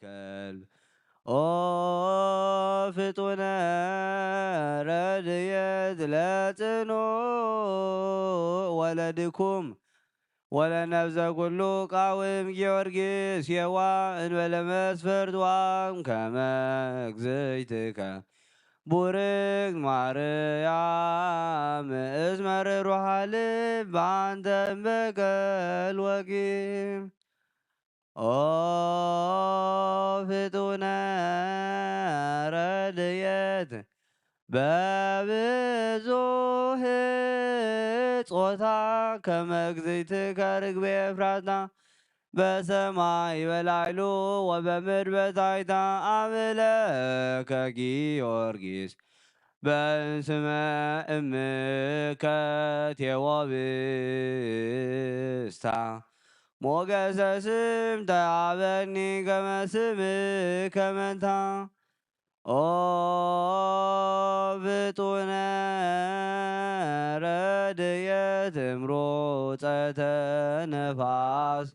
ከልብ ኦ ፍጡነ ረድኤት ለጽኑ ወለድኩም ወለነብዘ ኩሉ ቃውም ጊዮርጊስ የዋ እንበለ መስፈርት ዋም ከመ እግዝእትከ ቡርክ ማርያም እስመ ርሩሃ ልብ አንተ እምበቀል ወቂም ኦ ፍጡነ ረድኤት በብዙህ ጾታ ከመ እግዝእትከ ርግቤ ኤፍራታ በሰማይ በላዕሉ ወበምድር በታሕታ አምላከ ጊዮርጊስ በእንስመ እምከ ቴዎብስታ ሞገሰ ስም ተአበኒ ከመ ስምከ መንታ ኦ ፍጡነ ረድኤት እምሮፀተ ነፋስ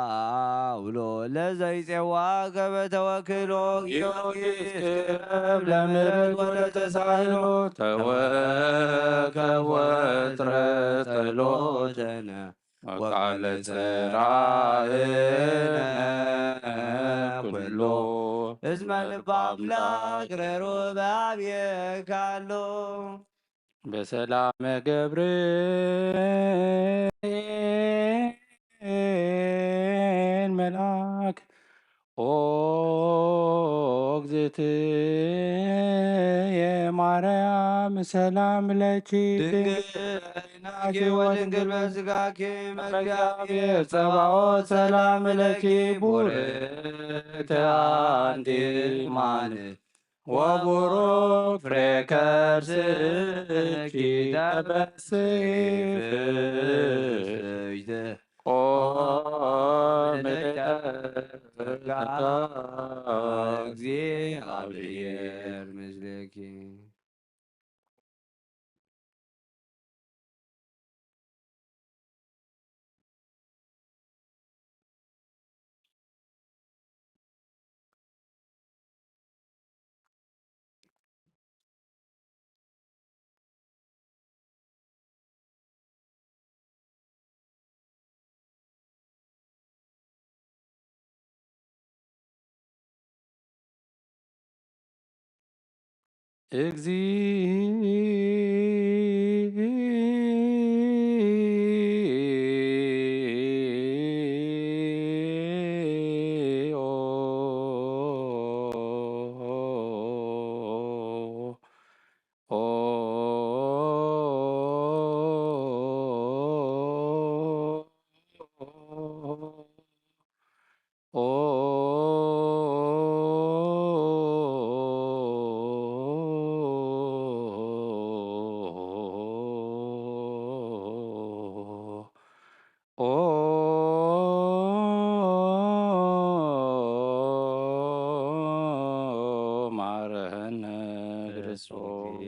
ወአውሎ ለዘይፄዋከ በተወክሎ ጊዮርጊስ ቅረብ ለምሕረት ወለተሳህሎ ተወከብ ወጥረት ጸሎተነ ወቃለ ጽራእነ ኩሎ እስመ ልበ አምላክ ርሩዕ በኀቤከ በሰላመ ገብርኤል መልአክ ኦ እግዝእትየ ማርያም ሰላም ለኪ ድንግል በሕሊናኪ ወድንግል በሥጋኪ እግዚአብሔር ጸባኦት ሰላም ለኪ ቡርክት አንቲ እማንት ወቡሩክ ፍሬ ከርሥኪ ተፈሥሒ ኦ ምልዕተ እግዚአብሔር ምስሌኪ እግዚኦ ማረነ ክርስቶስ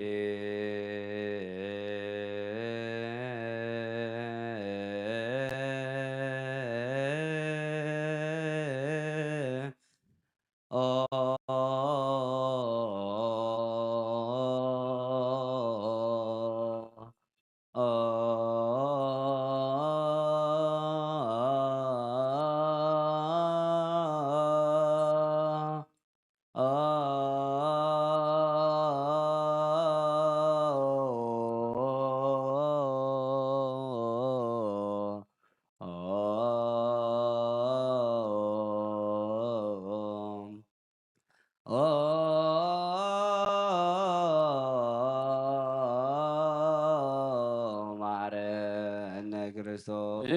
ማረነ ክርስቶስ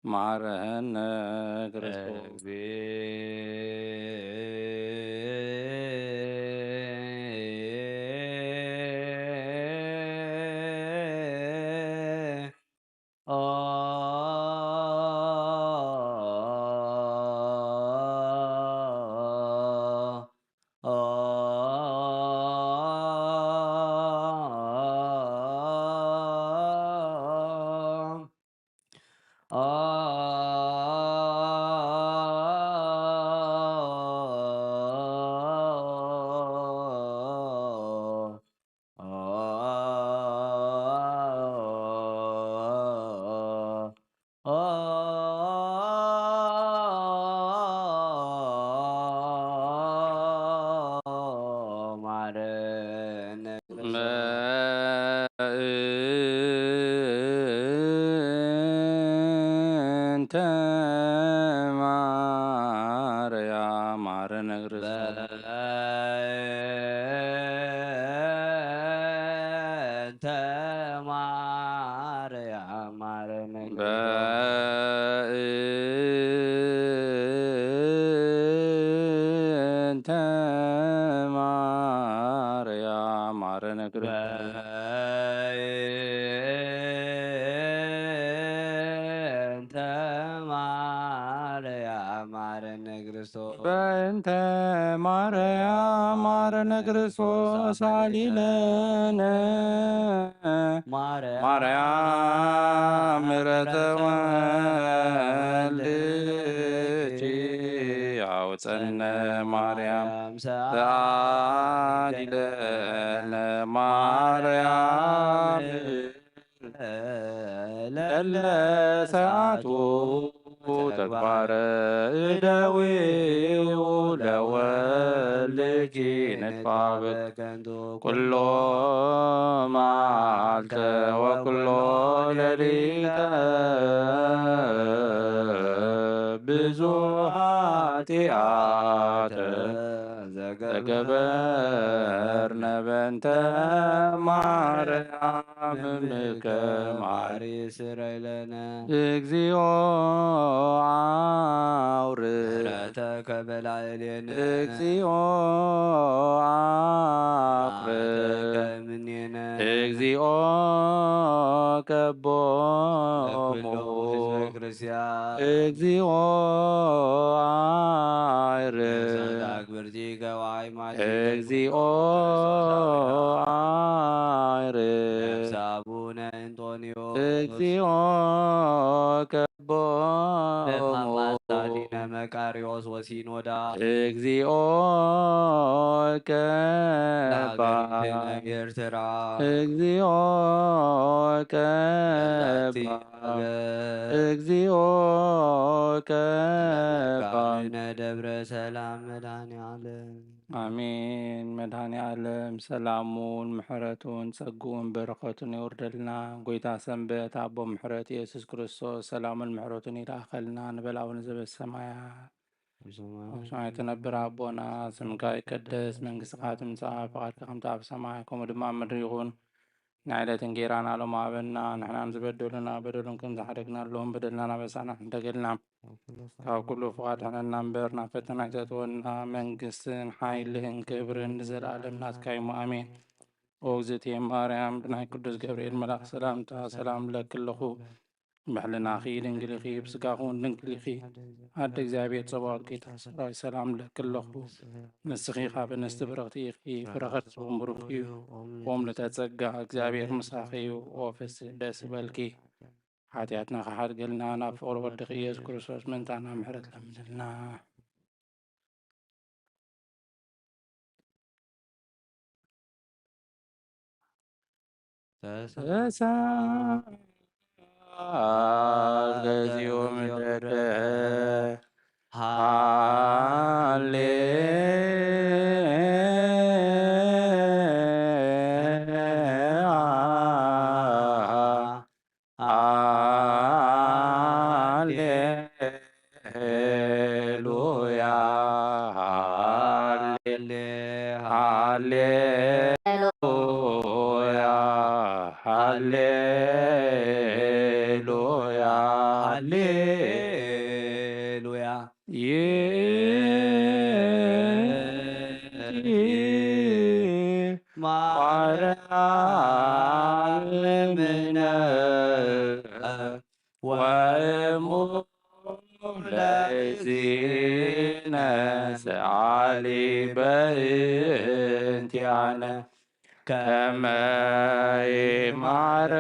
ማረነ ክርስቶስ እንተ ማርያም ማረነ ክርስቶስ በእንተ ማርያም ማረነ በእንተ ማርያም ማረነ ክርስቶስ በእንተ ማርያም ማረነ ክርስቶስ አሊለነ ማርያም ምሕረተ ወልድኪ አውፀነ ማርያም ሰአሊለነ ማርያም ለለ ሰዓቱ ተግባረ እደዊው ለወልድኪ ንድፋ በከንቱ ኩሎ መዓልተ ወኩሎ ሌሊተ ብዙኃ ኃጢአተ ዘገበርነ በእንተ ማርያም እምከ ማሪ ስረይ ለነ እግዚኦ አውርደከ በላዕሌነ እግዚኦ አውርደከ እምኔነ እግዚኦ ከቦሙ ሕዝበ ክርስቲያን እግዚኦ እግዚኦ አቡነ እንጦንዮስ እግዚኦ ከቦሙ መቃርዮስ ወሲኖዳ እግዚኦ ቀባ ኤርትራ እግዚኦ ቀባ እግዚኦ ቀባ ደብረ ሰላም መድኃኔዓለም አሜን። መድኃኔዓለም ሰላሙን ምሕረቱን ጸጉውን በረኸቱን ይወርደልና ጎይታ ሰንበት አቦ ምሕረት ኢየሱስ ክርስቶስ ሰላሙን ምሕረቱን ይላኸልና ንበል አቡነ ዘበሰማያት በሰማይ ትነብር አቦና ስምካ ይቀደስ መንግሥትካ ትምጻእ ፈቃድካ ከምቲ ኣብ ሰማይ ከምኡ ድማ ኣብ ምድሪ ይኹን ንዕለት እንጀራና ሎሚ ሃበና ንሕና ዝበደሉና በደሉን ከም ዝሓደግናለዎም በደልና በሳና እንተገልና ካብ ኩሉ ፍቓድ ሕነና እምበር ናብ ፈተና ይተእትወና መንግስትን ሓይልን ክብርን ንዘለኣለም ናትካ እዩ ኣሜን። ኦ እግዝእትየ ማርያም ብናይ ቅዱስ ገብርኤል መልኣክ ሰላምታ ሰላም ለክለኹ بحلنا خير انجلي بسقاخون دنكلي عد እግዚአብሔር ጸባዖት ጌታ ሰራዊት ሰላም ለክለኹ ንስኺ ካብ እንስቲ ብርኽቲ ኢኺ ፍረኸት ጽቡም እዩ ኦም ለተጸጋ እግዚአብሔር ምሳኺ እዩ ኦ ፍስሕ ደስ በልኪ ኃጢአትና ከሓድገልና ናብ ፍቅሪ ወድኺ ኢየሱስ ክርስቶስ ምንታና ምሕረት ለምንልና ገዚኡ ምድረ كما يمعرنا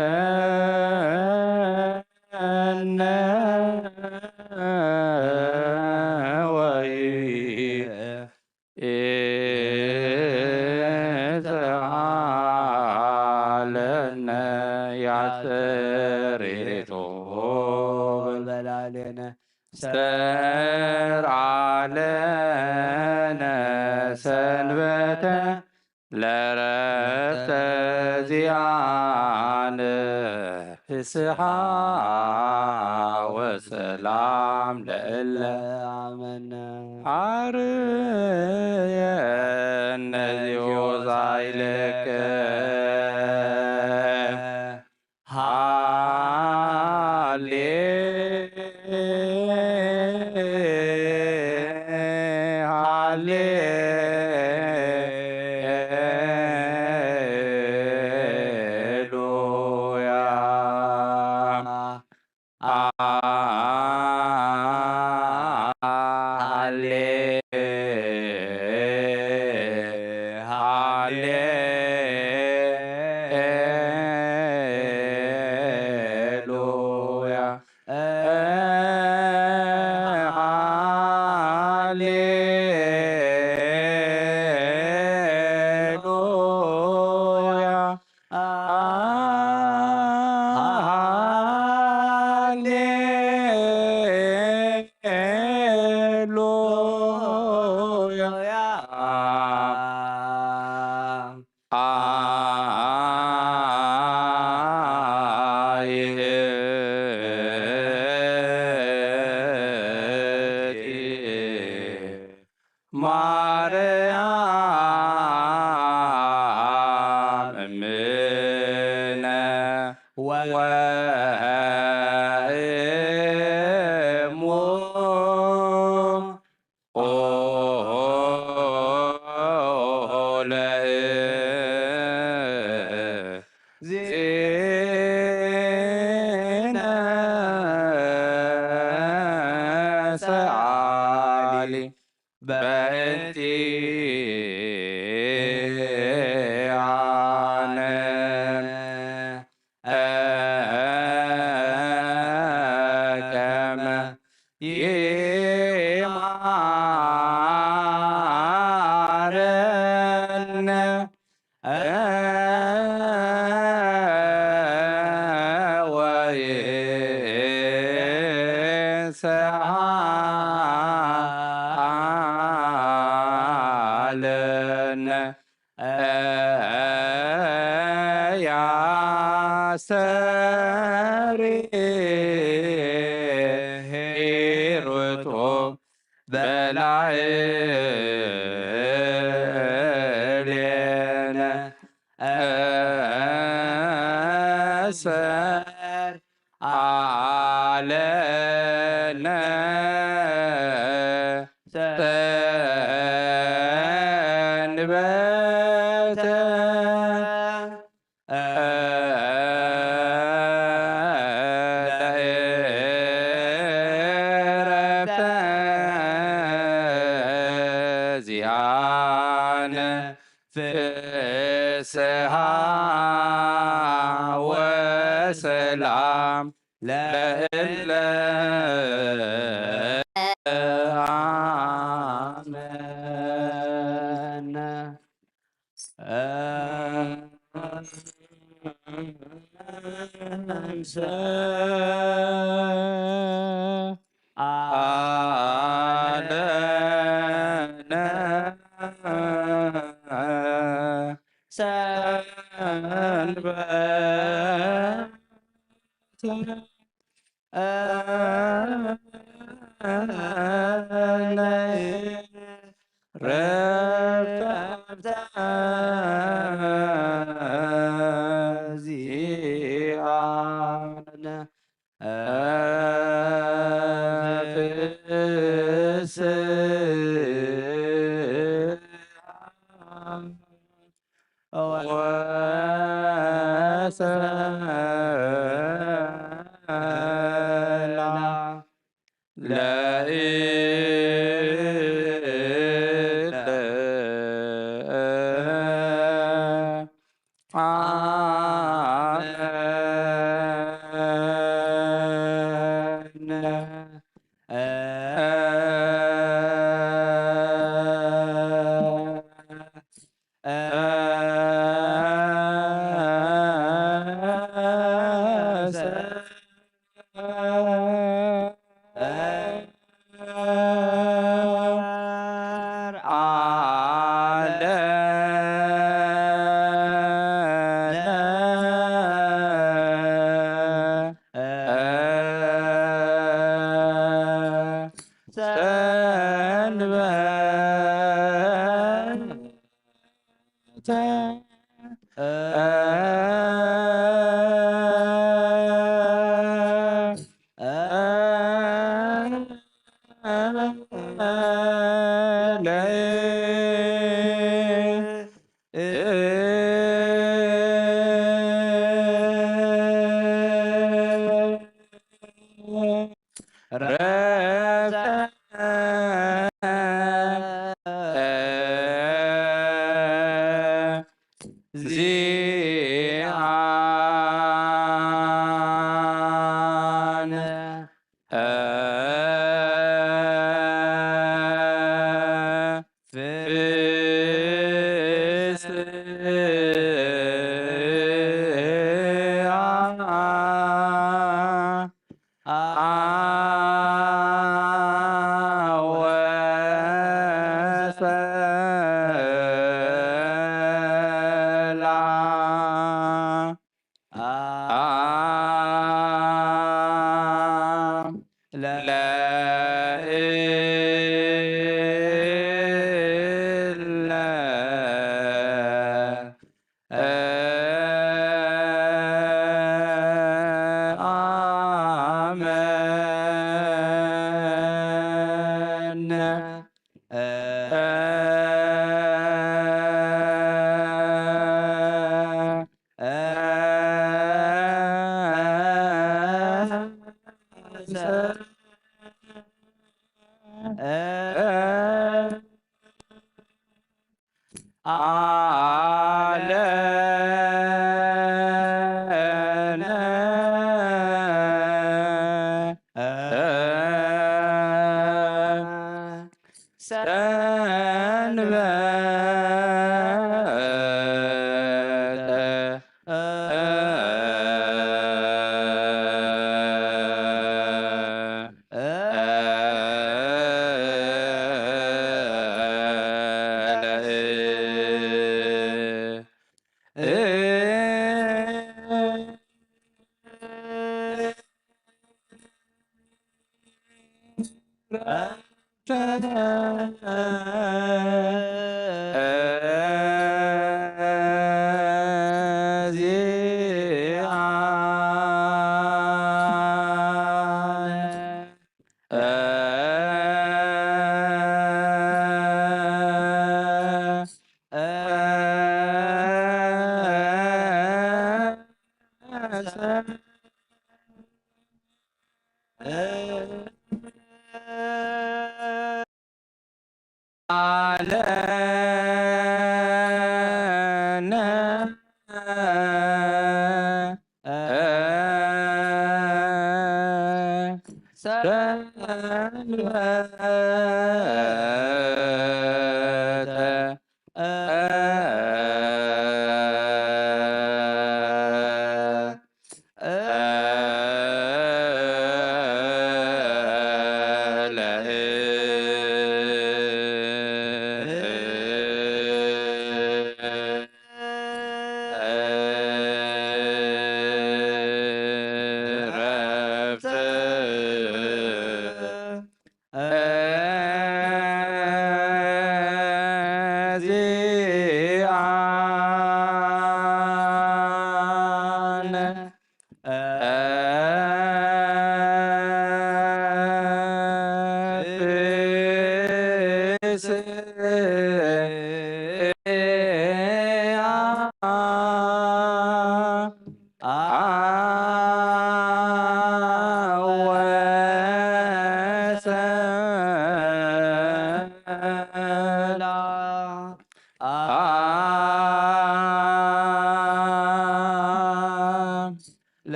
ويتعالنا يعتريتو بلالنا سر علينا سنبتا لرفت زيان فسحا وسلام لإلا عمنا عريا النزيو زايلك ፍስሃ ወሰላም ለእለ አመነ እንሰ አለነ ሰንበተ ረፍተ ዚአነ ፍስሃ ወሰላም ለእለ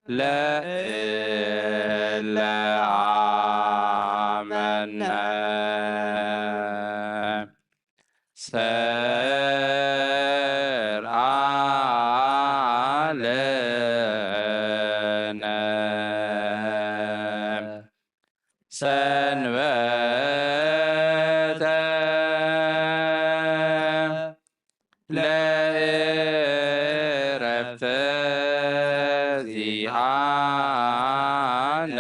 ለእለ አመነ ሰርአ ለነ ሰንበተ ለዕረፍተ ዚአነ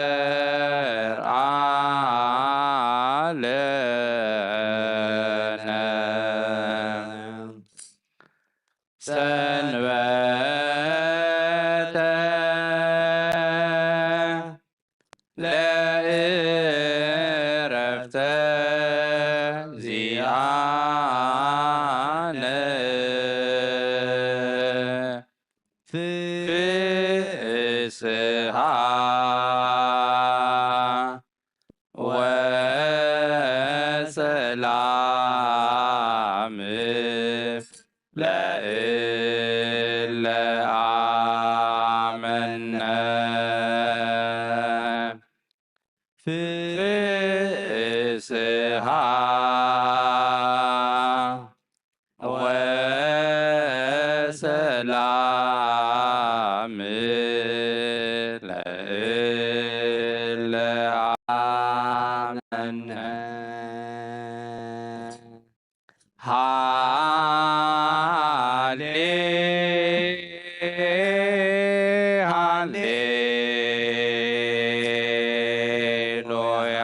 ሰርአ ለነ ሰንበተ ለዕረፍተ ዚአነ ፍስሃ ወሰላም ለእለ አመነ ፍስሃ ወሰላም ለእለ አመነ ሃሌሉያ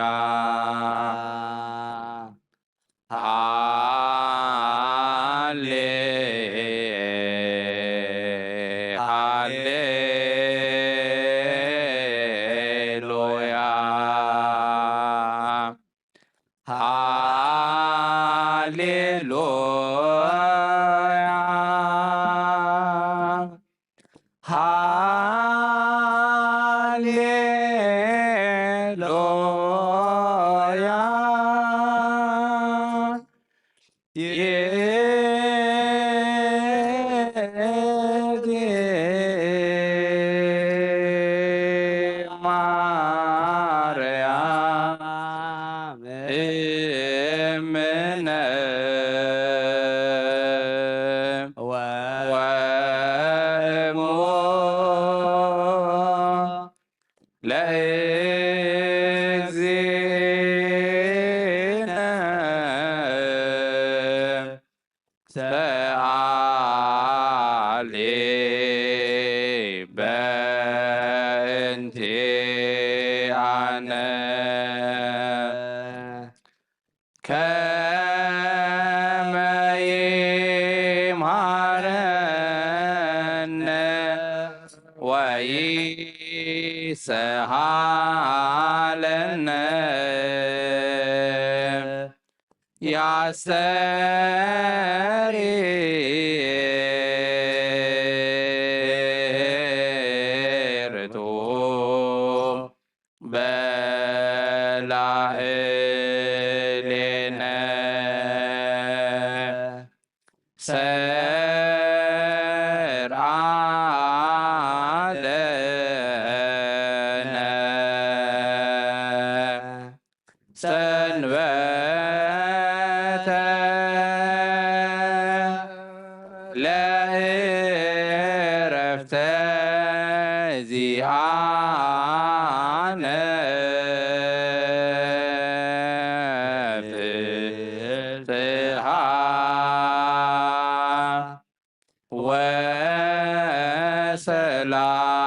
ሃሌሉያ ማርያም እምነ ወእሙ ለእግዚእነ ሰአሊ በእንቲአነ ከመ ይምሃረነ ወይስሃለነ ያስተርእርቱ በላዕሌነ ሰርአ ለነ ሰንበተ ለዕረፍተ ዚአነ ፍስሃ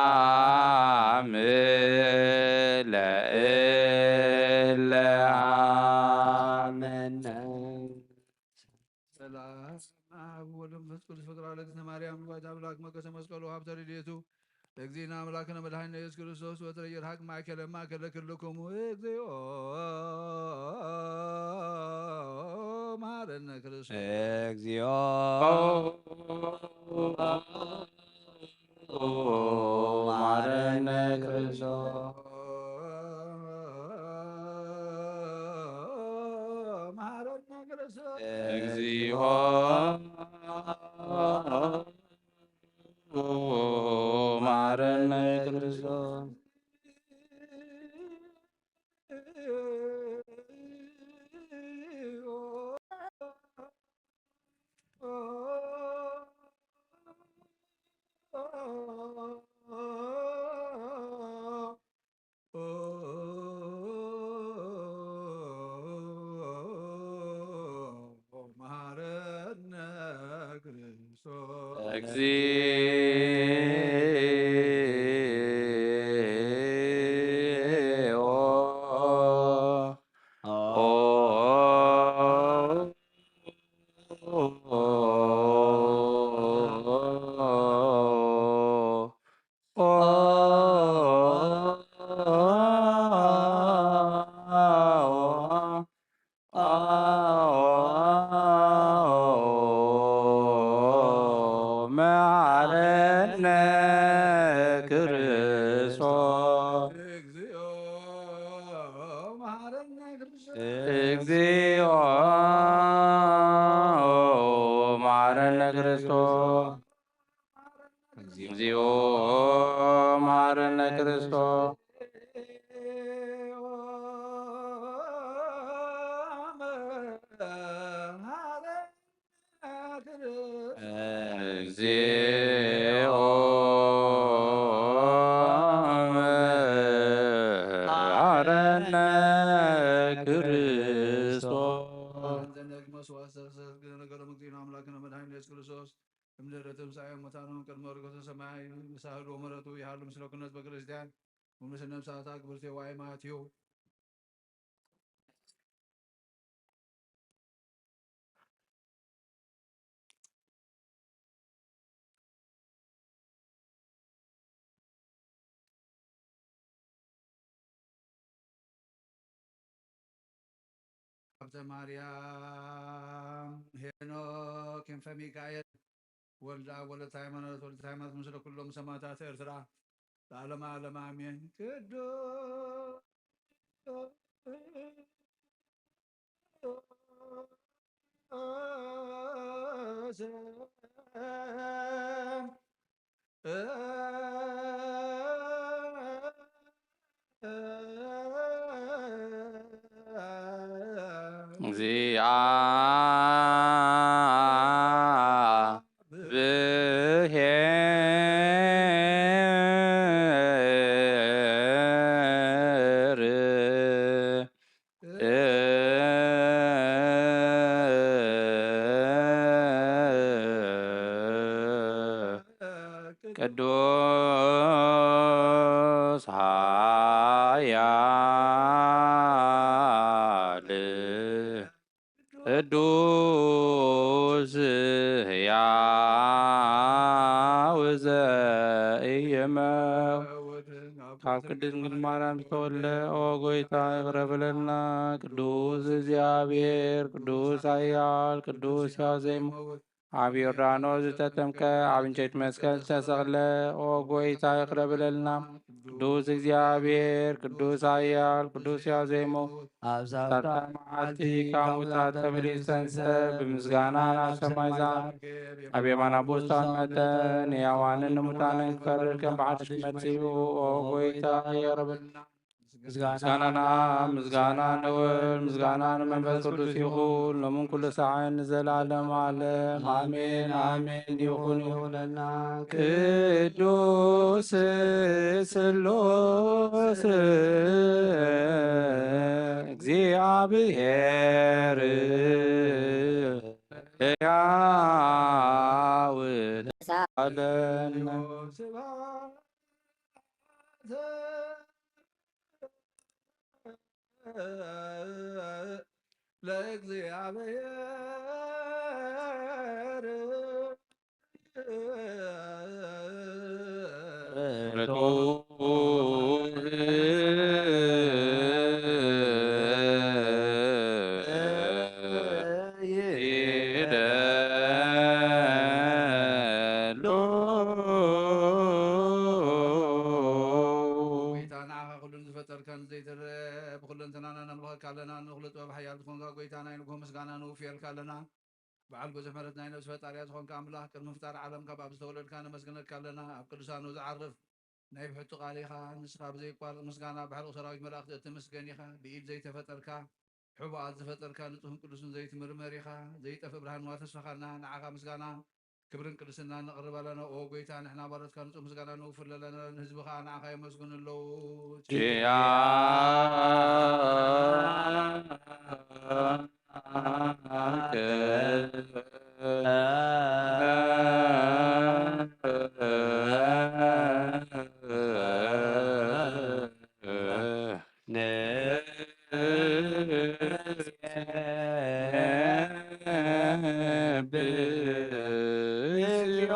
ወሰላም ለእለ አመነ ሰላም አብ ወወልድ ወመንፈስ ቅዱስ ፍቅር ለእግዝእትነ ማርያም ወላዲተ አምላክ መቀሰ መስቀሉ ሀብተ ረድኤቱ ለእግዚእነ አምላክነ መድኃኒነ ኢየሱስ ክርስቶስ ወትረ ይርሐቅ ማእከለ ኩልክሙ እግዚኦ መሐረነ ክርስቶስ እግዚኦ መሐረነ ክርስቶስ መሐረነ ክርስቶስ እግዚኦ እግዚኦ መሐረነ ክርስቶስ እግዚኦ መሐረነ ክርስቶስ እግዚኦ መሐረነ ክርስቶስ እምድኅረ ትንሣኤ ሙታን ቅድመ ዕርገተ ሰማይ ሳህሉ ምሕረቱ ያህሉ ምስለ ኩነት በክርስቲያን ወምስለ ነፍሳት አክብርቴ ዋይ ማቴው ሀብተ ማርያም ሄኖክ ክንፈ ሚካኤል ወልደ አብ ወለተ ሃይማኖት ወለተ ሃይማኖት ምስለ ኩሎም ሰማዕታተ ኤርትራ ለዓለመ ዓለም አሜን። ቅዱስ ኃያል ቅዱስ ሕያው ዘኢይመውት ካብ ቅድስት ድንግል ማርያም ዝተወልደ ኦ ጎይታ ይቅረ በለና። ቅዱስ እግዚአብሔር ቅዱስ ኃያል ቅዱስ ሕያው ዘኢይመውት ኣብ ዮርዳኖስ ዝተጠምቀ ኣብ እንጨይቲ መስቀል ዝተሰቕለ ኦ ጎይታ ይቅረ በለልና። ቅዱስ እግዚአብሔር ቅዱስ ኃያል ቅዱስ ሕያው ዘኢይመውት ኣብ ሳልሳይ መዓልቲ ካብ ሙታን ተመሊሱ ዝተንሥአ ብምስጋና ናብ ሰማይ ዝዓርግ ኣብ የማነ አቡ ዝተቐመጠን ሕያዋንን ሙታንን ክፈርድ ከም ብሓድሽ መጺኡ ኦ ጎይታ ይቅረ በለና። ምስጋናና ምስጋና ንውል ምስጋና ንመንፈስ ቅዱስ ይኹን ሎምን ኩሉ ሰዓን ንዘላለም ዓለም አሜን አሜን ይኹን ይሁንና። ቅዱስ ስሉስ እግዚአብሔር ሕያው አለነ ለእግዚአብሔር ካለና ንኹሉ ጥበብ ሓያል ዝኾንካ ጎይታና ንጉሆ ምስጋና ንውፍየልካ ኣለና። በዓል ብዙሕ ምሕረት ናይ ነብሲ ፈጣርያ ዝኾንካ ኣምላኽ ቅድሚ ምፍጣር ዓለም ካብ ኣብ ዝተወለድካ ነመስግነካ ኣለና። ኣብ ቅዱሳኑ ዝዓርፍ ናይ ብሕቱ ቃል ኢኻ ንስኻ ብዘይቋርጥ ምስጋና ባሕልቕ ሰራዊት መላእኽቲ እትምስገን ኢኻ። ብኢድ ዘይተፈጠርካ ሕቡኣት ዝፈጠርካ ንጹህን ቅዱስን ዘይትምርመር ኢኻ። ዘይጠፍእ ብርሃን ዋ ተስፋኻልና ንዓኻ ምስጋና ክብርን ቅድስና ነቕርብ ኣለና። ኦ ጎይታ ንሕና ባሮትካ ንጹህ ምስጋና ንውፍር ኣለና። ንህዝብኻ ንዓኻ የመስግኑ ኣለዉ ያ እግዚኦ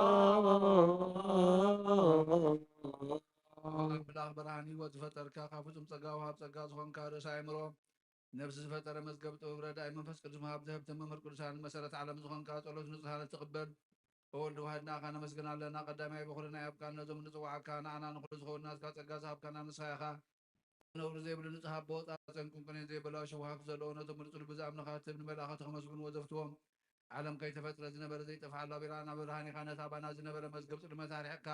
አምላክ ብርሃን ሕይወት ዝፈጠርካ ካብ ፍጹም ጸጋ ወሃብ ጸጋ ዝኾንካ ርእሰ አእምሮ ነፍሲ ዝፈጠረ መዝገብ ጥበብ ረዳኢ መንፈስ ቅዱስ መሃብ ዘህብተ መምህር ቅዱሳን መሰረት ዓለም ዝኾንካ ጸሎት ንጹሃነ ትቕበል ወልድ ዋህድና ኻ ነመስግን ኣለና ቀዳማይ በኩልና ያብቃን ነዞም ንጽዋዓካ ንኣና ንኹሉ ዝኸውና ዝካ ጸጋ ዝሃብካና ንስኻ ኢኻ ነብሩ ዘይብሉ ንጽሓ ቦወጣ ፀንቁንቅን ዘይበላሽ ውሃብ ዘለዎ ነቶም ንጹል ብዝኣምነኻትብ ንመላእኻት ከመስግኑ ወዘፍትዎም ዓለም ከይተፈጥረ ዝነበረ ዘይጠፍዓላ ቢራና ብርሃን ኢኻ ነታ ባና ዝነበረ መዝገብ ጽልመት ኣርሒቕካ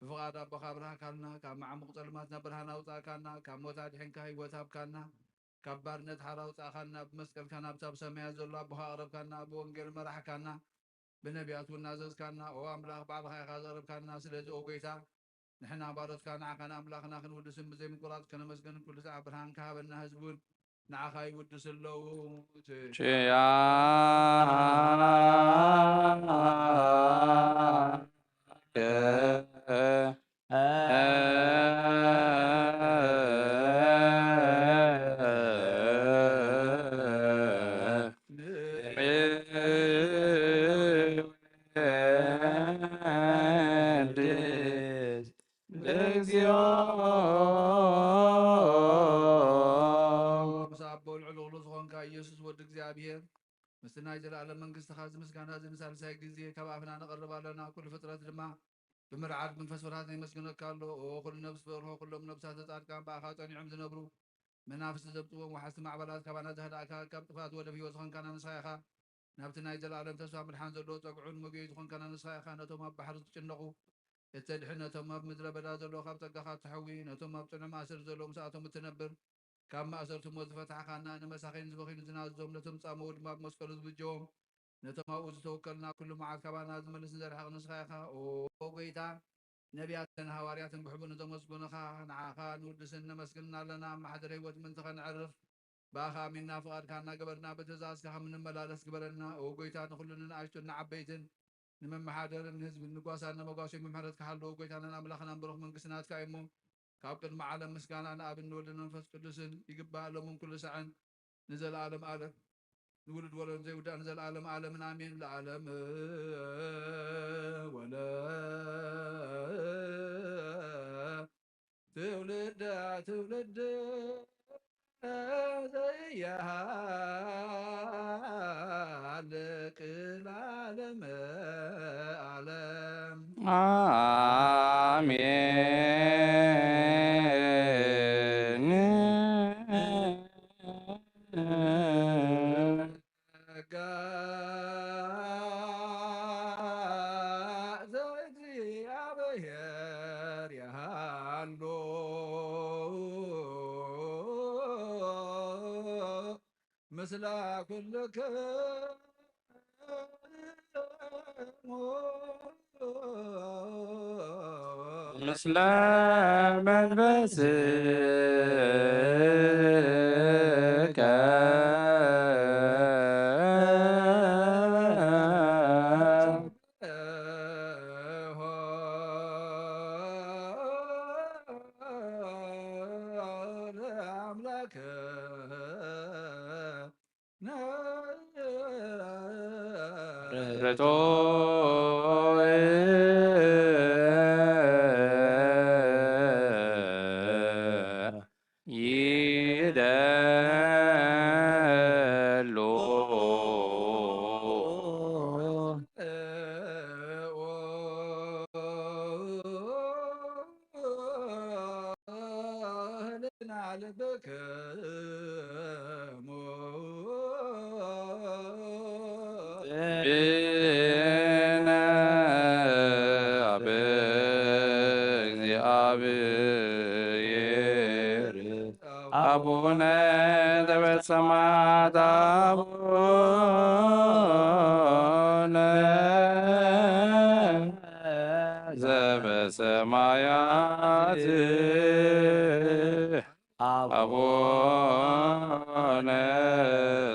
ብፍቓድ ኣቦኻ ብርሃካልና ካብ መዓሙቕ ጸልማት ናብ ብርሃን ኣውፃእካና ካብ ሞት ኣድሒንካ ህይወት ሃብካና ካብ ባርነት ሓራ ኣውፃእኻና ብመስቀልካ ናብታ ብሰማያት ዘሎ ኣቦኻ ኣቕረብካና ብወንጌል መራሕካና ብነቢያት እውን ናዘዝካና ኦ ኣምላኽ ባዕልኻ ኢኻ ዘቕረብካና ስለዚ ኦ ጎይታ ንሕና ባሮትካ ንዓኻና ኣምላኽና ክንውድስን ብዘይምቁራፅ ከነመስገንን ኩሉ ሰዓት ብርሃን ካሃበና ህዝቡን ንዓኻ ይውድስ ኣለዉ ችያ ኢየሱስ ወድ እግዚአብሔር ምስና የዘላለም መንግሥትኻ ዝምስጋና ዝምሳልሳይ ጊዜ ካብ ኣፍና ነቐርብ ኣለና ኩሉ ፍጥረት ድማ ብምርዓድ መንፈስ ፍርሃት ይመስግነካ ኣሎ ኩሉ ነብስ በርሆ ኩሎም ነብሳት ጻድቃን በኣኻ ጸኒዖም ዝነብሩ መናፍስቲ ዘብጥዎም ወሓዝቲ ማዕበላት ካባና ዘህዳእካ ካብ ጥፋት ወደ ህይወት ዝኾንካና ንስኻ ኢኻ ናብቲ ናይ ዘለኣለም ተስፋ ምድሓን ዘለዎ ፀጉዑን መግቢ ዝኾንካና ንስኻ ኢኻ ነቶም ኣብ ባሕሪ ዝጭነቑ እተድሕን ነቶም ኣብ ምድረ በዳ ዘሎ ካብ ጸጋኻ ትሐዊ ነቶም ኣብ ጽኑዕ ማእሰር ዘሎ ምስኣቶም እትነብር ካብ ማእሰርቱ ሞት ዝፈታሕኻና ንመሳኺን ዝበኺሉ ዝናዝዞም ነቶም ጻመው ድማ ብመስቀሉ ዝብጀዎም ነቶም ኣብኡ ዝተወከልና ኩሉ መዓልት ካባና ዝመልስን ዘርሕቕ ንስኻ ኢኻ ኦ ጎይታ ነቢያትን ሃዋርያትን ብሕቡእ ንዘመስግኑኻ ንዓኻ ንውድስን ነመስግንን ኣለና ማሕደረ ህይወት ምንትኸ ንዕርፍ በኣኻ ኣሚንና ፍቓድካ እናገበርና በትእዛዝካ ከምንመላለስ ግበረና ኦ ጎይታ ንኹሉ ንኣሽቱን ንዓበይትን ንመመሓደርን ህዝብን ንጓሳን ነመጓሶም ምሕረት ካሃለዎ ጎይታንን ኣምላኽናን ብሩኽ መንግስትናትካ እሞ ካብ ቅድሚ ዓለም ምስጋና ንኣብን ንወልድን መንፈስ ቅዱስን ይግባእ ሎምን ኩሉ ሰዓን ንዘለኣለም ዓለም ንውልድ ወለድ ዘይውዳእ ንዘለኣለም ዓለምን ኣሜን ለዓለም ወለ ትውልደ ትውልድ ዘያሃልቅ ለዓለም ዓለም አሜን ዘእግዚአብሔር ያሃሎ ምስለ ኩልክሙ ምስለ መንፈስከ አምላከ ረቶ ይደሎ ብነ አብ እግዚአብሔር አቡነ ዘበሰማያት አቡነ ዘበሰማያት አቡነ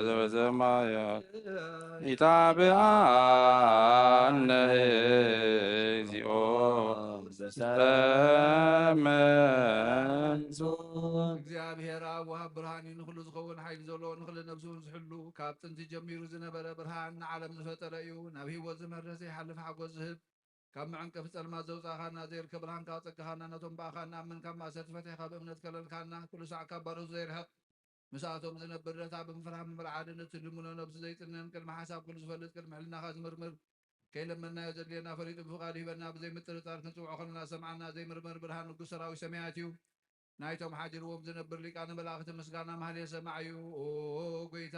ዘበሰማያት ኢታብአነ እግዚኦ ዘተመንሱ እግዚአብሔር እግዚአብሔር አብ ወሃብ ብርሃን እዩ ንኩሉ ዝኸውን ሓይሊ ዘለዎ ንኩሉ ነብሱ ዝሕሉ ካብ ጥንቲ ጀሚሩ ዝነበረ ብርሃን ንዓለም ዝፈጠረ እዩ ናብ ሂወት ዝመረሰ ይሓልፍ ሓጎስ ዝህብ ካብ መዐንቀፊ ጸልማት ዘውፃእኻና ዘይርከብ ብርሃን ካብ ፀጋኻና ነቶም በኣኻ ንኣምን ካብ ማእሰርቲ ፈቲሕካ ብእምነት ከለልካና ኩሉ ሰዕ ካብ ባሮቱ ዘይርሕቕ ምስኣቶም ዝነብር ረታ ብምፍራህ ምምርዓድን እትልሙኖ ነብሲ ዘይጥንን ቅድሚ ሓሳብ ኩሉ ዝፈልጥ ቅድሚ ሕልናኻ ዝምርምር ከይለመናዮ ዘድልየና ፈሊጡ ብፍቃዱ ሂበና ብዘይ ምጥርጣር ክንፅውዖ ከለና ሰምዓና ዘይምርመር ብርሃን ንጉስ ሰራዊት ሰማያት እዩ ናይቶም ሓዲርዎም ዝነብር ሊቃነ መላእኽቲ ምስጋና ማህሌ ሰማዕ እዩ ጎይታ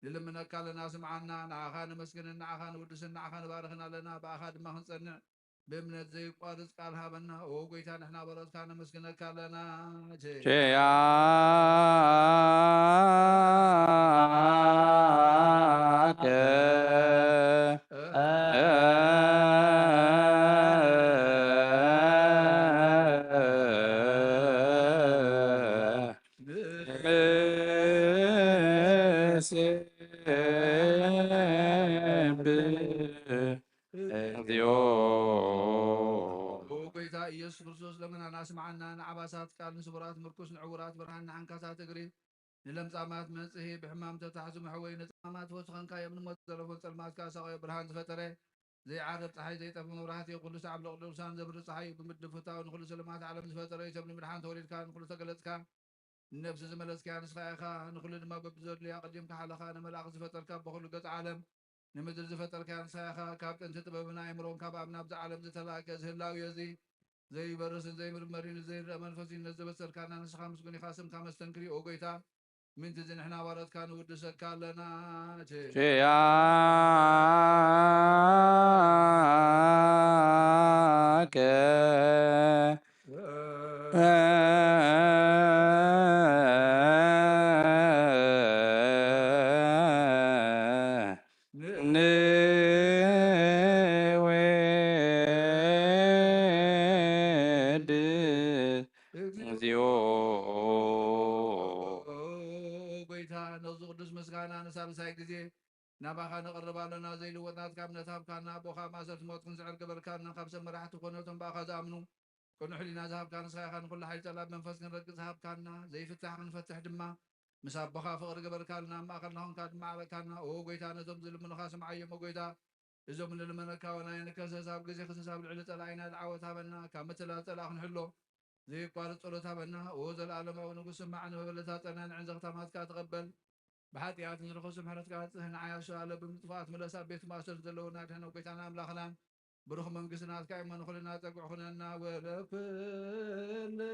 ንልምነካ ኣለና ስምዓና ንዓኻ ንመስግንን ንዓኻ ንውድስን ንዓኻ ንባርኽን ኣለና ብኣኻ ድማ ክንፀንዕ بأمنة زي قارس قال هابنا أو قويتا نحنا برد كان مسكنك لنا ኢየሱስ ክርስቶስ ለመናና ስምዓና ንዓባሳት ቃል ንስቡራት ምርኩስ ንዕውራት ብርሃን ንዓንካሳት እግሪ ንለምጻማት መንጽሄ ብሕማም ተታሕዙ መሕወይ ንጻማት ወስኸንካ እዮም ንሞት ዘለፎን ጸልማትካ ሰቐዮ ብርሃን ዝፈጠረ ዘይዓረብ ፀሓይ ዘይጠፍ መብራህቲ ኩሉ ሰዓብ ለቕልውሳን ዘብሪ ፀሓይ ብምድብ ፍታዊ ንኩሉ ስልማት ዓለም ዝፈጠረ ሰብ ንምድሓን ተወሊድካ ንኩሉ ተገለጽካ ነብሲ ዝመለስካ ንስኻ ኢኻ ንኩሉ ድማ በብዘድልያ ቀዲምካ ሓለኻ ንመላእኽ ዝፈጠርካ በኩሉ ገጽ ዓለም ንምድሪ ዝፈጠርካ ንስኻ ኢኻ ካብ ጥንቲ ጥበብና ኣእምሮን ካብ ኣብ ናብዚ ዓለም ዝተላእከ ዝህላው እዚ ዘይበርስን ዘይምርመሪን ዘይርአ መንፈሲነት ዘበሰልካና ንስኻ ምስጉን ኢኻ ስምካ መስተንክሪ ኦ ጎይታ ምንቲ እዚ ንሕና ባረትካ ንውድሰካ ኣለና ሳልሳይ ጊዜ ናባኻ ነቐርብ ኣለና ዘይልወጥናት ካብ ነታብካና ቦኻ ማእሰርቲ ሞት ክንስዕር ገበርካና ካብ ሰብ መራሕቲ ኮነቶም በኣኻ ዝኣምኑ ቅኑ ሕሊና ዝሃብካ ንስኻ ኢኻ ንኩሉ ሓይሊ ጸላብ መንፈስ ክንረግፅ ዝሃብካና ዘይፍታሕ ክንፈትሕ ድማ ምስ ኣቦኻ ፍቕሪ ገበርካልና ማእኸልና ኾንካ ድማ ዓበካና ኦ ጎይታ ነቶም ዝልምኑኻ ስምዓዮም ጎይታ እዞም ንልመነካ ወናይ ንከሰስ ኣብ ግዜ ክሰስ ኣብ ልዕሊ ጸላኢና ዝዓወት ሃበና ካብ ምትላል ጸላእ ክንሕሎ ዘይቋርፅ ጸሎት ሃበና ኦ ዘለኣለማዊ ንጉስ ስማዕ ንመበለታት ጸናንዕን ዘኽታማትካ ተቐበል بحاتيات نرخص محرت كانت هنا عايش على بمطفات ملاسا بيت ما أصل دلونا نحن وقيتنا أملاخنا بروح من قسنا كاي من خلنا تقعنا ولا كلنا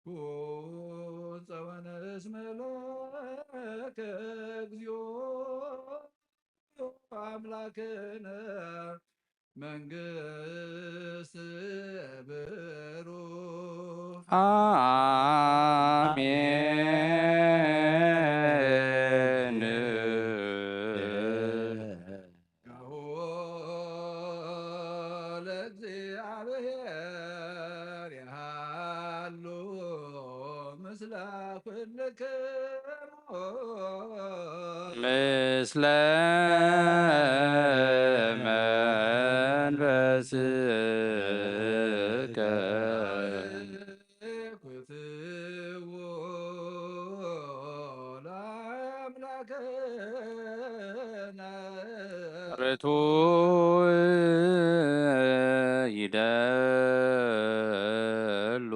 كون سوانا اسم لك زيو أملاكنا መንግስት ብሩህ አሜን ያሆ ለእግዚአብሔር ያሃሉ ምስለ ኩልክሙ ምስለ መንፈስከ ኩትዎ ለአምላክነ ርቱዕ ይደሉ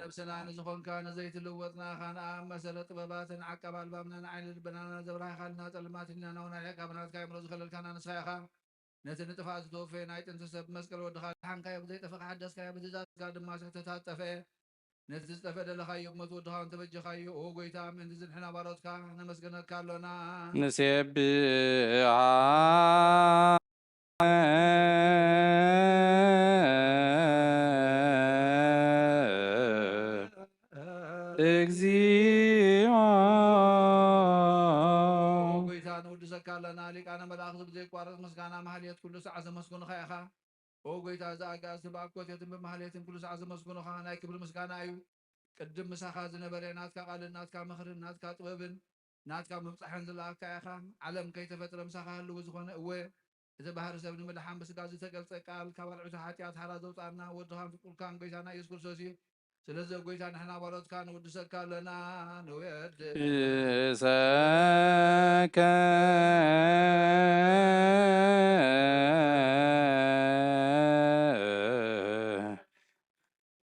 ነብስና ንዝኾንካ ነዘይትልወጥና ኻን ኣብ መሰለ ጥበባትን ዓቀብ ኣልባብና ንዓይኒ ልበናና ዘብራይኻልና ጸልማትና ናውና ዕቃብናትካ እምሮ ዝኸለልካና ንስኻ ኢኻ ነቲ ንጥፋእ ዝተወፈየ ናይ ጥንቲ ሰብ መስቀል ወድኻ ሓንካዮ ብዘይጠፈኻ ሓደስካዮ ብትእዛዝካ ድማ ስሕተታት ጠፍአ ነቲ ዝጠፍአ ደለኻዮ ብሞት ወድኻ እንተበጀኻዮ ኦ ጎይታ ምእንቲ ዝንሕና ባሮትካ ነመስገነካ ኣሎና ንሴብዓ እግዚኦ ጎይታ ንውድሰካ ኣለና ሊቃነ መላእኽቲ ብዘይቋረፅ ምስጋና ማህልየት ኩሉ ሰዓት ዘመስግኑኻ ኢኻ ኦ ጎይታ ዝኣጋእዝቲ ብኣኮቴትን ብማህልየትን ኩሉ ሰዓት ዘመስግኑኻ ናይ ክብሪ ምስጋና እዩ ቅድም ምሳኻ ዝነበረ ናትካ ቃልን ናትካ ምኽርን ናትካ ጥበብን ናትካ ምብፃሕን ዝለኣካ ኢኻ ዓለም ከይተፈጥረ ምሳኻ ህልው ዝኾነ እወ እቲ ባህሪ ሰብ ንምድሓን ብስጋ ዝተገልፀ ቃል ካብ ኣልዑቲ ሓጢኣት ሓራ ዘውፃእና ወድኻን ፍቁርካን ጎይታና ኢየሱስ ክርስቶስ እዩ ስለዚ ጎይታ ንሕና ባሮትካ ንውድሰካ ኣለና ንውየድ ሰከ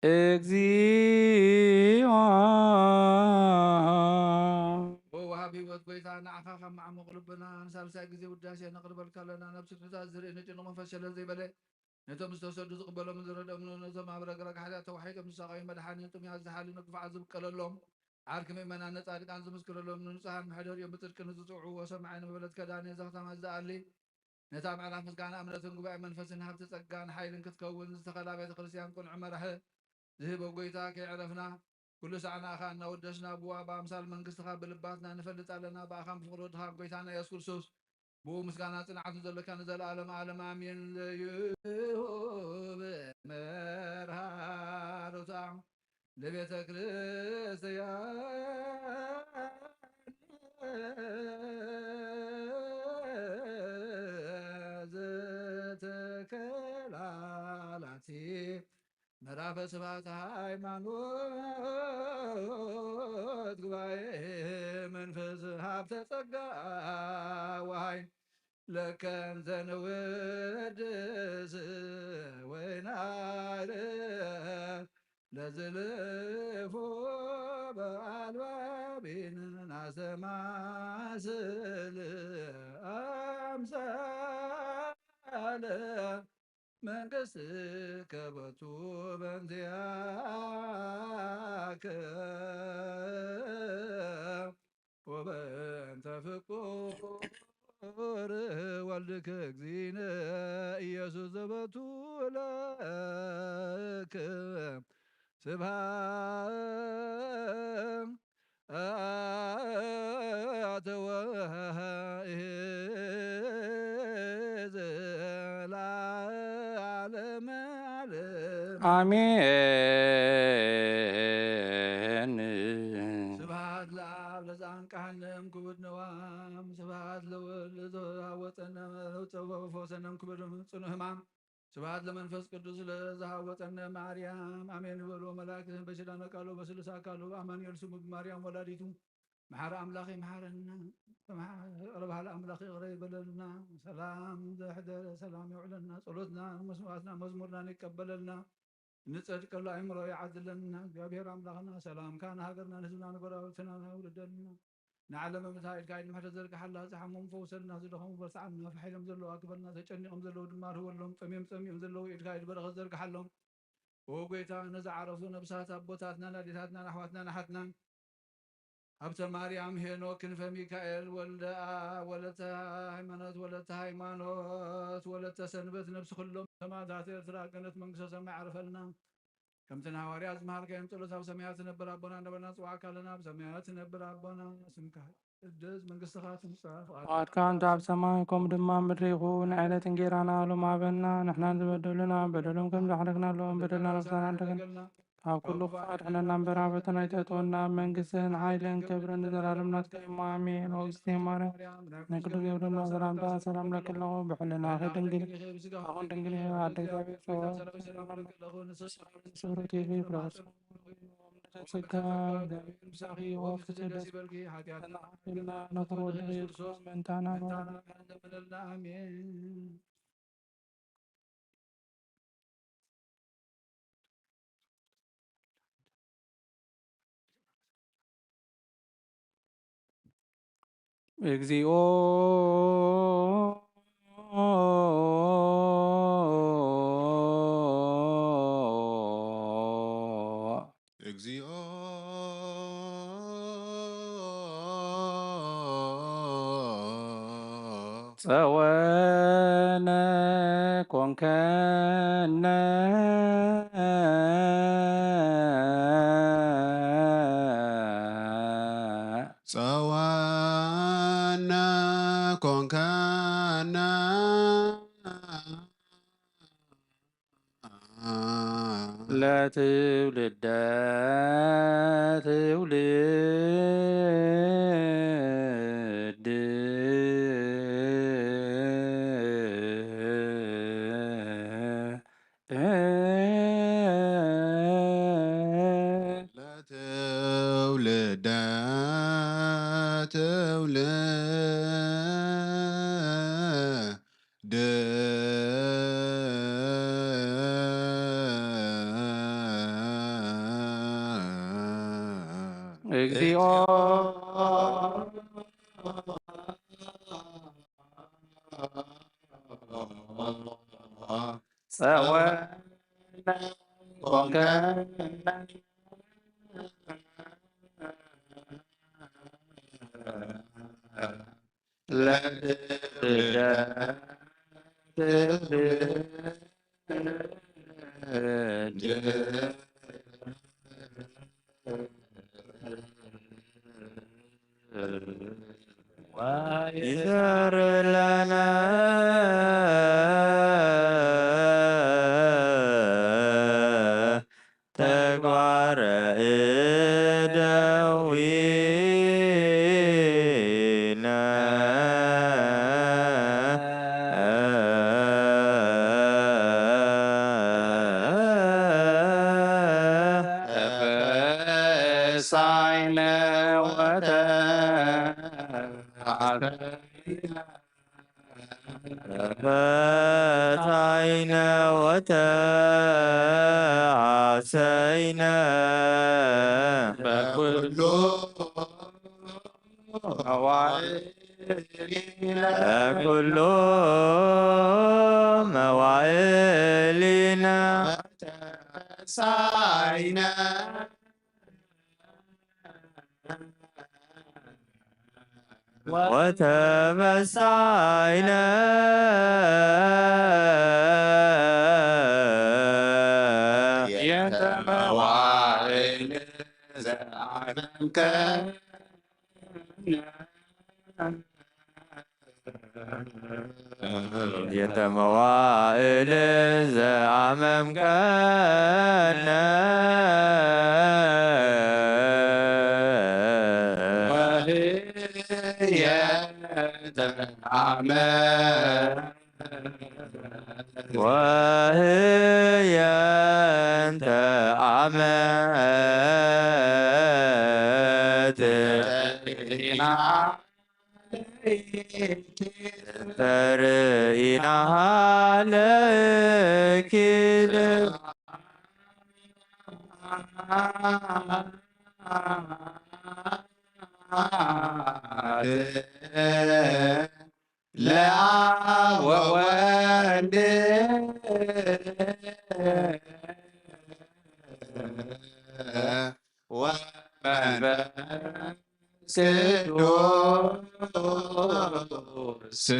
እግዚኦ ወሃቢ ህይወት ጎይታ ንዓኻ ካብ ማዕሙቕ ልብና ንሳልሳይ ግዜ ውዳሴ ነቕርበልካ ኣለና ነብሲ ፍታት ዝርኢ ንጭኑ መንፈስ ሸለል ዘይበለ ነቶም ዝተሰዱ ዝቕበሎምን ዝረደኦምን ነቶም ኣብ ረግረግ ሓጢኣት ተዋሒጦም ንሳቃዊ መድሓኒት ጥምያት ዝሓልዩ ንግፍዓት ዝብቀለሎም ዓርኪ ምእመናን ነፃድቃን ዝምስክረሎም ንንጹሓን ምሕደሪኦም ብፅድቂ ንዝፅውዑ ወሰምዓይ ንመበለት ከዳኔ ዘኽተማ ዝኣሊ ነታ ምዕራፍ ምስጋና እምነትን ጉባኤ መንፈስን ሃብቲ ጸጋን ሓይልን ክትከውን ዝተኸላ ቤተ ክርስቲያን ቁንዑ መራሒ ዝህቦ ጎይታ ከይዕረፍና ኩሉ ሰዓና ኢኻ እናወደስና ብዋ ብኣምሳል መንግስትኻ ብልባትና ንፈልጥ ኣለና ብኣኻ ብፍቅሪ ወድኻ ጎይታና ኢየሱስ ክርስቶስ ብኡ ምስጋና ጽንዓትን ዘለካ ንዘለኣለም ዓለም ኣሜን ዘይሁብ መርሃሩታ ለቤተ ክርስቲያን ዘተከላላቲ ምዕራፈ ስብሐት ሃይማኖት ጉባኤ መንፈስ ሀብተ ጸጋ ወሃይ ለከን ዘንውድስ ወይናር ለዝልፎ በአልባቢን ናሰማስል አምሳለ መንግስት ከበቱ በንዚያከ ወበንተ ፍቁር ወልድከ እግዚእነ ኢየሱስ ዘበቱ ለከ ስብሐት ወዘለዓለመ ዓለም አሜን። ስብሐት ለአብ ለዘአንቃሐነም ክቡድ ነዋም ስብሐት ለወልድ ለዘሃወፀነ ፈውሰነም ክቡድ ጽኑ ሕማም ስብሐት ለመንፈስ ቅዱስ ለዘሃወፀነ ማርያም አሜን በሎ መላእክትን በሽዳነ ቃሉ በስሉሳ ቃሉ አማኑኤል ስሙ ማርያም ወላዲቱ መሐረ አምላኽ ይመሐረና ረብሃለ አምላኽ ይቅረ ይበለልና ሰላም ዘሕደረ ሰላም ይውዕለና ጸሎትና መስዋዕትና መዝሙርና ይቀበለልና ንጸድቀሉ አእምሮ ይዓዝለና እግዚአብሔር አምላኽና ሰላም ካነ ሃገርና ንህዝብና ንጎረቤትና ውልደልና ንዓለም ምታይ ካይድ ምሕረት ዘርግሓላ ዝሓሞም ፈውሰልና ዝደኸሙ በርሳዓና ፈሒሎም ዘለዉ ኣክበልና ተጨኒቖም ዘለዉ ድማ ርህወሎም ፀሚኦም ዘለዉ ኢድካ ኢድ በረኸት ዘርግሓሎም ወጎይታ ነዝዓረፉ ነብሳት ኣቦታትና ናዴታትና ኣሕዋትና ናሓትና ሃብተ ማርያም ሄኖክ ክንፈ ሚካኤል ወልደ ወለተ ሃይማኖት ወለተ ሰንበት ነብሲ ኩሎም ሰማዕታት ኤርትራ ገነት መንግስተ ሰማይ ዓርፈልና ከምትን ሐዋርያት ዝመሃልከዮም ጸሎት ኣብ ሰማያት ትነብር ኣቦና እንደበልና ጽዋዕካ ኣለና ኣብ ሰማያት ትነብር ኣቦና ስምካ ቅድስ መንግስትኻ ትምጻእ ፍቃድካ እንተ ኣብ ሰማይ ከምኡ ድማ ምድሪ ይኹን ዕለት እንጀራና ሎም ሃበና ንሕና ዝበደሉና በደሎም ከም ዘሕለፍናሎም በደልና ነብሳና እንደገና ካብ ኩሉ ክፋድ ሕነና እምበራ ፈተና ይተእትወና መንግስትን ሓይልን ክብርን ንዘላለም ናትካ እሞ ኣሜን። እግዝእትየ ማርያም ናይ ቅዱስ ገብርኤል ሰላምታ ሰላም ለክለኹ ብሕልናኺ ድንግል ኣኹን ድንግል ኣደ እግዚአብሔር ስብረት ይብል ብለስ ጸጋ እግዚአብሔር ምሳኺ ወፍት ደስ ይበልኪ ነኽሮ ድርስ መንታና አሜን። እግዚኦ እግዚኦ ጸወነ ኮንከነ ጸዋነ ኮንከነ ለትውልደ ትውልድ እግዚኦ ጸወነ ኮንከነ ويسر لنا ተግባረ እደዊነ ተፈሳይነ ፈታይነ ወተዓሰይነ በኩሉ በኩሉ መዋዕሊነ ተፈሳይነ وتمسعنا يتموعل زعمك يتموعل زعمك وهي أنت عمت ترينا عليك لا وولد ومن سدوس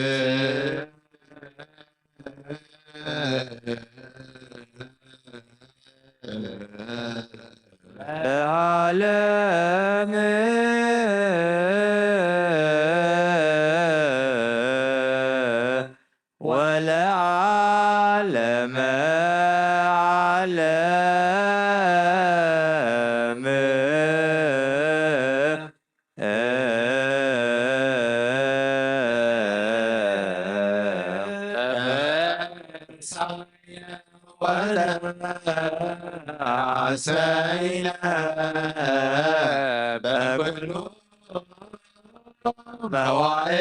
العالم ولا عالم عالم عسينا بكل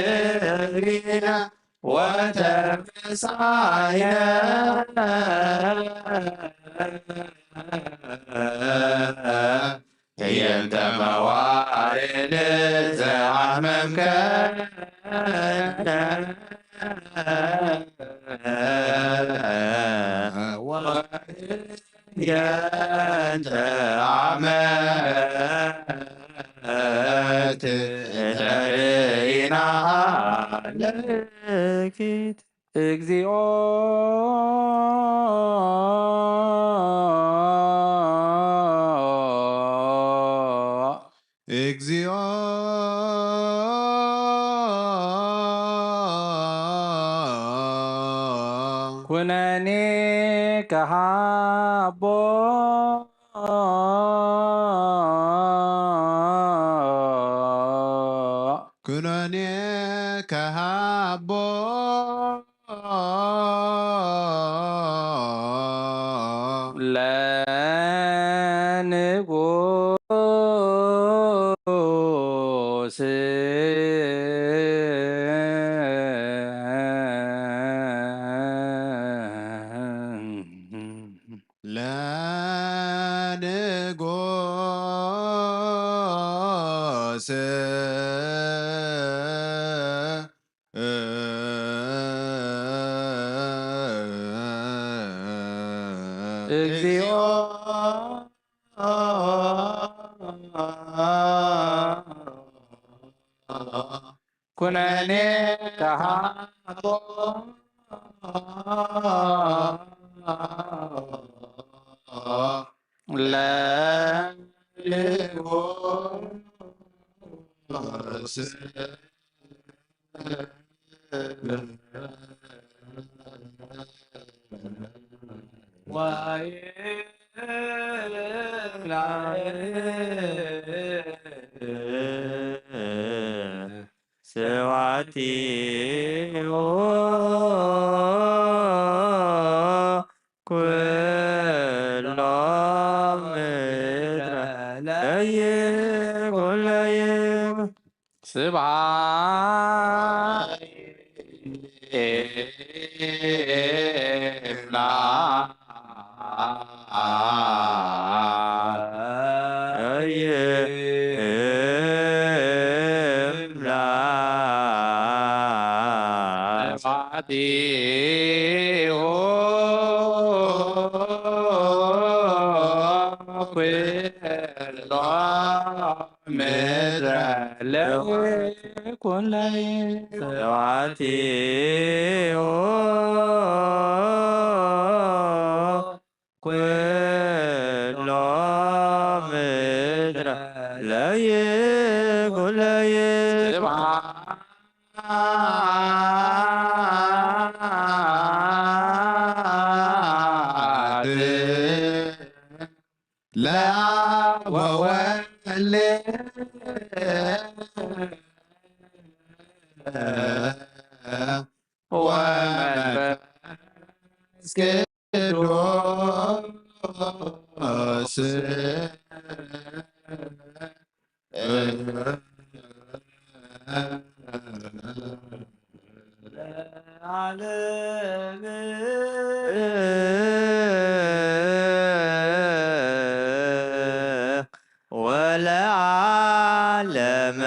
مواعيدنا وتمسعنا هي انت مواعيد زعمك يا أنت عمت ترينا عليك እግዚኦ እግዚኦ ኩነኔ ከሃቦ ኩነኔ ከሃቦ ለንጉስ እግዚኦ ኩነኔ ተሃቦ ለልቦ ስዋዕቲሁ ኩሎ ምድረ ለይኩን ለይኩን ስብሐት ስብሐቲሁ ኩሎ ምድረ ለይኩን ለይኩን ስብሐቲሁ ኩሎ ምድረ ለይኩን ለይኩን ለአብ ወወልድ ወመንፈስ ቅዱስ ለዓለመ ወለዓለመ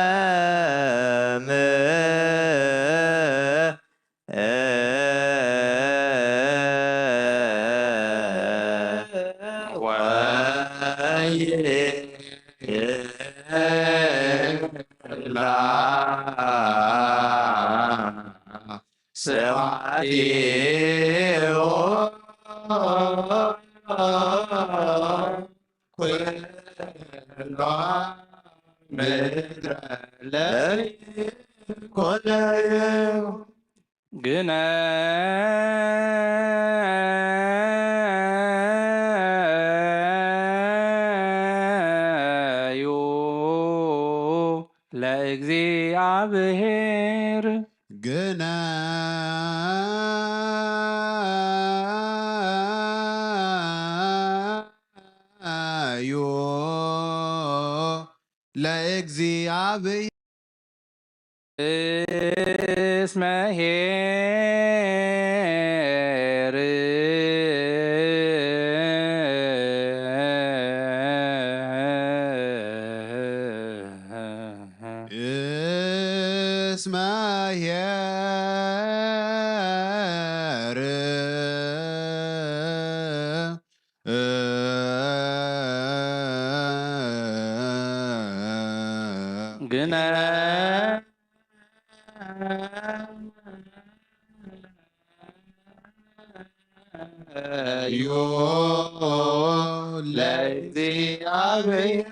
ዓለም ስብሐቲሁ ኩሎ ምድረ ለይኩን ለይኩን ግነዩ ለእግዚአብሔር ግነዩ ለእግዚአብሔር እስመ ኄር እስመ ኄር ግነዩ ለእግዚአብሔር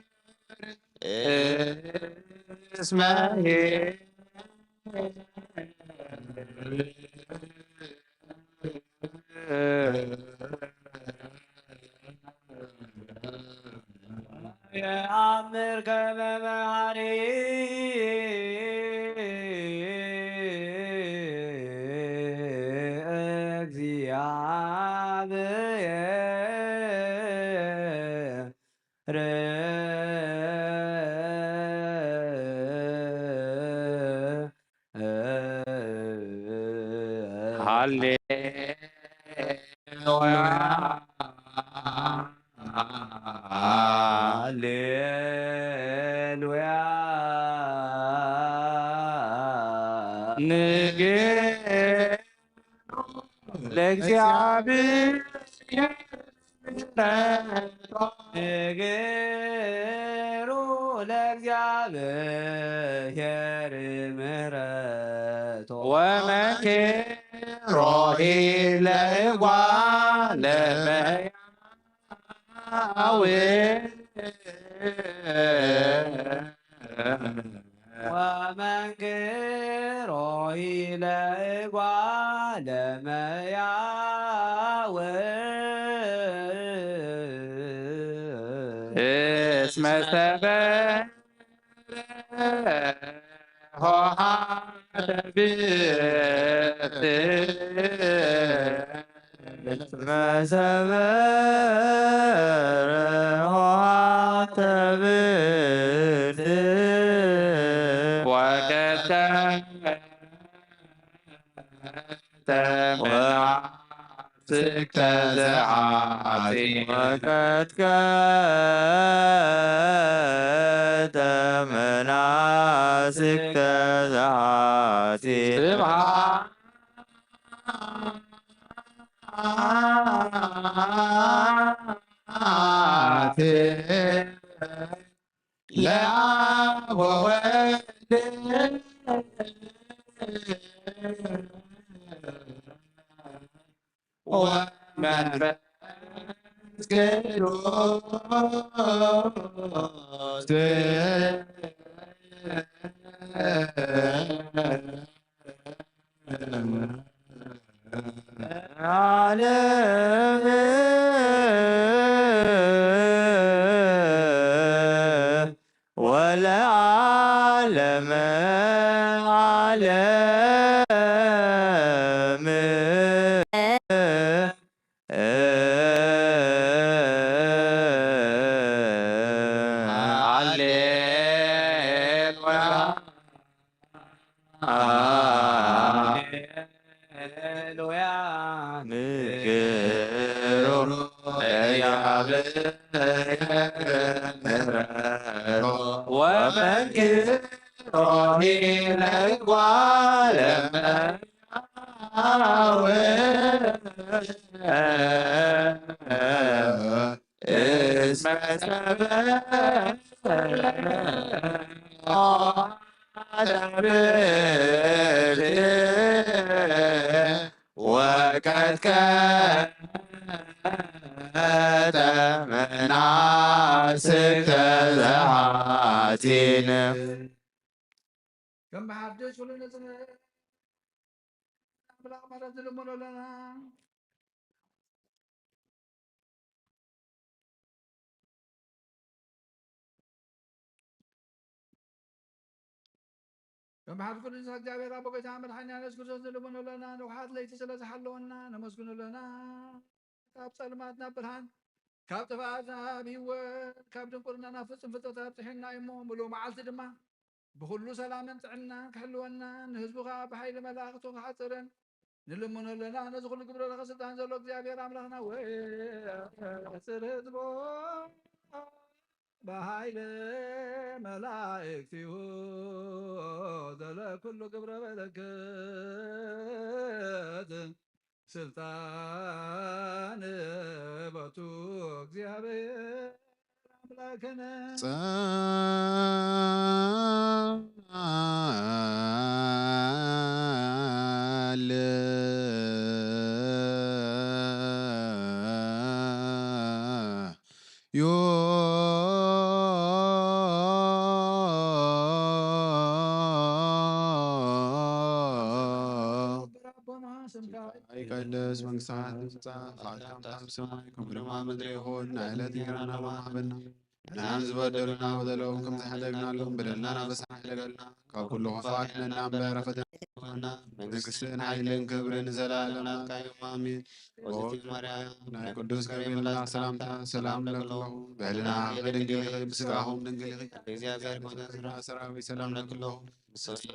እስመ ኄር የአምር ከመ መሐሪ እግዚአብሔር ሃሌሉያ ሃሌሉያ ንግሥ ለእግዚአብሔር ንገሩ ለእግዚአብሔር ምሕረቶ ወመንክሮሂ ለእጓለ እመሕያው ወመንክሮሂ ለእጓለ እመሕያው እስመ ሰበረ ኆኃተ ብእሲት እስመ ሰበረ ኆኃተ ብእሲት ወቀጥቀጠ ስክተ ዘኃጢእ ወቀጥቀጠ መናስክተ ዘኃጢእ ስብሐት ለአብ ወወልድ ወመንፈስ ቅዱስ ዓለም ወለዓለመ ዓለም ሃሌሉያ ንግሩ ወመንክሮሂ ለእጓለ እመሕያው እስመ ሰበረ ኆኃተ ብእሲት ወቀጥቀጠ መናስክተ ዘኃጢእ كم بحدش ولا نزل بلا مرة ظلم لنا كم بحد كل إنسان جابر أبو بيتعمل حنا نسكت ظلم لنا نوحات ليت سلسة حلونا نمسكن لنا كاب سلماتنا برهان كاب تفاعلنا بيوت كاب دنقرنا نفس فترة تحنا يمو ملو معالت دما بخلو سلام عنا كحلونا نهزبها بحيل ملاقته حصرا نلمن لنا نزغل قبل الغسلتان زلو እግዚአብሔር አምላክና ወይ ስርህዝቦ በኃይለ መላእክቲሁ ዘለኩሉ ግብረ በረከት ስልጣን በቱ እግዚአብሔር አምላክነ ይቀደስ መንግሥትህ ትምጻእ ፈቃድከ በሰማይ ከማሁ በምድር ይሁን ንዕለት እንጀራና በማኅበርና ንሕናን ዝበደሉና በደለዎም ከም ዝሕደግናሎም በደልናን አበሳና ይለቀልና ካብ ኩሉ ክፉኣት ንሕና ረፈትና መንግሥትን ኃይልን ክብርን ዘለዓለም አሜን። ወእቲ ማርያም ናይ ቅዱስ ገብርኤል ሰላምታ ሰላም ለክለኹ ብህልና ድንግል ኢኺ ብስጋኹም ድንግል ኢኺ እግዚአብሔር ሰራዊት ሰላም ለክለኹ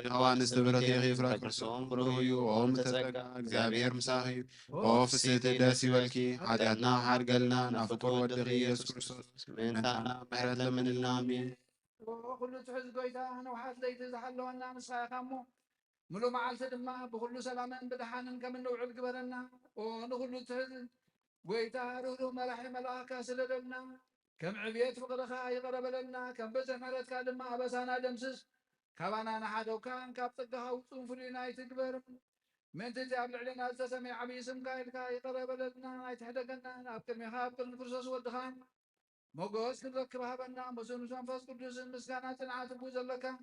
ዮሐንስ ትብረት ኢኺ ፍራት ክርስቶስ ብሩህ እዩ ኦ ምተጸጋ እግዚአብሔር ምሳኺ ኦ ፍስሕቲ ደስ ይበልኪ ኃጢአትና ሓድገልና ናብ ፍቁር ወድኺ ኢየሱስ ክርስቶስ ምእንታና ምሕረት ለምንልና አሜን። ኩሉ ትሕዝ ጎይታ ነውሓት ለይቲ ዝሓለወና ምስኻ ኢኻ እሞ ملو معالت دما بكل سلامن بدحانن كم نوعل قبرنا ونخل تهزن ويتا رهرو ملاحي ملاكا سلدلنا كم عبيت فقرخا يقرب لنا كم بزح مرت كادما بسانا دمسس كابانا نحادو كان كاب تقها وصون فرينا يتكبر من تجاب علينا تسمي عبي سمكا يلكا يقرب لنا يتحدقنا نابكر ميخاب كل فرصص والدخان موغوس كنركب هبنا مسون شنفاس قدوس مسكانا تنعاتب وزلكا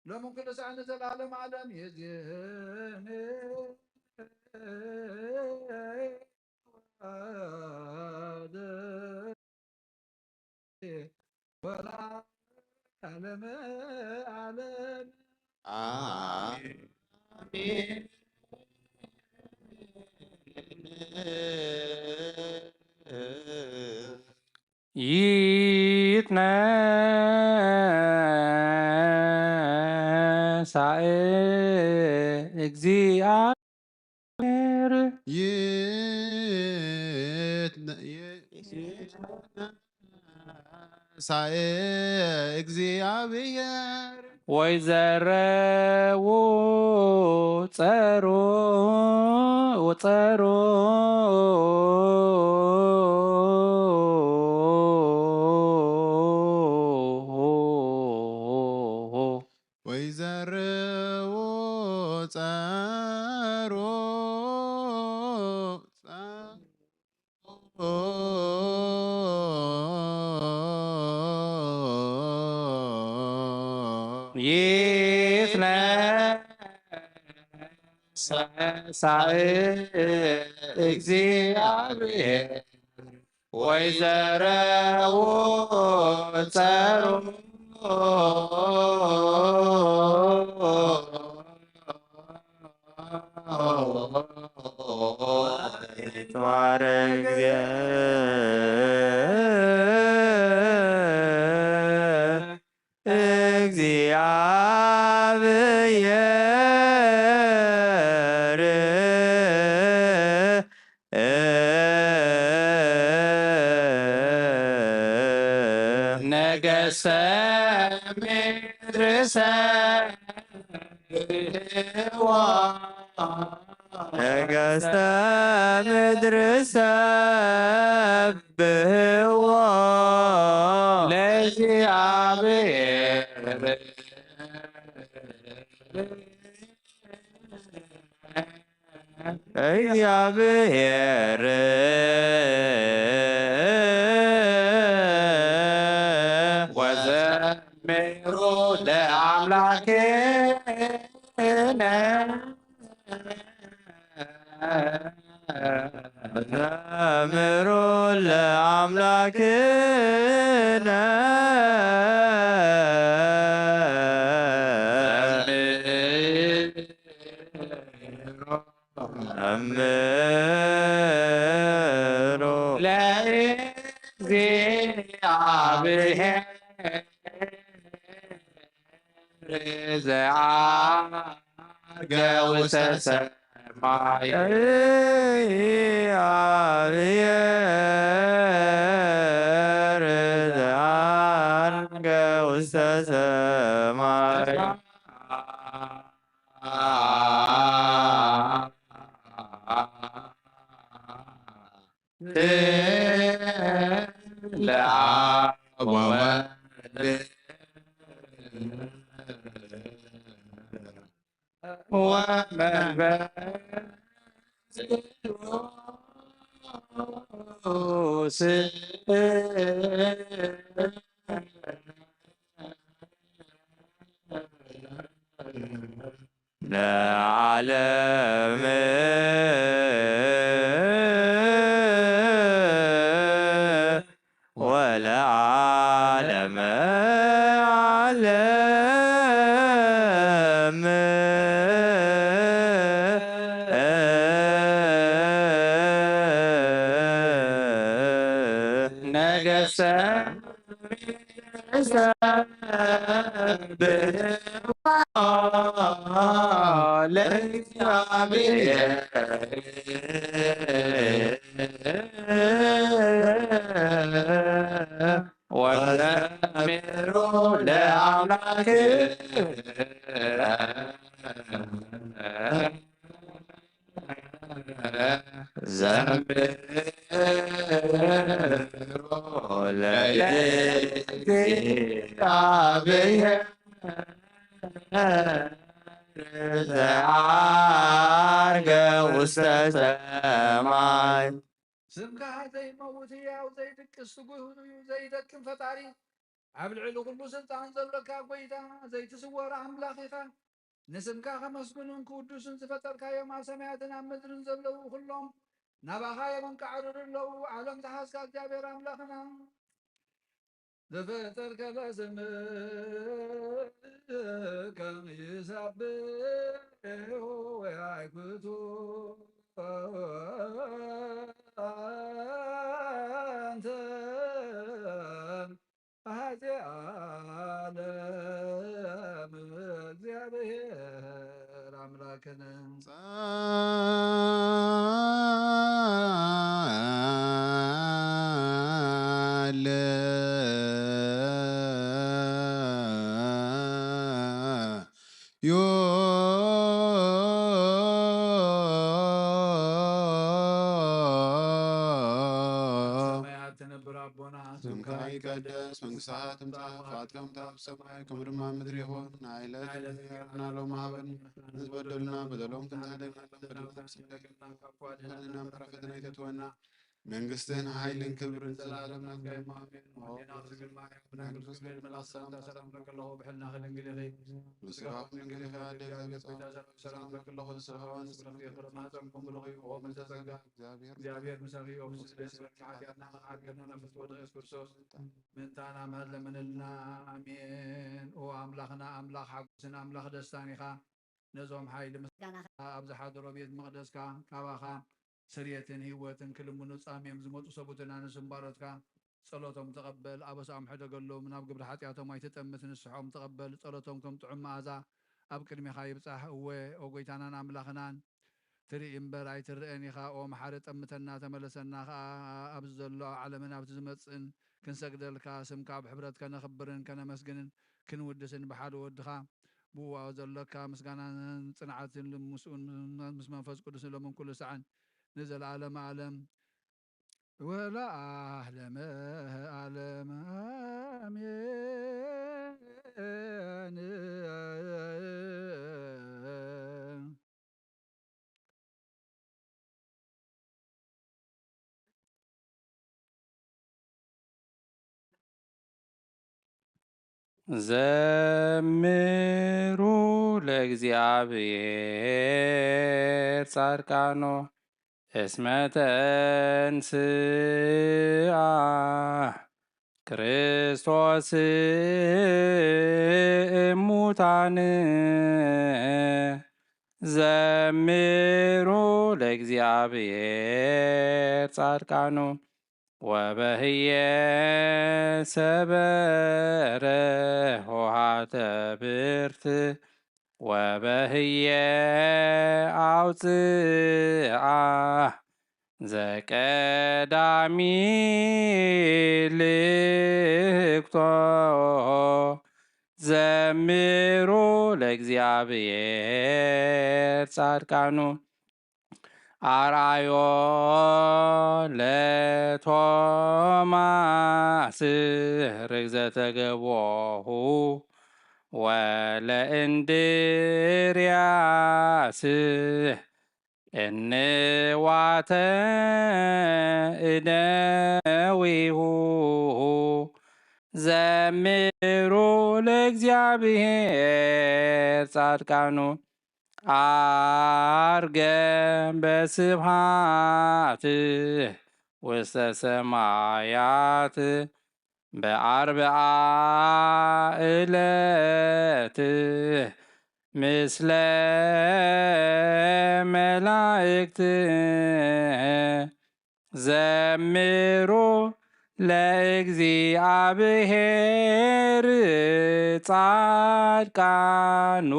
لو ممكن سعنا العالم عالم يزين ولا عالم عالم آمين ይትነሣእ እግዚአብሔር ሳኤ እግዚአብሔር ወይዘረው ጸሮ ወጸሮ ወይዘርዎ ጸሮ ይትነሣእ እግዚአብሔር ወይዘረው ጸሮ ይትባረክ እግዚአብሔር ነገሥተ ምድር ሰብሕዋ ነገሥተ ምድር ሰብሕዋ ለእግዚአብሔር እግዚአብሔር ወዘምሩ ለአምላክነ ዘምሩ ለአምላክነ ዘምሩ ለእግዚአብሔር ዘዐርገ ውስተ ሰማይ እግዚአብሔር ዘዐርገ ውስተ ሰማይ ለአብ ወወልድ ወመንፈስ ቅዱስ ለዓለም ወለዓለመ ዓለም ነገሥተ ለእግዚአብሔር ወዘምሩ ለአምላክነ ለእግዚአብሔር ዘዐርገ ውስተ ሰማይ ስምካ ዘይመውት ሕያው ዘይድቅስ ስጉህ ዘይደክም ፈጣሪ ኣብ ልዕሊ ኩሉ ስልጣን ዘለካ ጎይታ ዘይትስወር ኣምላኽ ኢኻ ንስምካ ከመስግኑን ክውድሱን ዝፈጠርካዮም ኣብ ሰማያትን ኣብ ምድርን ዘለዉ ኩሎም ናባኻ የመንቃዕርር ኣለዉ ዓለም ዝሓዝካ እግዚኣብሔር ኣምላኽና ዘፈጠርከ ለስምከ ይሰብሑ ወያይክቱ አንተ አሐዜ ዓለም እግዚአብሔር አምላክነ ስምከ ይቀደስ መንግሥትከ ትምጻእ ፈቃድከ በከመ በሰማይ ከመ በምድር ይሁን ናይለት እንጀራና ሎሙ ሀበነ ዝበደሉና በደሎም ክንና መረፈትና ይተትወና መንግሥትን ኃይልን ክብርን ዘላለም ምንታና መለመንልና አሜን። ኦ አምላኽና አምላኽ ሓጎስን አምላኽ ደስታን ኢኻ ነዞም ሓይሊ ምስጋና ኣብ ዝሓደሮ ቤት መቕደስካ ካባኻ ስርየትን ህይወትን ክልሙኑ ጻምዮም ዝመፁ ሰቡትና ንስምባሮትካ ጸሎቶም ተቐበል ኣበሳኦም ሕደገሎም ናብ ግብሪ ሓጢኣቶም ኣይትጠምት ንስሖም ተቐበል ጸሎቶም ከም ጥዑም መዓዛ ኣብ ቅድሚኻ ይብጻሕ እወ ኦ ጎይታናን ኣምላኽናን ትርኢ እምበር ኣይትርአን ኢኻ ኦ መሓሪ ጠምተና ተመለሰና ከዓ ኣብዚ ዘሎ ዓለምን ኣብቲ ዝመፅእን ክንሰግደልካ ስምካ ብሕብረት ከነኽብርን ከነመስግንን ክንውድስን ብሓደ ወድኻ ብእዋኡ ዘለካ ምስጋናን ጽንዓትን ልምስኡን ምስ መንፈስ ቅዱስን ሎምን ኩሉ ሰዓን ንዘለዓለመ ዓለም ወለዓለመ ዓለም አሜን። ዘምሩ ለእግዚአብሔር ጻድቃኖ እስመ ተንሥአ ክርስቶስ እሙታን ዘምሩ ለእግዚአብሔር ጻድቃኖ ወበህየ ሰበረ ሆሃተ ብርት ወበህየ አውፅአ ዘቀዳሚ ልክቶ ዘምሩ ለእግዚአብሔር ጻድቃኑ አርአዮ ለቶማስ ርግዘተ ገቦሁ ወለእንድርያስ እንዋተ እደዊሁ ዘምሩ ለእግዚአብሔር ጻድቃኑ አርገ በስብሃት ውስተ ሰማያት በአርብዓ ዕለት ምስለ መላእክት ዘምሩ ለእግዚአብሔር ጻድቃኑ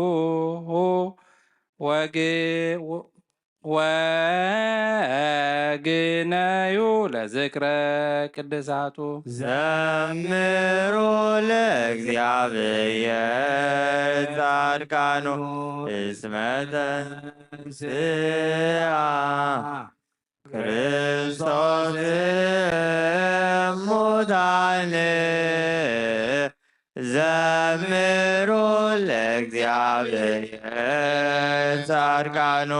ወግነዩ ለዝክረ ቅድሳቱ ዘምሩ ለእግዚአብሔር ጻድቃኑ እስመ ተንሥአ ክርስቶስ ሙታን ዘምሩ ለእግዚአብሔር ጻድቃኑ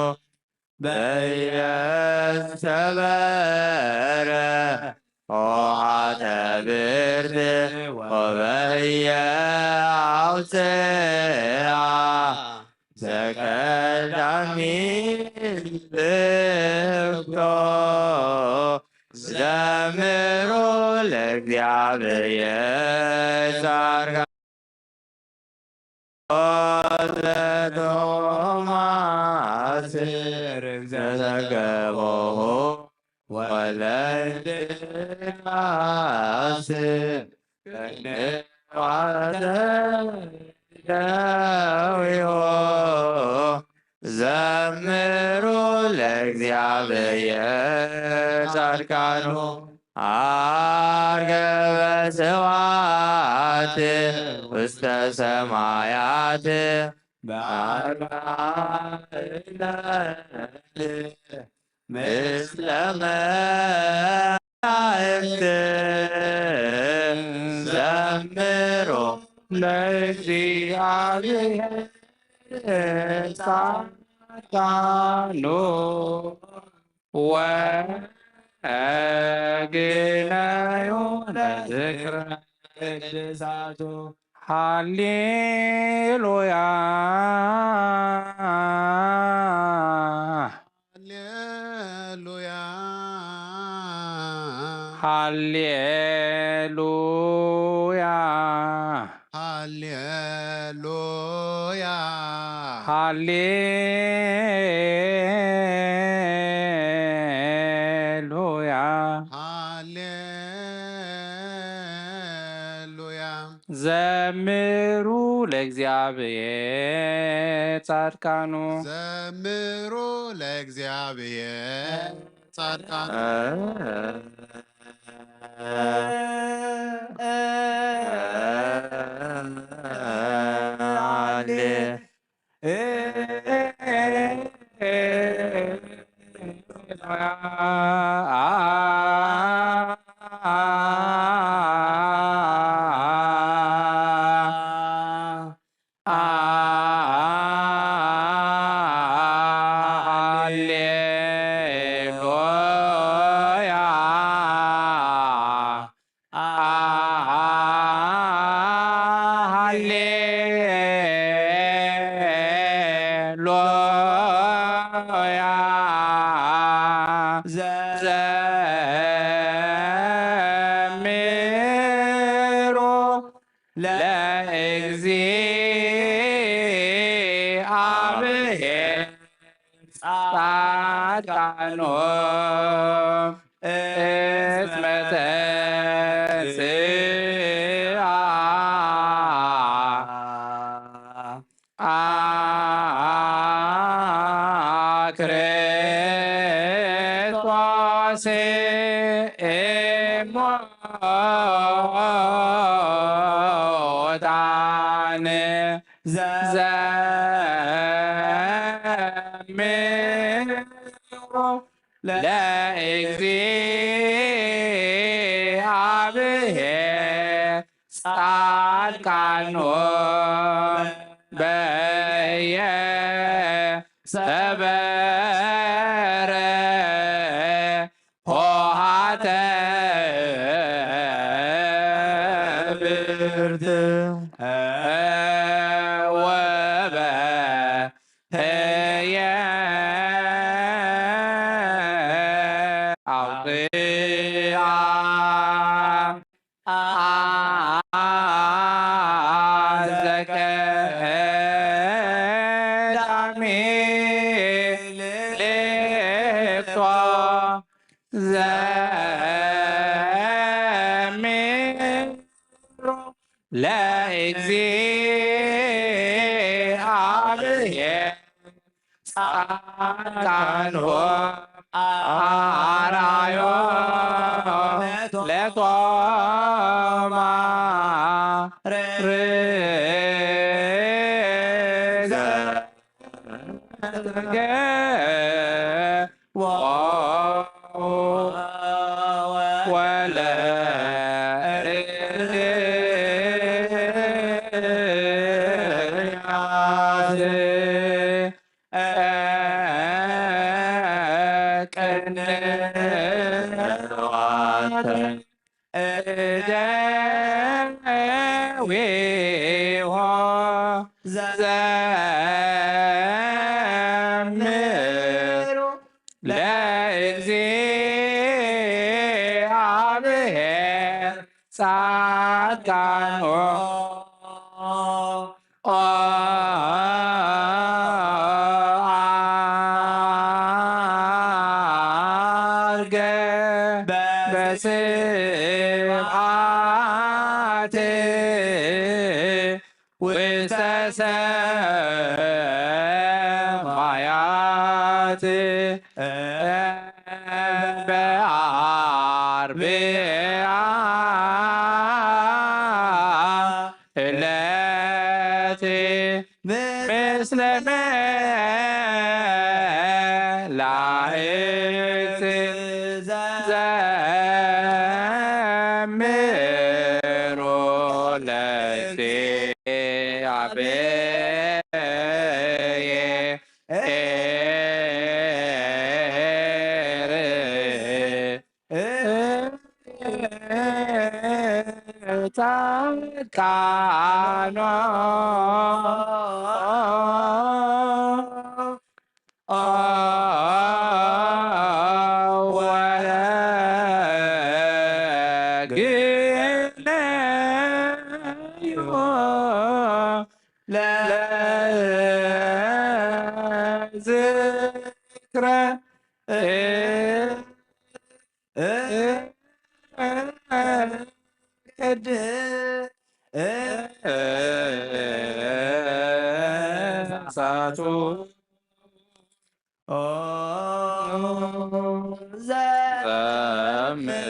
በየሰበረ ሆሃተ ብርት ወበየአውፅአ ዘቀዳሚ ልብቶ ዘምሩ ለእግዚአብሔር ጻድቃኑ ቶማስ ዘተገቦሁ ወለድራስ ደዊሆ ዘምሩ ለእግዚአብሔር ጻድቃኑ አርገበ ስብሐት ውስተ ሰማያት በአርባዕት ምስለ መላእክት ዘምሩ ለእግዚአብሔር ጻድቃኑ ወግነዩ ለዝክረ ቅድሳቱ ሃሌሉያ ሃሌሉያ ሃሌሉያ ሃሌሉያ ሃሌሉያ ዘምሩ ለእግዚአብሔር ጻድቃኑ ዘምሩ ለእግዚአብሔር ጻድቃኑ ለእግዚአብሔር ጻድቃኑ እስመ ተንሥአ ክርስቶስ እሙታን ዘምሩ ለእግዚአብሔር ጻድቃኑ በየሰበረ ሆሃተ ብርት ወበህየ አውፅአ ዘቀዳሚ ልብቶ ዘምሩ ለእግዚአብሔር ጻድቃኑ አራዮ ለቶማስ ርገ ስብሐት ውስተ ሰማያት በአርብዓ ዕለት ምስለ መላእክት ዘምሮ ለእግዚአብሔር ጻድቃኖ ለዝክረ ቅድሳቱ ዘምሮ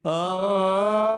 Oh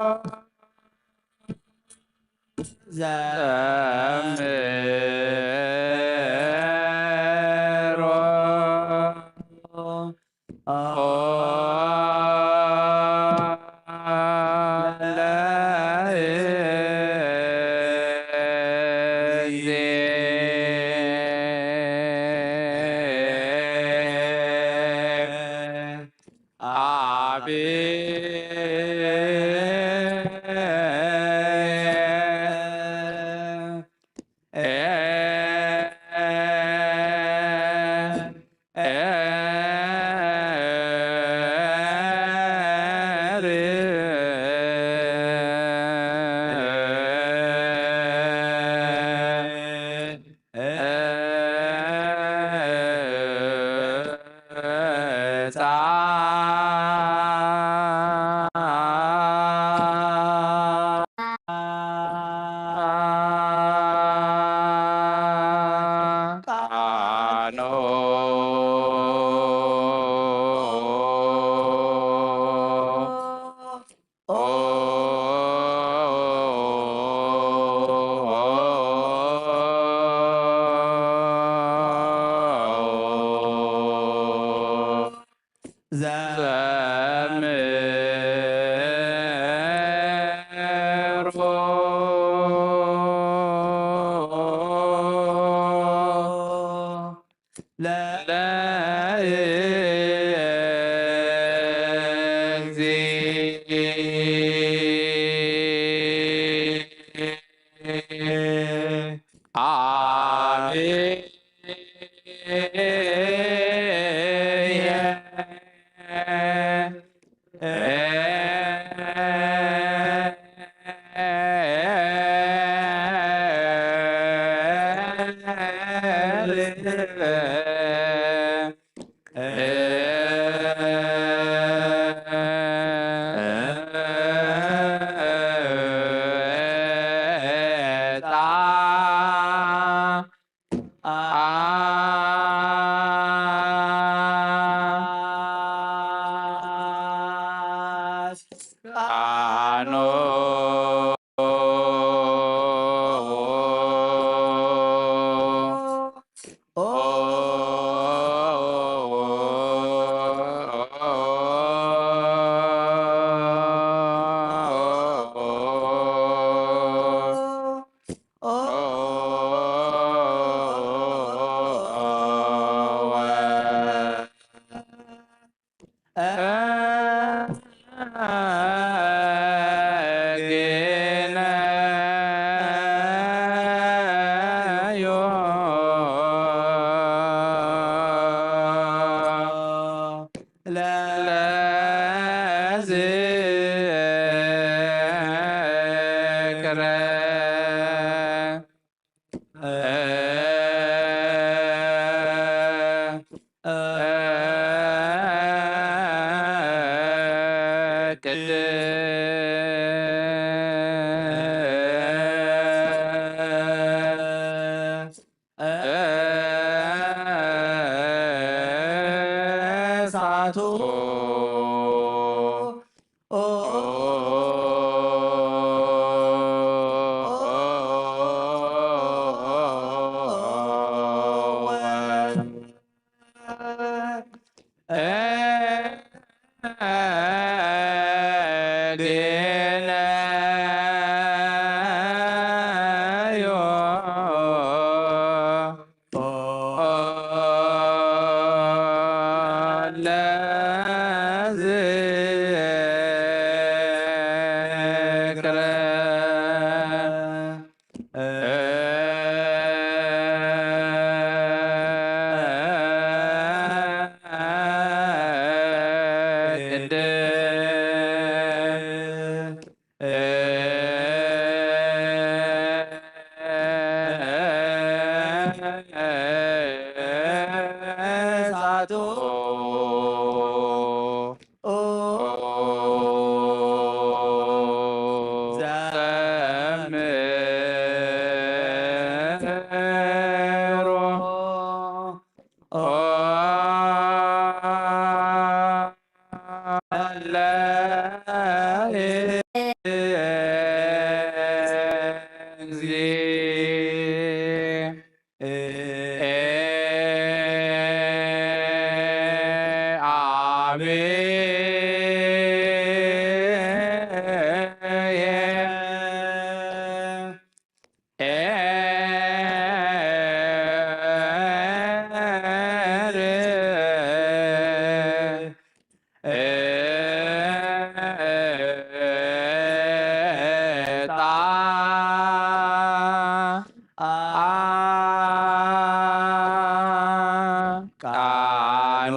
ቃኖ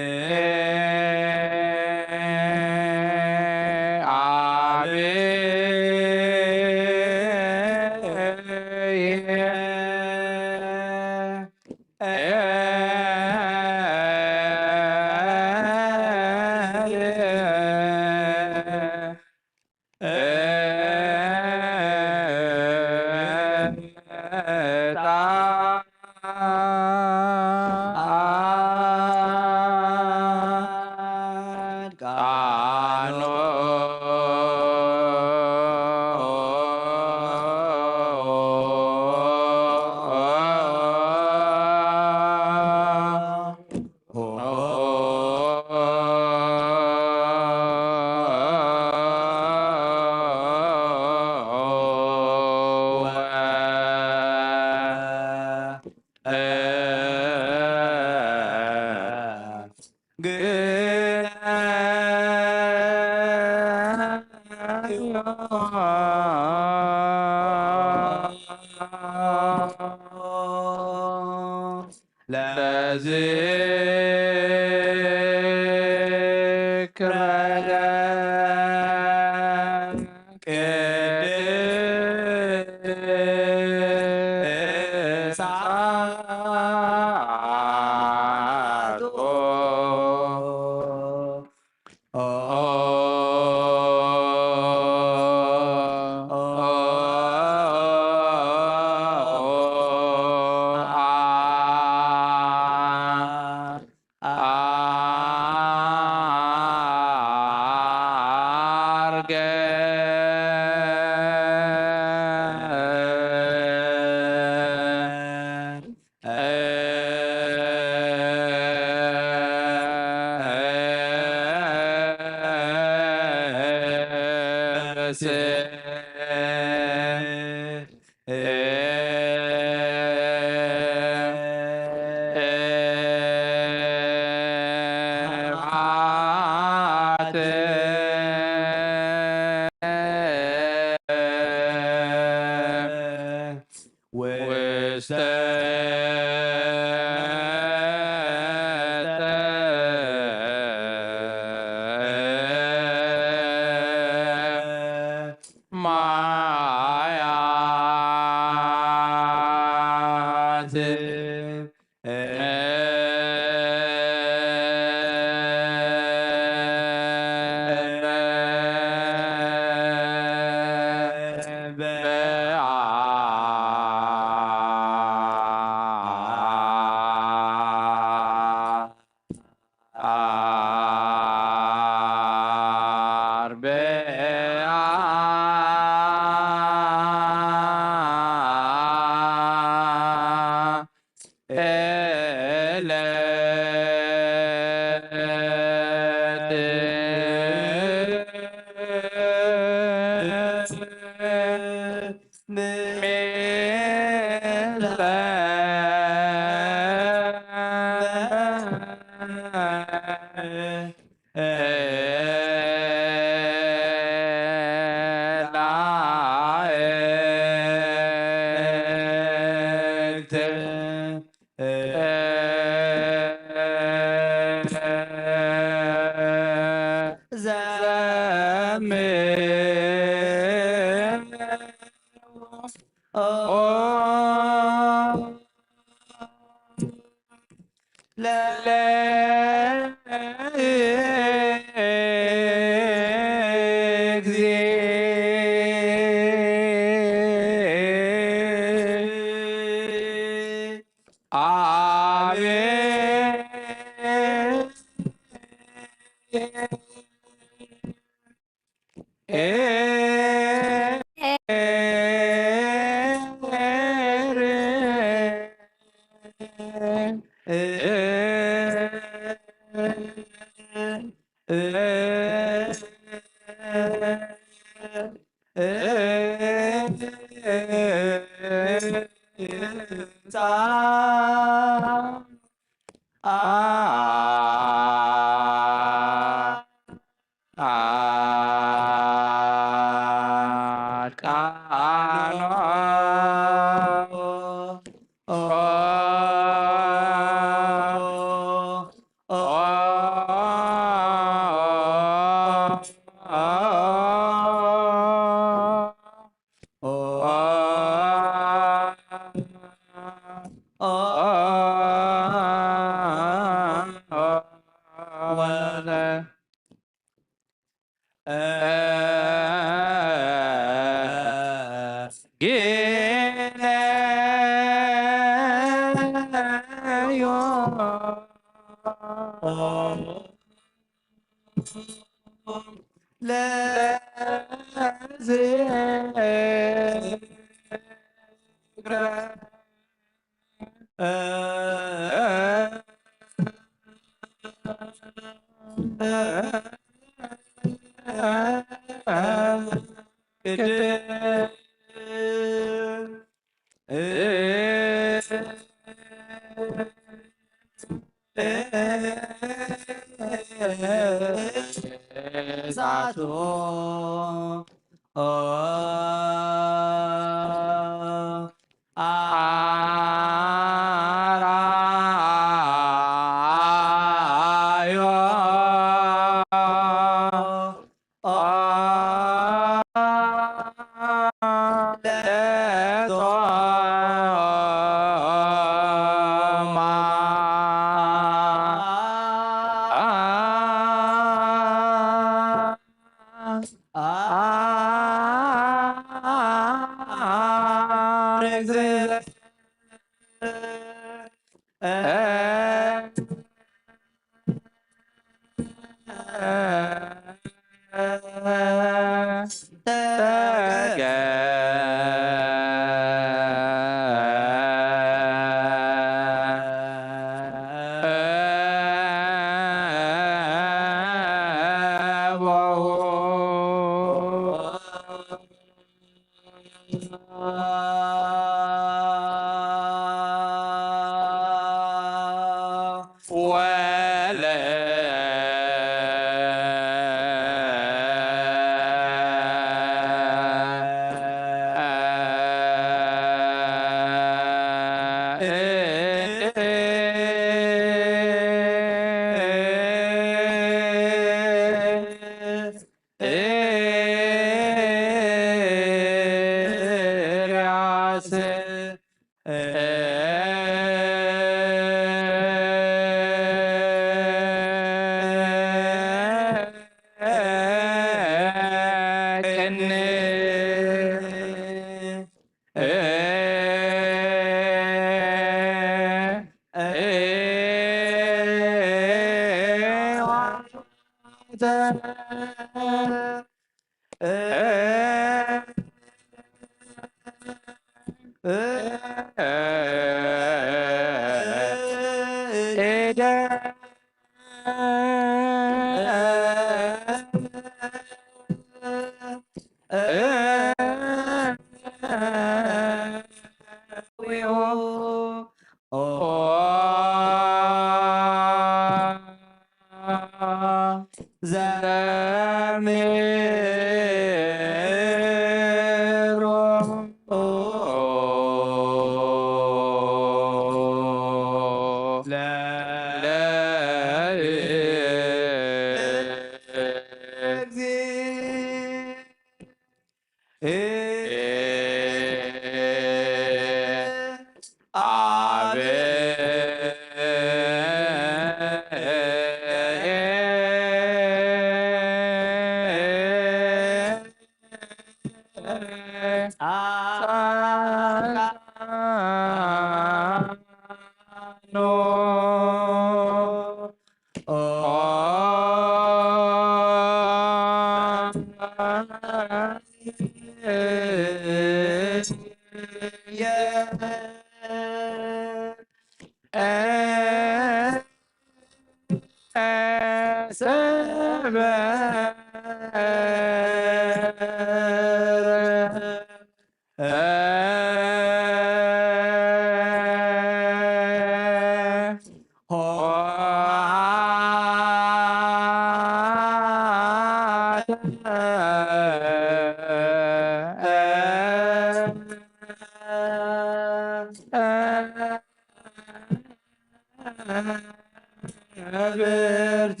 ብርት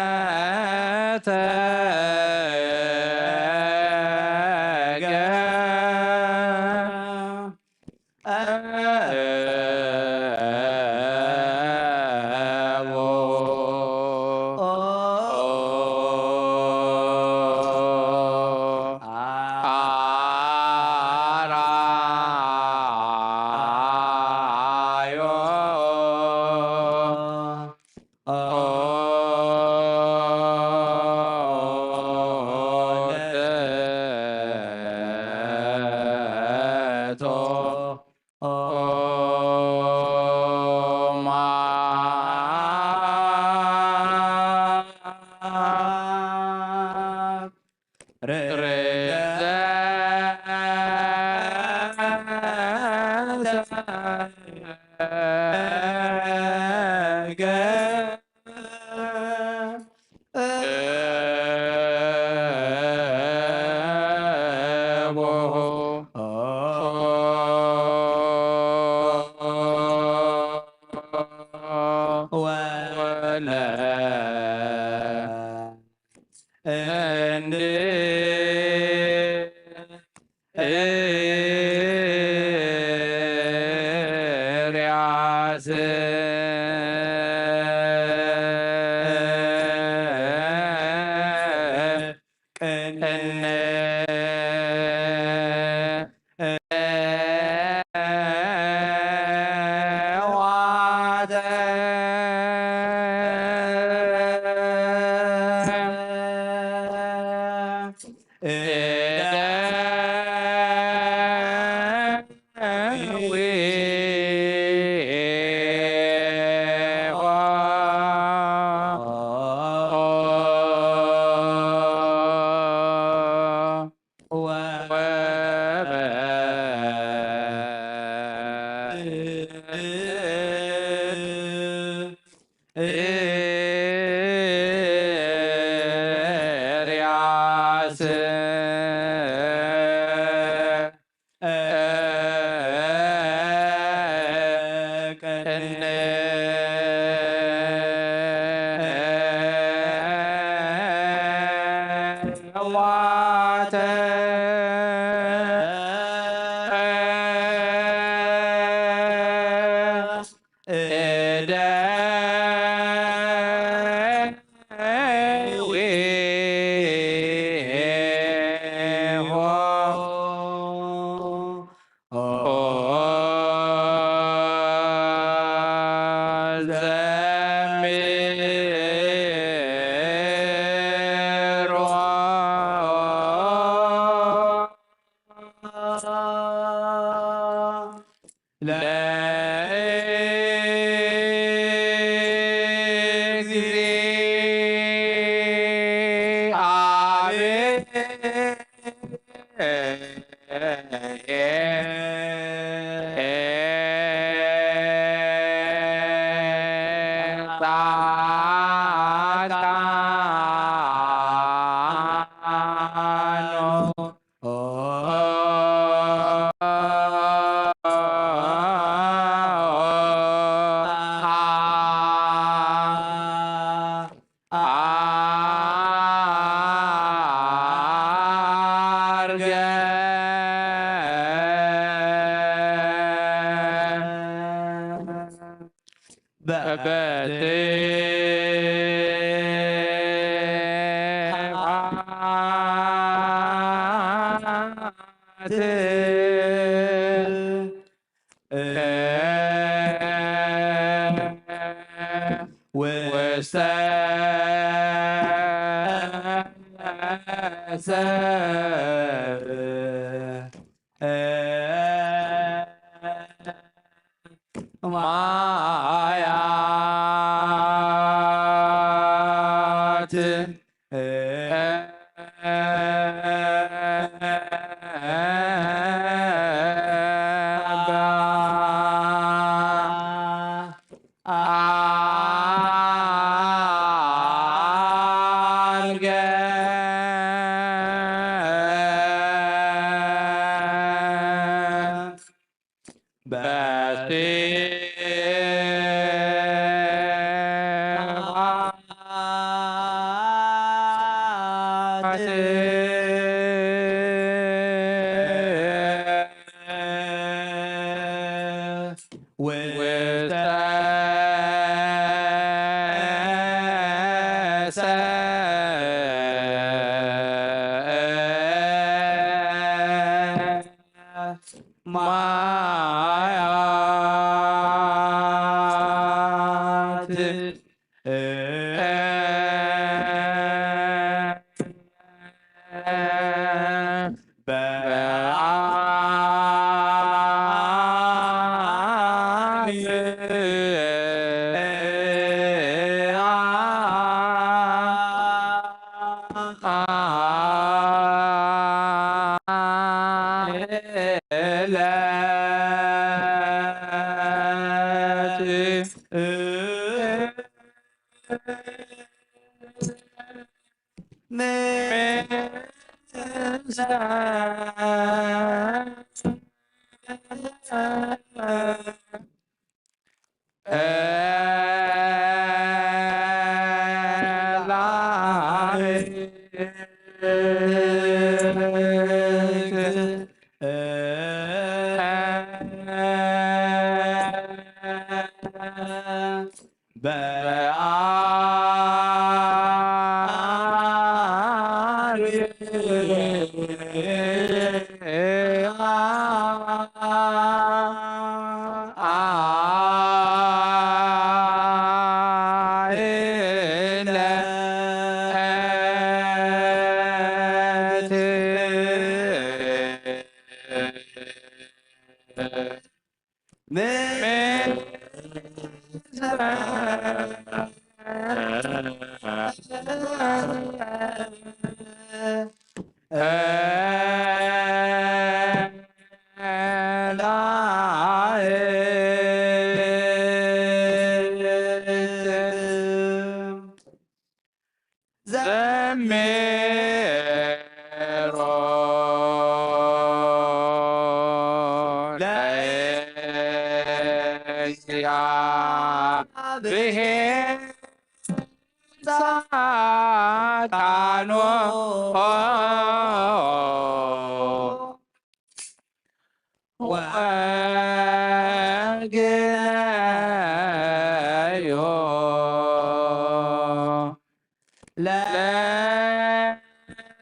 ርግዘተ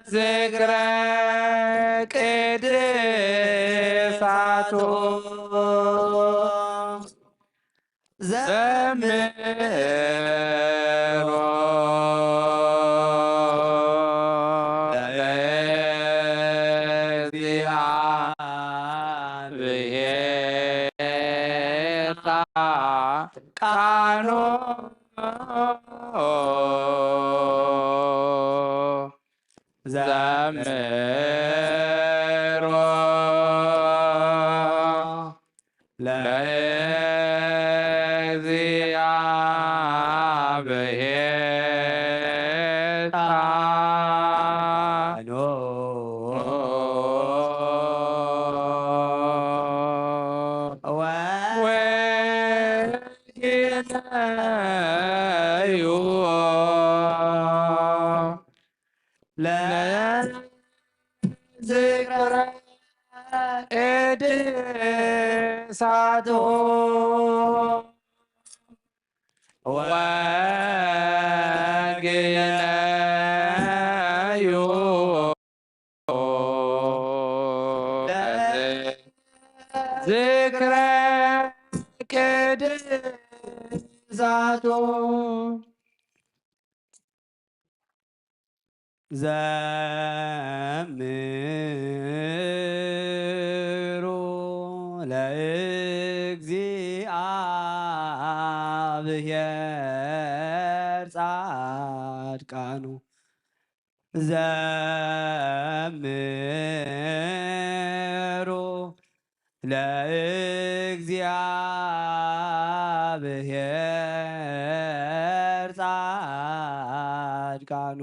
ለዝክረ ቅድሳቱ ዘምሮ ለእግዚአብሔር ቃኖ ዘምሮ ለእግዚአብሔር ቃኖ ወይነዩ ለዝክረ ቅድሳቱ ወግነዩ ለዝክረ ቅድሳቱ ዘምሩ ለእግዚአብሔር ጻድቃኑ ዘምሩ ለእግዚአብሔር ጻድቃኑ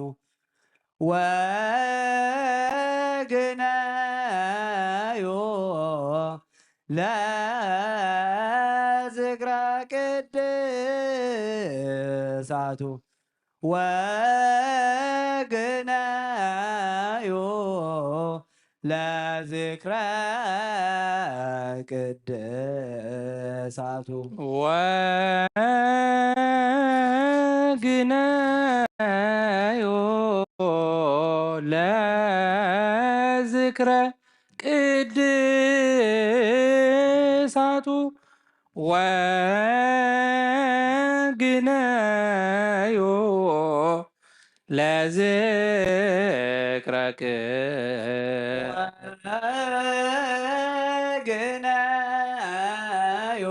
ወግነዩ ለዝክረ ቅድሳቱ ወግነዩ ለዝክረ ቅድሳቱ ወግነዩ ለዝክረ ቅድሳቱ ወግነዩ ለዝክረ ወግነዩ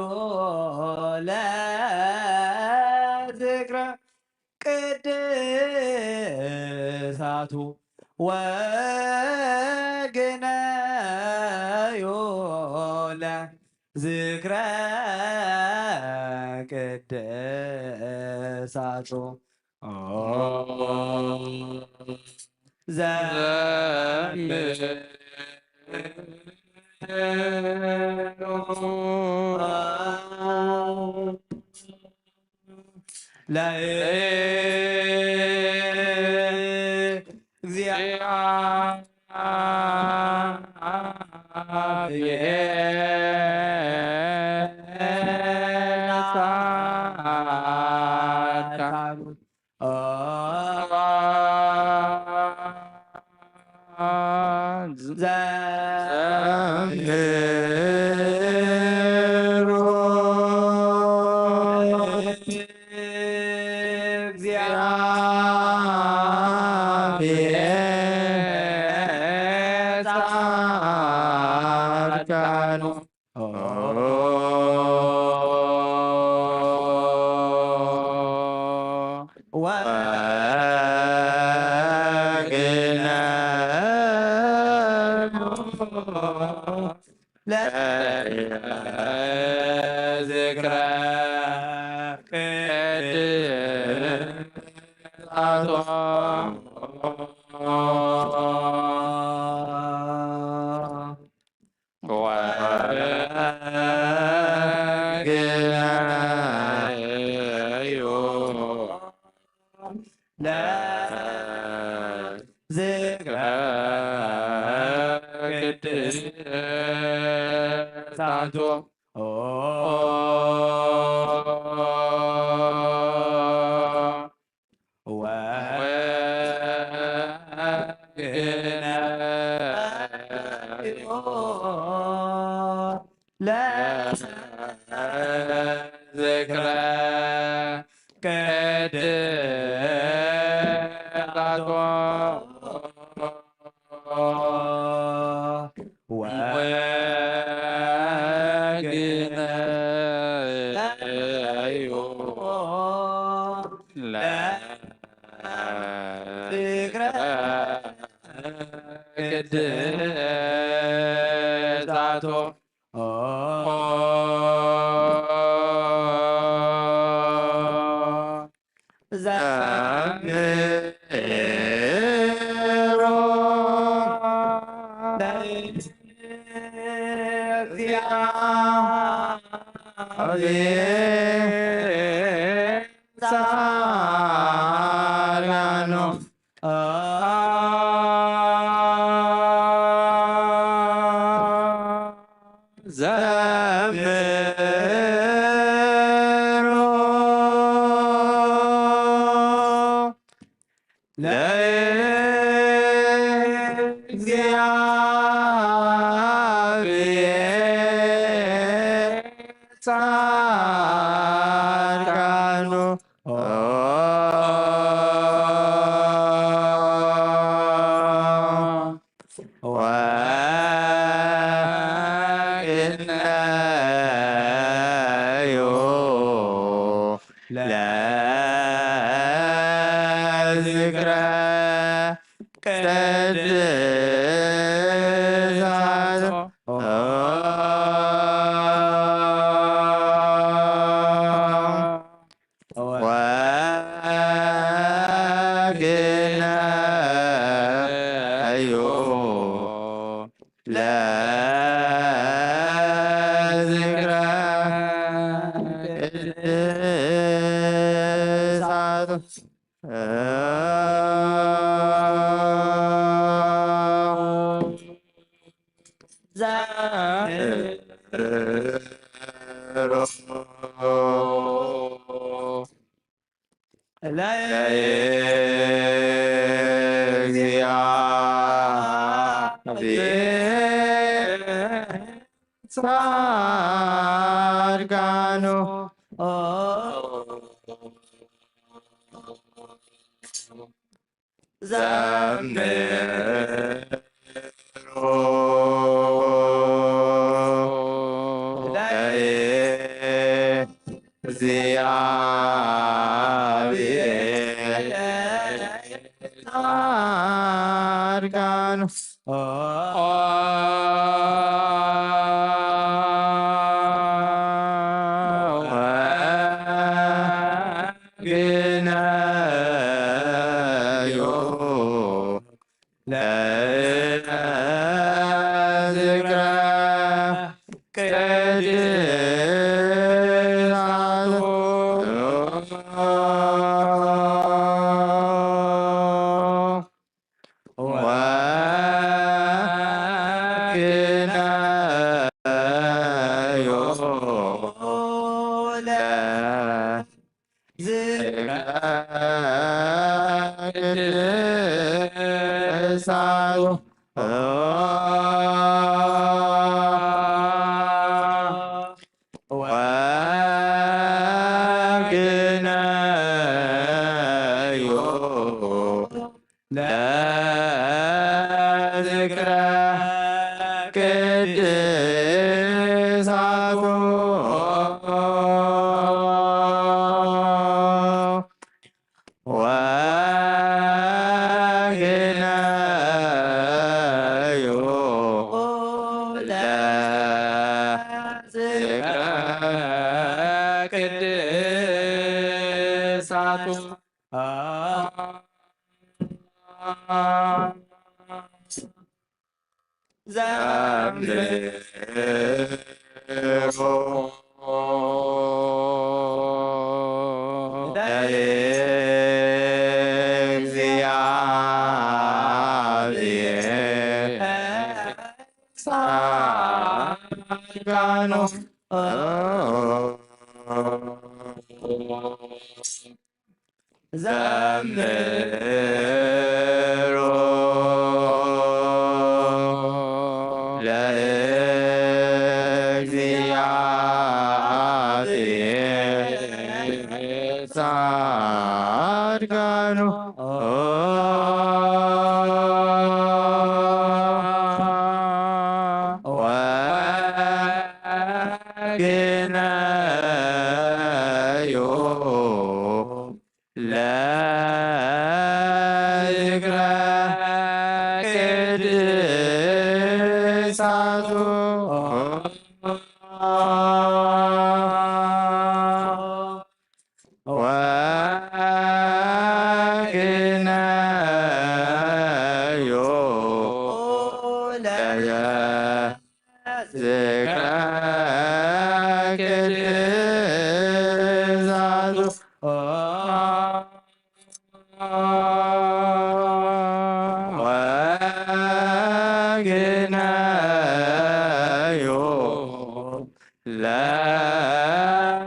ለዝክረ ቅድሳቱ ወግነዩ ለዝክረ ቅድሳቱ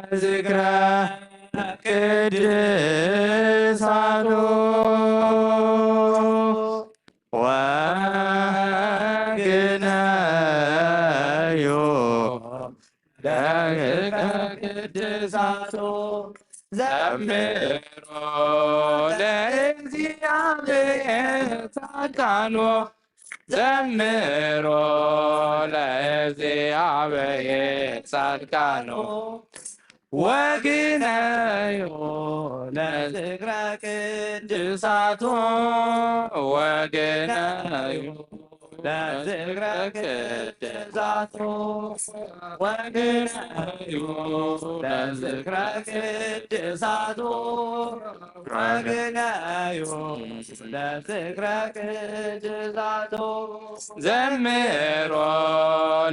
ለዝክረ ዘምሮ ለእግዚአብሔር ጻድቃኖ ወግነዮ ለዝክረ ቅዱሳቱ ወግነዮ ለዝክረ ቅዱሳቱ ወግነዮ ለዝክረ ቅዱሳቱ ወግነዮ ለዝክረ ቅዱሳቱ ዘምሮ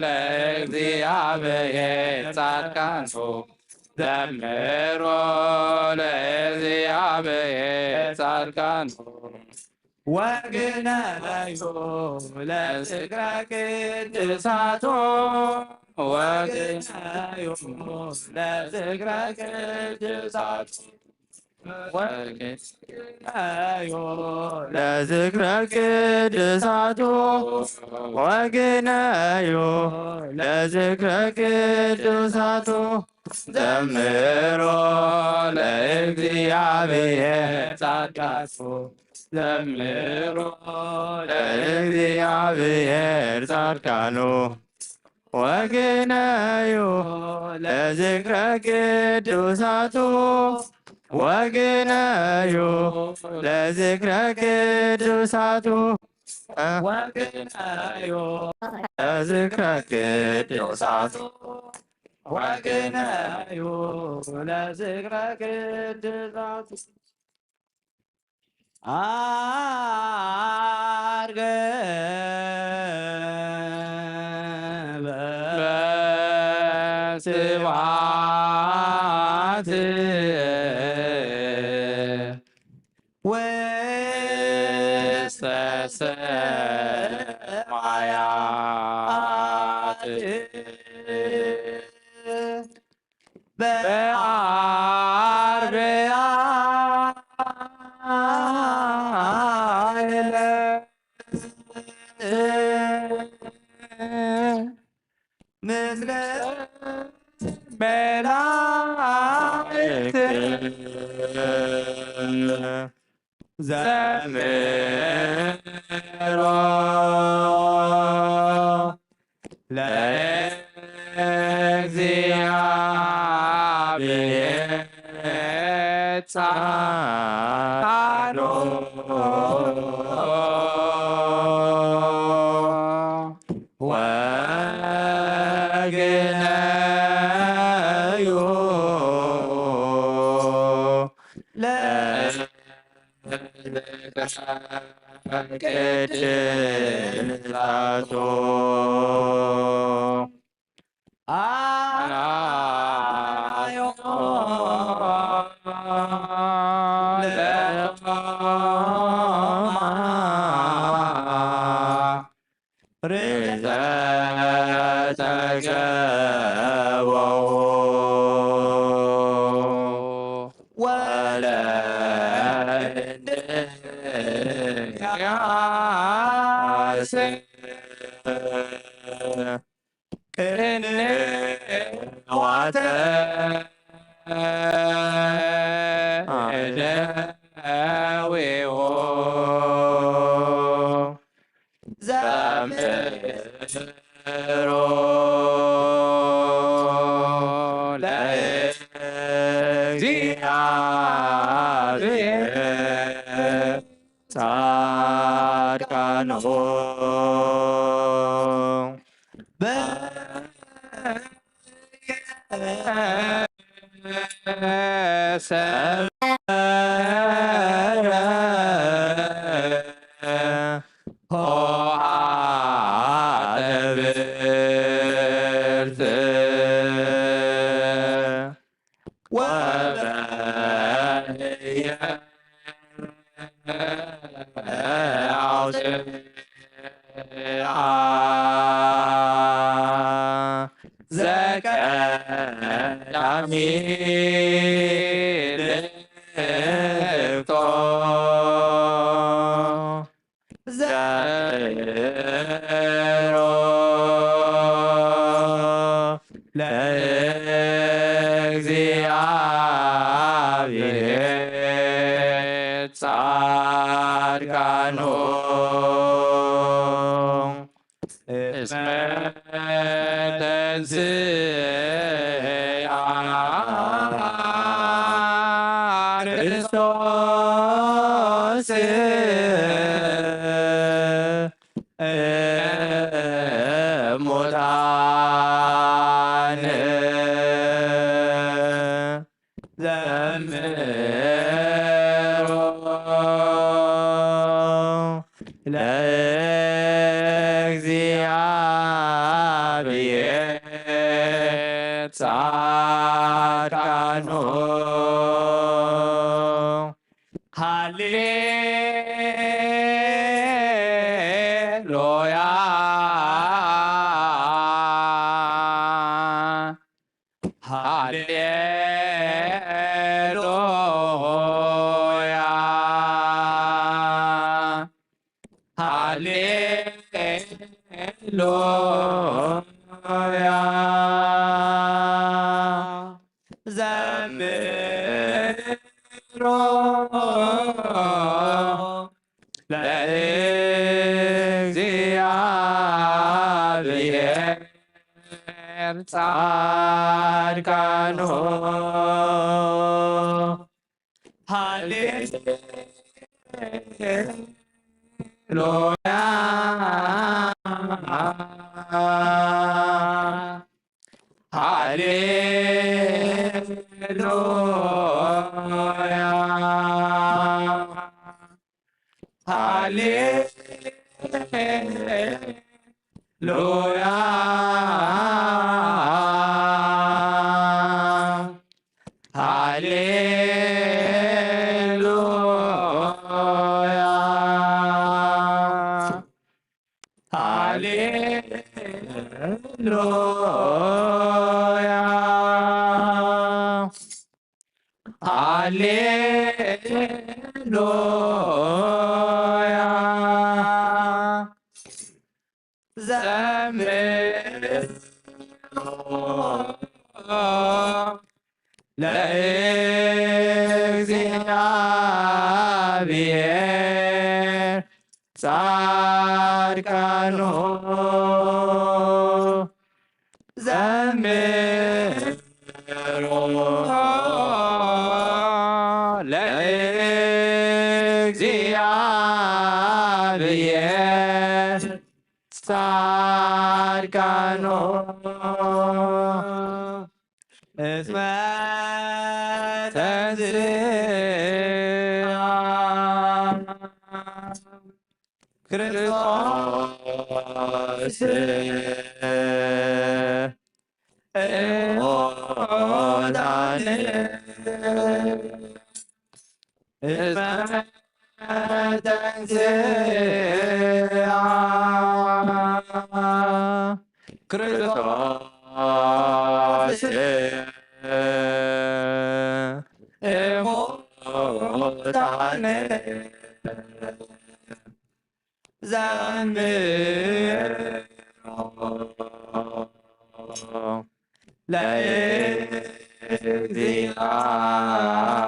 ለእግዚአብሔር ጻድቃኖ ዘምሮ ለእግዚአብሔር ጻድቃኖ ወግነዮ ለዝክረ ቅዱሳቱ ወግነዮ ለዝክረ ቅዱሳቱ ወግነዮ ለዝክረ ቅዱሳቱ ወግነዮ ለዝክረ ቅዱሳቱ ዘምሮ ለእግዚአብሔር ጻድቃኖ ዘምሮ ለእግዚአብሔር ጻድቃኖ ወግነዮ ለዝክረ ቅዱሳቱ ወግነዮ ለዝክረ ቅዱሳቱ ወግነዮ ለዝክረ ቅዱሳቱ ወግነዮ ለዝክረ ቅዱሳቱ አርገ በስብሐት ውስተ ሰማያት በአርብዓ ምስለ መላእክት ዘምሮ ለእግዚአብሔር ጻድቃኖ ወግነዩ ለቅድሳቶ አዮ ርዘተገበው ወለእንድያስ ቅንዋተ እደዊሆ ዘምሮ ለእግዚአብሔር ጻድቃኖ ዘቀዳሚ ልክቶ ዘሮ ለእግዚአብሔር ጻድቃኖ እስመ ተንሥአ ክርስቶስ እሙታን ዘምሮ ለእግዚአብሔር ጻድቃኖ ሃሌሉያ ሃሌሉያ ሃሌሉያ ዘምሮ ለእግዚአብሔር ጻድቃኖ ሃሌሉያ ሃሌሉያ ለእግዚአብሔር ጻድቃኑ ዘምሩ ለእግዚአብሔር ጻድቃኑ እስመ ተንሥአ ክርስቶስ እሙታን እስመ ተንሥአ ክርስቶስ እሙታን ዘምሩ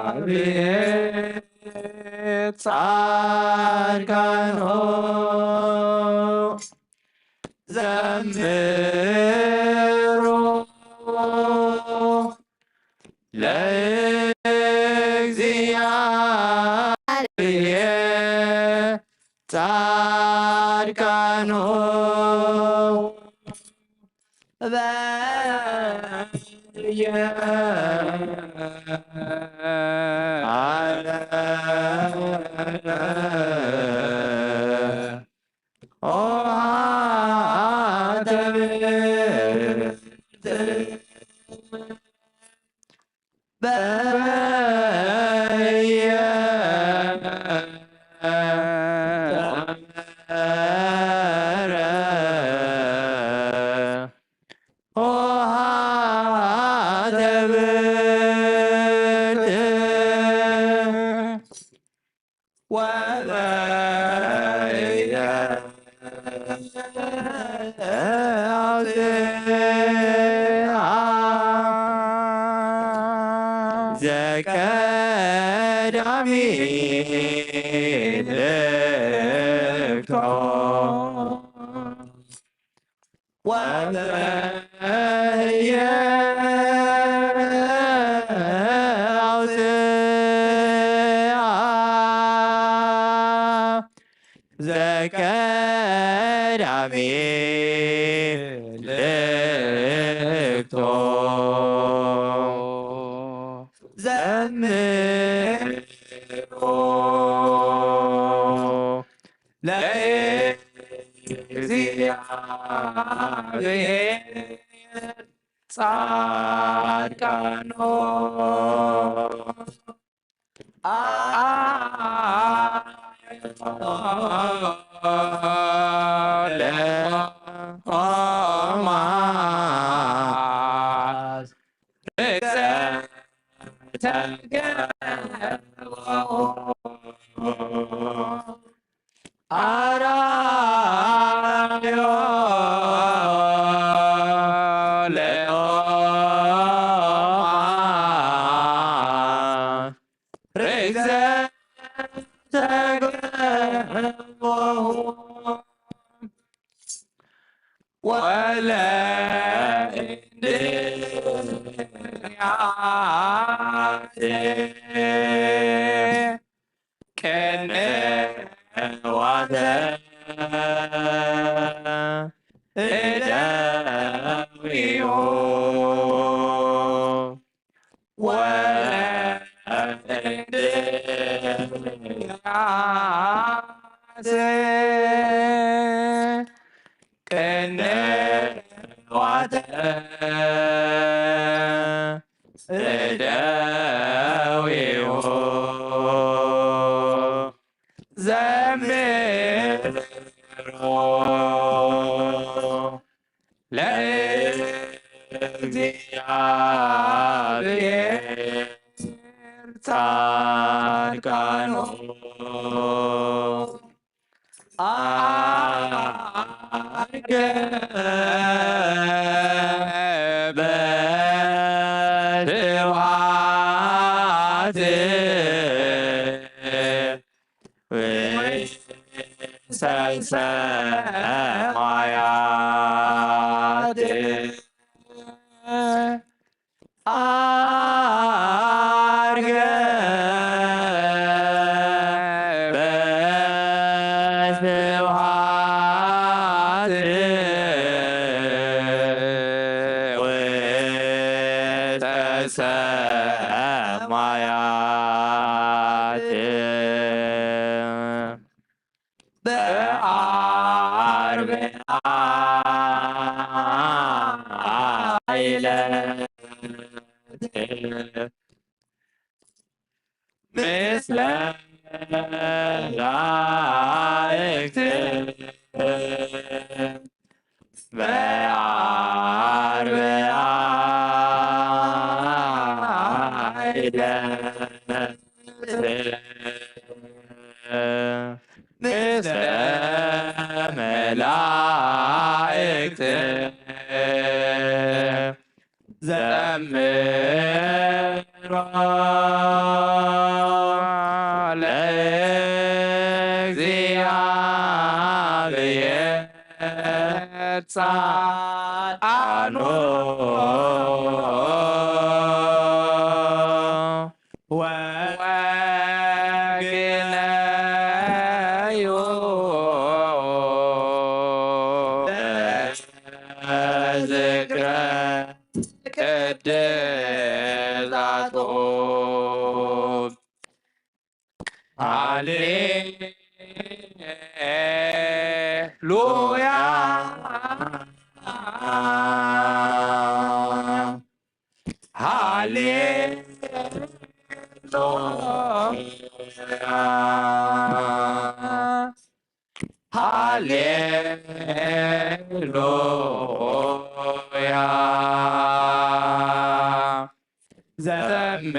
ለእግዚአብሔር ጻድቃኑ ዘምሩ ለእግዚአብሔር ጻድቃኑ ዘቀዳሚ ልክቶ ወበየ አውፅአ ዘቀዳሚ ልክቶ ዘምሩ ለእግዚአብሔር ጻድቃኑ ለቶማስ ተገበው አራዮ ለቶማስ ርግዘ ተገበው ወለእንድርያስ ቅንዋተ እደዊሁ ወለእንድርያስ ቅንዋተ እደዊሁ ዘምሮ ለእግዚአብሔር ጻድቃኑ አርገ በስብሐት ሰማያት አርገ በስብሐት ሰማያት በአርብ ምስለ መላእክት በአርብ ምስለ መላእክት ዘምሮ ለእግዚአብሔር ጻድቃኑ ወግነዩ ለዝክረ ቅድሳቱ ሃሌሉያ ሃሌሉያ ሃሌሉያ ዘምሮ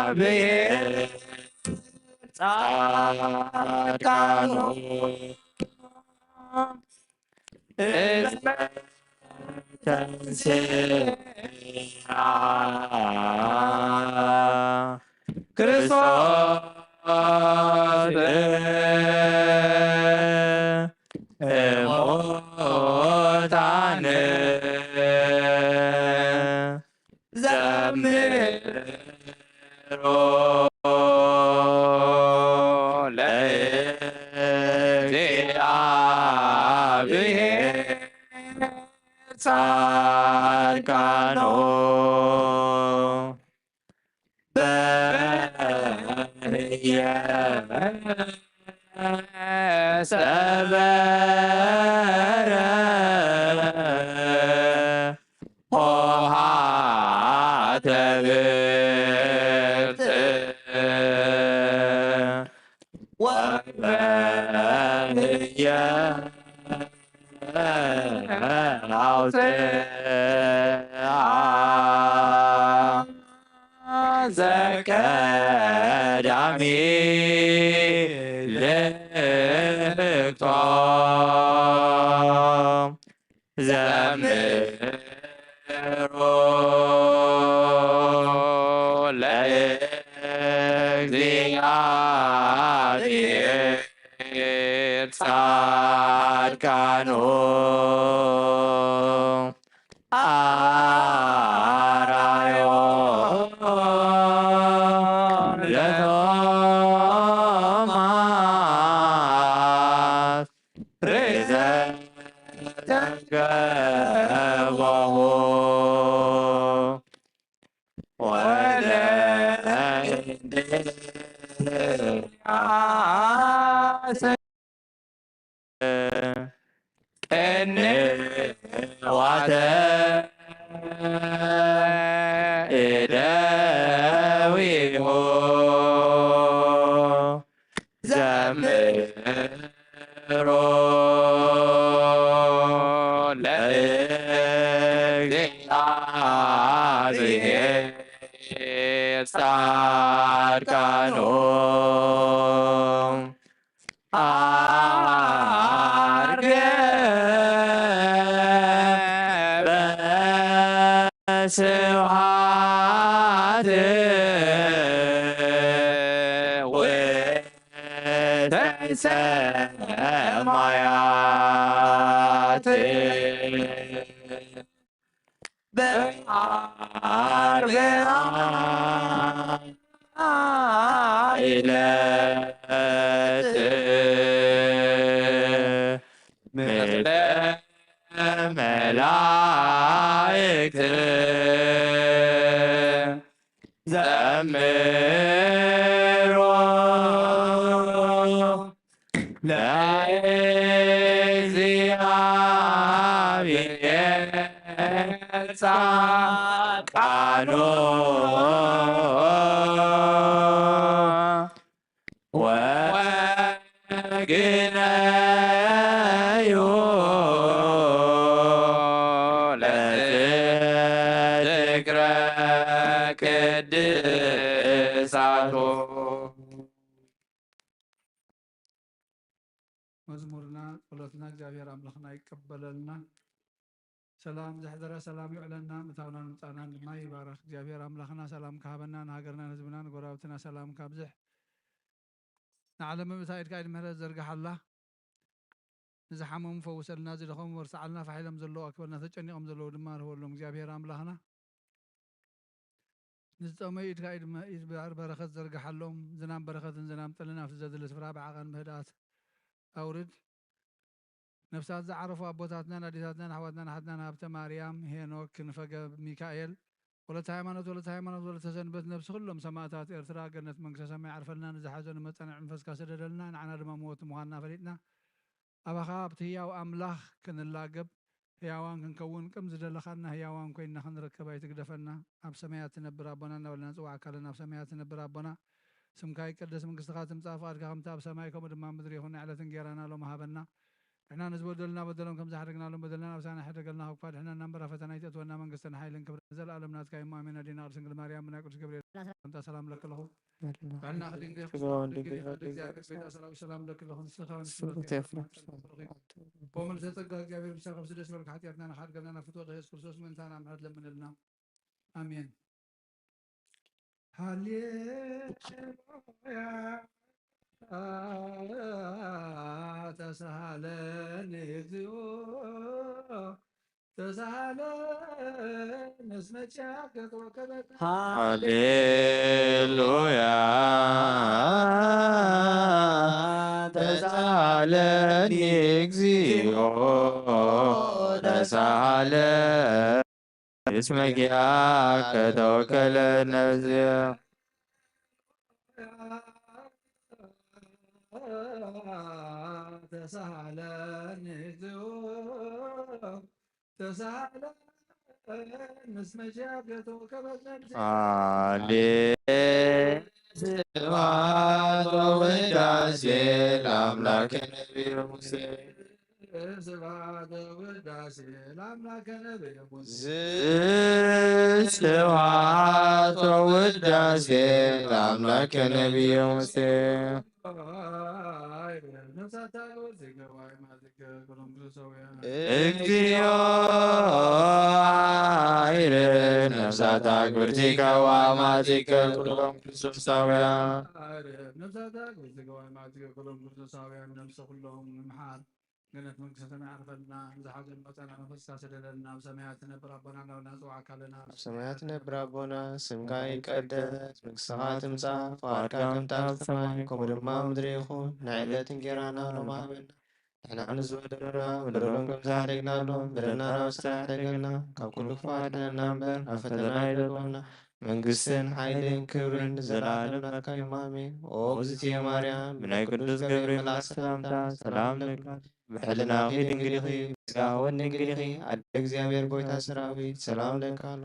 ለእግዚአብሔር ጻድቃኑ እስመ ተንሥአ ክርስቶስ እሙታን ዘምሮ ለእግዚአብሔር ጻድቃኑ በህየ ሰበረ ሆሃተ ብርት ወበህየ አውፅአ ዘቀዳሚ ልክቶም ዘምሮ ለእግዚአብሔር ጻድቃኑ አራዮ ለቶማስ ሬዘ ተገባሁ ወለ መዝሙርና ጸሎትና እግዚአብሔር አምላኽና ይቀበለልና ሰላም ዘሕደረ ሰላም ይውዕለና ምታውና ምጣናን ድማ ይባረክ እግዚአብሔር አምላኽና ሰላም ካህበና ንሃገርና ንህዝብና ንጎራብትና ሰላም ካብዝሕ ንዓለም ምእታ ኢድካ ኢድ ምህረት ዘርግሓላ ንዝሓመሙ ፈውሰልና ዝደኸሙ ወርሰዓልና ፋሒሎም ዘለዉ ኣክበልና ተጨኒቖም ዘለዉ ድማ ንህበሎም እግዚአብሔር ኣምላኽና ንዝጠመዩ ኢድካ ኢድ በረኸት ዘርግሓሎም ዝናም በረኸትን ዝናም ጠልን ኣብቲ ዘድሊ ስፍራ ብዓቐን ምህዳት أورد نفسات زعرفوا أبوتاتنا ناديتاتنا نحواتنا نحدنا هابتا مريم هينوك نفقا ميكائيل ولا تهيمانات ولا تهيمانات ولا تسنبت نفس كلهم سماتات إرترا قرنت منكسا سمع عرفلنا نزحازون متنع نفسكا سددلنا نعنا لما موت مهانا فريتنا أبا خابت هي وأملاخ كن اللاقب هياوان كنكون كم زدل خلنا هياوان كوينا خنركبا يتقدفنا أب سميات نبر ربنا ولا نزوع كلنا بسميات نبر ربنا سمكاي قدس من قصتات مصافات كم تاب سمايكم دما مدري هون على تنجرنا لهم هابنا احنا نزبدلنا بدلهم كم زحرقنا لهم بدلنا وسانا حرقنا وقفات احنا نمبر فتنا يتونا من قصتنا حيلن كبر نزل عالم ناس كاي ما من دينار سنجل مريم من قدس جبريل انت سلام لك له فعلنا خدين سلام لك له بومل ستلقى جابر بسرقه بسدس برك حياتنا نحد قلنا فتوى يسوع كريستوس من ثانا محد لمن لنا امين هاليلويا تسهلن اكذو تسهلن اسمك شاكت وكبت هاليلويا تسهلن اكذو تسهلن اسمك يا كتوكل نفسي تسهلن تسهلن اسمك يا كتوكل نفسي سبحان وداسي الأملاك نبي موسى سبحان وداسي الأملاك نبي موسى سبحان وداسي الأملاك نبي موسى اكتيو نفساتك برتيك واماتك كلهم كريستوساويا نفساتك برتيك واماتك كلهم كريستوساويا نفس كلهم محال قلت من كسرنا عرفنا زحاج المتنا نفس سددنا وسمعتنا بربنا ونزوع كلنا سمعتنا بربنا سمكاي قدس مكسات مصاف واركاكم تاب سماي كومدما مدريخون نعلة جيرانا لمابنا احنا نزودنا ودرونكم زارقنا لهم بدنا نوستحرقنا كل فاتنا نمبر افتنا يدلونا መንግስትን ኃይልን ክብርን ዘላለም ናትካዮ አሜን። ኦ እግዝእትየ ማርያም ብናይ ቅዱስ ገብርኤል መልአክ ሰላምታ ሰላም ንብለኪ። ብሕልናኺ ድንግል ኢኺ ብሥጋኺ ድንግል ኢኺ አደ እግዚአብሔር ጎይታ ሰራዊት ሰላም ለኪ ኣሎ።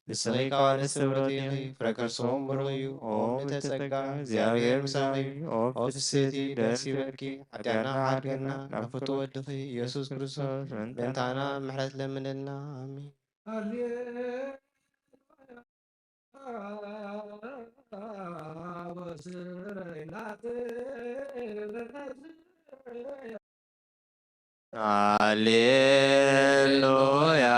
ንስኺ ካብ አንስቲ ብርክቲ ኢኺ ፍሬ ከርሥኹም ቡሩኽ እዩ። ኦ ምልዕተ ጸጋ እግዚአብሔር ምሳኺ ኦ ፍስሕቲ ደስ ይበልኪ። ኃጢአትና ሓድገና ናብ ፍቱው ወድኺ ኢየሱስ ክርስቶስ በእንታና ምሕረት ለምነልና አሜን። ሃሌሉያ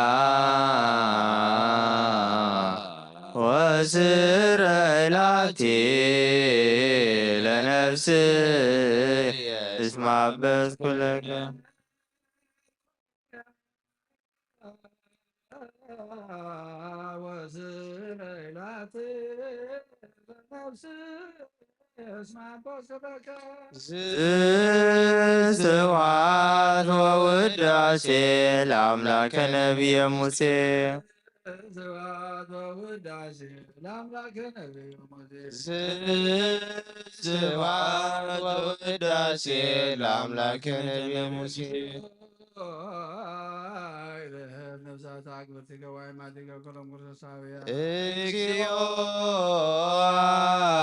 ወስረይላቲ ለነፍስየ እስመ አበስኩ ለከ ስብሐት ወውዳሴ ለአምላከ ነቢየ ሙሴ ስብሐት ወውዳሴ ለአምላከ ነቢየ ሙሴ ስብሐት ወውዳሴ ለአምላከ ነቢየ ሙሴ ነፍሳት አክብርቲከ ወአእማቲከ ኩሎም ክርስቶሳውያን እግዚኦ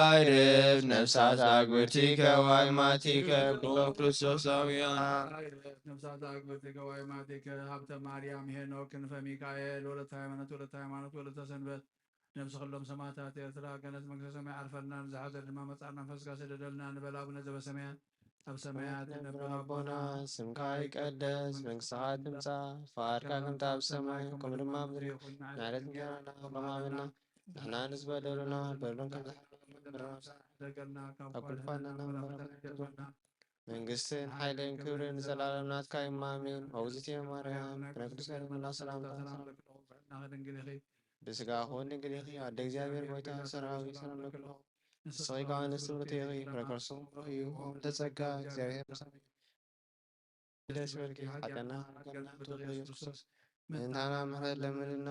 አይርፍ ነፍሳት አክብርቲከ ወአእማቲከ ኩሎም ክርስቶሳውያን ነፍሳት አክብርቲከ ወአእማቲከ ሀብተ ማርያም ሄኖክ ክንፈ ሚካኤል ወለተ ሃይማኖት ወለተ ሰንበት ነፍሲ ኩሎም ሰማዕታት ኤርትራ ገነት መንግሥተ ሰማይ ዓርፈና ንዝሓዘ ድማ መጻእና መንፈስካ ሰደደልና ንበል አቡነ ዘበሰማያት ኣብ ሰማያት የነብር አቦና ስምካ ይቀደስ መንግሥትካ ትምጻእ ፈቃድካ ከምቲ ኣብ ሰማይ ከምኡ ድማ ምድሪ ይኹን ንዕለት እንጀራና ሎሚ ሃበና ንሕና ንዝበደሉና በደሉን ከም ደገልና ካብ ኩልፋና መንግስትን ሓይልን ክብርን ዘላለም ናትካ እዩ አሜን። እግዝእትየ ማርያም ብናይ ቅዱስ ገብርኤል መልአክ ሰላምታ ድንግል ኢኺ ብሥጋኺ ድንግል ኢኺ አደ እግዚአብሔር ጎይታ ሰራዊት ሰላም ለኪ። ንስኺ ካብ አንስቲ ብርክቲ ኢኺ ፍሬ ከርሥኹም ቡሩኽ እዩ። ኦ ምልዕተ ጸጋ እግዚአብሔር ምሳኺ ደስ ይበልኪ። ኃጢአትና ሓድገና ናብ ፍቱው ኢየሱስ ክርስቶስ በእንታና ምሕረት ለምንልና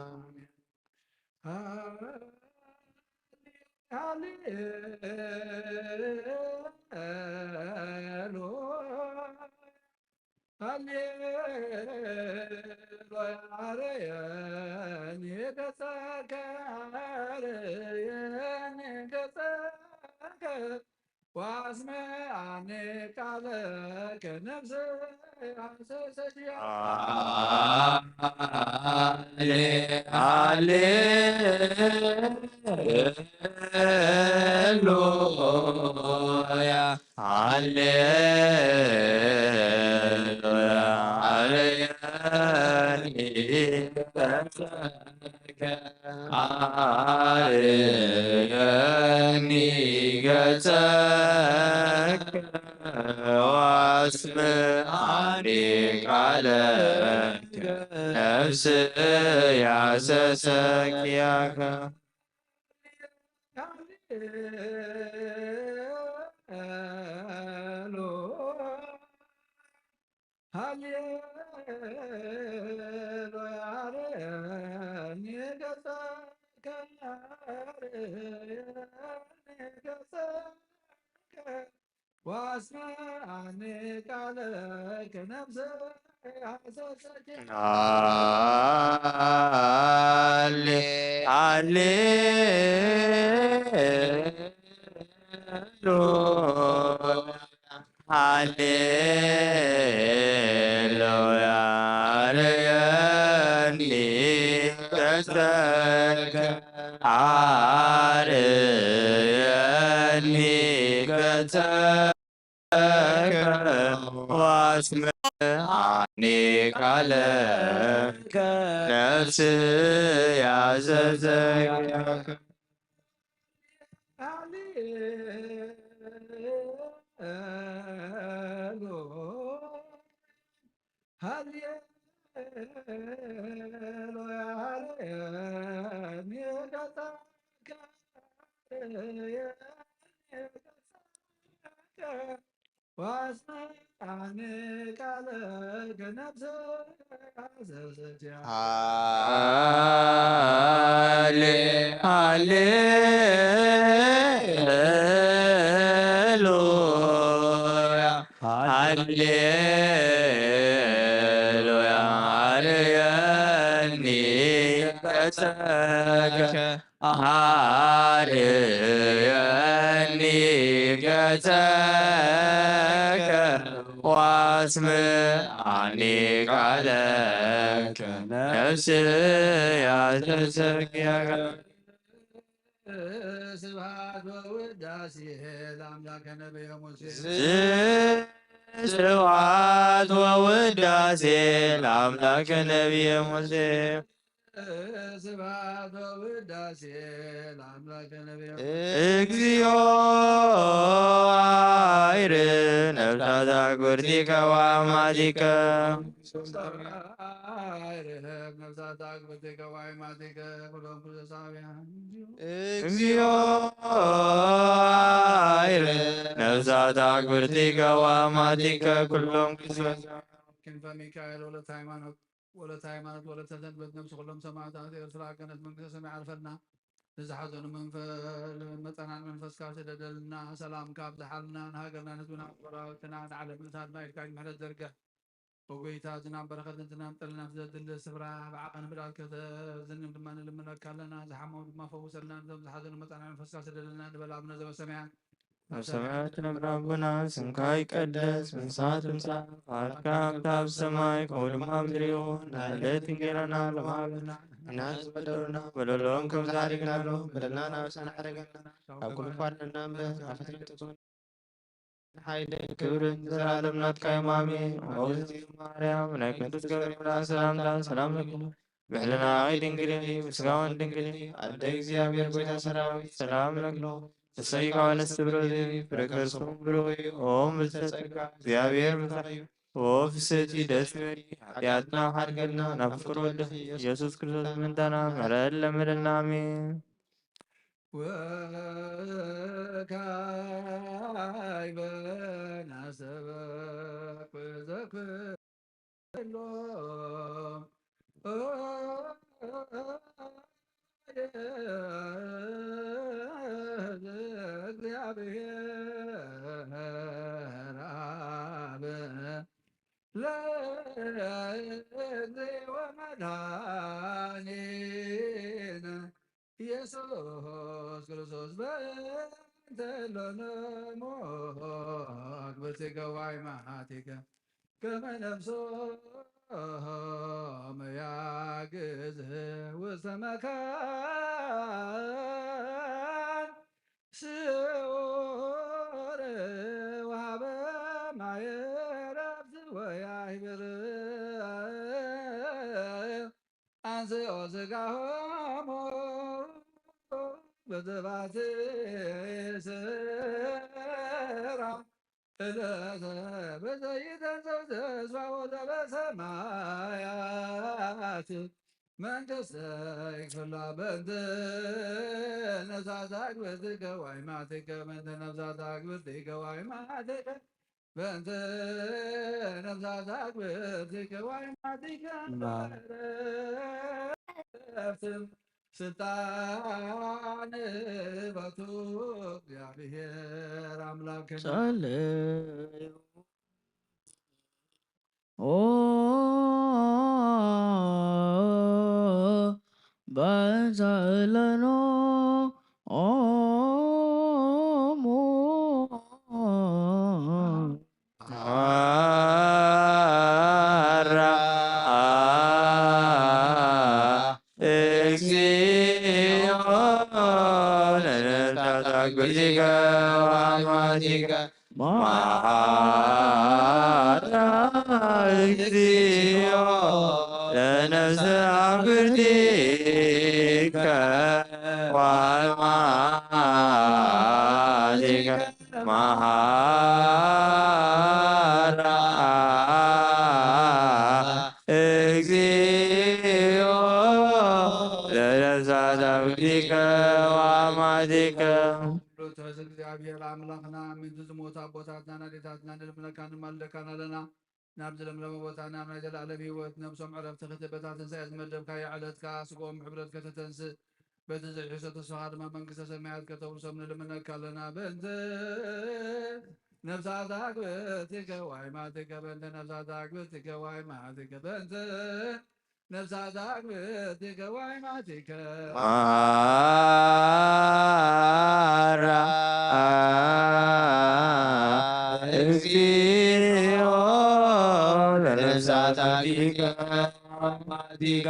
ዋስመአኔ ቃለ ከነፍስ ሃሌሉያ ሃሌሉያ አርያኒ ገጸከ ዋስመአኒ ቃለከ ነፍስየ ሰሰኪያከ ዋስመአኔ ቃለ ከነፍስ ሃሌሉያ አርያኒ ገጸከ አርያኒ ገጸከ ዋስመአኒ ቃለከ ነፍስየ ሰሰኪያከ ዋስመዓኒ ቃለ ከነፍሰ ዘብሰትያ ሃሌሉያ ሃሌሉያ አርየኒ ገጸከ አርየኒ ገጸከ ዋስምዓኒ ቃለከ ነፍስያ ተሰግያከ ስብሐት ወውዳሴ ለአምላከ ነቢየ ሙሴ ስብሐት ወውዳሴ ለአምላከ ነቢየ ሙሴ ስብሐት ወውዳሴ ለአምላከ ነቢየ እግዚኦ አይር ነፍሳት አግብርቲከ ወአማቲከ ነፍሳት አግብርቲከ ወአማቲከ ኩሎም ኩለሳብያን እግዚኦ አይር ነፍሳት አግብርቲከ ወአማቲከ ኩሎም ክንፈ ሚካኤል ወለተ ሃይማኖት ወለተ ሰንበት ነፍሲ ኩሎም ሰማዕታት ኤርትራ ገነት መንግስተ ሰማይ ዓርፈና ንዝሓዘኑ መፀናን መንፈስካ ስደደልና ሰላም ካብ ዝሓልና ንሃገርና ንህዝብና ቆራውትና ንዓለም ምሳድና ኢልካ ምሕረት ዘርገ ወጎይታ ዝናብ በረኸትን ዝናብ ጠልና ዘድል ስፍራ ብዓቐን ብዳልከ ዝንም ድማ ንልምነካ ኣለና ዝሓመው ድማ ፈውሰልና ንዞም ዝሓዘኑ መፀናን መንፈስካ ስደደልና ንበል ኣብነ ዘበሰማያን ኣብ ሰማያት ነብር አቡና ስምካ ይቀደስ ምንሳት ትምጻእ ፈቃድካ ኣብ ሰማይ ከምኡ ድማ ምድሪ ይኹን ንዕለት እንጀራና ለማበና እና ዝበደሉና በደሎም ከም ዝሓደግናሎ በደልና ናበሳና ሓደገና ካብ ኩሉ ፋድና እምበር ካብ ፈተና ተጽወና ሓይልን ክብርን ዘላለም ናትካ እዩ አሜን። እግዝእትየ ማርያም ናይ ቅዱስ ገብርኤል ሰላምታ ሰላም ለኪ ብሕልና ድንግል ምስጋውን ድንግል ኣደ እግዚአብሔር ጎይታ ሰራዊት ሰላም ለኪ እሰይ ካለስ ብሮዚ ፍረከርሶም ብሮይ ኦም ብልተጸጋ እግዚአብሔር ምሳዩ ወፍስቲ ደስ በሪ ኃጢአትና ሓድገልና ናብ ፍቅር ወድኽ ኢየሱስ ክርስቶስ ምንታና ምሕረት ለምድና አሜን። ወካዕበ ናሰበክ ዘክሎም እግዚአብሔር አብ ለእግዚኦ መድኃኒነ ኢየሱስ ክርስቶስ በእንተ ለነሞት በሥጋው መዓቲከ ከመ ነፍሶም ያግዝ ውስተ መካን ስዑር ወሀበ ማየ ዕረፍት ወያዕብር አንሥኦ ሥጋሆሙ በዘባቴ ስራ ዕለተ በዘይተንሥኡ ተስፋ ወዘበሰማያት መንግሥተ ይክፍላ በእንተ ነፍሳት አግብርቲከ ወአይማቲከ በእንተ ነፍሳት አግብርቲከ ወአይማቲከ በእንተ ነፍሳት አግብርቲከ ወአይማቲከ በእረፍት ስልጣን በቱ እግዚአብሔር አምላክነ ጸልዩ በዛለኖ እግዚኦ ወአማቲከ መሐራ እግዚኦ ለነፍሰ አግብርቲከ ወአማቲከ መሐራ እግዚኦ ለነፍሰ አግብርቲከ ወአማቲከ ተወሰ እግዚአብሔር አምላኽና ምንት ዝሞታ ቦታትና ናዴታትና ንልምነካን ማልደካን ኣለና ናብ ዝለምለመ ቦታ ናብ ናይ ዘለኣለም ሂወት ነብሶም ዕረፍቲ ክትበታ ትንሳኤ ዝመደብካዮ ዕለትካ ስግኦም ሕብረት ከተተንስእ በቲ ዘዕሾ ተስፋ ድማ መንግስተ ሰማያት ከተውርሶም ንልምነካ ኣለና በእንተ ነፍሳት አግብእቲከ ወአይማቲከ በእንተ ነፍሳት አግብእቲከ ወአይማቲከ በእንተ ነፍሳት አግብእቲከ ወአይማቲከ ማራ እግዚኦ ለነፍሳት አግብእቲከ ወአይማቲከ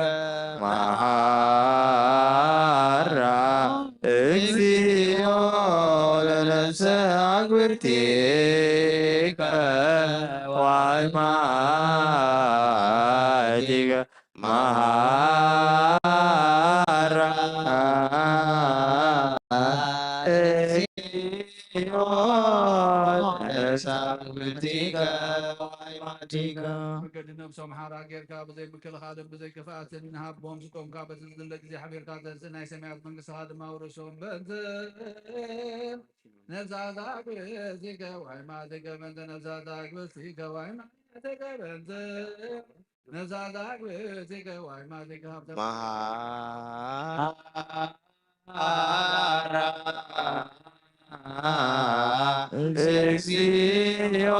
ማራ እግዚኦ ለነፍሰ አግብእቲከ ወአይማቲከ ማራ እግዚኦ ለነፍሰ አግብእቲከ ወአይማቲከ መገዲ ነብሶም ሓራ ጌርካ ብዘይ ምክልኻልን ብዘይ ክፍኣትን ንሃቦም ስቆምካ በቲ ዝድለ ግዜ ሓቢርካ ተንስእ ናይ ሰማያት መንግስትኻ ድማ ውርሶም በእንተ ነፍሳት አግብእቲከ ወአይማቲከ በእንተ ነፍሳት አግብእቲከ ወአይማቲከ በእንተ ነፍሳት አግብእቲከ ወአይማቲከ ሃብተ ማራ እግዚኦ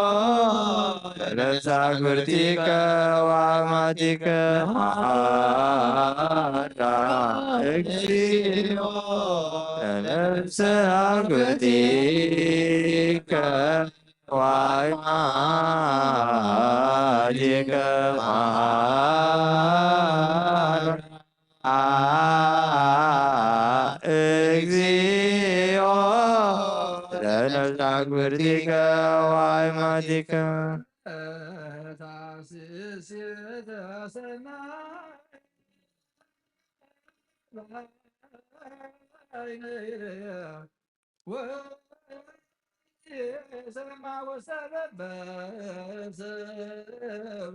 ለነፍሰ አግብእቲከ ወአይማቲከ ማራ እግዚኦ ለነፍሰ አግብእቲከ ወአይማቲከ ማራ እግዚኦ ለነፍሰ አግብእቲከ ወአይማቲከ ታስስየተ ሰናይ ሰማ ወሰለበት ሰብ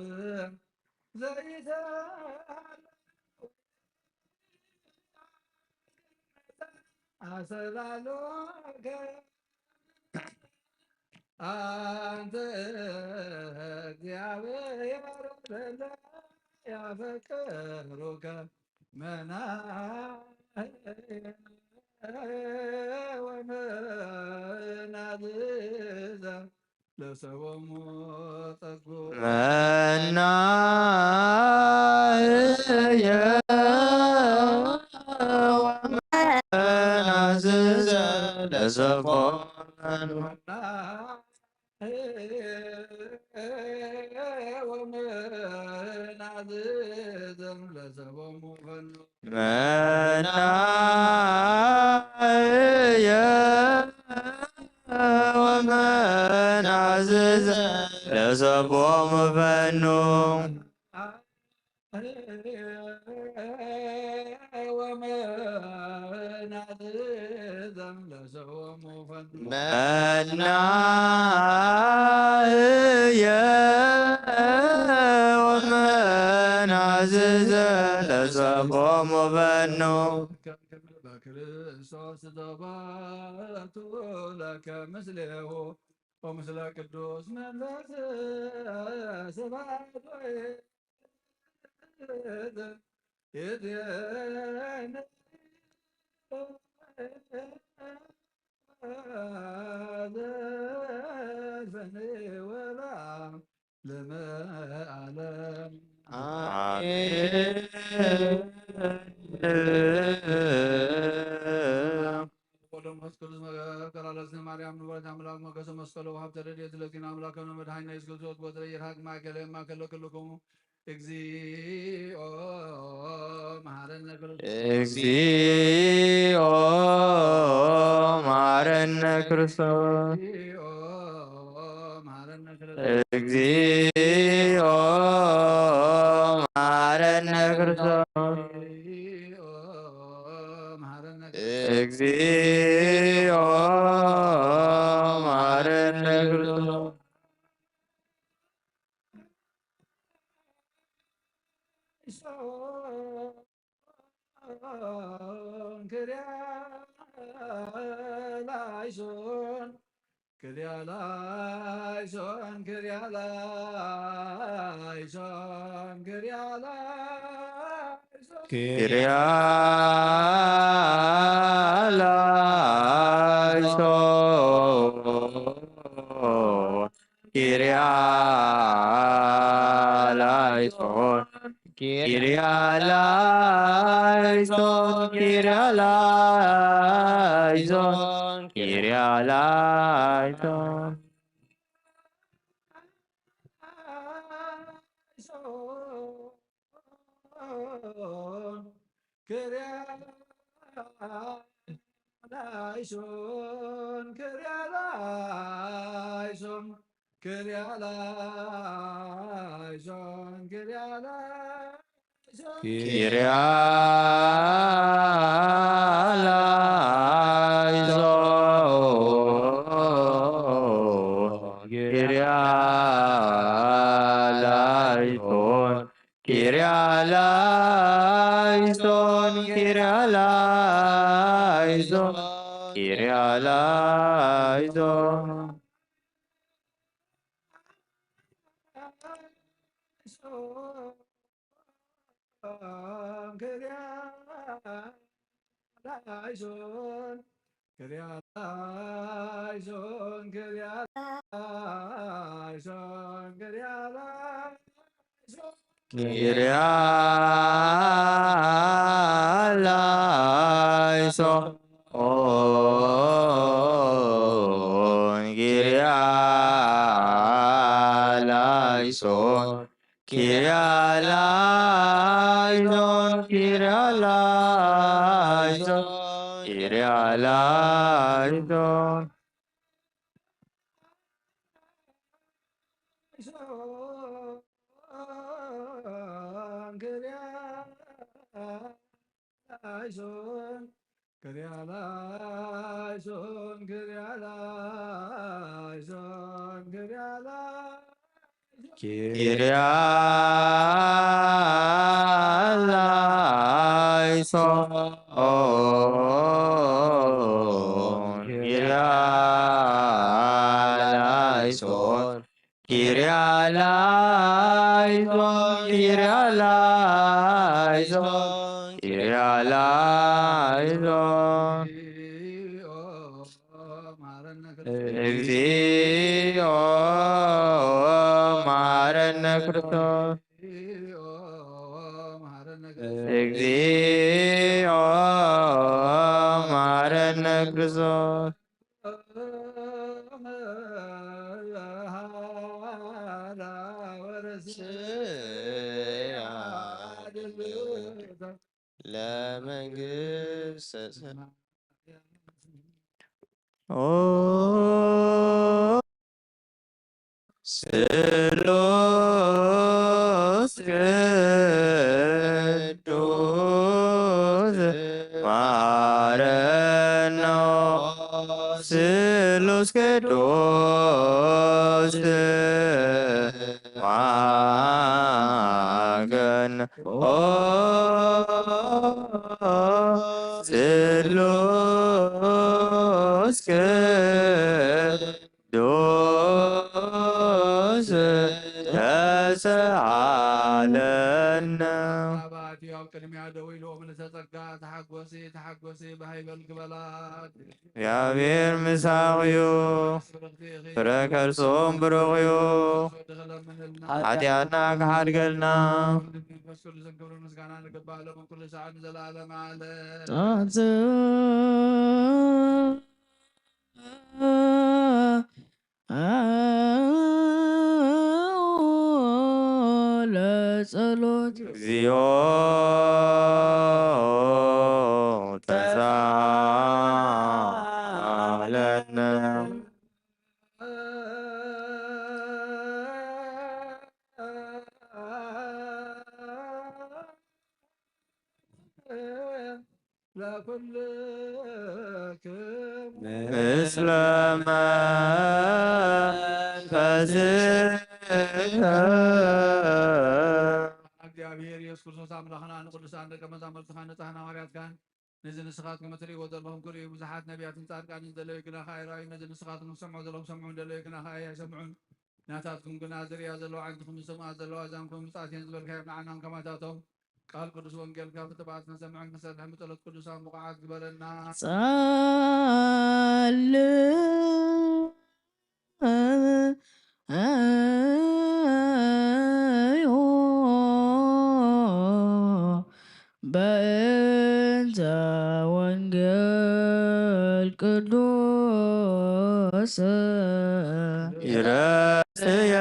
ዘይተ አሰላሎከ አንተ እግዚአብሔር ለለ ያፈቅሩከ ወመናዝዘ ለሰቦሙ ጸጉ መናየ ወመናዝዘ ለሰቦሙ ወመናዝዘ ለሰቦሙ ፈኑ መናየ ወመናዝዘ ለሰቦሙ ፈኑ ወመናዝዘ ለሰቦሙ ፈኑ መናየ ወመናዝዘ ለሰቦሙ ፈኑ በክርስቶስ ተባቱ ለከ ምስሌሁ ወምስለ ቅዱስ መንፈስ ስብሐት ይእዜነ ዘፈንወላ ለመዓለም ወለመንፈስ ቅዱስ መከራለስነ ማርያም ንወለት አምላክ ሞገሰ መስቀሎ ወሀብተ ረድኤት ለዚነ አምላክነ መድኃኒነ ኢየሱስ ክርስቶስ ቦትረ ይርሃቅ ማእከለ ማእከለ ኩልክሙ እግዚኦ መሐረነ እግዚኦ መሐረነ ክርስቶስ እግዚኦ መሐረነ ክርስቶስ እግዚኦ መሐረነ ክርስቶስ ክርያ ላይ ላይሶን ክሪያ ላይሶን ክሪያ ላይሶን ክሪያ ላይሶን ክሪያ ላይሶን ክሪያ ላይሶን ክሪያ ላይሶን ክሪያ ላይሶን ክሪያ ላይሶን ላይሶን ክሪያ ላይሶን ክሪያ ላይሶን ክሪያ ላይሶን ክሪያ ላይሶን ክሪያ ላይሶን ክሪያ ላይሶን ክሪያ ላይሶን ክሪያ ላይሶን ላይሶን ክሪያ ላይሶን ክሪያ ላይሶን ክሪያ ላይሶን ክሪያ ላይሶን ክሪያ ላይሶን ክሪያ ላይሶን ክሪያ ላይሶን ክሪያ ላይሶን ላይሶን ክሪያ ላይሶን ክሪያ ላይሶን ክሪያ ላይሶን ክሪያ ላይሶን ክሪያ ላይሶን ክሪያ ላይሶን ክሪያ ላይሶን ክሪያ ላይሶን እግዚኦ መሐረነ ክርስቶስ እግዚኦ መሐረነ ክርስቶስ ለመንግሥተ ስሉስ ቅዱስ መሐረነ ስሉስ ቅዱስ ማገነ ስሉስ ቅዱስ ተሰአለነ ቅድሚያ ደዌ ሎምን ተጸጋ ተሐጐሲ ተሐጐሲ በሃይበል ግበላት እግዚአብሔር ምሳቅዩ ፍረ ከርሶም ብሩክ እዩ ኃጢአትና ከሓድገልና መንፈስ ቅዱስን ክብርን ምስጋና ንግባእ ሎምን ኩሉ ሰዓት ንዘለዓለመ ዓለም ለጸሎት እግዚኦ ተሳለነ ምስለ መንፈስከ እግዚአብሔር ኢየሱስ ክርስቶስ አምላኽና ንቅዱሳን ደቀ መዛሙርትኻ ንጻሕና ሐዋርያትካን نزل نسخات كما تري ودلهم كل بزحات نبيات ጻድቃን እንደለው ግና ኻይራይ ነዝል ንስኻትኩም ሰምዑ ዘለዎም ሰምዑ እንደለው ግና ኻይ ሰምዑን ናታትኩም ግና ዝርያ ዘለዎ ዓይንትኩም ዝሰምዓ ዘለዋ ዛንኩም ምጻእትን ዝበልካዮ ንዓናን ከማታቶም ቃል ቅዱስ ወንጌል ካብ ተባዕትና ሰምዐን ክሰርሕ ምጠለት ቅዱሳን ሙቃዓት ግበረና በእንተ ወንጌል ቅዱስ ይረስያ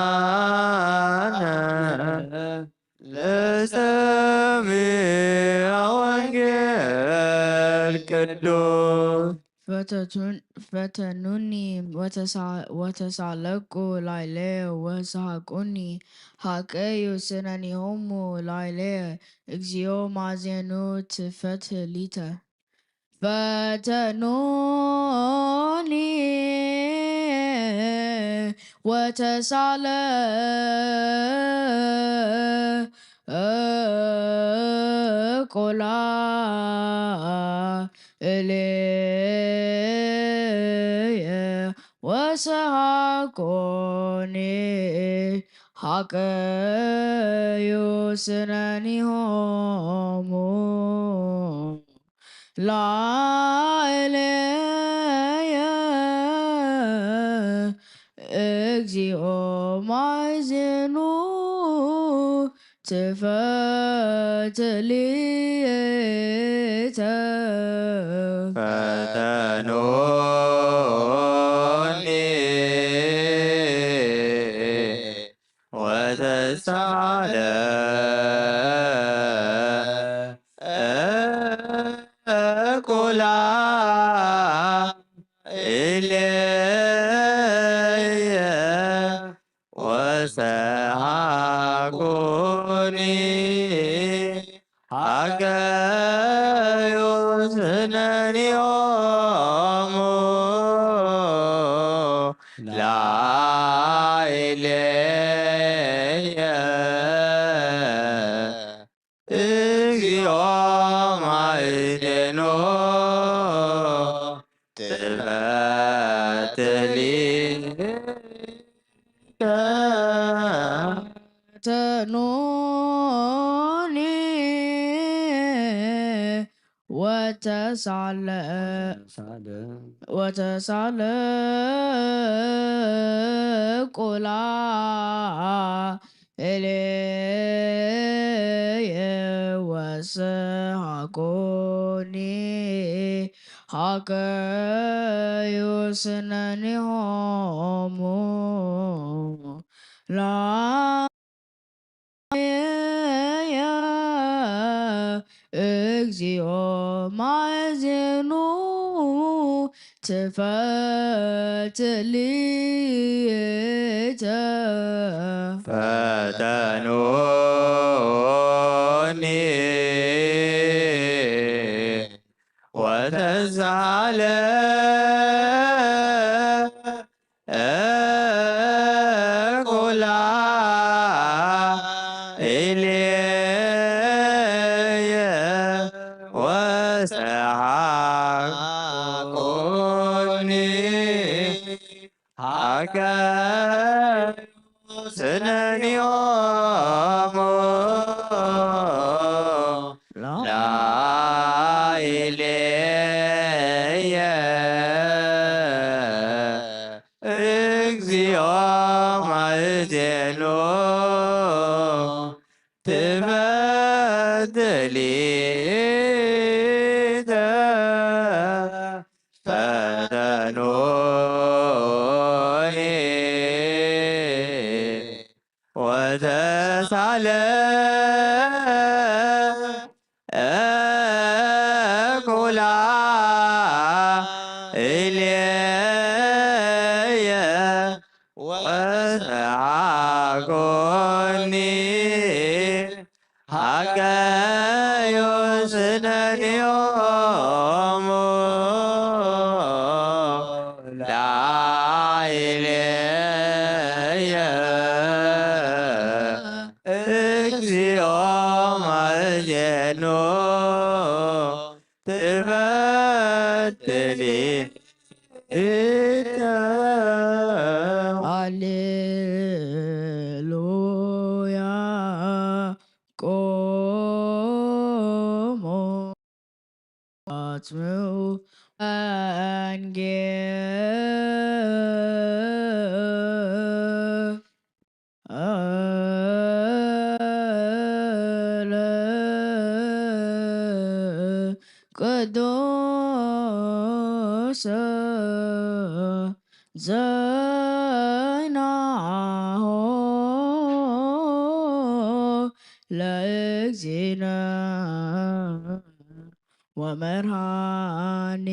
ነድልዋነ ለሰሚዐ ወንጌል ቅዱስ فتنوني وتسالكوا لايلي وسحقوني حقيو سناني همو لايلي اكزيو مازينو تفتليتا فتنوني وتسالكوا إلي وسحقوني حقيو سناني همو لا إلي اكزيو مايزنو تفتليتا فتنوني وتسالكوا إلي وسحقوني حقيو سناني همو لا إلي اكزيو مايزنو تفتليتا تنوني وتسالكوا إلي وسحقوني حقيو سناني همو لا اكزيو مايزنو تفتليتا فتنوني وتسالكوا إلي وسحقوني حقيو سناني همو لا إلي اكزيو مايزنو تفتليتا فتنوني وتسالكوا إلي وسحقوني حقيو سناني همو لا إلي እግዚኦ ማእዜኑ ትፈትሊ ሃሌሉያ ቆሞ አጽምዑ ቅዱስ ዘይናሆ ለእግዚእነ ወመድኃኒነ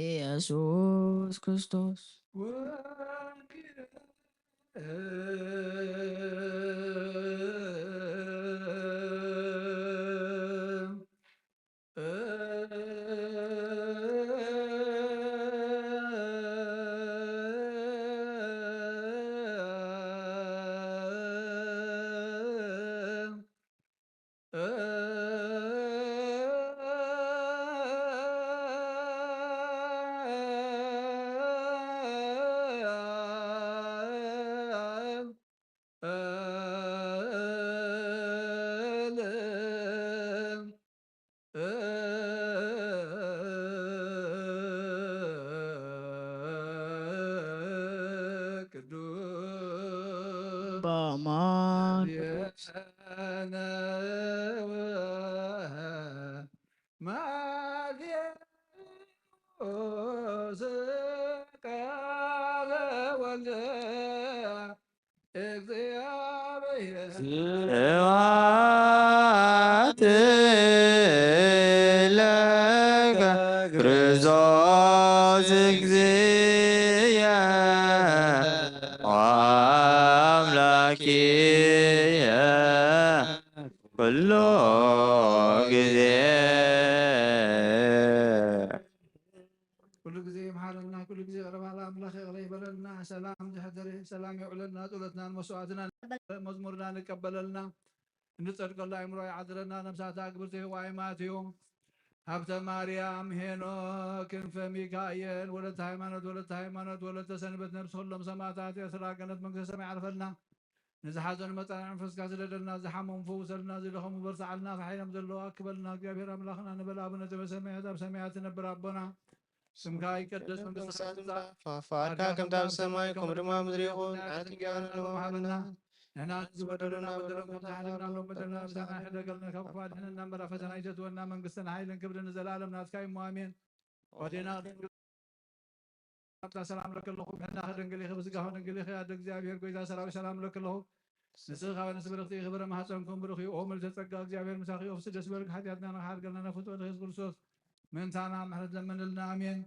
ኢየሱስ ክርስቶስ ስብሐት ለከ ክርስቶስ እግዚእየ ወአምላኪየ ኩሉ ጊዜ كل ጊዜ ይምሃረና ኩሉ ጊዜ ቀረባላ አምላክ ይቅር ይበለልና ሰላም ዝሕደር ሰላም ይውዕለልና ጸሎትና መስዋዕትና መዝሙርና ንቀበለልና እንጸድቀሉ አእምሮ ይዓድረና ነፍሳት አግብርት ዋይማት እዮም ሀብተ ማርያም ሄኖክ ክንፈ ሚካኤል ወለተ ሃይማኖት ወለተ ሰንበት ነብስ ኩሎም ሰማዕታት የስራ ገነት መንግስተ ሰማይ ዓርፈልና ንዝሓዘኑ መፃን መንፈስካ ስለደልና ዝሓመሙ ፈውሰልና ዝደኸሙ በርሳዓልና ሓይሎም ዘለዋ ክበልና እግዚአብሔር አምላኽና ንበል አቡነ ዘበሰማያት ኣብ ሰማያት ትነብር አቦና ስምካ ይቀደስ መንግስትካ ትምጻእ ፈቃድካ ከምቲ ኣብ ሰማይ ከምኡ ድማ ኣብ ምድሪ ይኹን ንዓና እንጀራና ወሃበና ንሕና ዝበደሉና በደሎም ከምቲ ሓደግናሎም በደልና ብዛና ሕደገልና ካብ ክፉ ኣድሕነና እምበራ ፈተና ይተትወና መንግስትን ሓይልን ክብርን ንዘለኣለም ናትካ እሞ ኣሜን ወዴና ሰላም ለከለኹ ብሕና ክደንግል ኢኸ ብስጋሁ ደንግል ኢኸ ኣደ እግዚአብሔር ጎይታ ሰራዊት ሰላም ለከለኹ ንስኻ ወንስ ብርኽቲ ክብረ ማሕፀንኩም ብሩኽ እዩ ኦ ምልዕተ ጸጋ እግዚአብሔር ምሳኺ ኦፍስ ደስ በልክ ሓጢኣትና ንሓድገልና ነፍቶ ንክስ ክርስቶስ ምእንታና ምሕረት ለመንልና አሜን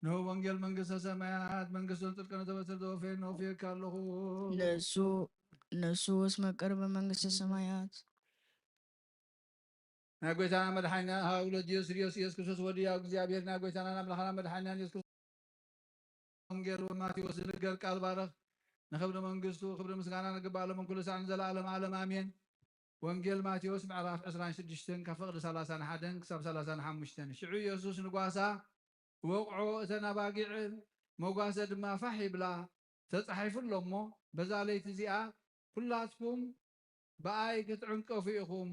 ነው ወንጌል መንግስተ ሰማያት መንግስቱን ጽድቅን ተበስር ዘወፌን ነው ፊክ አለሁ ነሱ እስመ ቀርበ መንግስተ ሰማያት ናይ ጎይታና መድሓኒና ሃውለት ኢየሱስ ክርስቶስ ወዲያ እግዚአብሔር ናይ ጎይታና አምላኽና መድሓኒና ኢየሱስ ክርስቶስ ወንጌል ማቴዎስ ዝንገር ቃል ባረኽ ንክብሪ መንግስቱ ክብሪ ምስጋና ንግባሎም ኩሉ ሰዓት ንዘለዓለም ዓለም አሜን ወንጌል ማቴዎስ ምዕራፍ 26 ካብ ፍቅዲ 31 ክሳብ 35 ሽዑ ኢየሱስ ንጓሳ ወቅዖ እተን ኣባጊዕ መጓሰ ድማ ፋሕ ይብላ ተፃሒፉሎ እሞ በዛ ለይቲ እዚኣ ኩላትኩም ብኣይ ክትዕንቀፉ ኢኹም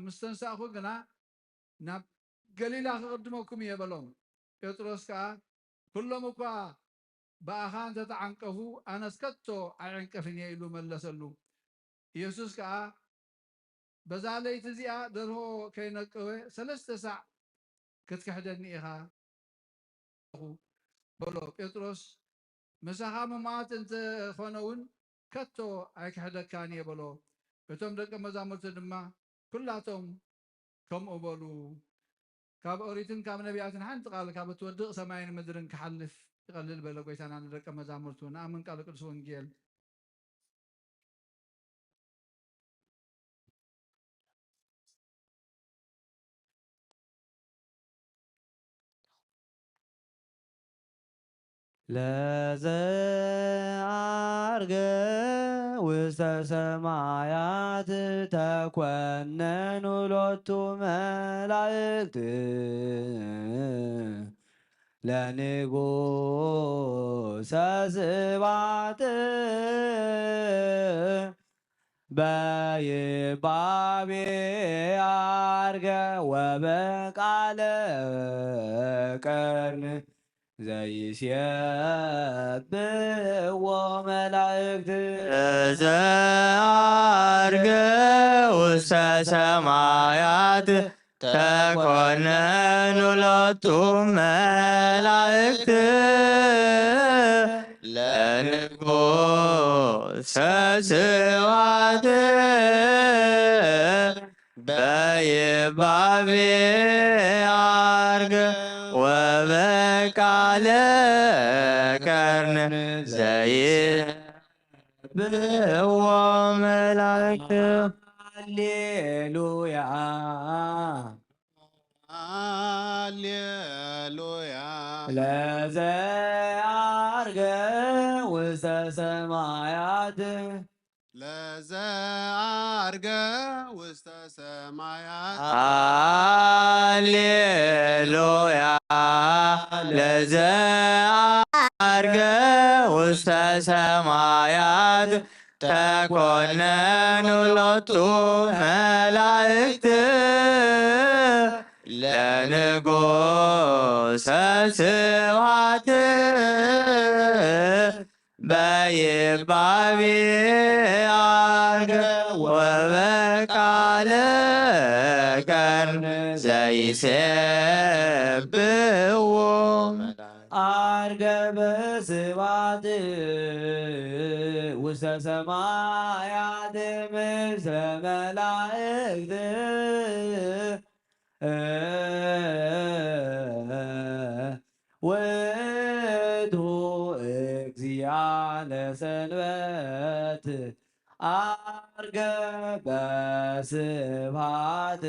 ምስተንሳእኹ ግና ናብ ገሊላ ክቅድመኩም እየ በሎም ጴጥሮስ ከዓ ኩሎም እኳ ብኣኻ እንተተዓንቀፉ ኣነስ ከቶ ኣይዕንቀፍን እየ ኢሉ መለሰሉ ኢየሱስ ከዓ በዛ ለይቲ እዚኣ ደርሆ ከይነቀወ 3 ሰዕ ክትክሕደኒ ኢኻ በሎ ጴጥሮስ ምሳኻ ምማት እንተኾነውን ከቶ ኣይክሕደካን እየ በሎ እቶም ደቀ መዛሙርቲ ድማ ኩላቶም ከምኡ በሉ ካብ ኦሪትን ካብ ነቢያትን ሓንቲ ቃል ካብ እትወድቕ ሰማይን ምድርን ክሓልፍ ይቐልል በለ ጎይታና ንደቀ መዛሙርቱ ንኣምን ቃል ቅዱስ ወንጌል ለዘአለ አርገ ውስተ ሰማያት ተኮነኑ ሎቱ መላእክት ለንጉሠ ስብሐት በይባቤ አርገ ወበቃለ ቀርን ዘይሴብሕዎ መላእክት ዘአርገ ውስተ ሰማያት ተኮነኑ ሎቱ መላእክት ለንጉሠ ስብሐት በይባቤ አርገ ወበቃለ ቀርን ዘይሴብሕዎ መላእክት ሃሌሉያ ሃሌሉያ ለዘአርገ ውስተ ሰማያት ለዘአርገ ውስተ ሰማያት ሃሌሉያ ለዘአርገ ውስተ ሰማያት ተኮነኑ ሎቱ መላእክት ለንጉሠ ስብሐት በይባቤ አርገ ወበቃለ ቀርን ዘይሴብሕዎ አርገ በስብሐት ውስተ ሰማያት ምስለ መላእክት ውእቱ እግዚአ ለሰንበት አርገ በስብሐት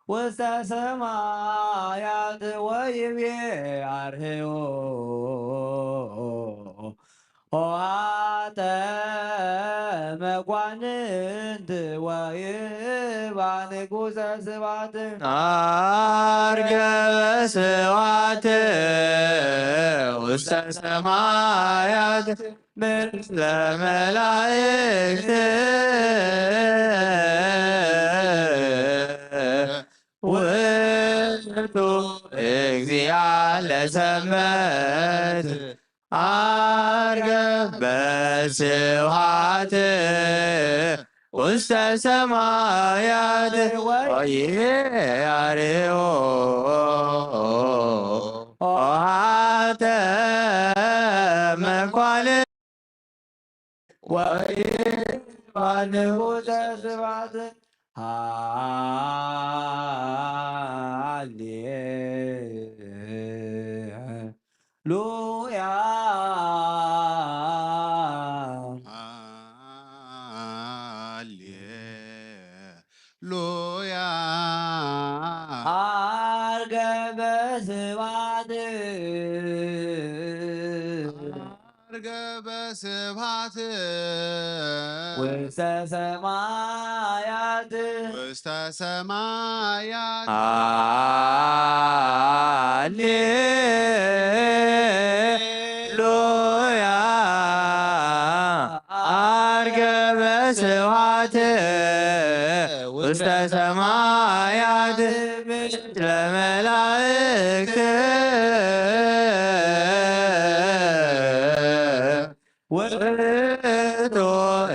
ውስተ ሰማያት ወይቤ አርህዮ ኆኃተ መኳንንት ወይባ ንጉሠ ስብሐት አርገ በስብሐት ውስተ ሰማያት ምስለ መላእክት ውእቱ እግዚአ ለሰንበት አርገ በስብሐት ውስተ ሰማያት ወይቤ አርህዮ ኆኃተ መኳንንት ወይባ ንጉሠ ስብሐት ሃሌሉያ ሃሌሉያ አርገ በስብሐት አርገ በስብሐት ውስተ ሰማያት ውስተ ሰማያት ሃሌሉያ አርገ በስብሐት ውስተ ሰማያት ምስለ መላእክት ውእቱ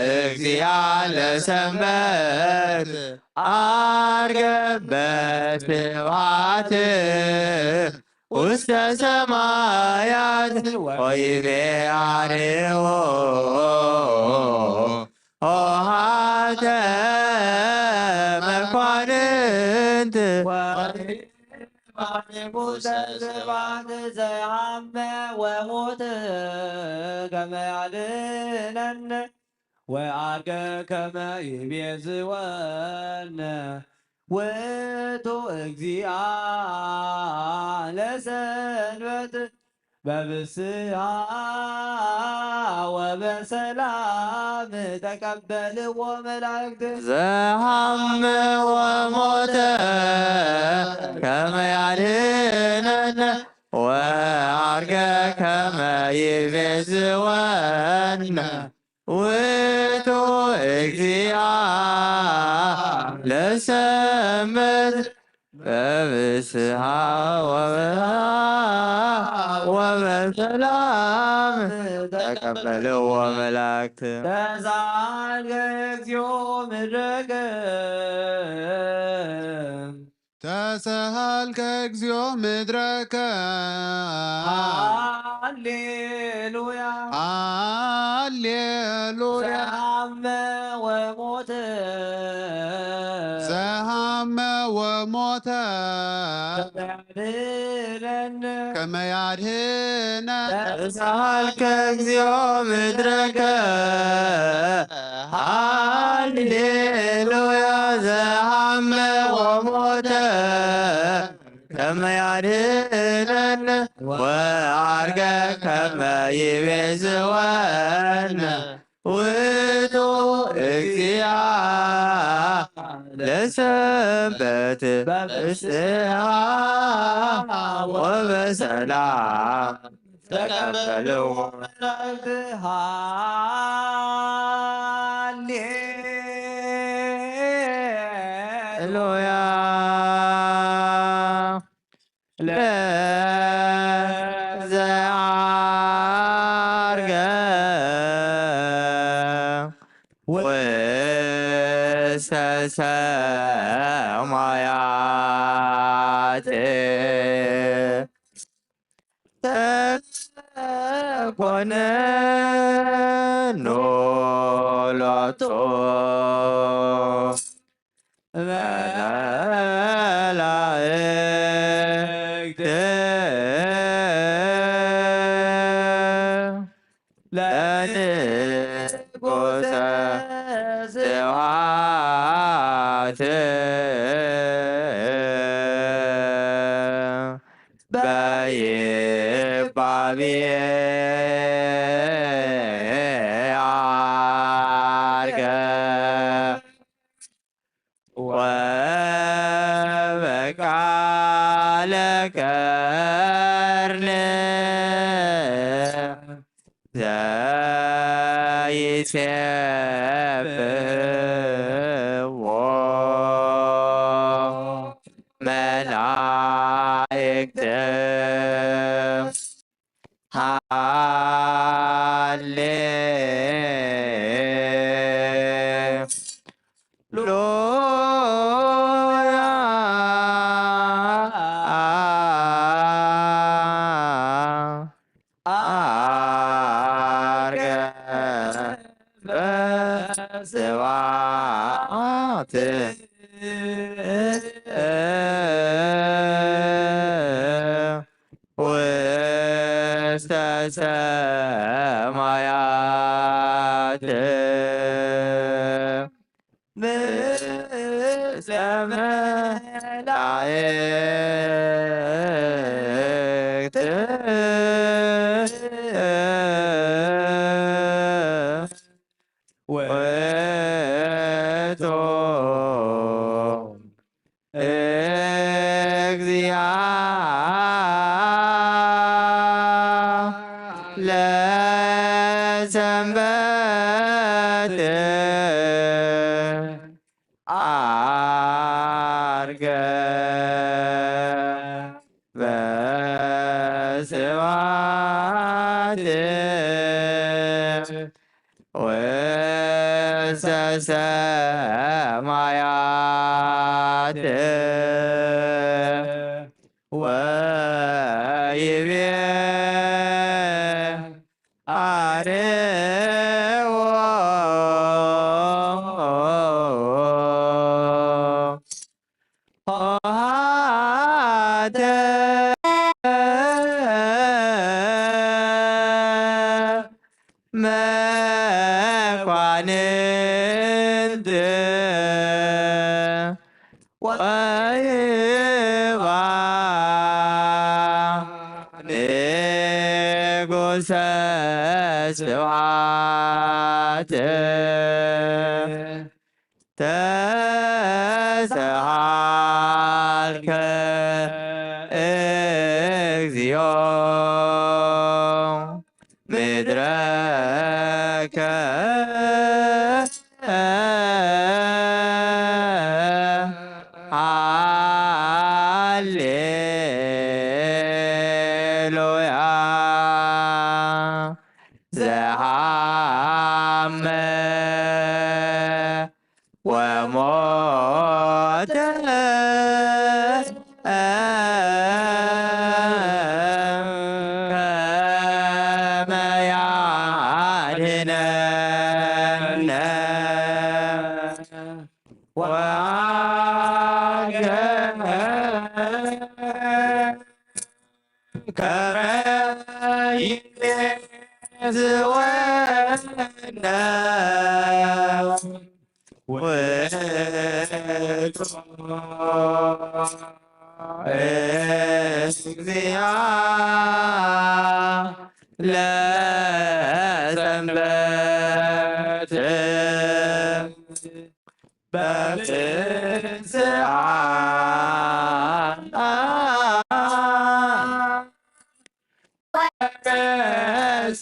እግዚአ ለሰንበት አርገ በስብሐት ውስተ ሰማያት ወይቤ አርህዮ ኆኃተ መኳንንት ወይባ ንጉሠ ስብሐት ዘሐመ ወሞተ ከመ ያድኅነነ ወአርገ ከመ ይቤዝወነ ውእቱ እግዚአ ለሰንበት በብስሃ وبسلام تقبلوا ملائكة زحم وموت كما يعلننا وعرقا كما يبزوانا وتو اكزيا لسمت بسها وبسلام تقبلوا وملائكة تزعل يوم الرقم تسهل كاكزيو مدرك هاليلويا هاليلويا سهم وموت سهم وموت كما يعرهنا تسهل كاكزيو مدرك هاليلويا سهم وموت كما يعرهنا وعرقا كما يبزوانا ودو اكزيا لسبت بسها وبسلام تقبلوا هاليلويا سمايات تكون نولتو ملائكة لا نقص سوات بابي عارقة وبكى لك زي سيف وملائكة سوات وسط سمايات مثل ملائكة وتو اكزيا لسنبت عرقا بسوات سمايات ويبي مكوانند ويبا نيغوسا ስብሐት ተሰሃልከ እግዚኦ ምድረከ ሃሌሉያ ዘሃመ ወሞተ ከመ ያድኅነነ ከመ ይቤዝወነ ውእቱ እግዚአ ለሰንበት በፍስሐ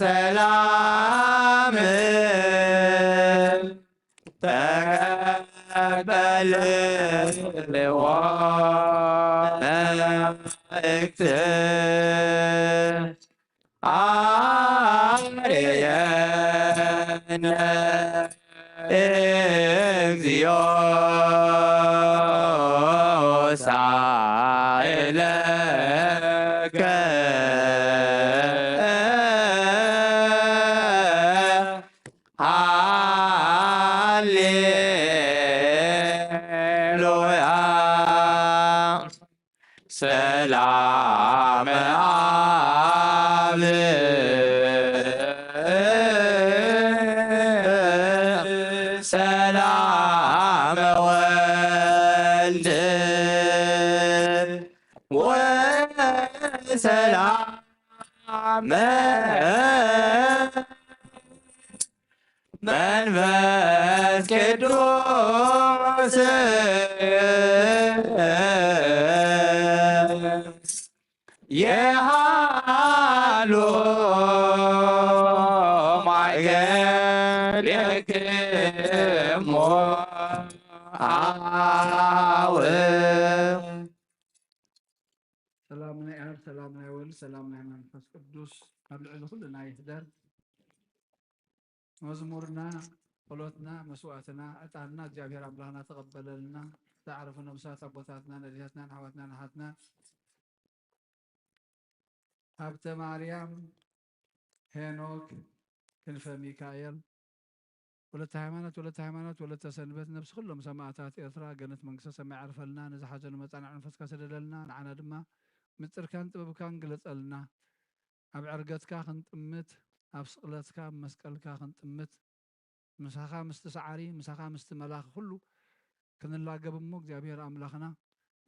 ሰላም ተቀበልዎ መልእክት አርየነ እግዚኦ ሳይለከ ሃሌሉያ ሰላም አብ ሰላም ወልድ ወሰላም መንፈስ ቅዱስ የሃሎ ማእገሌክሙ አብ ሰላምና አብ ሰላምና ወልድ ሰላምና መንፈስ ቅዱስ ኣብ ልዕሊ ኩሉና ይሕደር። መዝሙርና ጸሎትና መስዋዕትና ዕጣንና እግዚአብሔር አምላክና ተቀበለልና። ዝተዓረፉ ነብሳት አቦታትና ነዲያትና ኣሕዋትና ናሓትና ሃብተ ማርያም ሄኖክ ክንፈ ሚካኤል ወለተ ሃይማኖት ወለተ ሰንበት ነብሲ ኩሎም ሰማዕታት ኤርትራ ገነት መንግስተ ሰማይ ዓርፈልና። ንዝሓዘኑ መጻንዕ መንፈስካ ሰደደልና። ንዓና ድማ ምስጢርካን ጥበብካን ግለጸልና። ኣብ ዕርገትካ ክንጥምት ኣብ ስቕለትካ መስቀልካ ክንጥምት ምሳኻ ምስቲ ሰዓሪ ምሳኻ ምስቲ መላኽ ሁሉ ክንላገብ እሞ እግዚአብሔር ኣምላኽና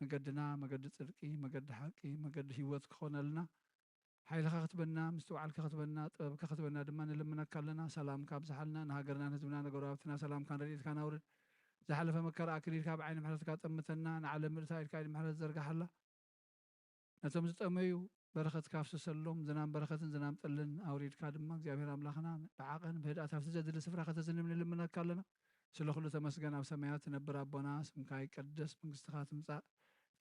መገድና መገዲ ጽድቂ መገዲ ሓቂ መገዲ ህይወት ክኾነልና ሓይልካ ክትበና ምስቲ ባዕልካ ክትበና ጥበብካ ክትበና ድማ ንልምነካ ኣለና። ሰላምካ ኣብዝሓልና ንሃገርና ንህዝብና ንጎረባብትና ሰላምካን ረድኤትካን ኣውርድ። ዝሓለፈ መከራ ኣክሊልካ ብዓይኒ ምሕረትካ ጠምተና። ንዓለም ምእታ ኢድካ ኢድ ምሕረት ዘርጋሓላ። ነቶም ዝጠመዩ በረኸትካ ኣፍስሰሎም። ዝናም በረኸትን ዝናም ጠልን ኣውሪድካ ድማ እግዚአብሔር ኣምላኽና ብዓቐን ብህድኣት ኣብቲ ዘድሊ ስፍራ ከተዝንም ንልምነካ ኣለና። ስለ ኩሉ ተመስገን። ኣብ ሰማያት ትነብር ኣቦና ስምካ ይቀደስ መንግስትካ ትምጻእ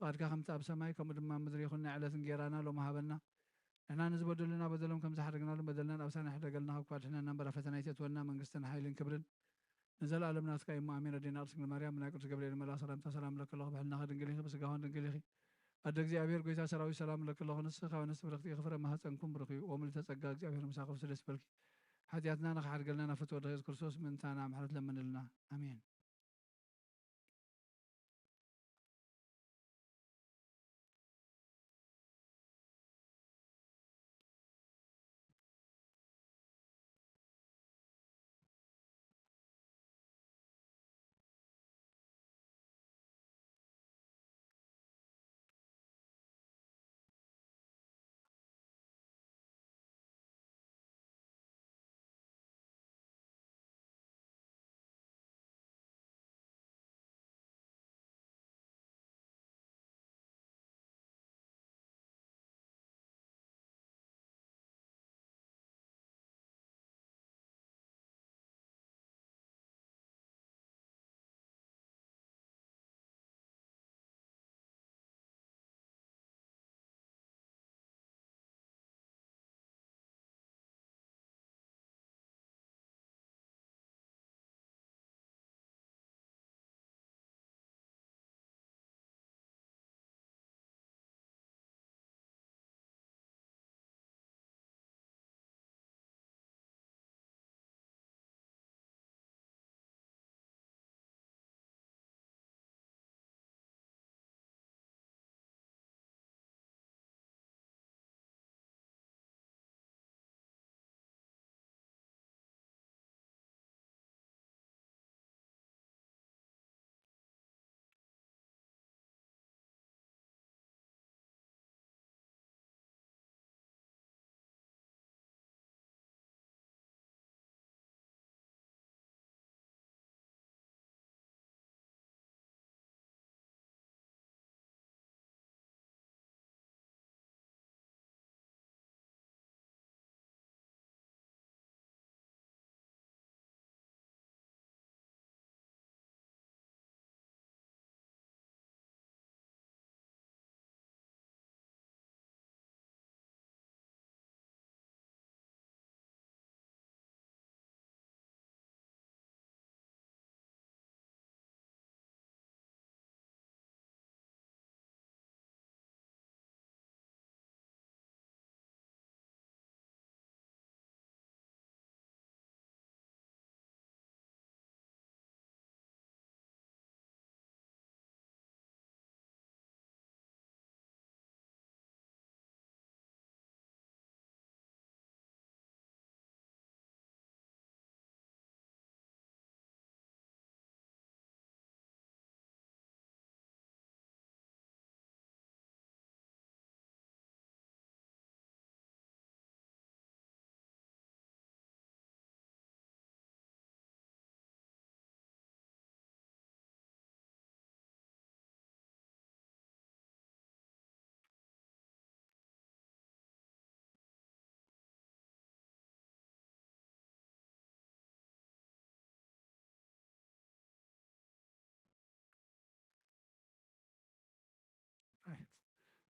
ፈቃድካ ከምቲ ኣብ ሰማይ ከምኡ ድማ ምድሪ ይኹን። ናይ ዕለት እንጀራና ሎሚ ሃበና ንሕና ንዝበደሉና በደሎም ከም ዝሓደግናሎም በደልና ኣብሳና ይሕደገልና። ካብ ኳድሕና እምበራ ፈተና ይትወና መንግስትን ሓይልን ክብርን ንዘለኣለም ናትካ እዩ ኣሜን። ኣዴና ቅድስት ድንግል ማርያም ናይ ቅዱስ ገብርኤል መልኣክ ሰላምታ ሰላም ለከ ኣለኹ። ብሕልናኸ ድንግል ኢኺ ብስጋሆን ድንግል ኢኺ። ኣደ እግዚአብሔር ጎይታ ሰራዊት ሰላም ለከ ኣለኹ። ንስኻ ወንስቲ ብረኽቲ ክፍረ ማህፀንኩም ብርኺ ወምልዕተ ጸጋ እግዚአብሔር ምሳኹ ደስ ይበልኪ። ሓጢኣትና ንኽሓድገልና ናብ ፍትወ ኢየሱስ ክርስቶስ ምእንታና ምሕረት ለምንልና ኣሜን።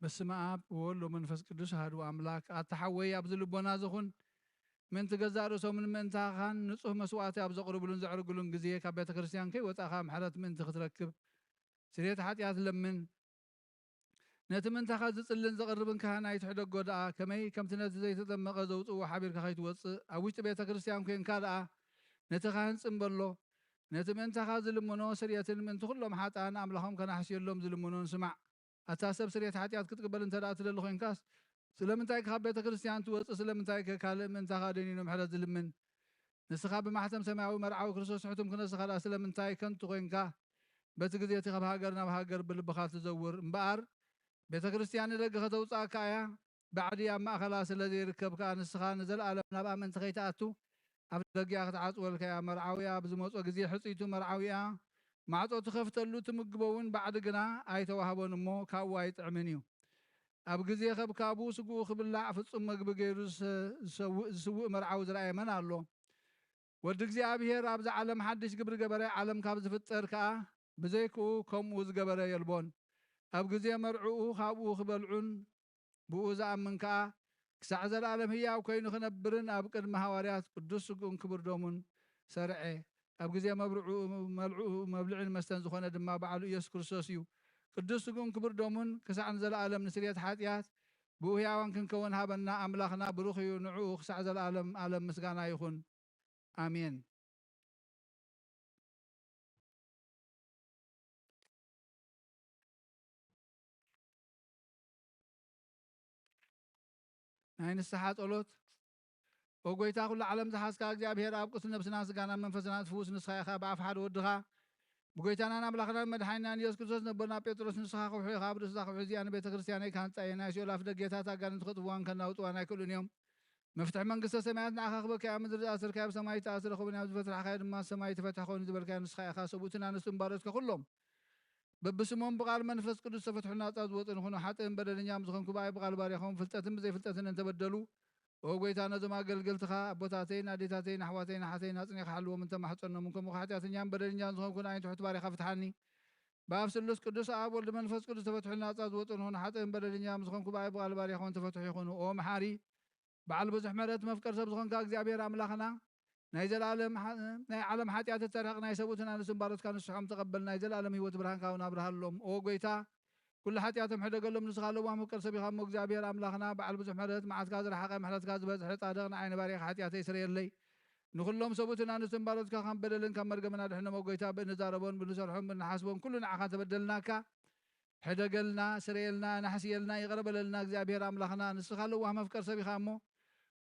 በስመ አብ ወወልድ ወመንፈስ ቅዱስ አሐዱ አምላክ አተሐወይ ኣብ ዝልቦና ዝኹን ምእንቲ ገዛእ ርእሶም ንምእንታኻን ንጹህ መስዋዕቲ ኣብ ዘቕርብሉን ዘዕርግሉን ግዜ ካብ ቤተ ክርስቲያን ከይወፃእኻ ምሕረት ምእንቲ ክትረክብ ስርየት ሓጢኣት ለምን ነቲ ምእንታኻ ዝጽልን ዘቕርብን ካህናይ ትሕደጎ ደኣ ከመይ ከምቲ ነቲ ዘይተጠመቐ ዘውፅዎ ሓቢርካ ከይትወፅእ ኣብ ውሽጢ ቤተ ክርስቲያን ኮንካ ደኣ ነቲ ካህን ጽምበሎ ነቲ ምእንታኻ ዝልምኖ ስርየትን ምእንቲ ኩሎም ሓጣን ኣምላኾም ከናሕስየሎም ዝልምኖን ስማዕ ኣታ ሰብ ስርየት ሓጢኣት ክትቅበል እንተ ደኣ ትደሊ ኮንካስ ስለምንታይ ካብ ቤተ ክርስቲያን ትወፅእ ስለምንታይ ካልእ ምእንታኻ ደኒኑ ምሕረት ዝልምን ንስኻ ብማሕተም ሰማያዊ መርዓዊ ክርስቶስ ሕቱም ክነስኻ ደኣ ስለምንታይ ከንቱ ኮንካ በቲ ግዜ እቲ ካብ ሃገር ናብ ሃገር ብልብኻ ትዘውር እምበኣር ቤተ ክርስቲያን ንደገ ከተውፃእካ እያ ባዕዲ ኣብ ማእኸላ ስለ ዘይርከብካ ንስኻ ንዘለኣለም ናብ ኣመንቲ ከይተኣቱ ኣብ ደጊኣ ክትዓፅወልካ እያ መርዓዊያ ብዝመፆ ግዜ ሕፅይቱ መርዓዊያ ማዕፆ ትኸፍተሉ ትምግበውን ባዕዲ ግና ኣይተዋህቦን እሞ ካብኡ ኣይጥዕምን እዩ ኣብ ግዜ ከብካቡ ስጉኡ ክብላዕ ፍጹም መግቢ ገይሩ ዝስውእ መርዓዊ ዝረኣየ መን ኣሎ ወዲ እግዚኣብሔር ኣብዚ ዓለም ሓድሽ ግብሪ ገበረ ዓለም ካብ ዝፍጠር ከዓ ብዘይክኡ ከምኡ ዝገበረ የልቦን ኣብ ግዜ መርዑኡ ካብኡ ክበልዑን ብኡ ዝኣምን ከዓ ክሳዕ ዘለኣለም ህያው ኮይኑ ክነብርን ኣብ ቅድሚ ሃዋርያት ቅዱስ ስጉኡን ክቡር ደሙን ሰርዐ ኣብ ግዜ መብልዕን መስተን ዝኾነ ድማ በዓሉ ኢየሱስ ክርስቶስ እዩ ቅዱስ ስጉኡን ክቡር ደሙን ክሳዕ ንዘለኣለም ንስርየት ሓጢኣት ብኡ ህያዋን ክንከውን ሃበና ኣምላኽና ብሩኽ እዩ ንዕኡ ክሳዕ ዘለኣለም ዓለም ምስጋና ይኹን ኣሜን ናይ ንስሓ ጸሎት ኦ ጎይታ ኩሉ ዓለም ዝሓዝካ እግዚኣብሔር ኣብ ቅዱስ ነብስና ስጋና መንፈስና ትፍውስ ንስኻ ኢኻ ብኣፍ ሓደ ወድኻ ብጎይታናን ኣምላኽናን መድሓኒናን ኢየሱስ ክርስቶስ ነበርና ጴጥሮስ ንስኻ ክውሑ ኢኻ ኣብ ርእስኻ ክውሑ እዚኣ ንቤተ ክርስቲያነይ ካንጻየ ናይ ሲኦል ኣፍ ደጌታት ኣጋንንቲ ክጥፍዋን ከናውጥዋን ኣይክእሉን እዮም መፍትሒ መንግስተ ሰማያት ንዓኻ ክበክያ ኣብ ምድሪ ዝኣስርካዮ ኣብ ሰማይ ተኣስረ ኸውን ኣብ ዝፈትሐኻዮ ድማ ሰማይ ተፈትሐ ኮይኑ ዝበልካዮ ንስኻ ኢኻ ሰብኡትን ኣንስትን ባሮትካ ኩሎም በብስሞም ብቓል መንፈስ ቅዱስ ተፈትሑ ናፃ ዝወፅን ይኹኑ ሓጥእን በደለኛም ዝኾንኩ ብኣይ ብቓል ባሪኾም ፍልጠትን ብዘይፍልጠትን እንተበደሉ ኦ ጎይታ ነዞም ኣገልገልትኻ ኣቦታተይን ኣዴታተይን ኣሕዋተይን ኣሓተይን ኣጽኒዕካ ሓልዎም እንተማሕፀኖምን ከምኡ ሓጢኣተኛን በደለኛን ዝኾንኩን ዓይን ትሑት ባሪኻ ፍትሓኒ በኣብ ስሉስ ቅዱስ ኣብ ወልዲ መንፈስ ቅዱስ ተፈትሑ ናፃ ዝወፅን ይኹኑ ሓጥእን በደለኛም ዝኾንኩ ብኣይ ብቓል ባሪኾም ተፈትሑ ይኹኑ ኦ መሓሪ በዓል ብዙሕ ምሕረት መፍቀር ሰብ ዝኾንካ እግዚኣብሔር ኣምላኽና ናይ ዘለኣለም ናይ ዓለም ሓጢኣት ተርሕቕ ናይ ሰብኡትን ኣንስትን ባሮትካ ንስሖም ተቐበል ናይ ዘለኣለም ህይወት ብርሃንካ እውን ኣብርሃሎም ኦ ጎይታ ኩሉ ሓጢኣቶም ሕደገሎም ንስኻ ኣለዋ መፍቀር ሰብ ኢኻ እሞ እግዚኣብሔር ኣምላኽና በዓል ብዙሕ ምሕረት መዓትካ ዝረሓቐ ምሕረትካ ዝበዝሐ ጻድቕ ንዓይኒ ባሪኻ ሓጢኣተይ ስረየለይ ንኩሎም ሰብኡትን ኣንስትን ባሮትካ ካብ በደልን ካብ መርገምን ኣድሕኖሞ ጎይታ ብንዛረቦን ብንሰርሖም ብንሓስቦን ኩሉ ንዓኻ ተበደልናካ ሕደገልና ስረየልና ናሕስየልና ይቐረበለልና እግዚኣብሔር ኣምላኽና ንስኻ ኣለዋ መፍቀር ሰብ ኢኻ እሞ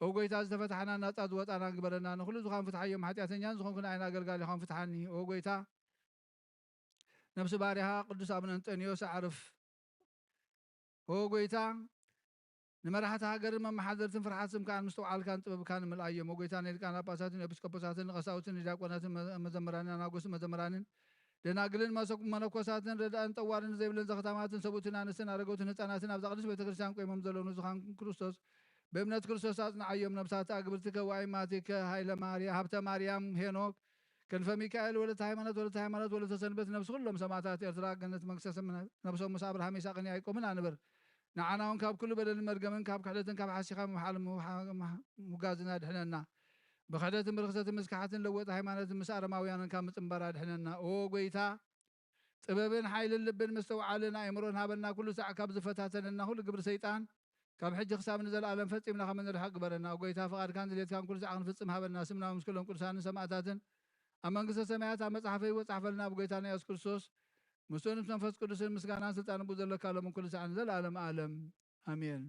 ኦ ጎይታ ዝተፈትሐና ናፃ ዝወጣና ግበረና ንኩሉ ዝኾን ፍትሓዮም ሓጢኣተኛን ዝኾንኩን ዓይን ኣገልጋሊ ኢኹም ፍትሓኒ ኦ ጎይታ ነብሲ ባሪኻ ቅዱስ ኣቡነ እንጦንዮስ ኣዕርፍ ኦ ጎይታ ንመራሕቲ ሃገርን መመሓደርትን ፍርሓት ስምካን ምስተውዓልካን ጥበብካን ምልኣዮም ኦ ጎይታ ናይ ሊቃነ ጳጳሳትን ኤጲስቆጶሳትን ቀሳውስትን ዲያቆናትን መዘምራንን ኣናጉስን መዘምራንን ደናግልን መነኮሳትን ረዳእን ጠዋርን ዘይብለን ዘኽታማትን ሰብኡትን ኣንስትን ኣረገውትን ህፃናትን ኣብ ቅድስት ቤተክርስትያን ቆይሞም ዘለዉ ንዙኻን ክርስቶስ በእምነት ክርስቶስ ኣጽናዓዮም ነብሳት ኣግብርቲከ ዋይማቲከ ሃብተ ማርያም ሄኖክ ክንፈ ሚካኤል ወለተ ሃይማኖት ወለተ ሰንበት ነብሲ ኩሎም ሰማዕታት ኤርትራ ገነት መንግስተ ነብሶም ምስ ኣብርሃም ይስሐቅን ያዕቆብን ኣንብር ንዓና እውን ካብ ኩሉ በደልን መርገምን ካብ ክሕደትን ካብ ሓሲኻ ምሓል ሙጋዝና ድሕነና ብክሕደትን ብርክሰትን ምስካሓትን ለወጠ ሃይማኖትን ምስ ኣረማውያንን ካብ ምፅምባር ኣድሕነና ኦ ጎይታ ጥበብን ሓይልን ልብን ምስተውዓልን ኣእምሮን ሃበና ኩሉ ሳዕ ካብ ዝፈታተነና ኩሉ ግብሪ ሰይጣን ካብ ሕጂ ክሳብ ንዘለኣለም ፈፂምና ከም እንርሕቕ ግበረና ጎይታ ፍቓድካን ድሌትካን ኩሉ ሳዕ ክንፍፅም ሃበና ስምና ምስ ኩሎም ቅዱሳንን ሰማዕታትን ኣብ መንግስተ ሰማያት ኣብ መፅሓፈ ህይወት ፃሕፈልና ብጎይታና ኢየሱስ ክርስቶስ ምስኡን ምስ መንፈስ ቅዱስን ምስጋናን ስልጣንን ብኡ ዘለካ ሎምን ኩሉ ሳዕ ንዘለኣለም ዓለም ኣሜን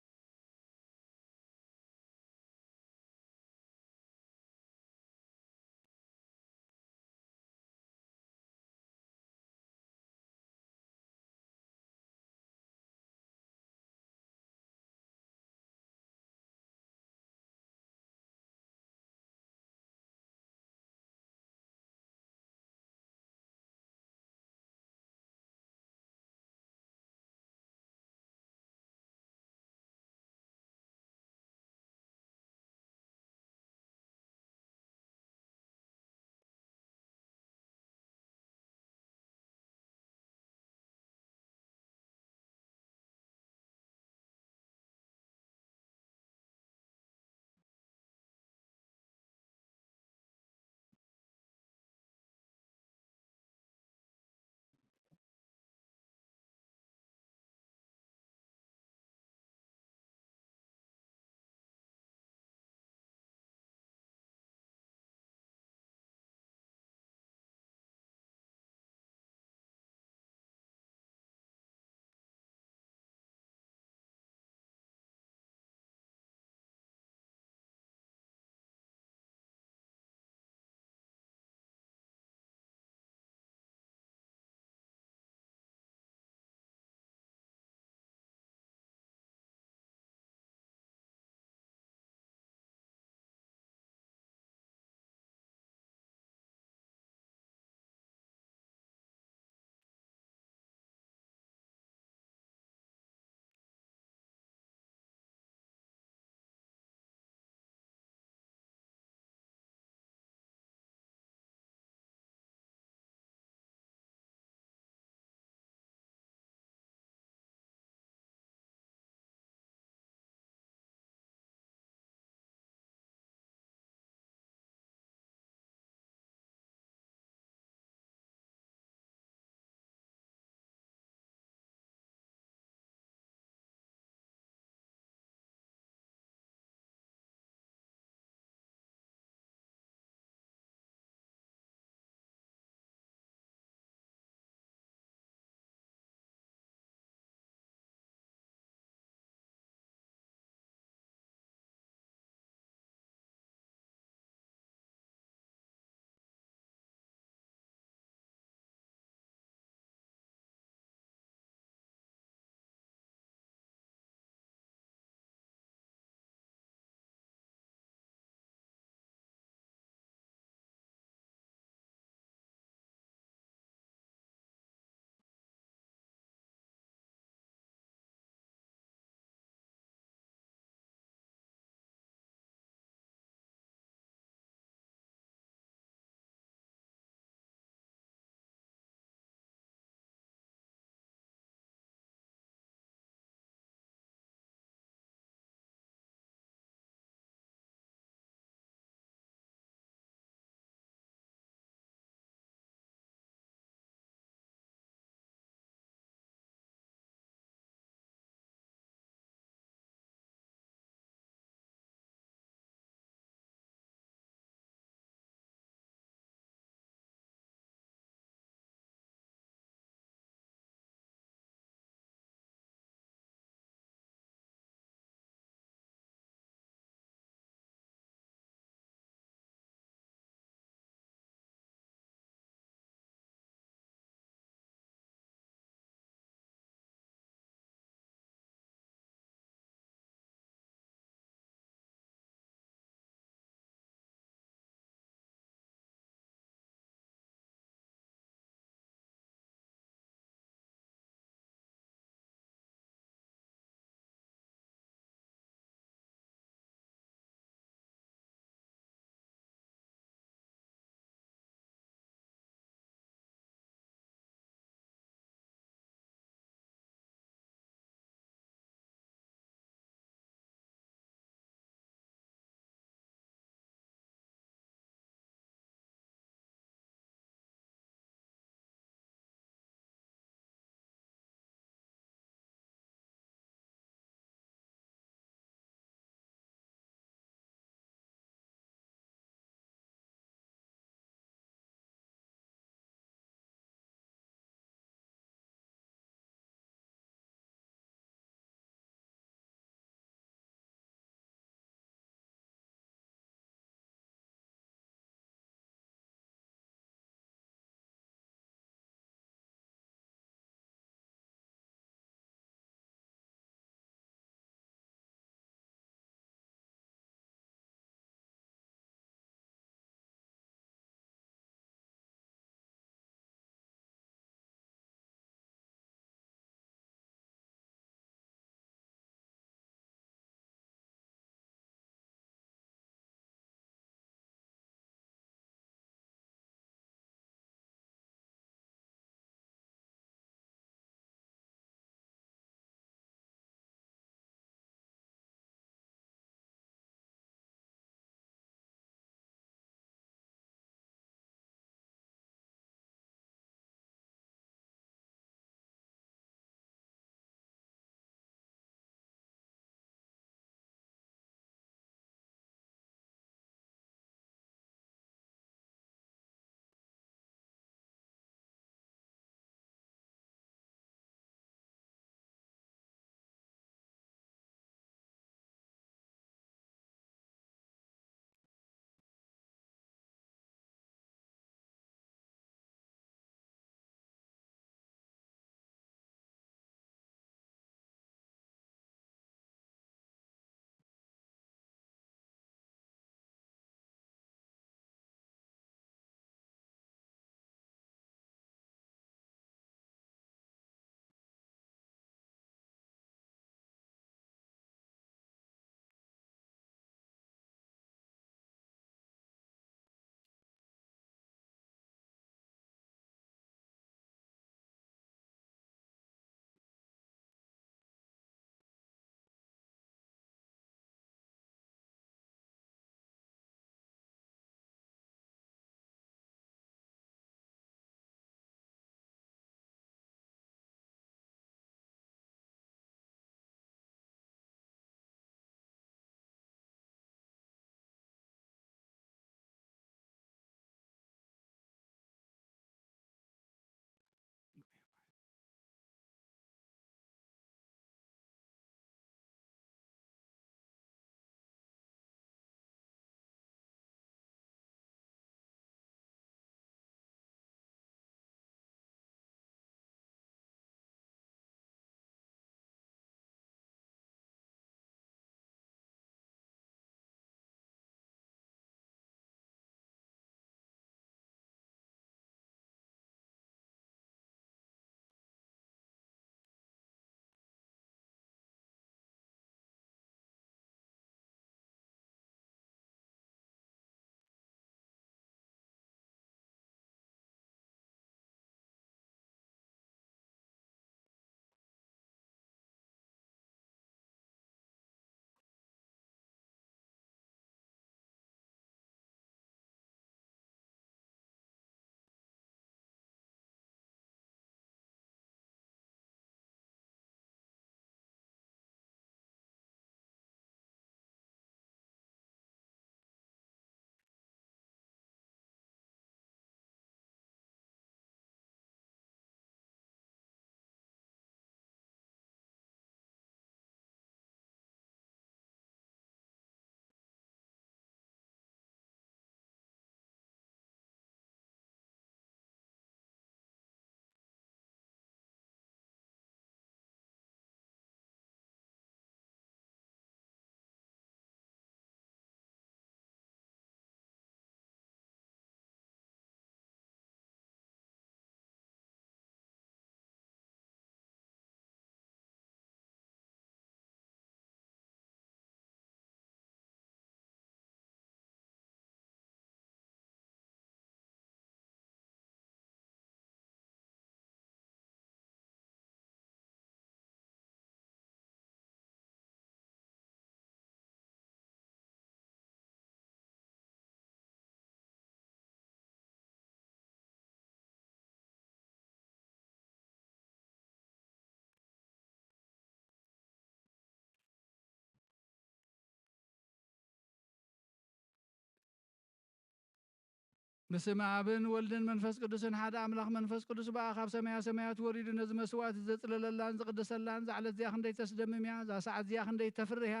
بسم አብን ወልድን መንፈስ ቅዱስን ሓደ አምላኽ መንፈስ ቅዱስ በአኻብ ሰማያት ወሪዱ ነዚ መስዋዕት ዘጽለለላን ዝቅደሰላን ዛዕለት እዚያ ክንደይ ተስደምም እያ እዛ ሰዓት እዚያ ክንደይ ተፍርህ እያ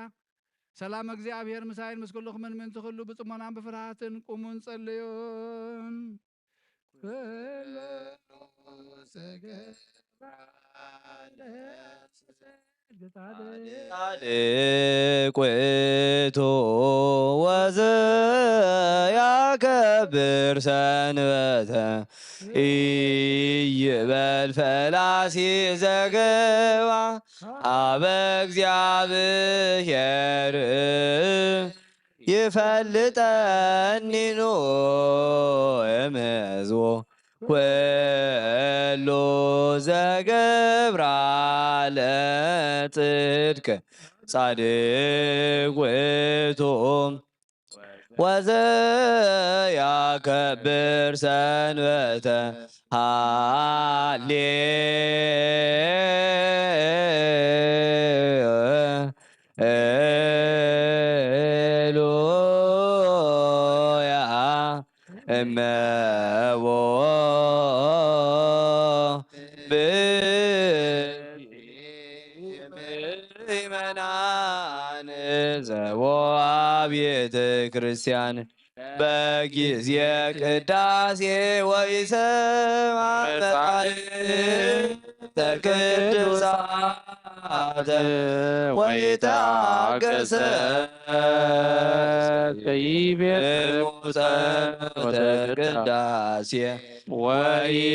ሰላም እግዚአብሔር ምሳይን ምስ ኩልኹም ምን ትኽሉ ብጽሞናን ብፍርሃትን ቁሙን ጸልዩን ጻድቅ ውእቱ ወዘያከብር ሰንበተ ኢይበል ፈላሲ ዘገባ አበ እግዚአብሔር ይፈልጠኒኑ እምሕዝቡ ኩሉ ዘገብራ ለጽድቅ ጻድቅ ውእቱ ወዘያከብር ሰንበተ ሃሌሉያ እመቦ ምእመናን ዘቦአ ቤተ ክርስቲያን በጊዜ ቅዳሴ ወይሰማ መጻሕፍተ ቅዱሳተ ወይትአገሰ ጸሎተ ቅዳሴ ወይተመጠወ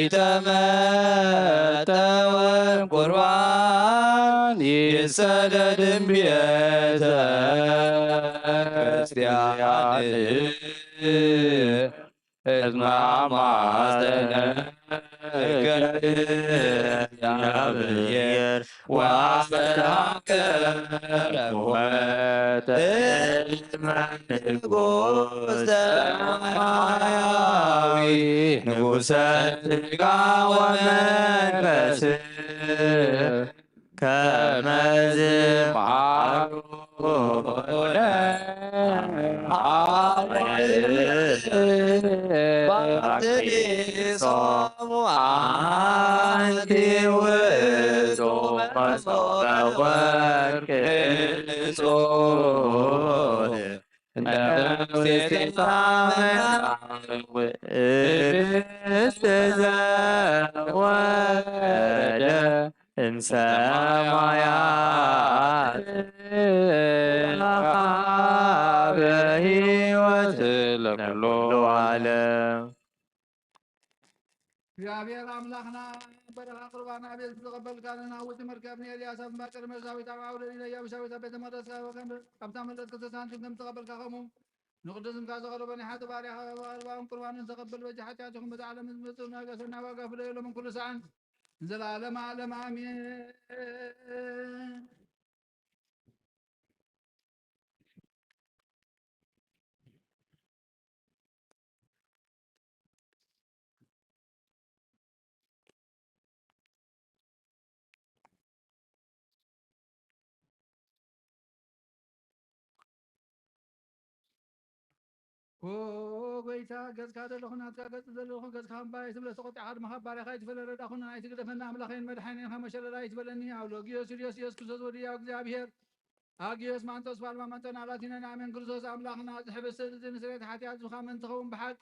ቁርባን ይሰደድም ቤተ ክርስቲያን እስማማዘነ እግዚአብሔር ወአስተካከለ ንጉሥ ሰማያዊ ንጉሠ ሥጋ ወመንፈስ ከመዝ ማሩነ ባትሶሙ አንቲ ውእቱ መሶበ ወርቅ ንጹሕ ውእስት ዘወረደ እምሰማያት በሕይወት ለኩሉ ዓለም እግዚአብሔር አምላክና በረኻ ቁርባና ቤት ተቀበልካልና ውጥ መርከብን ኤልያስ አባቀር መርሳዊት አውደሪና ያብሻዊት ቤተ መቅደስ ካብታ መለስ ከተሳንቲም ከም ተቀበልካ ከምኡ ንቅዱስም ካዘቀረበኒ ሓቲ ባርያ ባን ቁርባንን ተቀበል በጅ ሓጢአትኩም በቲ ዓለም ዝመፅእ ነገሰና ዋጋ ፍለየሎም ኩሉ ሰዓን ዘላለም ዓለም አሜን። ጎይታ ገጽካ ዘለኹን ናትካ ገጽ ዘለኹን ገጽካ እምባይ ትብለ ተቆጢዕካ ድማ ካብ ባርያኻ ይትፈለረዳ ኩን ኣይትግደፈና ኣምላኸይን መድሓኒን ከመሸለላ ይትበለኒ ኣውሎጊዮስ ኢልዮስ ኢየሱስ ክርስቶስ ወዲያው እግዚአብሔር አጊዮስ ማንጦስ ባልማ ማንጦን አላቲነን አሜን ክርስቶስ አምላክና ዝሕብስ ዝንስሬት ሓጢአት ዝኻ መን ትኸውን ብሓቂ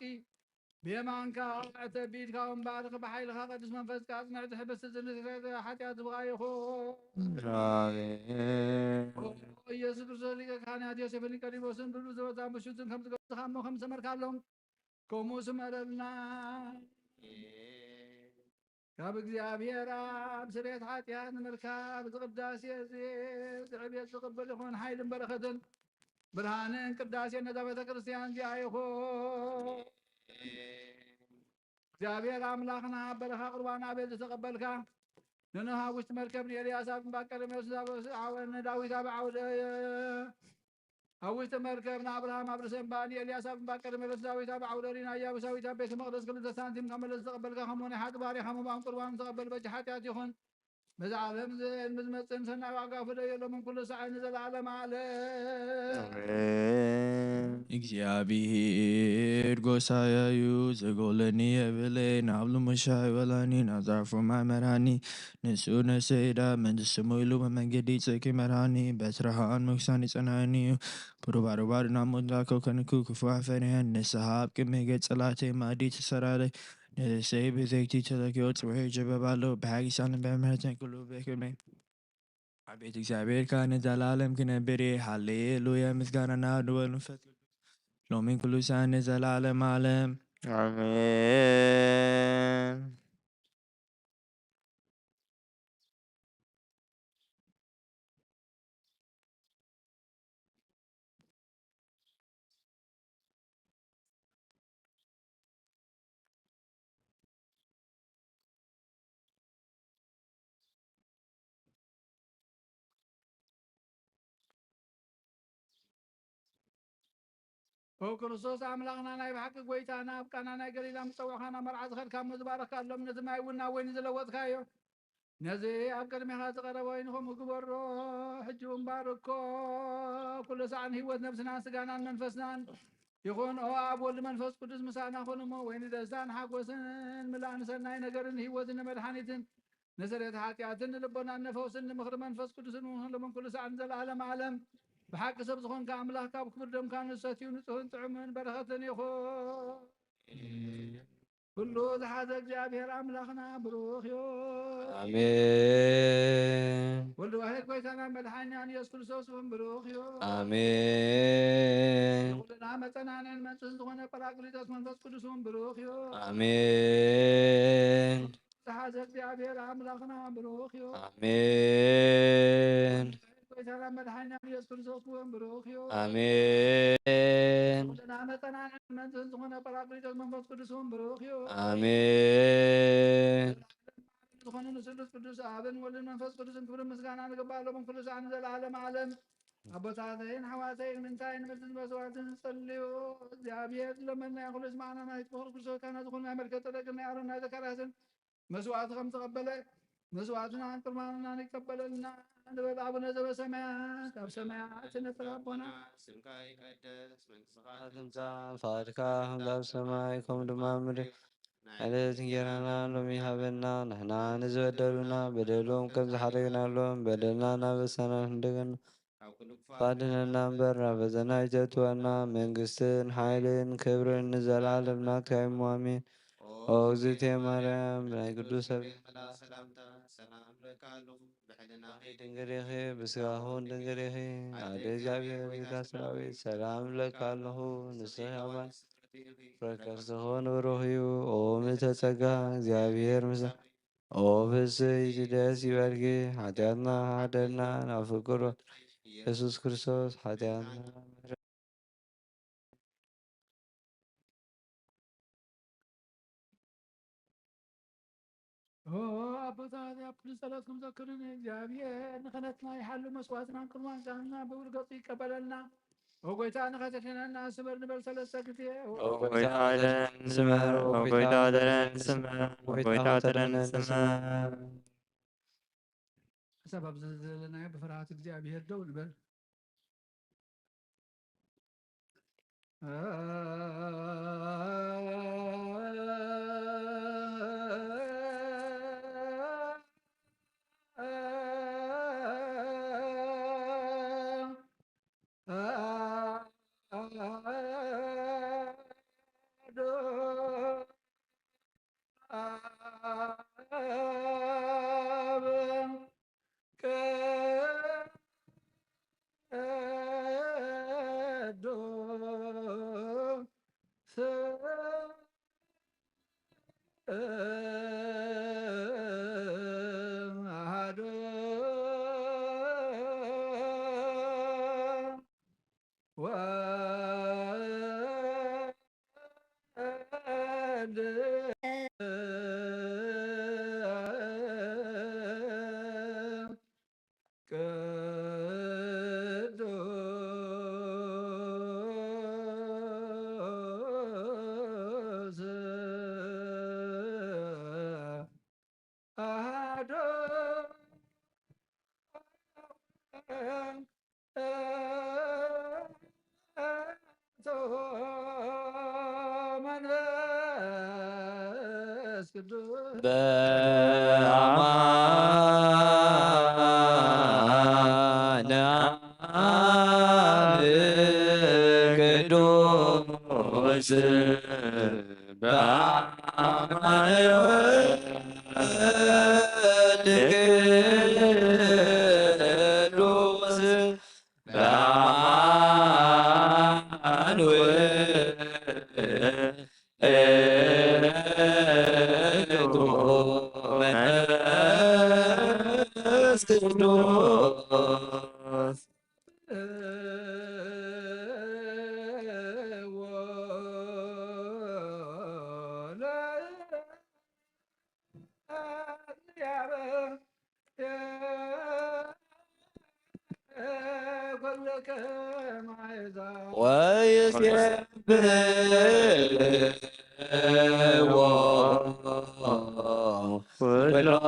ብየማንካ ዕተቢድካ ወንባርክ ብሓይልካ ቅዱስ መንፈስካ ኣጽንዕ ዝሕብስ ዝንስሬት ሓጢአት ዝብኻ ይኹን ኢየሱስ ክርስቶስ ሊቀ ካህናት ዮሴፍ ኒቆዲሞስን ብሉ ዘበዛን ብሹትን ከም ዝገበዝካ እሞ ከም ዝሰመርካሎም ከምኡ ስመረልና ካብ እግዚአብሔር ኣብ ስርየት ሓጢአት ንምርካብ ዝቅዳሴ ዝዕብየት ዝቅበል ይኹን ሓይልን በረኸትን ብርሃንን ቅዳሴ ነዛ ቤተ ክርስቲያን እዚኣ ይኹን እግዚአብሔር አምላክና በረኻ ቁርባን ቤት ዝተቀበልካ ንኖሃ ውሽጥ መርከብ ኤልያስ ኣብ ባቀለሜዎስ ዳዊት ኣብ ዓውደ ኣብ ውሽጢ መርከብ ንኣብርሃም ኣብ ርእሰ እምባ ኤልያስ ኣብ ባቀለሜዎስ ዳዊት ኣብ ዓውደ ሪና ኢያቡሳዊት ኣብ ቤተ መቅደስ ክልተ ሳንቲም ካብ መለስ ዝተቀበልካ ከምኡ ናይ ሓጢ ባርያኻ ምባን ቁርባን ዝተቀበል በጅ ሓጢአት ይኹን በዚ ዓለም ምዝመፅን ሰናይ ዋጋ ፍለየሎምን ኩሉ ሰዓት ንዘለዓለም ዓለም እግዚአብሔር Gosayayu, Zagolani Evile, Nablu Mashai Velani, Nazar for my Marani, Nisuna Seda, Mendesamulu, Mangedi, Seki Marani, Betrahan, Muxani Sanani, Purubaru Namundako Kanakuku for Afenan, Nisahab, Kimigets Alate, Madi Sarade, Save his 80 to the goats, where Jabalo, Baggy San and Bamatanku, Bekame. Abet Xavier Khan Zalalem Kinabiri, Hallelujah, Miss Ganana, Duel Fet. Lomin Kulusan is Alalem Alem. Amen. ክርስቶስ አምላኽና ናይ ብሓቂ ጎይታና ኣብቃና ናይ ገሊላ ምፀዋኻና መርዓት ኸድካ ምዝባረካ ኣሎም ነዚ ማይ እውን ናብ ወይኒ ዝለወጥካዮ ነዚ ኣብ ቅድሚኻ ዝቐረበ ወይኒ ከምኡ ግበሮ ሕጂ እውን ባርኮ ኩሉ ሰዓን ሂወት ነብስናን ስጋናን መንፈስናን ይኹን ኦ ኣብ ወልድ መንፈስ ቅዱስ ምሳና ኮኑ እሞ ወይኒ ደስታን ሓጎስን ምላእን ሰናይ ነገርን ሂወትን መድሓኒትን ንስርየት ሓጢኣትን ንልቦናን ነፈውስን ንምኽሪ መንፈስ ቅዱስን ሎምን ኩሉ ሰዓን ዘለዓለም ዓለም ብሓቂ ሰብ ዝኾንካ ኣምላኽ ካብ ክብር ደምካ ንሰትዩ ንጹህን ጥዑምን በረኸትን ይኹን ኩሉ ዝሓዘ እግዚኣብሔር ኣምላኽና ብሩኽ እዩ አሜን ወልድ ዋሕድ ጎይታና መድሓኒና ኢየሱስ ክርስቶስ እውን ብሩኽ እዩ አሜን ኩልና መፀናነን መንጽህን ዝኾነ ጰራቅሊጦስ መንፈስ ቅዱስ እውን ብሩኽ እዩ አሜን ዝሓዘ እግዚኣብሔር ኣምላኽና ብሩኽ እዩ አሜን ጎይታና መድሓኒና ኢየሱስ ክርስቶስ እውን ብሩኽ እዩ አሜን ኩልና መፀናነን መንጽህን ዝኾነ ጰራቅሊጦስ መንፈስ ቅዱስ እውን ብሩኽ እዩ አሜን ዝኾኑ ንስሉስ ቅዱስ ኣብን ወልድን መንፈስ ቅዱስን ክብርን ምስጋና ንግባሎምን ኩሉ ሰዓት ንዘለዓለም ዓለም ኣቦታተይን ሓዋተይን ምንታይን ምድን መስዋዕትን ጸልዩ እግዚኣብሔር ለመና ይኹሉ ስማዕና ናይ ፍቅሪ ክርስቶስ ካና ዝኾኑ ናይ መልከ ጸደቅን ናይ ኣሮን ናይ ዘካርያስን መስዋዕቲ ከም ተቐበለ መስዋዕትና ቅርባንና ይቀበለልና ንበል አቡነ ዘበሰማያት ኣብ ሰማያት ነጥራ ኣቦና ስምካ ይቀደስ መንግሥትካ ትምጻእ ፈቃድካ ከምቲ ኣብ ሰማይ ከምኡ ድማ ኣብ ምድሪ ዕለት እንጀራና ሎሚ ሃበና ንሕና ንዝበደሉና በደሎም ከም ዝሓደግናሎም በደልና ናበሳና እንደገና ባድነና እምበር ናበዘና ኣይተትወና መንግስትን ሓይልን ክብርን ንዘለዓለም ናትካ እዩ አሜን ኦ እግዝእትየ ማርያም ናይ ቅዱስ ሰብ ሰላምታ ሰላም ለካ ኣለኹ ብሕልና ድንግል ኢኺ ብስጋኹን ድንግል ኢኺ ኣደ እግዚኣብሔር ጌታ ሰራዊት ሰላም ለካ ኣለኹ ንስኺ ኣማን ፍረከርስኾን ብሩኽ እዩ ኦ ምልዕተ ጸጋ እግዚኣብሔር ምሳ ኦ ፍስሕቲ ደስ ይበልኪ ሓጢኣትና ሓደና ናብ ፍቁር ኢየሱስ ክርስቶስ ሓጢኣትና ኣቦታት ኣብ ኩሉ ጸሎት ከምዘክርን እግዚኣብሔር ንኽነትና ይሓሉ መስዋዕትና ቅርባን ቃልና ብውል ገጹ ይቀበለልና ኦ ጎይታ ንኸተሸነና ስበር ንበል ሰለስተ ግዜ ጎይታ ደረን ስመር ጎይታ ደረን ስመር ጎይታ ደረን ስመር ሰበብ ዘለናዮ ብፍርሃት እግዚኣብሔር ደው ንበል ቅዱስ በአማን አብ ቅዱስ በአማን ወልድ ቅዱስ በአማን መንፈስ ቅዱስ ወይሴብሕዎ ኩሎም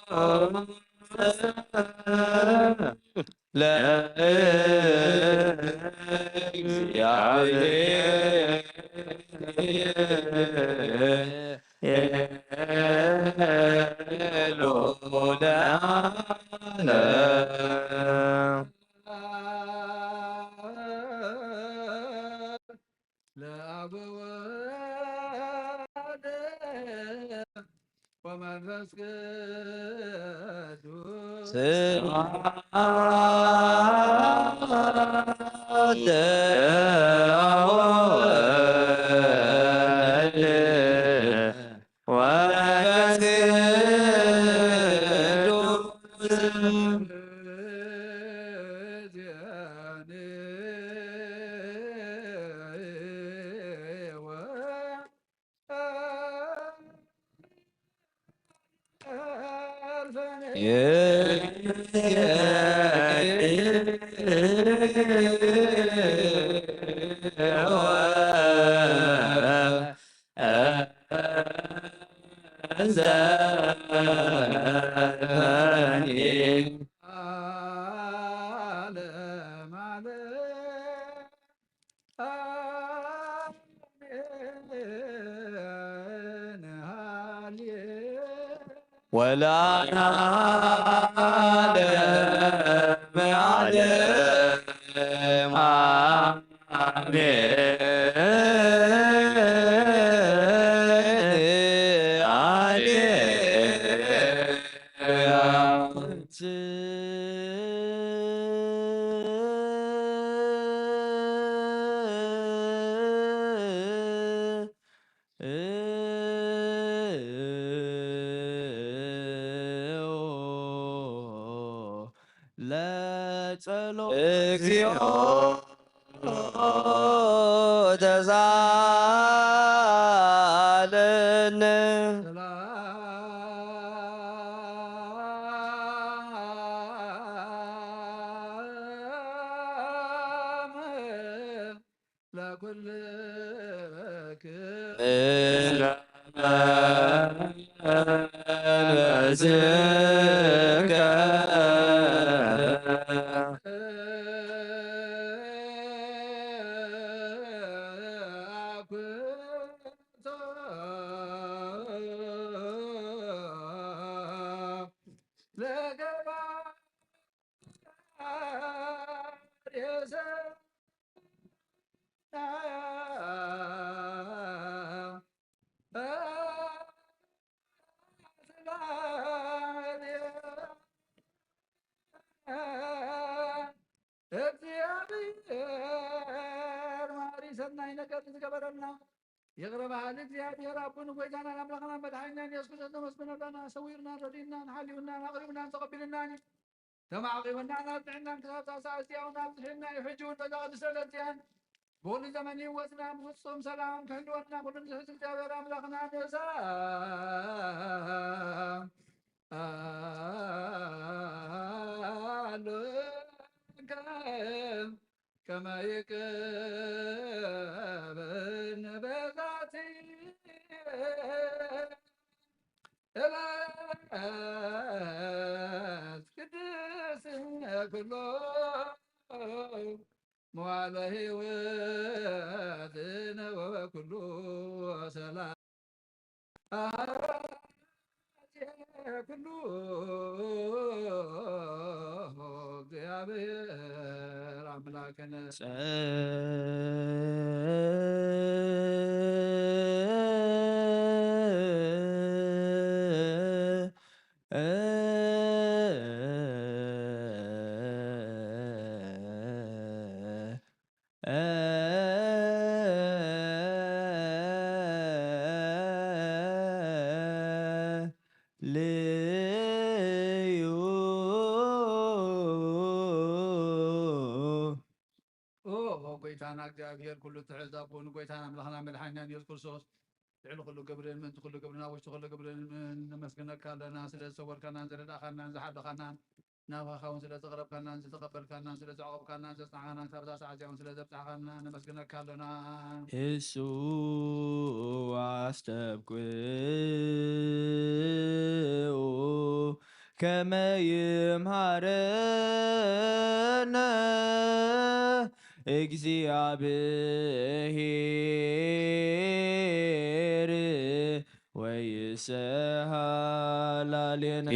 ጽኑዕ ለእግዚአብሔር ለዓለም ለአብ ወወልድ ወመንፈስ ቅዱስ ስብሐት ለወልድ ወመንፈስ ቅዱስ ወለዓለመ ዓለም እግዚኦ ተሳለነ እግዚአብሔር ማሪ ሰናይ ነገር ዝገበረልና የቅረባሃል እግዚአብሔር አቡን ጎይታና አምላክና መድኃኒና ኢየሱስ ክርስቶስ ተመስገነና ሰዊርና ረዲና ሓሊውና አቅሪብና ተቀቢልና ተማዕቂብና ናብጥዕና ክሳብሳሳስያውና ብፅሕና ይሕጅውን ተዛቅድሰለትያን በሁሉ ዘመን ህይወትና ፍጹም ሰላም ክህልወና ኩሉ ንዝሕዝ እግዚአብሔር አምላክና ንሳ كما يكبن بذاتي إلات قدس كله موالى هواتنا وكله سلام كله እግዚአብሔር አምላክነ ጎይታና እግዚአብሔር ኩሉ ትዕዛብ ኮኑ ጎይታና አምላኽና መድሓኒና ኢየሱስ ክርስቶስ ልዕሊ ኩሉ ግብርን ምንቲ ኩሉ ግብርና ውሽጢ ኩሉ ግብርን ነመስግነካ ኣለና ስለ ዝሰወርካናን ዝረዳእኻናን ዝሓለኻናን ናብኻ እውን ስለ ዘቕረብካናን ዝተቐበልካናን ስለ ዘዕቆብካናን ዘፅናዕኻናን ክሳብ ሰዓት እውን ስለ ዘብፅሕኻና ነመስግነካ ኣለና እሱ አስተብቅዑ ከመ ይምሃረነ እግዚአብሔር ወይስሐላሌነ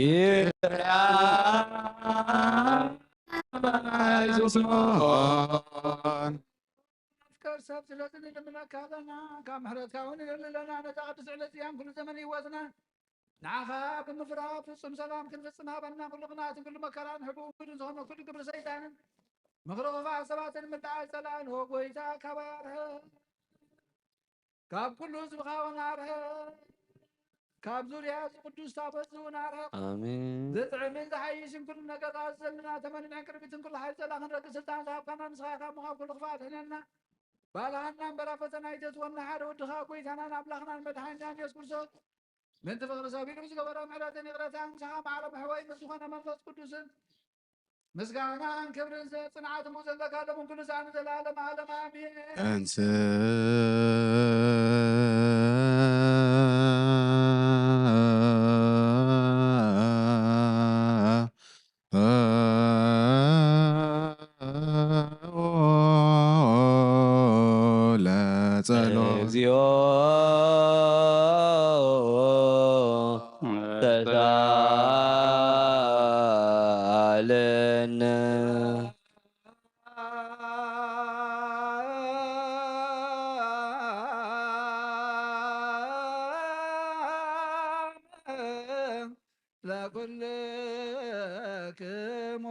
كرسب سلسلة من كذا كم حرت كون لنا نتقدس على الأيام كل زمن يوزنا نعخا بمفرح في الصم سلام كل في السماء بنا كل قناة كل مكان حبوب كل زهر كل قبر سيدان مغرب مع سبات من دعاء سلام هو قويتا كبارها كاب كل زبغا ونارها كاب زوريا قدوس تابت ونارها آمين زرع من زحيش كل نقد أزلنا ثمن عنكربت كل حي سلام رد سلطان صاحب كان نسخا مخاف كل خفات هنا بالهنا برفتنا يجز والنحر ودخا كويتنا نبلغنا المدحنا يسوع كرسوس من تفغر سابيل مسكبر معراتن يغرتان سحاب على بحواي مسخنا منفس قدوس مسكانا كبر صنعات مزلك هذا من كل سنه العالم عالم امين انسى እግዚኦ ተሳለነ ለኩልክሙ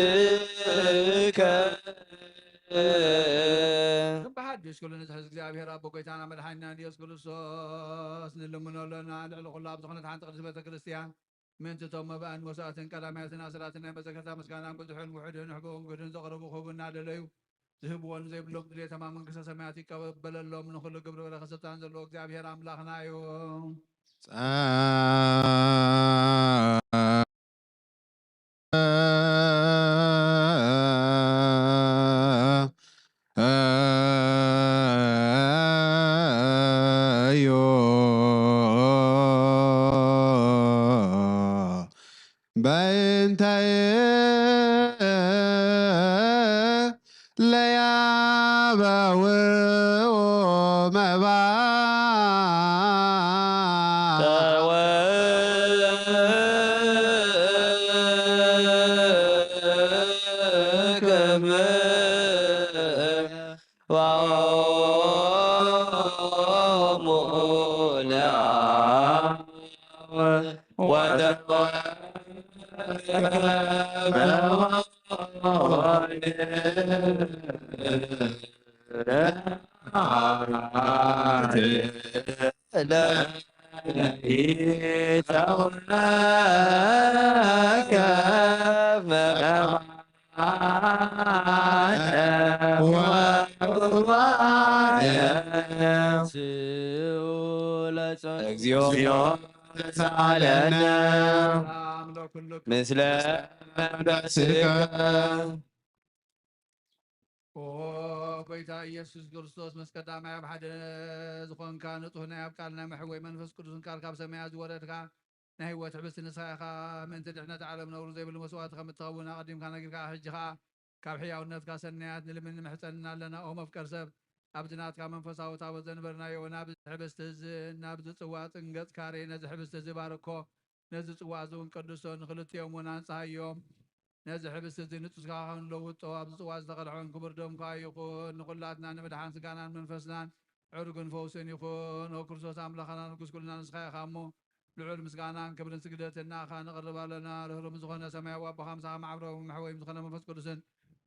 በመንፈስከ بحدش كل نتحز እግዚአብሔር አቦ ጎይታና መድኃኒና ኢየሱስ ክርስቶስ ንልምነሎና ልዕሊ ኩሉ ኣብ ዝኾነት ሓንቲ ቅድስት ቤተ ክርስቲያን ምንትቶም መባእን መስዋእትን ቀዳማያትን ኣስራትን ናይ መዘከርታ ምስጋናን ብዙሕን ውሑድን ሕቡእን ግድን ዘቕርቡ ክቡና ደለዩ ዝህብዎን ዘይብሎም ድሌተማ መንግስተ ሰማያት ይቀበለሎም ንኩሉ ግብሪ በረኸት ስልጣን ዘለዎ እግዚአብሔር ኣምላኽና እዩ በእንታየ ለያበውኦ መባ ተወከመ ዋሞላ እግዚኦ ተሳለነ ለኩሉ ምስለ መንፈስከ ጎይታ ኢየሱስ ክርስቶስ ምስ ቀዳማይ ኣብ ሓደ ዝኾንካ ንጹህ ናይ ኣብ ቃልና መሕወይ መንፈስ ቅዱስን ቃል ካብ ሰማያት ዝወረድካ ናይ ህይወት ሕብስቲ ንስኻ ኢኻ ምእንቲ ድሕነት ዓለም ነብሩ ዘይብሉ መስዋዕቲ ከም እትኸውን ኣቐዲምካ ነጊርካ ሕጂ ከዓ ካብ ሕያውነትካ ሰናያት ንልምን ንምሕፀንና ኣለና ኦ መፍቀር ሰብ ኣብዚ ናትካ መንፈሳዊ ታቦት ዘንበርናዮ ናብዚ ሕብስቲ እዚ ናብዚ ፅዋዕ ጥንገፅ ካሬ ነዚ ሕብስቲ እዚ ባርኮ ነዚ ፅዋዕ እዚ እውን ቅዱሶ ንክልቲኦም እውን ኣንፃሃዮም ነዚ ሕብስቲ እዚ ንጹስካ ክንለውጦ ኣብዚ ፅዋዕ ዝተቐድሖን ክቡር ደምካ ይኹን ንኩላትና ንምድሓን ስጋናን መንፈስናን ዕርጉን ፈውስን ይኹን ኦ ክርስቶስ ኣምላኽና ንጉስ ኩልና ንስኻ ኢኻ እሞ ልዑል ምስጋናን ክብርን ስግደትን ንኣኻ ነቕርብ ኣለና ርህሩም ዝኾነ ሰማያዊ ኣቦኻ ምሳኻ ማዕብሮም መሕወይም ዝኾነ መንፈስ ቅዱስን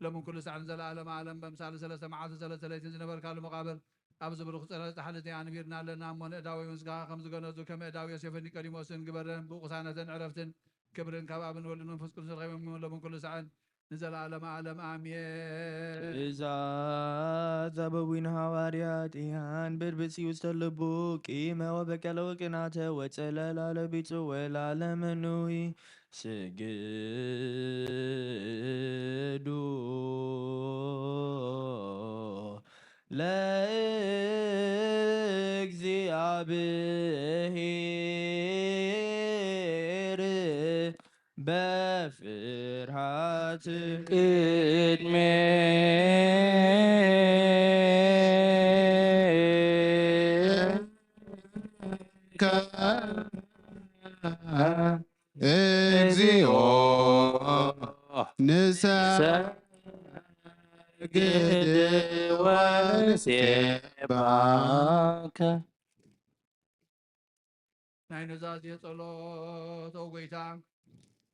ሎምን ኩሉ ሰዓትን ዘለኣለም ዓለም በምሳሌ ሰለስተ መዓልትን ሰለስተ ለይትን ዝነበርካሉ መቃብር ኣብዚ ብሩኽ ፀለስተ ሓልቲ ኣንቢርና ኣለና እሞ ንእዳዊ ምስጋኻ ከም ዝገነዙ ከም እዳዊ ዮሴፍን ኒቆዲሞስን ግበረን ብቑሳነትን ዕረፍትን ክብርን ካብ ኣብን ወልድን መንፈስ ቅዱስ ረኺቦም ሎምን ኩሉ ሰዓን ንዘለኣለመ ዓለም ኣሜን። ትእዛዝ ሐዋርያት ኢሃን ብርብጽዩ ዝተልቡ ቂመ ወበቀለ ወቅናተ ወጸለላ ለቢጹ ወላለመኑይ ስግዱ ለእግዚአብሔር በፍርሃት እግዚኦ ንሰግድ ወንሴባከ ናይ ኑዛዜ ጸሎት ኦ ጎይታ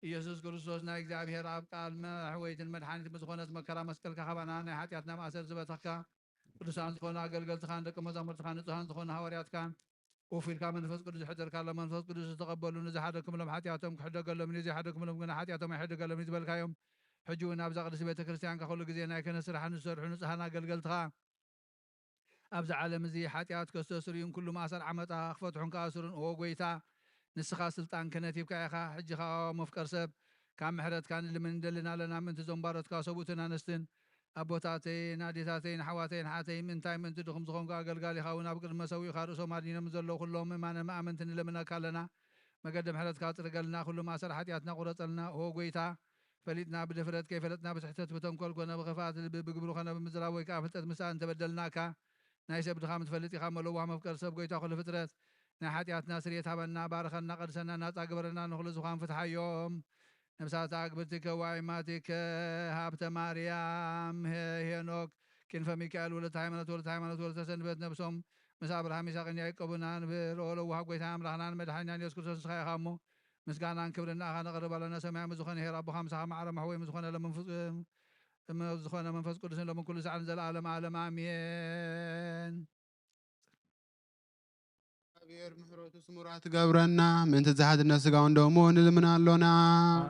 ኢየሱስ ክርስቶስ ናይ እግዚኣብሔር ኣብ ቃል መሕወይትን መድሓኒትን ብዝኾነት መከራ መስቀልካ ኸባና ናይ ሓጢኣትና ማእሰር ዝበተኽካ ቅዱሳን ዝኾኑ ኣገልገልትኻን ደቂ መዛሙርትኻን ንጹሃን ዝኾኑ ሃዋርያትካን ወፊልካ መንፈስ ቅዱስ ዝሕድርካሎ መንፈስ ቅዱስ ዝተቐበሉ ንዝሓደክምሎም ሓጢኣቶም ክሕደገሎም ዘይሓደክምሎም ግና ሓጢኣቶም ኣይሕደገሎም ዝበልካዮም ሕጂ እውን ኣብዛ ቅድስቲ ቤተ ክርስቲያንካ ኩሉ ግዜ ናይ ክህነት ስራሕ ንዝሰርሑ ንጹሃን ኣገልገልትኻ ኣብዚ ዓለም እዚ ሓጢኣት ከስተስርዩን ኩሉ ማእሰር ዓመፃ ክፈትሑን ከኣስሩን ኦ ጎይታ ንስኻ ስልጣን ክህነት ሂብካ ኢኻ ሕጂ ኸ መፍቀር ሰብ ካብ ምሕረትካ ንልምን ንደልና ኣለና ምእንቲ ዞም ባሮትካ ሰብኡትን ኣንስትን ኣቦታተይን ኣዴታተይን ኣሕዋተይን ሓተይ ምንታይ ምእንቲ ድኹም ዝኾንኩ ኣገልጋሊ ኢኻ እውን ኣብ ቅድመ ሰዊእኻ ርእሶም ኣድኒኖም ዘለዉ ኩሎም እማነ መኣመንቲ ንልምነካ ኣለና መገዲ ምሕረትካ ፅርገልና ኩሉ ማእሰር ሓጢኣትና ቁረፀልና ኦ ጎይታ ፈሊጥና ብድፍረት ከይፈለጥና ብስሕተት ብተንኰል ኮነ ብኽፋት ብግብሩ ኮነ ብምዝራብ ወይ ከዓ ፍልጠት ምሳእን ተበደልናካ ናይ ሰብ ድኻም ትፈልጥ ኢኻ መለዋ መፍቀር ሰብ ጎይታ ኩሉ ፍጥረት ናይ ሓጢኣትና ስርየት ሃበና ባርኸና ቀድሰና ናፃ ግበረና ንኹሉ ዝዃን ፍትሓዮም ነብሳት ኣግብርቲከ ዋይማቲከ ሃብተ ማርያም ሄኖክ ክንፈ ሚካኤል ወለተ ሃይማኖት ወለተ ሰንበት ነብሶም ምስ ኣብርሃም ይስሐቅን ያዕቆብን ብልኦለውሃ ጎይታ ኣምላኽናን መድሓኒናን ኢየሱስ ክርስቶስ ንስኻ ኢኻ እሞ ምስጋናን ክብርን ንኣኻ ነቕርብ ኣለና ሰማያዊ ዝኾነ ሄር ኣቦኻ ምሳኻ ማዕረ ማሕወይ ዝኾነ መንፈስ ቅዱስን ሎምን ኩሉ ሰዓትን ዘለኣለም ዓለም ኣሜን። እግዚአብሔር ምሕረቱ ስሙራት ገብረና ምእንቲ ዝሓድነት ስጋውን ደሙ ንልምን ኣሎና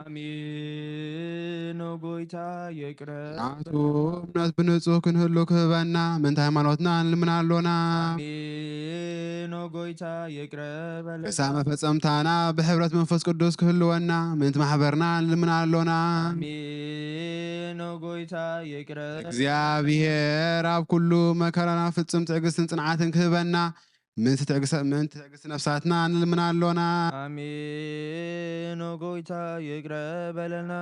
አሜን። ኦ ጎይታ ይቅረብ ናቱ እምነት ብንጹህ ክንህሉ ክህበና ምእንቲ ሃይማኖትና ንልምን ኣሎና አሜን። ኦ ጎይታ ይቅረብ እሳ መፈጸምታና ብሕብረት መንፈስ ቅዱስ ክህልወና ምእንቲ ማሕበርና ንልምን ኣሎና አሜን። ኦ ጎይታ ይቅረብ እግዚአብሔር ኣብ ኩሉ መከራና ፍጽም ትዕግስትን ጽንዓትን ክህበና ምእንቲ ትዕግስቲ ነፍሳትና ንልምን ኣሎና አሜን። ኦ ጎይታ ይቅረብ በለና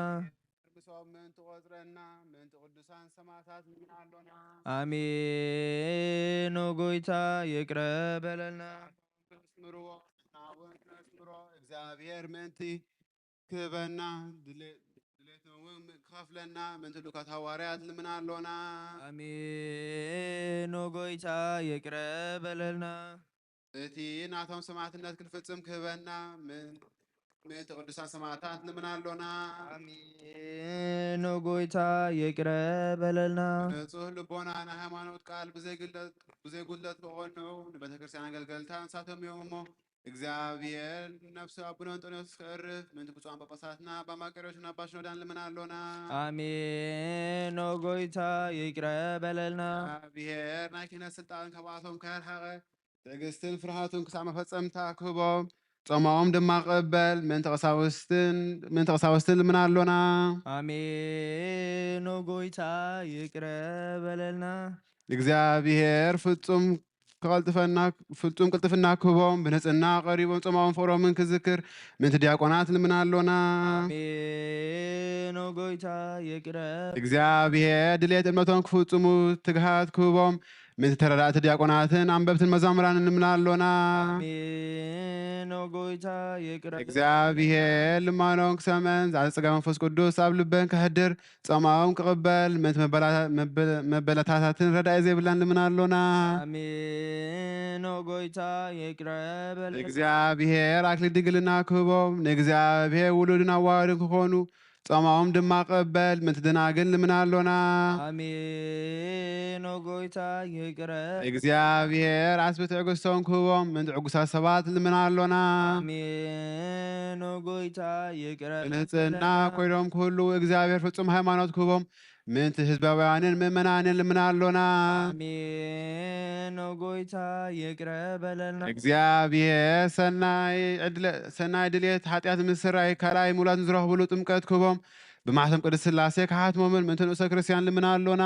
ብሶም ምእንቲ ቆጽረና ምእንቲ ቅዱሳን ሰማዕታት ንልምን ኣሎና አሜን። ኦ ጎይታ ይቅረብ በለና ክነስምርዎ ናውን ክነስምሮ እግዚአብሔር ምእንቲ ክህበና ድሌትና እውን ክኸፍለና ምእንቲ ሉካት ሃዋርያት ንልምን ኣሎና አሜን። ኦ ጎይታ ይቅረብ በለና እቲ ናቶም ሰማዕትነት ክንፍጽም ክህበና ምእንቲ ቅዱሳን ሰማዕታት ንልምን ኣሎና አሜን። ኦ ጎይታ ይቅረብ በለና ንጹህ ልቦና ናይ ሃይማኖት ቃል ብዘይጉድለት ክኾኑ ንቤተ ክርስቲያን ኣገልገልታ ንሳቶም እዮም እሞ እግዚአብሔር ነፍሲ ኣቡነ አንጦንዮስ ክዕርፍ ምእንቲ ብፁዓን ጳጳሳትና ኣባ መቃርዮስን ኣባ ሽኖዳ ንልምን ኣሎና አሜን። ኦ ጎይታ ይቅረብ በለና እግዚአብሔር ናይ ክህነት ስልጣን ካብኣቶም ከይርሓቐ ትዕግስትን ፍርሃቱን ክሳብ መፈጸምታ ክህቦም ጾማኦም ድማ ቅበል ምእንቲ ቀሳውስትን ልምና ኣሎና አሜን። ጎይታ ይቅረ በለልና። እግዚአብሔር ፍጹም ቅልጥፍና ክህቦም ብንጽህና ቀሪቦም ጾማውን ፍቅሮምን ክዝክር ምእንቲ ዲያቆናት ልምና ኣሎና አሜን። ጎይታ ይቅረ እግዚአብሔር ድሌት እምነቶም ክፍጽሙ ትግሃት ክህቦም ምእንቲ ተረዳእቲ ዲያቆናትን አንበብትን መዛሙራንን ልምና ኣሎና አሜን። ጎይታ ይቅረ እግዚአብሔር ልማኖም ክሰመን ዛጸጋ መንፈስ ቅዱስ ኣብ ልበን ክሕድር ጾማኦም ክቕበል ምእንቲ መበለታታትን ረዳኢ ዘይብላን ልምና ኣሎና አሜን። ጎይታ ይቅረ በለልና። እግዚአብሔር አክሊል ድንግልና ክህቦም ንእግዚአብሔር ውሉድን አዋህድን ክኾኑ ጾማኦም ድማ ቅበል ምእንቲ ደናግል ልምና ኣሎና አሜን። ጎይታ ይቅረ እግዚአብሔር አስቢ ትዕግስቶም ክህቦም ምእንቲ ዕጉሳት ሰባት ልምና ኣሎና አሜን። ጎይታ ይቅረ ንህፅና ኮይኖም ክህሉ እግዚአብሔር ፍጹም ሃይማኖት ክህቦም ምእንቲ ህዝባውያንን ምእመናንን ልምና ኣሎና አሜን። ጎይታ ይቅረ በለልና። እግዚአብሔር ሰናይ ድልየት ኃጢአት ምስራይ ካልኣይ ሙላትን ዝረኽብሉ ጥምቀት ክህቦም ብማሕተም ቅድስት ሥላሴ ካሓትሞምን ምእንቲ ንእሰ ክርስቲያን ልምና ኣሎና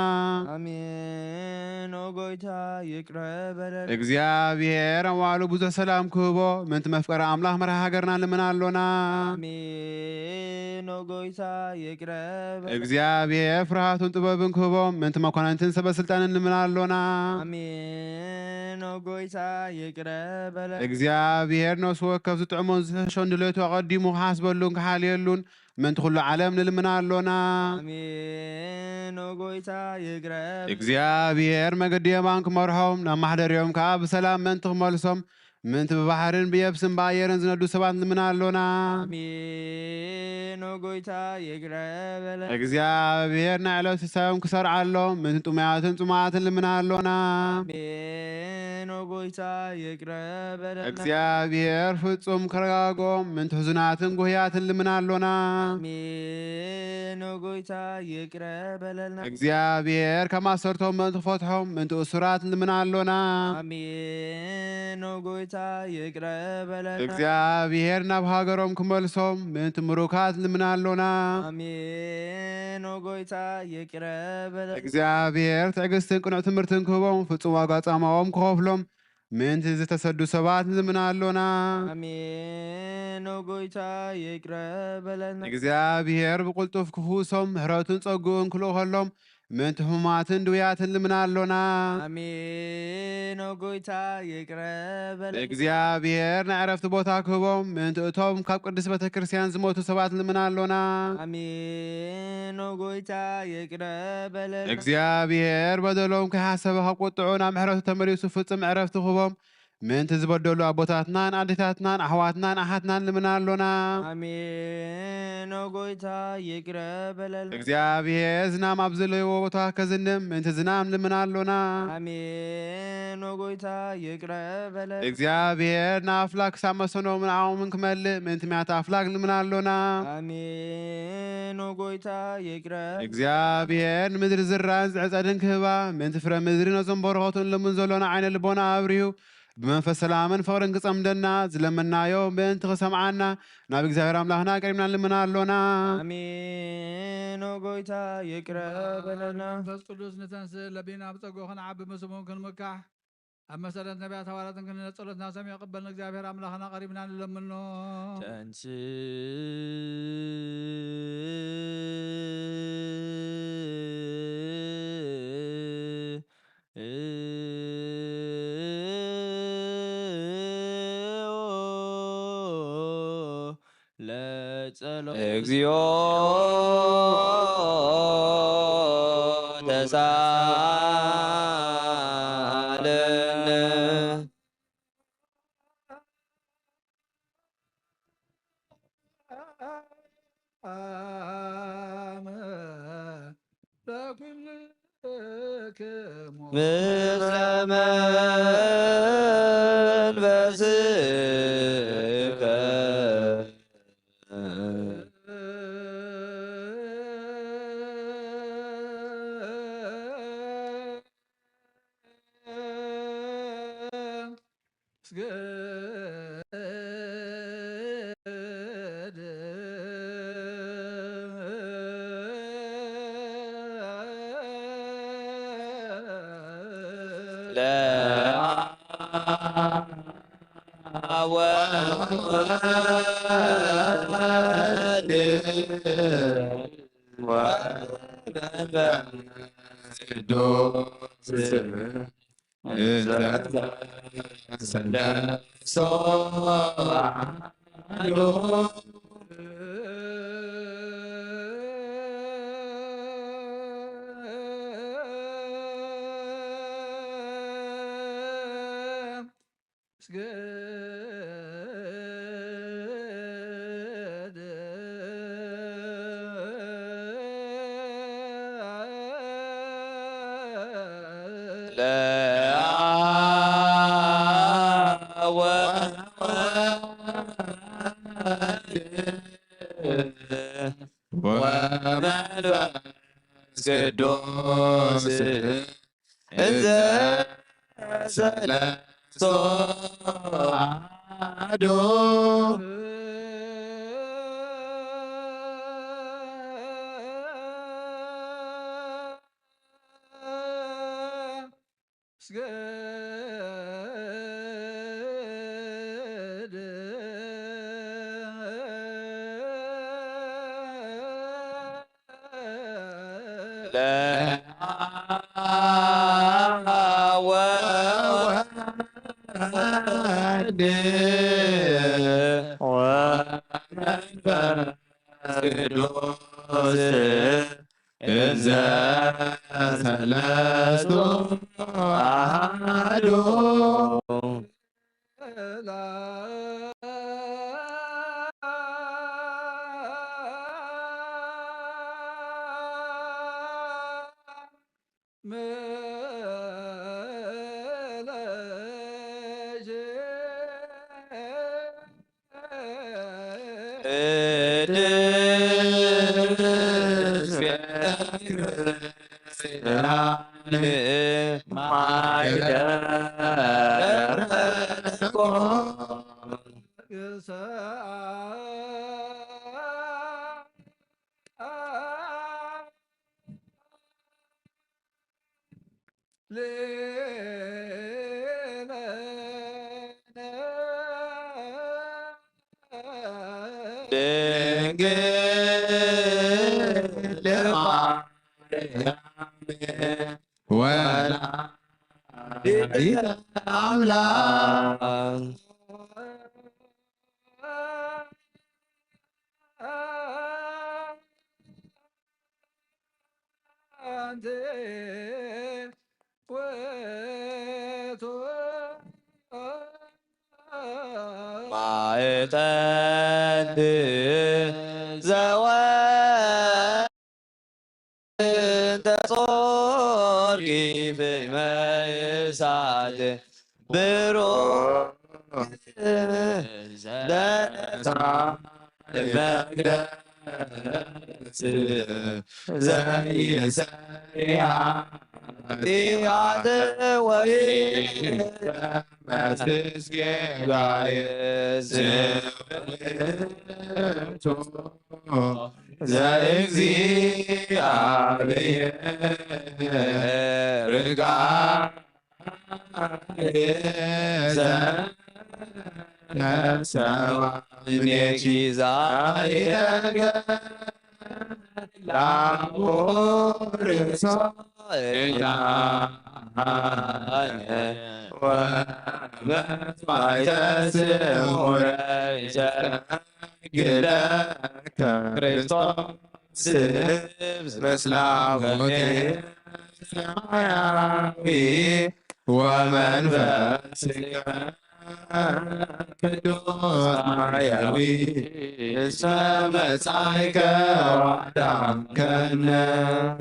አሜን። ጎይታ ይቅረ በለልና። እግዚአብሔር ኣዋዕሉ ብዙሕ ሰላም ክህቦ ምእንቲ መፍቀሪ ኣምላኽ መርሃ ሃገርና ልምና ኣሎና አሜን። ጎይታ ይቅረ በለልና። እግዚአብሔር ፍርሃቱን ጥበብን ክህቦም ምእንቲ መኳንንትን ሰበስልጣንን ልምና ኣሎና አሜን። ጎይታ ይቅረ በለልና። እግዚአብሔር ነፍሱ ወከፍ ዝጥዕሞን ዝሕሾን ድሌቱ ኣቐዲሙ ክሓስበሉን ክሓልየሉን ምእንቲ ኩሉ ዓለም ንልምና ኣሎና አሜን። ጎይታ ይቅረ እግዚአብሔር መገዲ የማን ክመርሖም ናብ ማሕደርዮም ከዓ ብሰላም ምእንቲ ክመልሶም ምእንቲ ብባሕርን ብየብስን ብኣየርን ዝነዱ ሰባት ልምና ኣሎና አሜን። ጎይታ ይቅረ በለልና። እግዚአብሔር ናይ ዕለት ሕሳዮም ክሰርዓሎም ምእንቲ ጥሙያትን ጽሙዓትን ልምና ኣሎና አሜን። ጎይታ ይቅረ በለልና። እግዚአብሔር ፍጹም ከረጋጎም ምእንቲ ሕዙናትን ጉህያትን ልምና ኣሎና አሜን። ጎይታ ይቅረ በለልና። እግዚአብሔር ከማሰርቶም ምእንቲ ክፈትሖም ምእንቲ እሱራት ልምና ኣሎና አሜን። ጎይታ ይቅረ በለልና። እግዚአብሔር ናብ ሃገሮም ክመልሶም ምእንቲ ምሩካት ልምና ኣሎና አሜን። ጎይታ ይቅረ በለልና። እግዚአብሔር ትዕግስትን ቅኑዕ ትምህርትን ክህቦም ፍጹም ዋጋ ጻማኦም ክኸፍሎም ምእንቲ ዝተሰዱ ሰባት ልምና ኣሎና አሜን። ጎይታ ይቅረ በለልና። እግዚአብሔር ብቁልጡፍ ክፍውሶም ምሕረቱን ጸጉኡን ክልእ ከሎም ምእንቲ ሕሙማትን ድውያትን ልምና ኣሎና አሜን። ጎይታ ይቅረ በለልና። እግዚአብሔር ናይ ዕረፍቲ ቦታ ክህቦም ምእንቲ እቶም ካብ ቅድስ ቤተ ክርስቲያን ዝሞቱ ሰባት ልምና ኣሎና አሜን። ጎይታ ይቅረ በለልና። እግዚአብሔር በደሎም ከይሓሰበ ካብ ቁጥዑ ናብ ምሕረቱ ተመሊሱ ፍጽም ዕረፍቲ ክህቦም ምእንቲ ዝበደሉ ኣቦታትናን ኣዴታትናን ኣሕዋትናን ኣሓትናን ልምና ኣሎና አሜን። ጎይታ ይቅረ በለልና። እግዚአብሔር ዝናም ኣብ ዘለይዎ ቦታ ከዝንም ምእንቲ ዝናም ልምና ኣሎና አሜን። ጎይታ ይቅረ በለልና። እግዚአብሔር ንኣፍላክ ክሳብ መሰኖምን ዓቕሞምን ክመልእ ምእንቲ ምያት ኣፍላክ ልምና ኣሎና አሜን። ጎይታ ይቅረ እግዚአብሔር ንምድሪ ዝራን ዝዕጸድን ክህባ ምእንቲ ፍረ ምድሪ ነዞም በረኸቱን ልሙን ዘሎና ዓይነ ልቦና ኣብርሁ ብመንፈስ ሰላምን ፍቅርን ክጸምደና ዝለመናዮ ምእንቲ ክሰምዓና ናብ እግዚአብሔር ኣምላኽና ቀሪብና ልምና ኣሎና አሜን። ጎይታ ይቅረ በለልና። መንፈስ ቅዱስ ንተንስእ ለቢና ብጸጎ ክንዓቢ መስሙን ክንምካሕ ኣብ መሰረት ነቢያት ሃዋርያትን ክንጸሎትና ሰሚዕ ቅበልን እግዚአብሔር ኣምላኽና ቀሪብና ንለምኖ ተንስ እግዚኦ ተሳለነ ምስለ መንፈስከ ቅዱስ እንዘ ሰለስቱ አሐዱ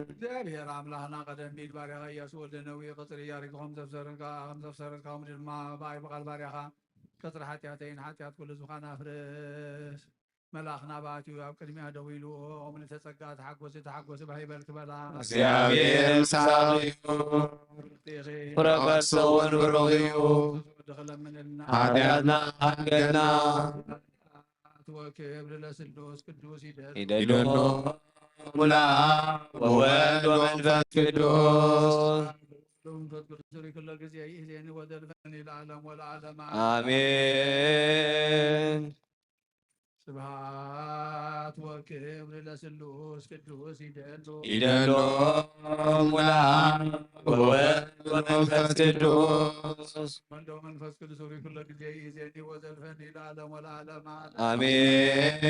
እግዚአብሔር አምላክና ቀደም ቢል ባሪያኻ ኢያሱ ወልደ ነዌ ቅፅሪ ኢያሪኮም ዘብሰረካ ምድሪ ድማ ብኣይ በቓል ባሪያኻ ቅፅሪ ሓጢኣተይን ሓጢኣት ኩሉ ዝኻና ፍርስ መልኣኽና ባእትዩ ኣብ ቅድሚያ ደው ኢሉ ምልዕተ ጸጋ ተሓጐሲ ባሂበል ክበላ እግዚአብሔር ምሳሌ ፍረቀት ሰውን ብሩኽ እዩ ድኽለምንልና ኃጢአትና ሃገና ወክብር ለስሉስ ቅዱስ ይደሎ ሙላ ወወልድ ወመንፈስ ቅዱስ መንፈስ ቅዱስ ኩሎ ጊዜ ይእዜኒ ወዘልፈኒ ለዓለም ወለዓለም አሜን። ስብሐት ወክብር ለስሉስ ቅዱስ ይደሉ ይደሎም ለአብ ወወልድ ወመንፈስ ቅዱስ ወልደ መንፈስ ቅዱስ ኩሎ ጊዜ ይእዜኒ ወዘልፈኒ ለዓለም ወለዓለም አሜን።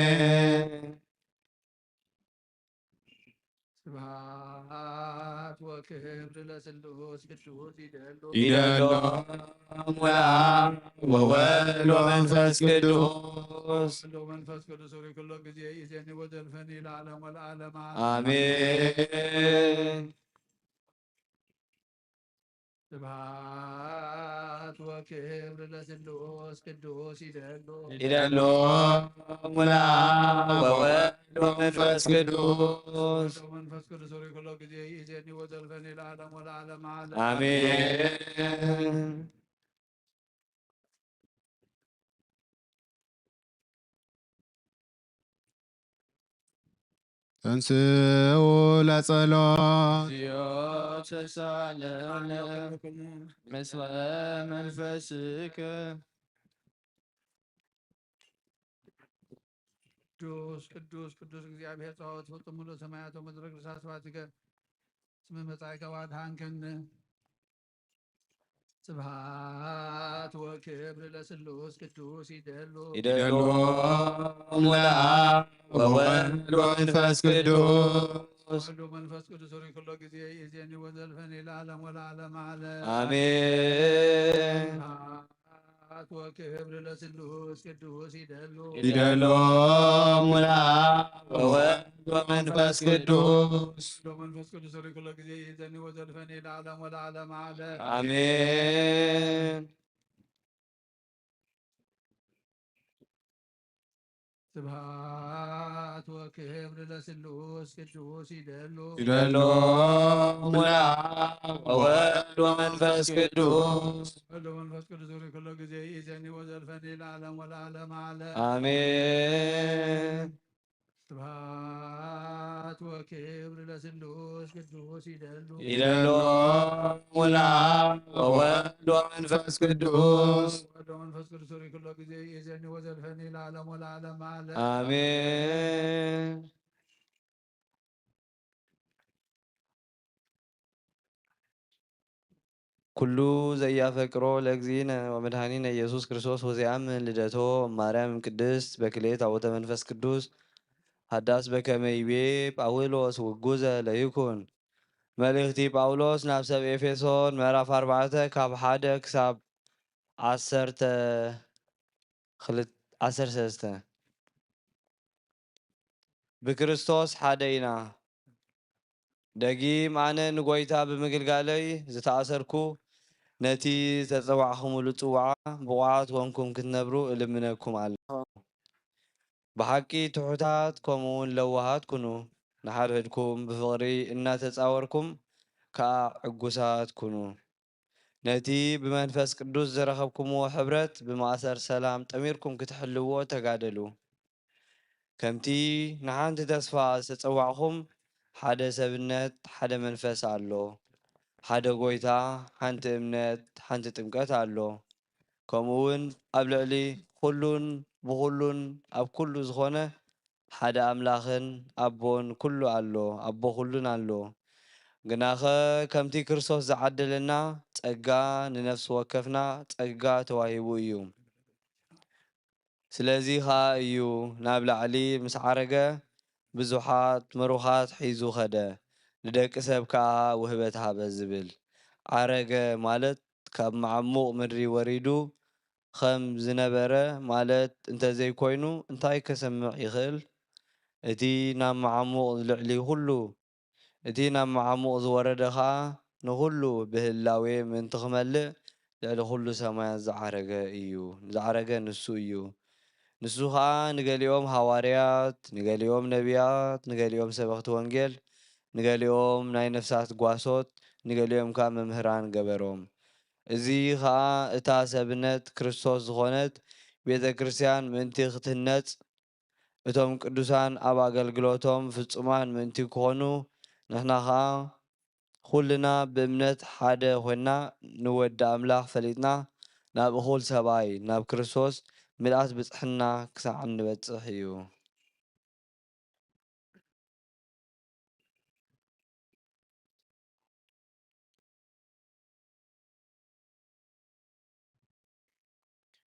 ስብሐት ወክብር ለስሉስ ቅዱስ ይደሉ ይደሎም ለአብ ወወልድ ወመንፈስ ቅዱስ ወልደ መንፈስ ቅዱስ ኩሎ ጊዜ ይእዜኒ ወዘልፈኒ ለዓለም ወለዓለም አሜን። ስብሐት ወክብር ለስሉስ ቅዱስ ይደሉ ይደሎም ለአብ ወወልድ ወመንፈስ ቅዱስ መንፈስ ቅዱስ ኩሎ ጊዜ ይእዜኒ ወዘልፈኒ ለዓለም ወለዓለም አሜን። ተንሥኡ ለጸሎት ተሳለነ ምስለ መንፈስከ ቅዱስ ቅዱስ ቅዱስ እግዚአብሔር ጸባኦት ፍጹም ሙሉ ሰማያት ወምድር ቅዱሳት ስብሐቲከ እስመ መጻእከ ወአድኃንከነ ስብሐት ወክብር ለስሉስ ቅዱስ ይደሉ ይደሎም ለአብ ወወልድ ወመንፈስ ቅዱስ ወልደ መንፈስ ቅዱስ ኩሎ ጊዜ ይእዜኒ ወዘልፈኒ ለዓለም ወለዓለም አሜን። ስብሐት ወክብር ለስሉስ ቅዱስ ይደሉ ይደሎም ለአብ ወወልድ ወመንፈስ ቅዱስ ወልደ መንፈስ ቅዱስ ኩሎ ጊዜ ይእዜኒ ወዘልፈኒ ለዓለም ወለዓለም አሜን። ስብሐት ወክብር ለስሉስ ቅዱስ ይደሉ ይደሎም ለአብ ወወልድ ወመንፈስ ቅዱስ ወልደ መንፈስ ቅዱስ ኩሎ ጊዜ ይእዜኒ ወዘልፈኒ ለዓለም ወለዓለም አሜን። ስብሐት ወክብር ለስሉስ ቅዱስ ይደሉ ይደሎም ለአብ ወወልድ ወመንፈስ ቅዱስ ወልደ መንፈስ ቅዱስ ኩሎ ጊዜ ይእዜኒ ወዘልፈኒ ለዓለም ወለዓለም አሜን። ኩሉ ዘያፈቅሮ ለእግዚእነ ወመድኃኒነ ኢየሱስ ክርስቶስ ወዘያምን ልደቶ ማርያም ቅድስት በክሌት አቡተ መንፈስ ቅዱስ ሃዳስ በከመ ይቤ ጳውሎስ ውጉዘ ለይኩን መልእክቲ ጳውሎስ ናብ ሰብ ኤፌሶን ምዕራፍ 4 ካብ 1 ክሳብ 13 ብክርስቶስ ሓደ ኢና ደጊም ኣነ ንጎይታ ብምግልጋለይ ዝተኣሰርኩ ነቲ ተፀዋዕኹምሉ ፅዋዓ ብቑዓት ኮንኩም ክትነብሩ እልምነኩም ኣለኹ። ብሓቂ ትሑታት ከምኡውን ለዋሃት ኩኑ ንሓድሕድኩም ብፍቕሪ እናተፃወርኩም ከዓ ዕጉሳት ኩኑ። ነቲ ብመንፈስ ቅዱስ ዝረኸብኩምዎ ሕብረት ብማእሰር ሰላም ጠሚርኩም ክትሕልዎ ተጋደሉ። ከምቲ ንሓንቲ ተስፋ ዝተፀዋዕኹም ሓደ ሰብነት ሓደ መንፈስ ኣሎ፣ ሓደ ጎይታ፣ ሓንቲ እምነት፣ ሓንቲ ጥምቀት ኣሎ። ከምኡውን ኣብ ልዕሊ ኩሉን ብኩሉን ኣብ ኩሉ ዝኾነ ሓደ ኣምላኽን ኣቦን ኩሉ ኣሎ ኣቦ ኩሉን ኣሎ። ግናኸ ከምቲ ክርስቶስ ዝዓደለና ጸጋ ንነፍሲ ወከፍና ጸጋ ተዋሂቡ እዩ። ስለዚ ኸ እዩ ናብ ላዕሊ ምስ ዓረገ ብዙሓት መሩኻት ሒዙ ኸደ ንደቂ ሰብ ከዓ ውህበት ሃበ ዝብል። ዓረገ ማለት ካብ መዓሙቕ ምድሪ ወሪዱ ከም ዝነበረ ማለት እንተዘይኮይኑ እንታይ ከሰምዕ ይኽእል? እቲ ናብ መዓሙቕ ልዕሊ ኩሉ እቲ ናብ መዓሙቕ ዝወረደ ኸዓ ንኹሉ ብህላዌ ምእንቲ ክመልእ ልዕሊ ኩሉ ሰማያት ዝዓረገ እዩ። ዝዓረገ ንሱ እዩ። ንሱ ከዓ ንገሊኦም ሃዋርያት፣ ንገሊኦም ነቢያት፣ ንገሊኦም ሰበኽቲ ወንጌል፣ ንገሊኦም ናይ ነፍሳት ጓሶት፣ ንገሊኦም ከዓ መምህራን ገበሮም። እዚ ከዓ እታ ሰብነት ክርስቶስ ዝኾነት ቤተ ክርስቲያን ምእንቲ ክትህነፅ እቶም ቅዱሳን ኣብ ኣገልግሎቶም ፍጹማን ምእንቲ ክኾኑ ንሕና ከዓ ኩልና ብእምነት ሓደ ኮይና ንወዲ ኣምላኽ ፈሊጥና ናብ እኹል ሰብኣይ ናብ ክርስቶስ ምልኣት ብፅሕና ክሳዕ ንበፅሕ እዩ።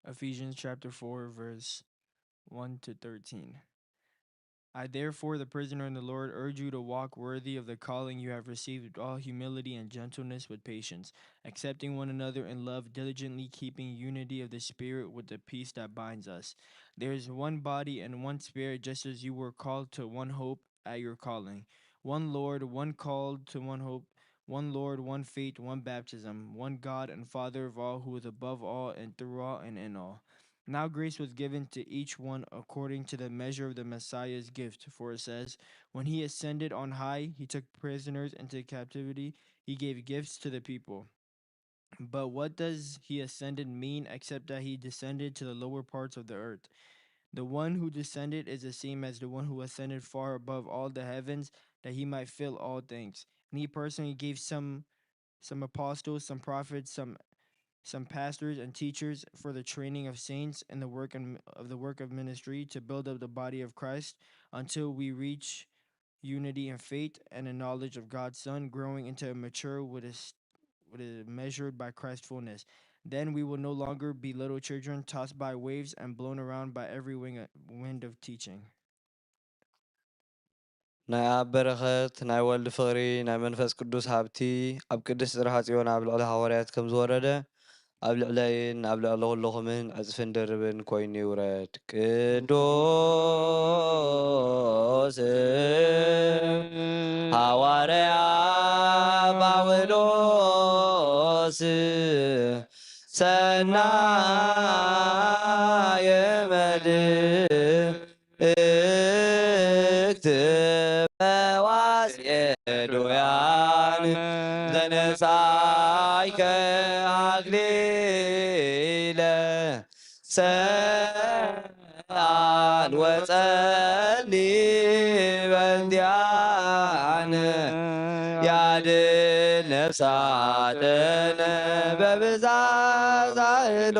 Ephesians chapter 4, verse 1 to 13. I therefore, the prisoner in the Lord, urge you to walk worthy of the calling you have received with all humility and gentleness with patience, accepting one another in love, diligently keeping unity of the Spirit with the peace that binds us. There is one body and one Spirit, just as you were called to one hope at your calling. One Lord, one called to one hope, one Lord, one faith, one baptism, one God and Father of all, who is above all and through all and in all. Now grace was given to each one according to the measure of the Messiah's gift. For it says, when he ascended on high, he took prisoners into captivity. He gave gifts to the people. But what does he ascended mean except that he descended to the lower parts of the earth? The one who descended is the same as the one who ascended far above all the heavens, that he might fill all things. And he personally gave some apostles, some prophets, some pastors and teachers for the training of saints and the work of ministry, to build up the body of Christ until we reach unity in faith and the knowledge of God's Son, growing into a mature what is measured by Christ's fullness. Then we will no longer be little children tossed by waves and blown around by every wind of teaching. ናይ ኣብ በረኸት ናይ ወልዲ ፍቕሪ ናይ መንፈስ ቅዱስ ሃብቲ ኣብ ቅድስት ጽርሐ ጽዮን ኣብ ልዕሊ ሃዋርያት ከም ዝወረደ ኣብ ልዕለይን ኣብ ልዕሊ ኩልኹምን ዕፅፍን ድርብን ኮይኑ ይውረድ። ቅዱስ ሃዋርያ ጳውሎስ ሰናየ መልእክት በዋስየዶያን ዘነሳይከ አክሊለ ሰአል ወጸሊ በእንቲአነ ያድን ነፍሳተነ በብዛት ዛህሎ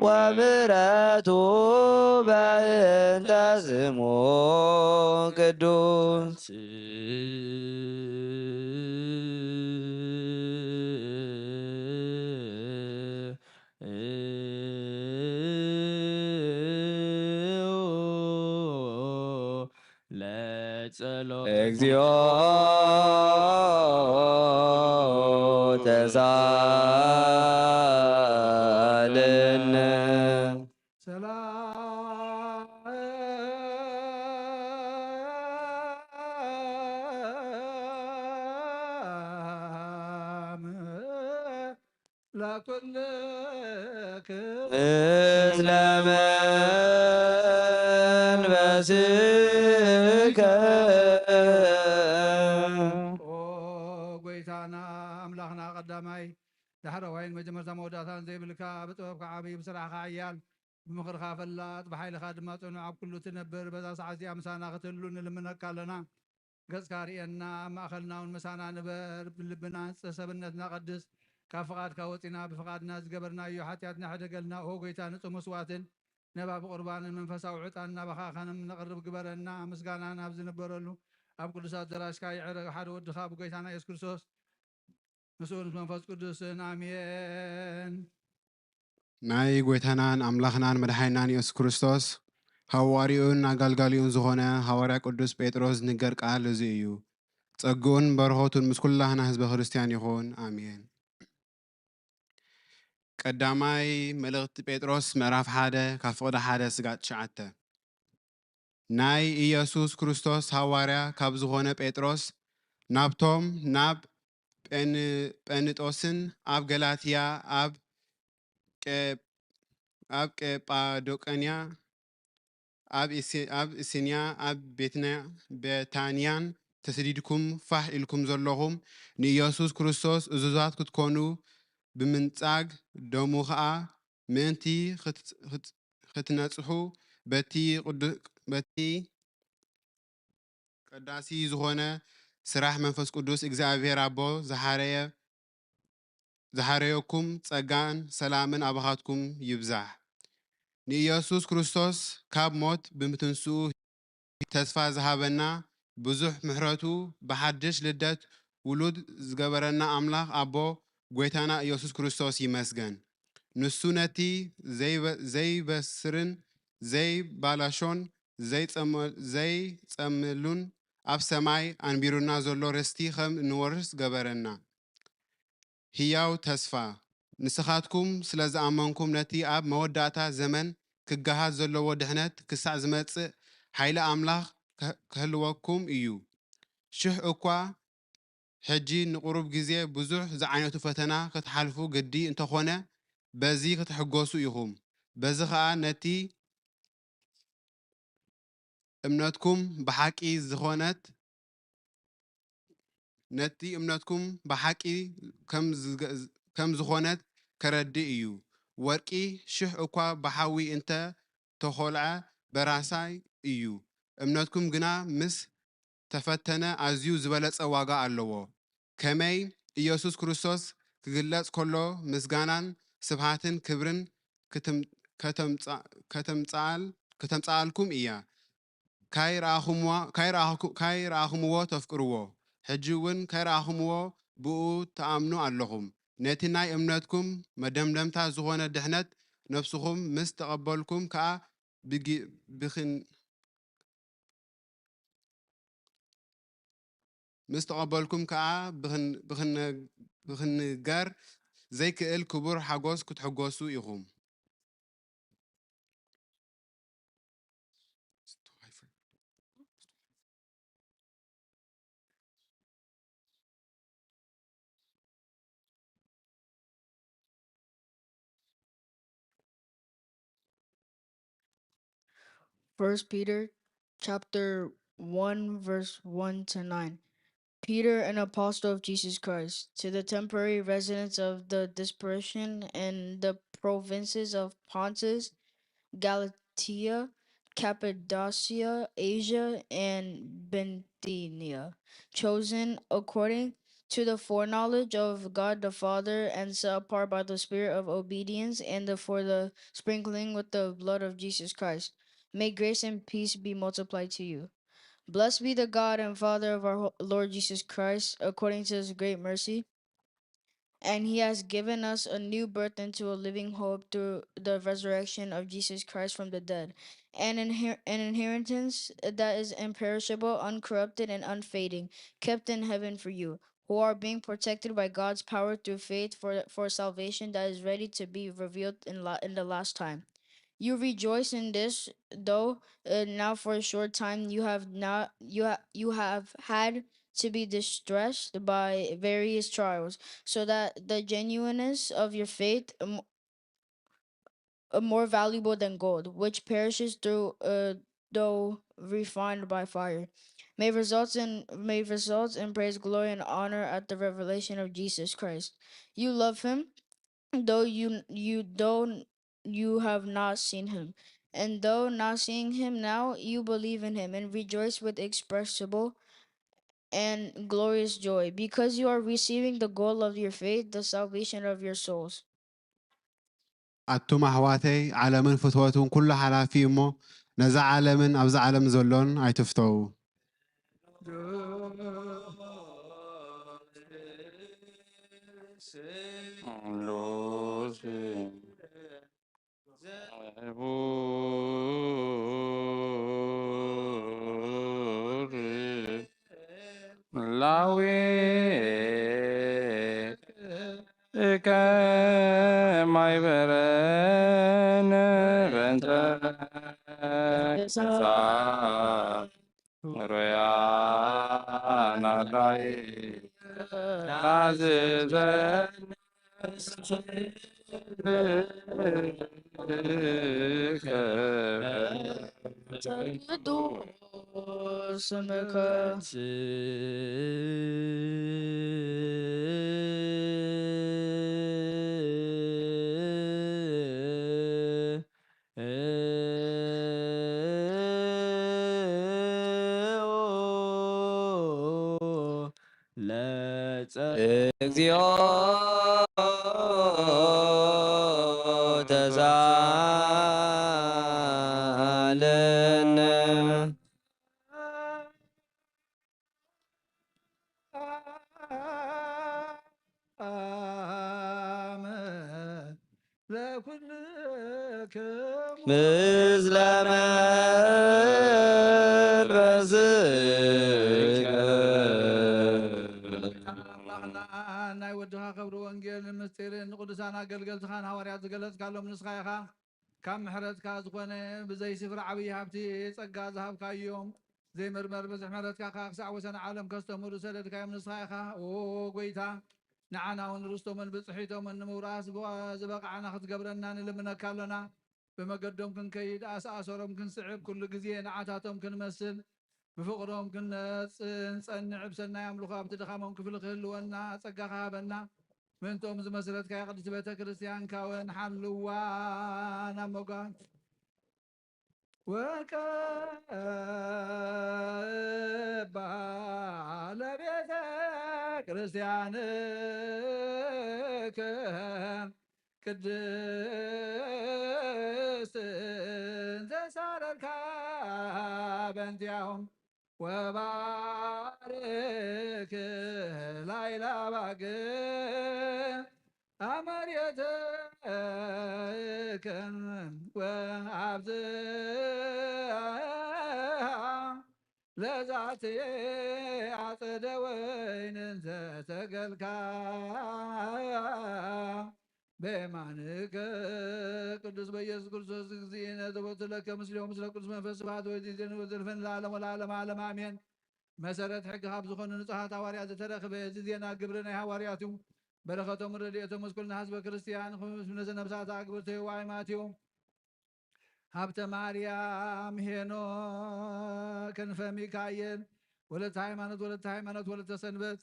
ወምሕረቱ በእንተ ስሙ ቅዱስ እግዚኦ ተሳለነ ሰላም ለኩልክም ምስለ መንፈስከ ጎይታና ኣምላኽና ቀዳማይ ዳሕረዋይን መጀመርታ መወዳእታን ዘይብልካ ብጥበብካ ዓብይ ብስራሕካ ሓያል ብምኽርካ ፈላጥ ብሓይልካ ድማ ጽኑዕ ኣብ ኩሉ ትነብር በዛ ሰዓት እዚኣ ምሳና ክትህሉ ንልምነካ ኣለና። ገጽካ ርኤና ኣብ ማእኸልና እውን ምሳና ንበር ብልብና ሰብነትና ቀድስ ካብ ፍቓድካ ወፂና ብፍቓድና ዝገበርናዮ ሓጢኣትና ሕደገልና ኦ ጎይታ ንጹህ መስዋዕትን ነባቢ ቁርባንን መንፈሳዊ ዕጣን ናባኻ ኸንም ነቕርብ ግበረና። ምስጋና ናብ ዝነበረሉ ኣብ ቅዱሳት ደራሽካ ይዕረግ ሓደ ወድኻ ብጎይታና ኢየሱስ ክርስቶስ ምስኡን መንፈስ ቅዱስን ኣሜን። ናይ ጎይታናን ኣምላኽናን መድሓኒናን ኢየሱስ ክርስቶስ ሃዋርዩን ኣገልጋሊኡን ዝኾነ ሃዋርያ ቅዱስ ጴጥሮስ ዝንገር ቃል እዚ እዩ። ጸጉኡን በረኸቱን ምስ ኩላህና ህዝበ ክርስቲያን ይኹን ኣሜን። ቀዳማይ መልእኽቲ ጴጥሮስ ምዕራፍ 1 ካብ ፍቕዲ 1 ስጋጥ 9 ናይ ኢየሱስ ክርስቶስ ሃዋርያ ካብ ዝኾነ ጴጥሮስ ናብቶም ናብ ጴንጦስን ኣብ ገላትያ ኣብ ቄጳዶቅያ ኣብ እስንያ ኣብ ቤታንያን ተሰዲድኩም ፋሕ ኢልኩም ዘለኹም ንኢየሱስ ክርስቶስ እዙዛት ክትኮኑ ብምንጻግ ደሙ ከዓ ምእንቲ ክትነጽሑ በቲ ቀዳሲ ዝኾነ ስራሕ መንፈስ ቅዱስ እግዚአብሔር አቦ ዝሃረየኩም ጸጋን ሰላምን አባኻትኩም ይብዛሕ ንኢየሱስ ክርስቶስ ካብ ሞት ብምትንስኡ ተስፋ ዝሃበና ብዙሕ ምሕረቱ ብሓድሽ ልደት ውሉድ ዝገበረና አምላኽ አቦ ጎይታና ኢየሱስ ክርስቶስ ይመስገን ንሱ ነቲ ዘይበስርን ዘይባላሾን ዘይጸምሉን ኣብ ሰማይ አንቢሩና ዘሎ ርስቲ ከም ንወርስ ገበረና ህያው ተስፋ ንስኻትኩም ስለ ዝኣመንኩም ነቲ ኣብ መወዳእታ ዘመን ክገሃዝ ዘለዎ ድሕነት ክሳዕ ዝመጽእ ሓይሊ ኣምላኽ ክህልወኩም እዩ ሽሕ እኳ ሕጂ ንቁሩብ ግዜ ብዙሕ ዝዓይነቱ ፈተና ክትሓልፉ ግዲ እንተኾነ በዚ ክትሕገሱ ኢኹም በዚ ከዓ ነቲ እምነትኩም ብሓቂ ከም ዝኾነት ከረዲ እዩ ወርቂ ሽሕ እኳ ብሓዊ እንተ ተኾልዐ በራሳይ እዩ እምነትኩም ግና ምስ ተፈተነ ኣዝዩ ዝበለጸ ዋጋ ኣለዎ ከመይ ኢየሱስ ክርስቶስ ክግለጽ ከሎ ምስጋናን ስብሃትን ክብርን ከተምጻኣልኩም እያ ካይረኣኹምዎ ተፍቅርዎ ሕጂ እውን ካይረኣኹምዎ ብኡ ተኣምኑ ኣለኹም ነቲ ናይ እምነትኩም መደምደምታ ዝኾነ ድሕነት ነፍስኹም ምስ ተቐበልኩም ከዓ ብኽንገር ዘይክእል ክቡር ሓጎስ ክትሕገሱ ኢኹም First Peter chapter 1 verse 1 to 9. Peter, an apostle of Jesus Christ, to the temporary residents of the dispersion in the provinces of Pontus, Galatia, Cappadocia, Asia, and Bithynia, chosen according to the foreknowledge of God the Father and set apart by the Spirit of obedience and for the sprinkling with the blood of Jesus Christ. May grace and peace be multiplied to you. Blessed be the God and Father of our Lord Jesus Christ, according to his great mercy. And he has given us a new birth into a living hope through the resurrection of Jesus Christ from the dead, an inheritance that is imperishable, uncorrupted, and unfading, kept in heaven for you, who are being protected by God's power through faith for salvation that is ready to be revealed in the last time. You rejoice in this, though now for a short time you have had to be distressed by various trials, so that the genuineness of your faith, more valuable than gold, which perishes though refined by fire, may result in praise, glory, and honor at the revelation of Jesus Christ. You love him, though you have not seen him, and though not seeing him now, you believe in him and rejoice with inexpressible and glorious joy, because you are receiving the goal of your faith, the salvation of your souls. ኣቱም ኣሕዋተይ ዓለምን ፍትወቱን ኩሉ ሓላፊ እሞ ነዛ ዓለምን ኣብዛ ዓለም ዘሎን ኣይትፍተው my እግዚኦ ተሳለነ ምስለ መንፈስከ ናይ ወድኻ ክብሪ ወንጌል ምስጢርን ንቅዱሳን ኣገልገልትኻን ሃዋርያት ዝገለጽካሎም ንስኻ ኢኻ ካብ ምሕረትካ ዝኾነ ብዘይ ስፍሪ ዓብዪ ሃብቲ ጸጋ ዝሃብካዮም ዘይምርመር ብዙሕ ምሕረትካ ክሳዕ ወሰን ዓለም ከስተምሩ ሰደድካዮም ንስኻ ኢኻ ኦ ጎይታ ንዓና እውን ርስቶምን ብፅሒቶምን ንምውራስ ዝበቕዓና ክትገብረና ንልምነካ ኣለና ብመገዶም ክንከይድ ኣሰኣሰሮም ክንስዕብ ኩሉ ግዜ ንዓታቶም ክንመስል ብፍቕሮም ክንጸንዕ ብሰናይ ኣምልኾ ኣብቲ ድኻሞም ክፍሊ ክህልወና ጸጋኻ ሃበና ምእንቶም ዝመስረትካ ቅድስቲ ቤተ ክርስቲያን ካወን ሓልዋ ናብ መጓን ወቀባ ለቤተ ክርስቲያንከ ቅድስት እንተሳረርካ በእንቲአሁም ወባርክ ላይላ ባግ አመርየትከ ወአብዝሃ ለዛቲ አጸደ ወይን ዘተገልካ በማንከ ቅዱስ በኢየሱስ ክርስቶስ እግዚእነ ዘወትለከ ምስሌው ምስለ ቅዱስ መንፈስ ስብሐት ወይዚዜን ወዘልፈን ለዓለም ወለዓለም ዓለም አሜን። መሰረት ሕጊ ካብ ዝኾኑ ንጹሓት ሃዋርያት ዝተረኽበ እዚ ዜና ግብሪ ናይ ሃዋርያት እዩ። በረኸቶም ረድኤቶም መስኩልና ህዝበ ክርስቲያን ነዘ ነብሳት አግብርተ ዋይማት እዩ ሀብተ ማርያም ሄኖክ ሚካኤል ወለተ ሃይማኖት ወለተ ሰንበት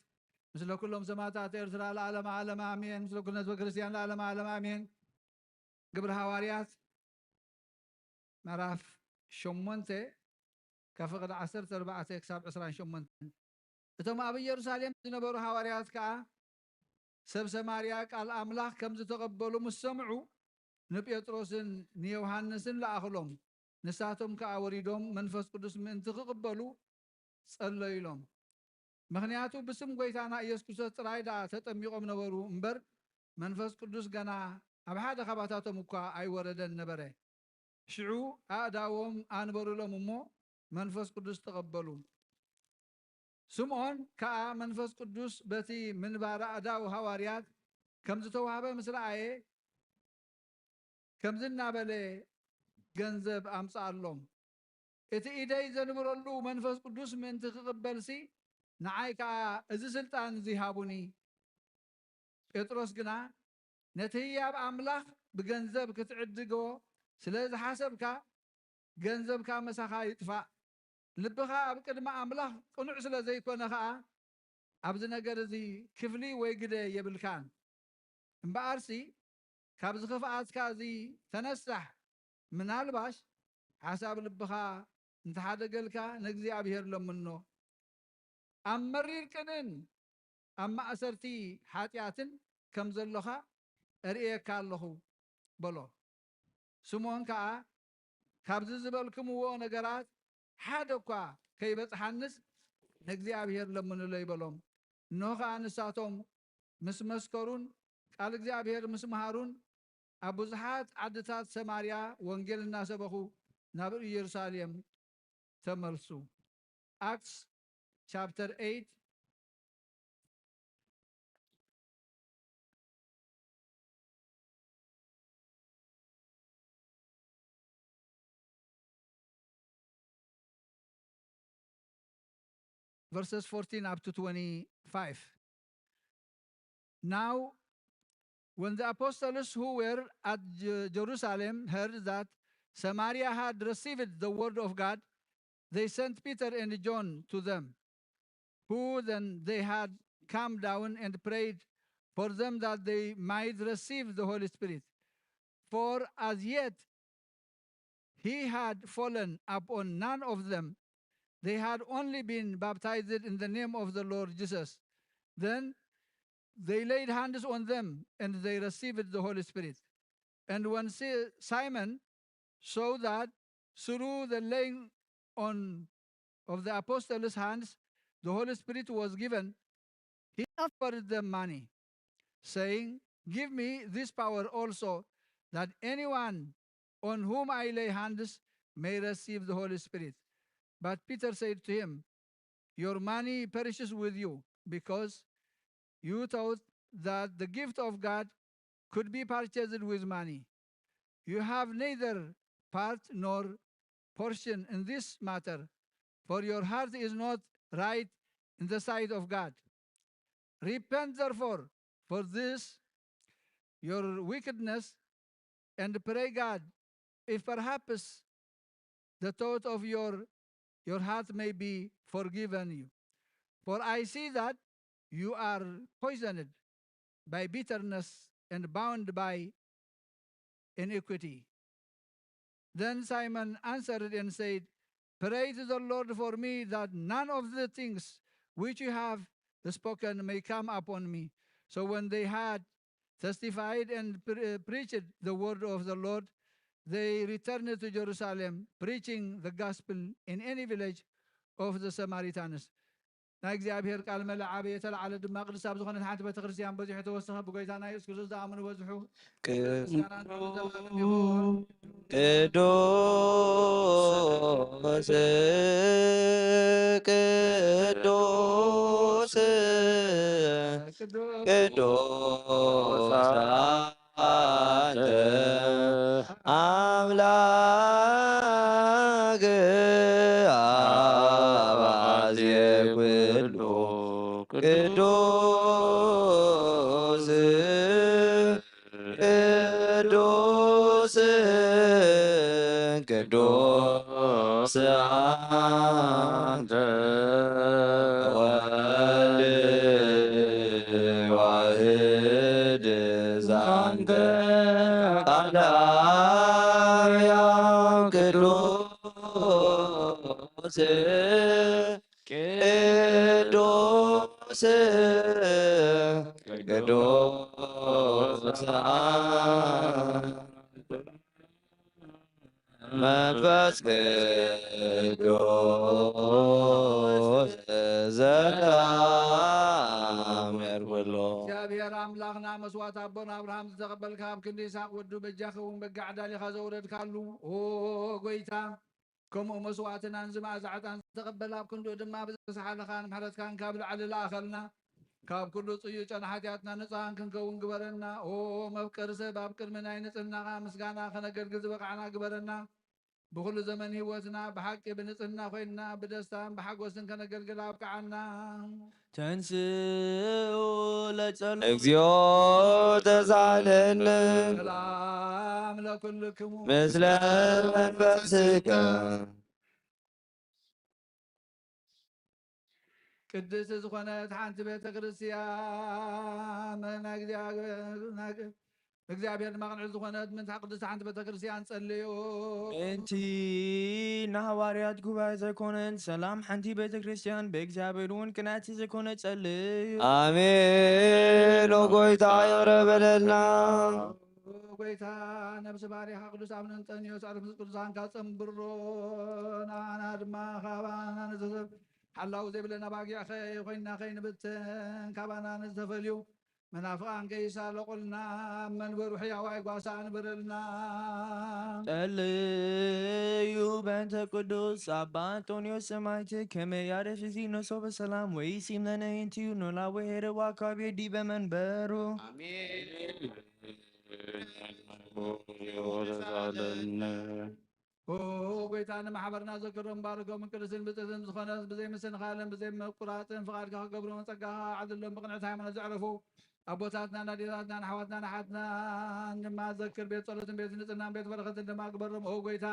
ምስለ ኩሎም ሰማዕታት ኤርትራ ለዓለም ዓለም አሜን። ምስለ ኩሉ ህዝበ ክርስቲያን ለዓለም ዓለም አሜን። ግብረ ሃዋርያት ምዕራፍ 8 ካብ ፍቅዲ 14 ክሳብ 28 እቶም ኣብ ኢየሩሳሌም ዝነበሩ ሃዋርያት ከዓ ሰብ ሰማርያ ቃል ኣምላኽ ከም ዝተቐበሉ ምስ ሰምዑ ንጴጥሮስን ንዮሃንስን ለኣኽሎም ንሳቶም ከዓ ወሪዶም መንፈስ ቅዱስ ምእንቲ ክቕበሉ ጸለዩ ኢሎም። ምክንያቱ ብስም ጎይታና ኢየሱስ ክርስቶስ ጥራይ ዳ ተጠሚቆም ነበሩ እምበር መንፈስ ቅዱስ ገና ኣብ ሓደ ካባታቶም እኳ ኣይወረደን ነበረ። ሽዑ ኣእዳዎም ኣንበሩሎም እሞ መንፈስ ቅዱስ ተቐበሉ። ስምዖን ከዓ መንፈስ ቅዱስ በቲ ምንባር ኣእዳው ሃዋርያት ከም ዝተዋህበ ምስ ረኣየ ከምዚ እናበለ ገንዘብ ኣምፃኣሎም እቲ ኢደይ ዘንብረሉ መንፈስ ቅዱስ ምእንቲ ክቕበልሲ ንዓይ ከዓ እዚ ስልጣን እዚ ሃቡኒ። ጴጥሮስ ግና ነቲ ህያብ ኣምላኽ ብገንዘብ ክትዕድጎ ስለ ዝሓሰብካ ገንዘብካ መሳኻ ይጥፋእ፣ ልብኻ ኣብ ቅድሚ ኣምላኽ ቅኑዕ ስለ ዘይኮነ ከዓ ኣብዚ ነገር እዚ ክፍሊ ወይ ግደ የብልካን እምበኣርሲ ካብዚ ክፍኣትካ እዚ ተነሳሕ ምናልባሽ ሓሳብ ልብኻ እንተሓደገልካ ንእግዚኣብሔር ለምኖ ኣብ መሪር ቅንን ኣብ ማእሰርቲ ሓጢኣትን ከም ዘለኻ እርእየካ ኣለኹ በሎ። ስምዖን ከዓ ካብዚ ዝበልክምዎ ነገራት ሓደ እኳ ከይበፅሓንስ ንእግዚኣብሔር ለምንሎ ይበሎም። እነሆ ከዓ ንሳቶም ምስ መስከሩን ቃል እግዚአብሔር ምስ መሃሩን ኣብ ብዙሓት ዓድታት ሰማርያ ወንጌል እናሰበኹ ናብ ኢየሩሳሌም ተመልሱ። Acts chapter 8 verses 14 up to 25. Now, when the apostles who were at Jerusalem heard that Samaria had received the word of God, they sent Peter and John to them, who then they had come down and prayed for them that they might receive the Holy Spirit. For as yet he had fallen upon none of them. They had only been baptized in the name of the Lord Jesus. Then they laid hands on them and they received the Holy Spirit. And when Simon saw that through the laying on of the apostles' hands, the Holy Spirit was given, he offered them money, saying, "Give me this power also, that anyone on whom I lay hands may receive the Holy Spirit." But Peter said to him, "Your money perishes with you, because you thought that the gift of God could be purchased with money. You have neither part nor portion in this matter, for your heart is not right in the sight of God. Repent therefore for this your wickedness, and pray God, if perhaps the thought of your heart may be forgiven you. For I see that you are poisoned by bitterness and bound by iniquity." Then Simon answered and said, "Pray to the Lord for me, that none of the things which you have spoken may come upon me." So when they had testified and preached the word of the Lord, they returned to Jerusalem, preaching the gospel in any village of the Samaritans. ናይ እግዚኣብሔር ቃል መላእ ዓበየ ተለዓለ ድማ ቅዱስ ኣብ ዝኾነት ሓንቲ ቤተ ክርስቲያን በዚሑ ተወሰኸ ብጎይታና ኢየሱስ ክርስቶስ ዝኣመኑ በዝሑ ምስጋናን ክብርን ዘለዓለም ይኹን። ቅዱስ ቅዱስ አንተ አምላክ አባዜ ኩሉ ቅዱስ ቅዱስ ቅዱስ አንተ ወልድ ዋሕድ ዛንተ ቃላውያን ቅዱስ ቅዱስ ቅዱስ መንፈስ ቅዱስ ዘተአምር ኩሎ እግዚአብሔር አምላኽና መስዋዕት አቦና አብርሃም ዝተቐበልካ ኣብ ክንዲ ይስሐቅ ወዱ በጃኸ እውን በጊዕ ዓዳሊኻ ዘውረድካሉ ኦ ጎይታ ከምኡ መስዋዕትናን ዝመኣዛ ዕጣን ዝተቐበለ ኣብ ክንዱ ድማ ብዘሰሓለኻን ምሕረትካን ካብ ላዕሊ ለኣኸልና ካብ ኩሉ ፅዩዕ ጨና ሓጢኣትና ነፃን ክንከውን ግበረና። ኦ መፍቀሪ ሰብ ኣብ ቅድሚ ናይ ንፅህናኻ ምስጋና ከነገልግል ዝበቃዕና ግበረና። ብኩሉ ዘመን ህይወትና ብሓቂ ብንፅህና ኮይንና ብደስታን ብሓጎስን ከነገልግል ኣብቅዓና። ተንስኡ ለጸሎት እግዚኦ ተሳለነ ሰላም ለኩልክሙ ምስለ መንፈስከ ቅድስቲ ዝኾነት ሓንቲ ቤተ ክርስቲያን እግዚአብሔር ማቅንዕ ዝኾነት ምንታ ቅድስቲ ሓንቲ ቤተ ክርስቲያን ጸልዩ። እንቲ ንሐዋርያት ጉባኤ ዘይኮነን ሰላም ሓንቲ ቤተ ክርስቲያን ብእግዚአብሔር እውን ቅንዕቲ ዘይኮነ ጸልዩ። አሜን። ኦ ጎይታ ይቅረበለልና። ጎይታ ነብሲ ባሪኻ ቅዱስ አቡነ እንጠንዮስ ጻድቅ ቅዱሳን ካጸምብሮ ናና ድማ ካባና ንዘሰብ ሓላው ዘይብለና ባጊዕ ኮይና ከይንብትን ካባና ንዝተፈልዩ መናፍቃን ከይሳለቁልና መንበሩ ሕያዋይ ጓሳ ንብረልና። ጸልዩ በእንተ ቅዱስ አባ አንጦንዮስ ሰማዕት ከመ ያርፍ ዚኖሶ በሰላም ወይሲም ለነ ይንትዩ ኖላዊ ሄደው አካባቢ ዲበ መንበሩ ጎይታ ንማሕበርና ዘክሮም ባርኮም ቅዱስን ብፅትን ዝኾነት ብዘይምስንኻልን ብዘይመቁራፅን ፍቃድካ ክገብሮም ፀጋኻ ዓድሎም ብቅንዕቲ ሃይማኖት ዘዕረፉ አቦታትና ናዴታትና ናሕዋትና ናሓትና ድማ ዘክር ቤት ጸሎትን ቤት ንጽህናን ቤት በረከትን ድማ ግበሮም። ኦ ጎይታ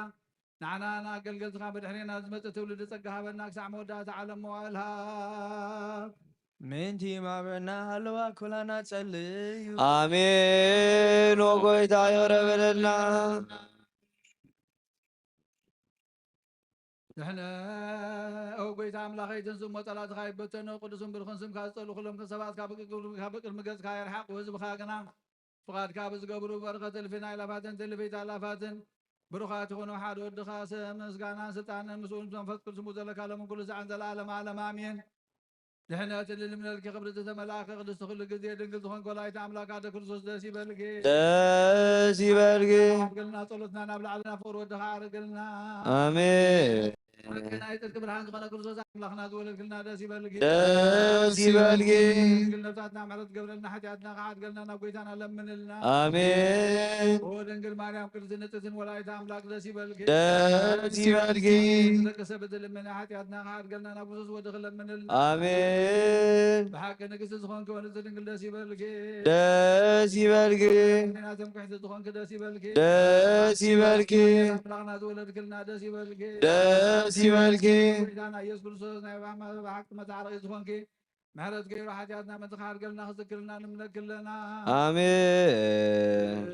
ንዓና ኣገልገልትካ ብድሕሪና ዝመፅእ ትውልዲ ፀጋ ሃበና ክሳዕ መወዳእታ ዓለም መዋእልሃ ምንቲ ማብዕና ሃለዋ ኩላና ጸልዩ። አሜን። ኦ ጎይታ ይቅረበለልና። نحن او قويت املاخي تنسم وطلعت خاي بتنو قدسم برخن سم كاستلو كلهم كسبات كابق المقز كاي الحق وزب خاقنا فقاد كابز قبرو برقة الفينا الى فاتن تلفيت على فاتن بروخات يكونوا حاد ود خاص مسغانا سلطان مسؤول منفذ كل سمو ذلك على من كل زعن العالم عالم امين نحن اتل من الكبر تتملاك قدس كل قضيه دنقل تخون قولايت املاك هذا كرسوس دسي بلقي دسي بلقي قلنا طلتنا نبلع لنا فور ود خار قلنا آمين ركنا يترك برهان قنا كرسوس املاكنا دول قلنا دسي بلقي دسي بلقي قلنا بتاعتنا معرض قبلنا حياتنا قاعد قلنا نبويتنا لمن لنا آمين ودنقل مريم كل زنتة ولايت املاك دسي بلقي دسي بلقي لك سبت لمن حياتنا قاعد قلنا نبوس ودخل لمن لنا آمين بحق نقص زخون كون زنقل دسي بلقي دسي بلقي ناتم كحت زخون كدسي بلقي دسي بلقي املاكنا دول كلنا دسي بلقي دسي بلقي انا يسوع كرسوس نعم بحق ما تعرف زخون كي معرض غير حاجاتنا من تخار قلنا خذكرنا نملك لنا آمين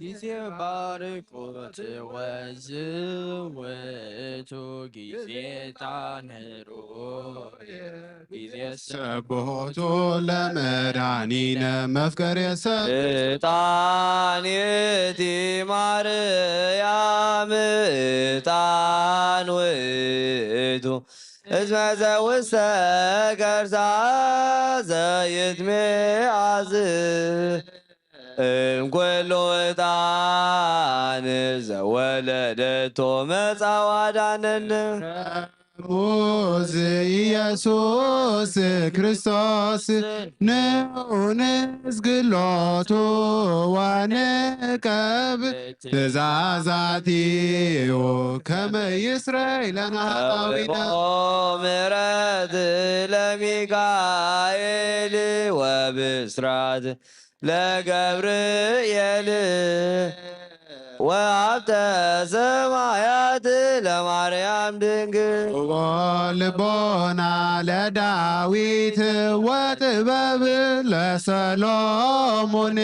ጊዜ ባርኮት ወዝውቱ ጊዜ ጣንሮ ጊዜ ሰቦቶ ለመድኃኒነ መፍቀር የሰብ ዕጣንየቲ ማርያም ዕጣን ውእቱ እስመ ዘውስተ ከርሳ ዘይትሜዓዝ እምኩሉ ዕጣን ዘወለደቶ መጽአ ወአዳነነ ሙዝ ኢየሱስ ክርስቶስ ንዑንዝግሎቱ ወንቀብ ትእዛዛቲሁ ከመ ይስረይ ለነ ኃጣውኢነ ምሕረት ለሚካኤል ወብስራት ለገብርኤል ወሀብተ ሰማያት ለማርያም ድንግል ልቦና ለዳዊት ወጥበብ ለሰሎሞን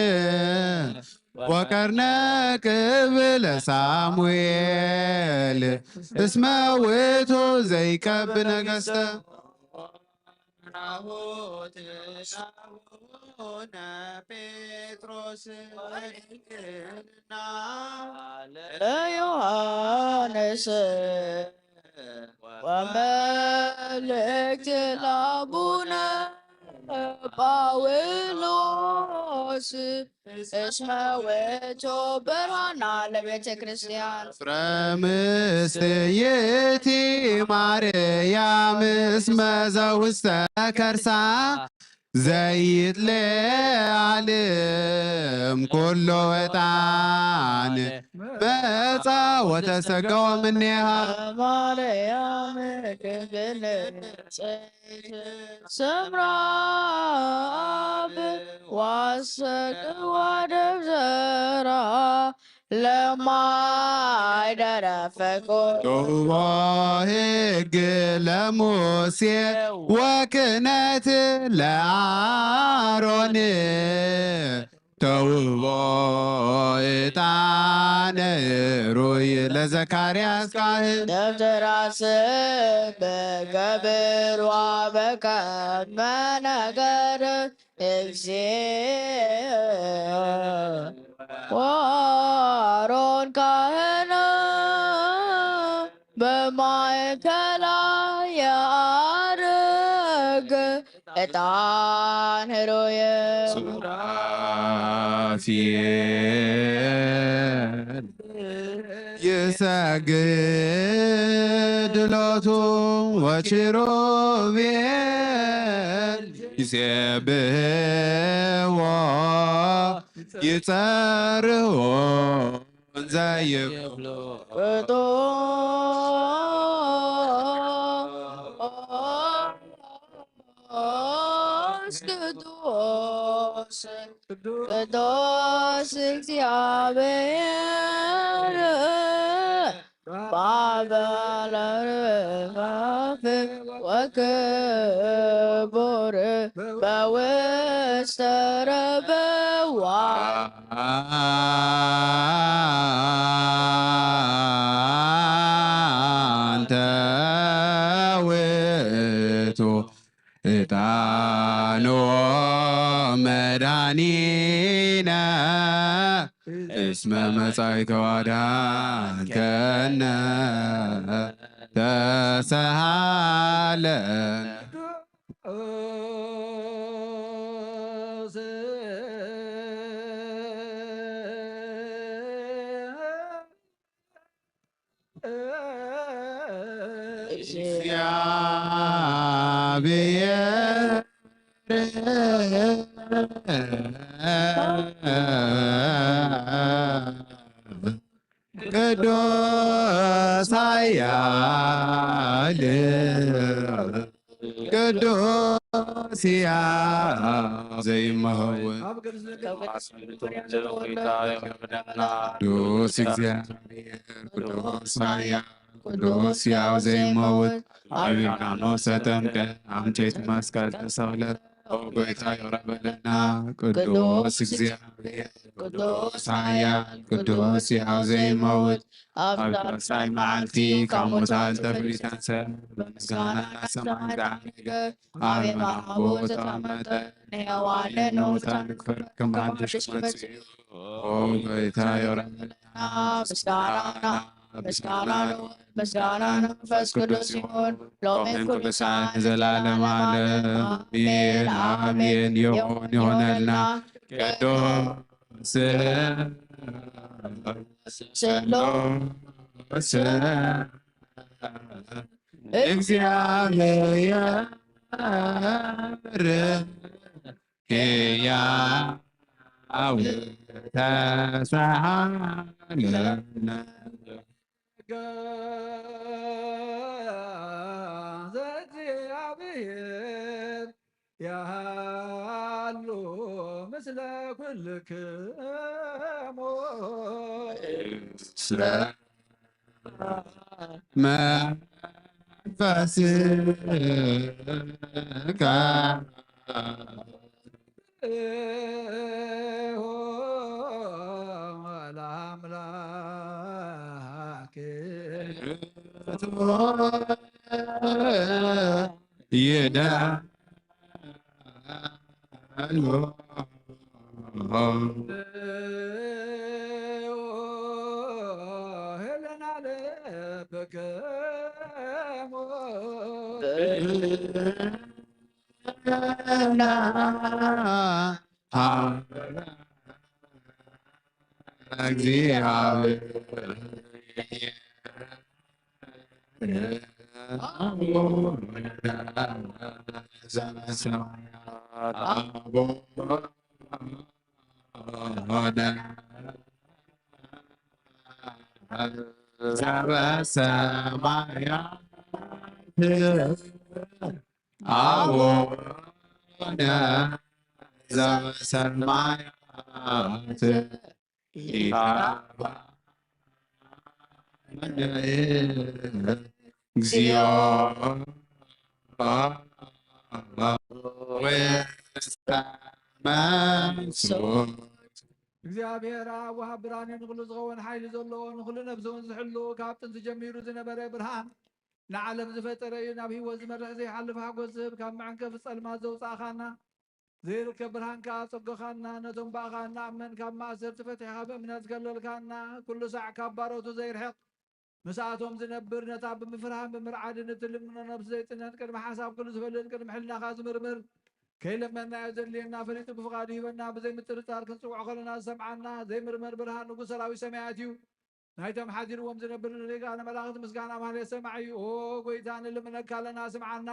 ወቀርነ ቅብ ለሳሙኤል እስመ ውእቱ ዘይቀብ ነገሥተ ጴጥሮስ ለዮሐንስ ወመልእክት ለአቡነ ጳውሎስ እስመ ውእቱ ብርሃነ ለቤተ ክርስቲያን ፍረምስየቲ ማርያም እስመ ዘውስተ ከርሳ ዘይትለዓልም ኩሎ ዕጣን መጻ ወተሰገወ እምኔሃ ማርያም ድንግል ንጽሕት ስምራብ ዋሰቅዋ ደብዘራ ለማይደረ ፍቁር ጡቦ ሕግ ለሙሴ ወክህነት ለአሮን ተውቦ ዕጣነ ሩይ ለዘካርያስ ካህን ደብተራ በገብር ወበከመ ነገር እግዚእ ወአሮን ካህን በማእከላ ያርግ ዕጣን ሄሮየ ሱራፌል ይሰግድ ሎቱ ወኪሩቤል ይሴብሕዎ ይጸርዎ እንዘ ይብሉ ቅዱስ ቅዱስ እግዚአብሔር ባበለ ርፋፍ ወክቡር በውስተ ረበዋ ዕጣኖ መድኃኒነ እስመ መጻእከ ወአድኀንከነ ተሳሃለን እግዚአብሔር ቅዱስ ኃያል ቅዱስ ሕያው ዘይመውት ቅዱስ እግዚአብሔር ቅዱስ ኃያል ቅዱስ ሕያው ዘይመውት ኣብ ዮርዳኖስ ተጠምቀ አምቼት መስቀል ተሰቅለት ጌታ ይቅረበልና ቅዱስ እግዚአብሔር ቅዱስ ኃያል ቅዱስ ሕያው ዘይመውት ኣብ ዳሳይ መዓልቲ ካብ ሙታን ተፈሊሰ በምስጋና ሰማይ ዳዕነገ ኣብ መናቦ ተቐመጠ ንሔዋንን ንሙታን ክፈርክም ሓድሽ መጽኡ ጌታ ይቅረበልና ምስጋና መንፈስ ቅዱስ ይሁን ሎሜን ኩሉ ሰዓት ዘላለም ዓለም አሜን አሜን። ይሆነልና ቅዱስ ስሉስ እግዚአብሔር ሕያው ተሳሃለነ እግዚአብሔር ያሉ ምስለ ኩልክሙ መንፈስከ ለአምላክ ይደሉ ሄለና ለበከሙ ዘበሰማያት እግዚኦ ውስተ መንሱት እግዚአብሔር ኣብ ወሃብ ብርሃን ንኩሉ ዝኸውን ሓይሊ ዘለዎ ንኩሉ ነብሲ እውን ዝሕሉ ካብ ጥንቲ ጀሚሩ ዝነበረ ብርሃን ንዓለም ዝፈጠረ እዩ ናብ ሂወት ዝመርሕ ዘይሓልፍ ሓጎስ ዝህብ ካብ መዐንከፍ ጸልማት ዘውፃእኻና ዘይርከብ ብርሃን ከዓ ፀጎኻና ነቶም ባእኻ እናእመን ካብ ማእሰርቲ ፈቲሕኻ ብእምነት ዝከለልካና ኩሉ ሳዕ ካብ ባሮቱ ዘይርሕቕ ምስኣቶም ዝነብር ነታ ብምፍርሃን ብምርዓድን እትልምኖ ነብሲ ዘይጥነን ቅድሚ ሓሳብ ኩሉ ዝፈልጥ ቅድሚ ሕልናኻ ዝምርምር ከይለመናዮ ዘድልየና ፈሊጡ ብፍቃዱ ሂበና ብዘይ ምጥርጣር ክንፅውዖ ከለና ዝሰምዓና ዘይምርመር ብርሃን ንጉስ ሰራዊት ሰማያት እዩ ናይቶም ሓዲርዎም ዝነብር ንሪጋ ንመላእኽቲ ምስጋና ማህሌት ሰማዕ እዩ ኦ ጎይታ ንልምነካ ኣለና ስምዓና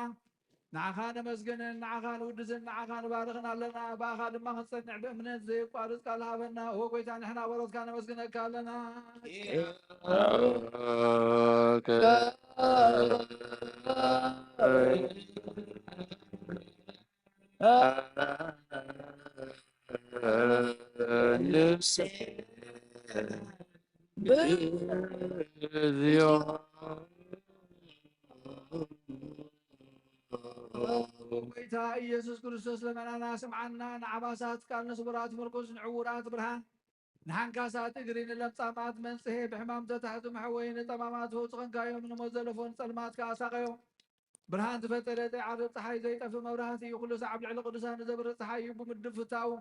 ንዓኻ ነመስግንን ንዓኻ ንውድስን ንዓኻ ንባርኽን ኣለና ብኣኻ ድማ ክንፀንዕ ብእምነት ዘይቋርፅ ቃል ሃበና ኦ ጎይታ ንሕና በሮትካ ነመስግነካ ኣለና ጌታ ኢየሱስ ክርስቶስ ለመናና ስምዓና ንዓባሳት ቃል ንስቡራት ምርኩስ ንዕውራት ብርሃን ንሓንካሳት እግሪ ንለምጻማት መንጽሄ ብሕማም ተታሕቱ መሕወይ ንጠማማት ወፅኸንካዮም ንሞት ዘለፎን ጸልማት ከኣሳቐዮም ብርሃን ዝፈጠረ ዘይዓርብ ፀሓይ ዘይጠፍእ መብራህቲ እዩ ኩሉ ሰዓብ ልዕሊ ቅዱሳን ዝዘብር ፀሓይ እዩ ብምድብ ፍታው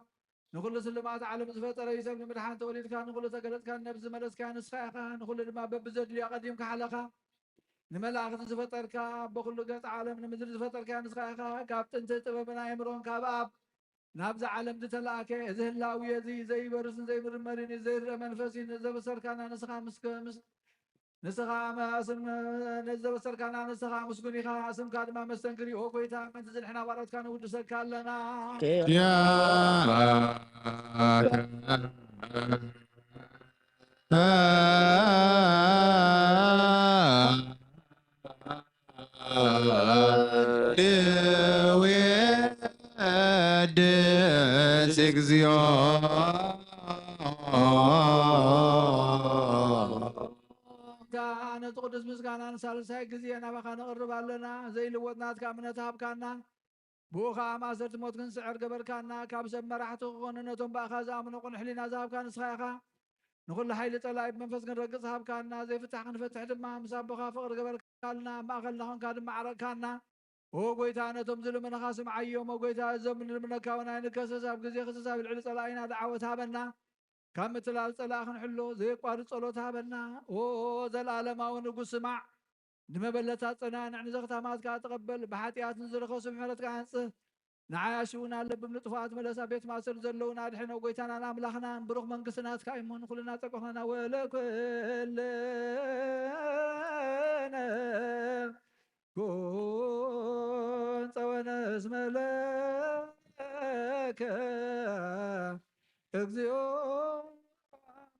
ንኩሉ ስልማት ዓለም ዝፈጠረ እዩ ሰብ ንምድሓን ተወሊድካ ንኩሉ ተገለፅካ ነብዚ ዝመለስካ ንስኻ ኢኻ ንኩሉ ድማ በብዘድልዮ ቀዲምካ ሓለኻ ንመላእኽቲ ዝፈጠርካ በኩሉ ገፅ ዓለም ንምድሪ ዝፈጠርካ ንስኻ ኢኻ ካብ ጥንቲ ጥበብን ኣእምሮን ካብ ኣብ ናብዚ ዓለም ዝተላእከ እዚ ህላዊ እዚ ዘይበርስን ዘይምርመርን ዘይርአ መንፈስ ዘበሰርካና ንስኻ ንስኻ ነዘበሰርካና ንስኻ ምስጉን ኢኻ ስምካ ድማ መስተንክር ኦ ጎይታ መንቲ ዝንሕና ባሮትካ ንውድሰካ ኣለና ድዌድስ እግዚኦ ነቲ ቅዱስ ምስጋናን ሳልሳይ ግዜ ናባኻ ነቕርብ ኣለና ዘይልወጥ ናትካ እምነት ሃብካና ብኡ ከዓ ማእሰርቲ ሞት ክንስዕር ገበርካና ካብ ሰብ መራሕቲ ክኾኑ ነቶም ባእኻ ዝኣምኑ ቁኑሕ ሕሊና ዝሃብካ ንስኻ ኢኻ ንኩሉ ሓይሊ ፀላኢ ብመንፈስ ክንረግፅ ሃብካና ዘይፍታሕ ክንፈትሕ ድማ ምስ ኣቦኻ ፍቅሪ ገበርካልና ማእኸልና ኮንካ ድማ ዓረግካና ኦ ጎይታ ነቶም ዝልምነኻ ስምዓዮም ኦ ጎይታ እዞም ንልምነካ እውን ኣይንከሰስ ኣብ ግዜ ክስሳብ ልዕሊ ፀላኢና ደዓወት ሃበና ካብ ምትላል ፀላእ ክንሕሎ ዘይቋርፅ ጸሎት ሃበና ኦ ዘለኣለማዊ ንጉስ ስማዕ ንመበለታት ፀናንዕ ንዘኽታማትካ ተቐበል ብሓጢኣት ንዝረኸሱ ምሕረትካ ኣንፅህ ንዓያሽ እውን ኣለብም ንጥፋኣት መለሳ ቤት ማእሰር ዘለውና ድሕነ ጎይታናን ኣምላኽናን ብሩኽ መንግስትናትካ ይሞን ኩልና ፀቆኽና ወለኮለነ كون صوانا اسملك اغزيو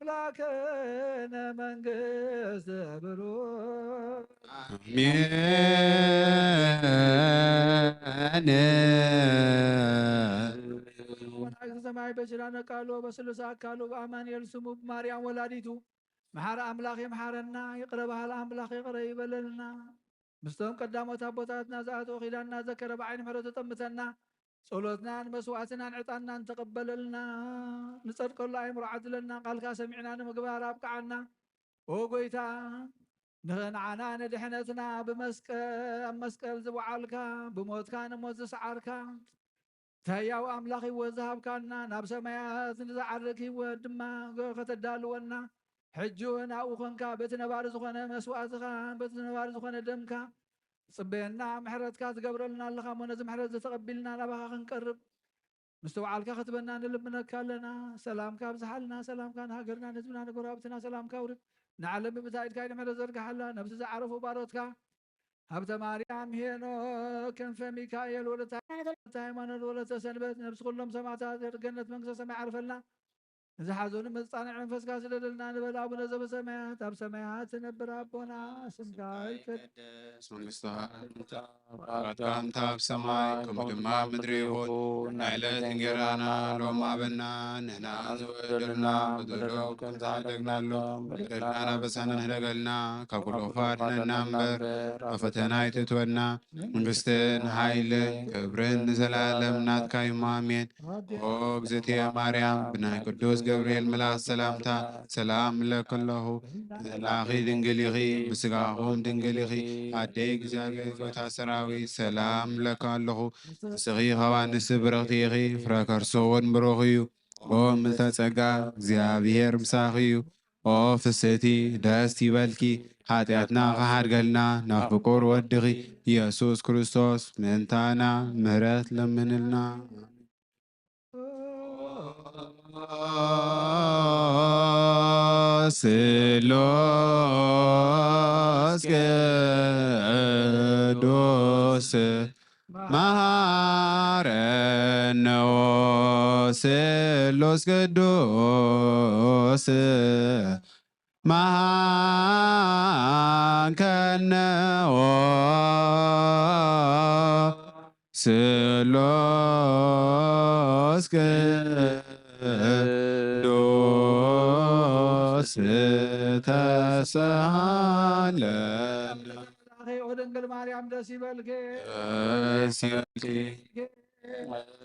أملاكنا منقس برو آمين سماعي بشرانا قالوا بسلسا قالوا بأمان يلسمو بماريام ولاديتو محار أملاخ يمحارنا يقربها الأملاخ يقرب لنا مستهم قدامات أبوتاتنا زاتو خلالنا ذكر بعين محرة تمتنا صلوتنا مسوعتنا عطانا تقبل لنا نصدق الله مرعد لنا قال سمعنا نمقبار أبقى عنا وقويتا نغنعنا ندحنتنا بمسكل زبعالك بموتك نموت سعارك تهياو أملاخي وذهبكنا ناب سمايات نزعرك ودما ختدالونا حجونا وخنكا بيتنا بارزخنا مسوعتك بيتنا بارزخنا دمك صبينا محرتك تقبرلنا لك منزم محرت تقبلنا نبغى نقرب مستوعالك ختبنا نلمنك لنا سلامك بزحلنا سلامك نهاجرنا نزمنا نقرابتنا سلامك ورد نعلم بتاعت كاين محرت زرق حلا نفس زعرفوا باروتك هبت مريم هينو كان في ميكائيل ولا تايمان ولا تسنبت نفس كلهم سمعتها جنة منقصة سمع عرفلنا إذا حزون مصطنع منفس كاسل لنا نبل أبونا زب سمايات أب سمايات نبر أبونا سمكاي قدس منقصة كم تاب سماي كم دما مدريهون نعلة انجرانا لو ما بنا نحنا زودلنا بدلو كم زادقنا لهم بدلنا بسنا نهلقلنا كقول وفارنا نمبر أفتنا يتتونا منقصتن هايلن كبرن زلالم نات كاي مامين وقزتي يا مريم بنا قدوس جبريل ملا سلامتا سلام لكله لاخي دنجليغي بسقاهم دنجليغي عديك زاوي قوتا سراوي سلام لكله سغي خوان سبرغتيغي فراكرسون بروغيو وملتا تسقا زيابير مساخيو وفستي داستي بالكي حاتياتنا غحر قلنا نفقور ودغي يسوس كريستوس منتانا مهرات لمنلنا سلوس قدوس مهارنو سلوس قدوس مهانكنو سلوس قدوس تسهلنا أخي ودنقل مريم دسي بالكي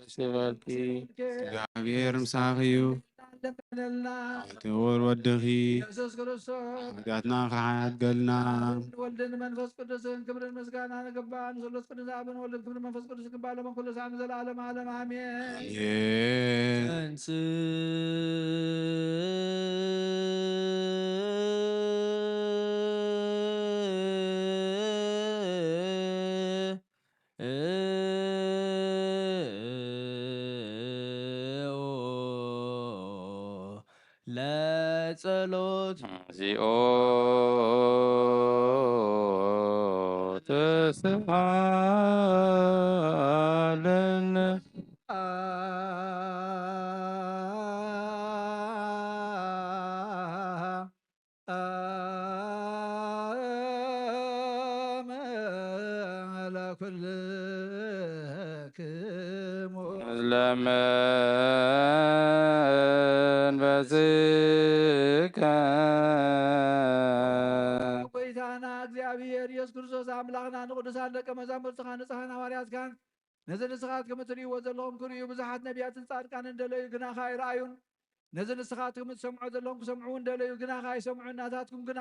سيبالكي غابير مساخيو لمنلنا تور ودخي ኢየሱስ ክርስቶስ ኃጢአትና ከኃጢአት ገልና ወልድን መንፈስ ቅዱስን ክብርን ምስጋና ንግባን ስሉስ ቅዱስ አብን ወልድን ክብርን መንፈስ ቅዱስ ግባለ መንኩሉ ሳም ዘላለም ዓለም አሜን። አሜን። ለጸሎት እግዚኦ ተስሃለን ለመንበዝከ ቆይታና እግዚአብሔር ኢየሱስ ክርስቶስ አምላኽና ንቅዱሳን ደቀ መዛሙርትኻ ንጹሓን ሐዋርያትካን ነዚ ንስኻት ከም እትርእይዎ ዘለኹም ክርእዩ ብዙሓት ነቢያትን ጻድቃንን እንደለዩ ግናኻ ይረኣዩን ነዚ ንስኻትኩም እትሰምዑ ዘለኹም ክሰምዑ እንደለዩ ግናኻ ይሰምዑ እናታትኩም ግና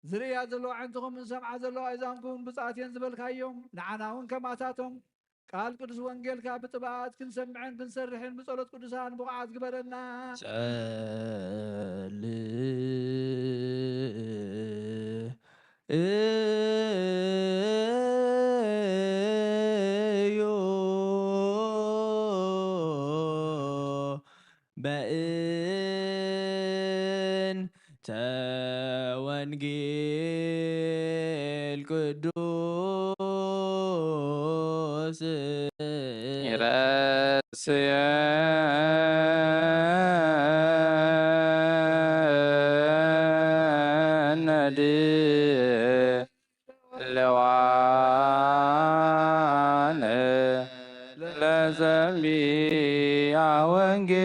ዝርእያ ዘለዋ ዓይንትኹም እንሰምዓ ዘለዋ እዛንኩም ብፅኣትየን ዝበልካዮም ንዓና እውን ከማታቶም ቃል ቅዱስ ወንጌልካ ብጥብዓት ክንሰምዕን ክንሰርሕን ብጸሎት ቅዱሳን ብቕዓት ግበረና። በእንተ ወንጌል ቅዱስ ይረስየነ ድለዋነ ለዘሚያ ወንጌል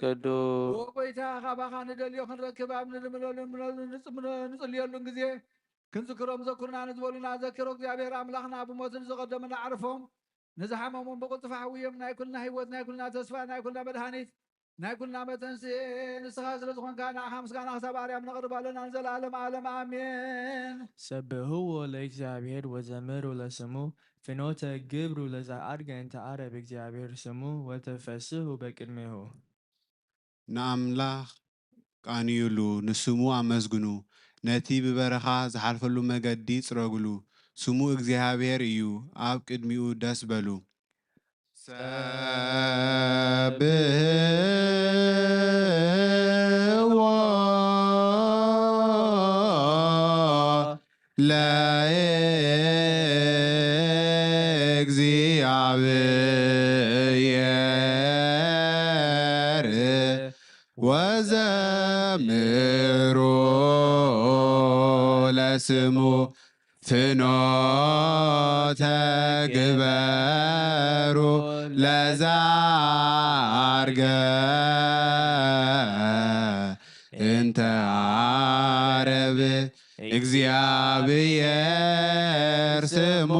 ቅዱስ ወቆይታ ካባኻ ንደልዮ ክንረክብ ኣብ ንጽልየሉን ጊዜ ክንዝክሮም ዘኩርና ንዝበሉና ዘክሮ እግዚአብሔር ኣምላኽና ብሞትን ዝቐደመና ዓርፎም ንዝሓመሙን ብቕልጡፍ ሓውዮም ናይ ኩልና ህይወት ናይ ኩልና ተስፋ ናይ ኩልና መድሃኒት ናይ ኩልና መተንስኤ ንስኻ ስለ ዝኾንካ ንዓኻ ምስጋና ክሳብ ኣርያም ነቕርብ ኣለና ንዘለዓለም ዓለም አሜን። ሰብህዎ ለእግዚአብሔር ወዘምሩ ለስሙ ፍኖተ ግብሩ ለዘአርገ እንተ አረብ እግዚአብሔር ስሙ ወተፈስሑ በቅድሜሁ። ንኣምላኽ ቃንዩሉ ንስሙ ኣመስግኑ ነቲ ብበረኻ ዝሓልፈሉ መገዲ ጽረግሉ ስሙ እግዚኣብሔር እዩ ኣብ ቅድሚኡ ደስ በሉ። ሰብሕዎ ለእግዚአብሔር ወዘምሩ ለስሙ ፍኖተ ግበሩ ለዘአርገ እንተ ዓረብ እግዚአብሔር ስሙ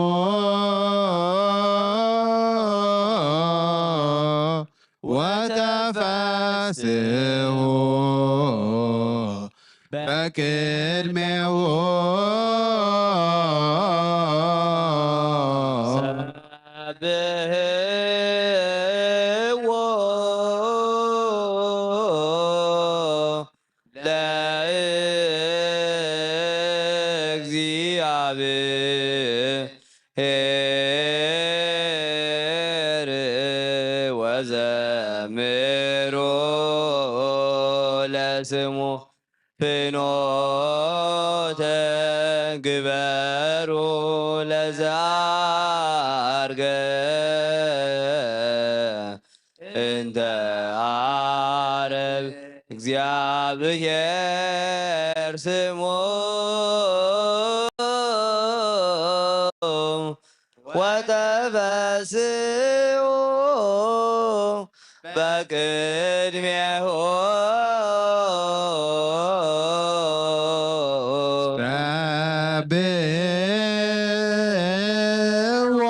ወተፈስሑ በቅድሜሁ ሰብሕዎ ለእግዚአብሔር ወዘምሩ ለስሙ ፍኖተ ግበሩ ለዘአርገ እንተ ዓረብ እግዚአብሔር ስሙ ወተፈስሑ በቅድሜሁ ሰብሕዎ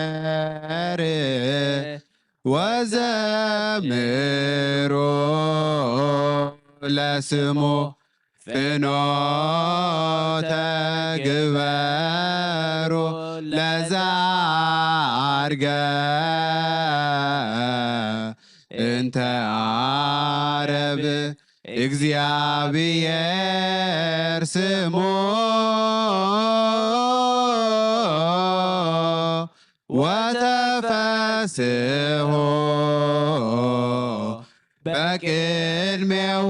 እግዚአብሔር ወዘምሮ ለስሙ ፍኖተ ግበሩ ለዛርገ እንተ ዓረብ እግዚአብሔር ስሙ ወተፈስሑ በቅድሜሁ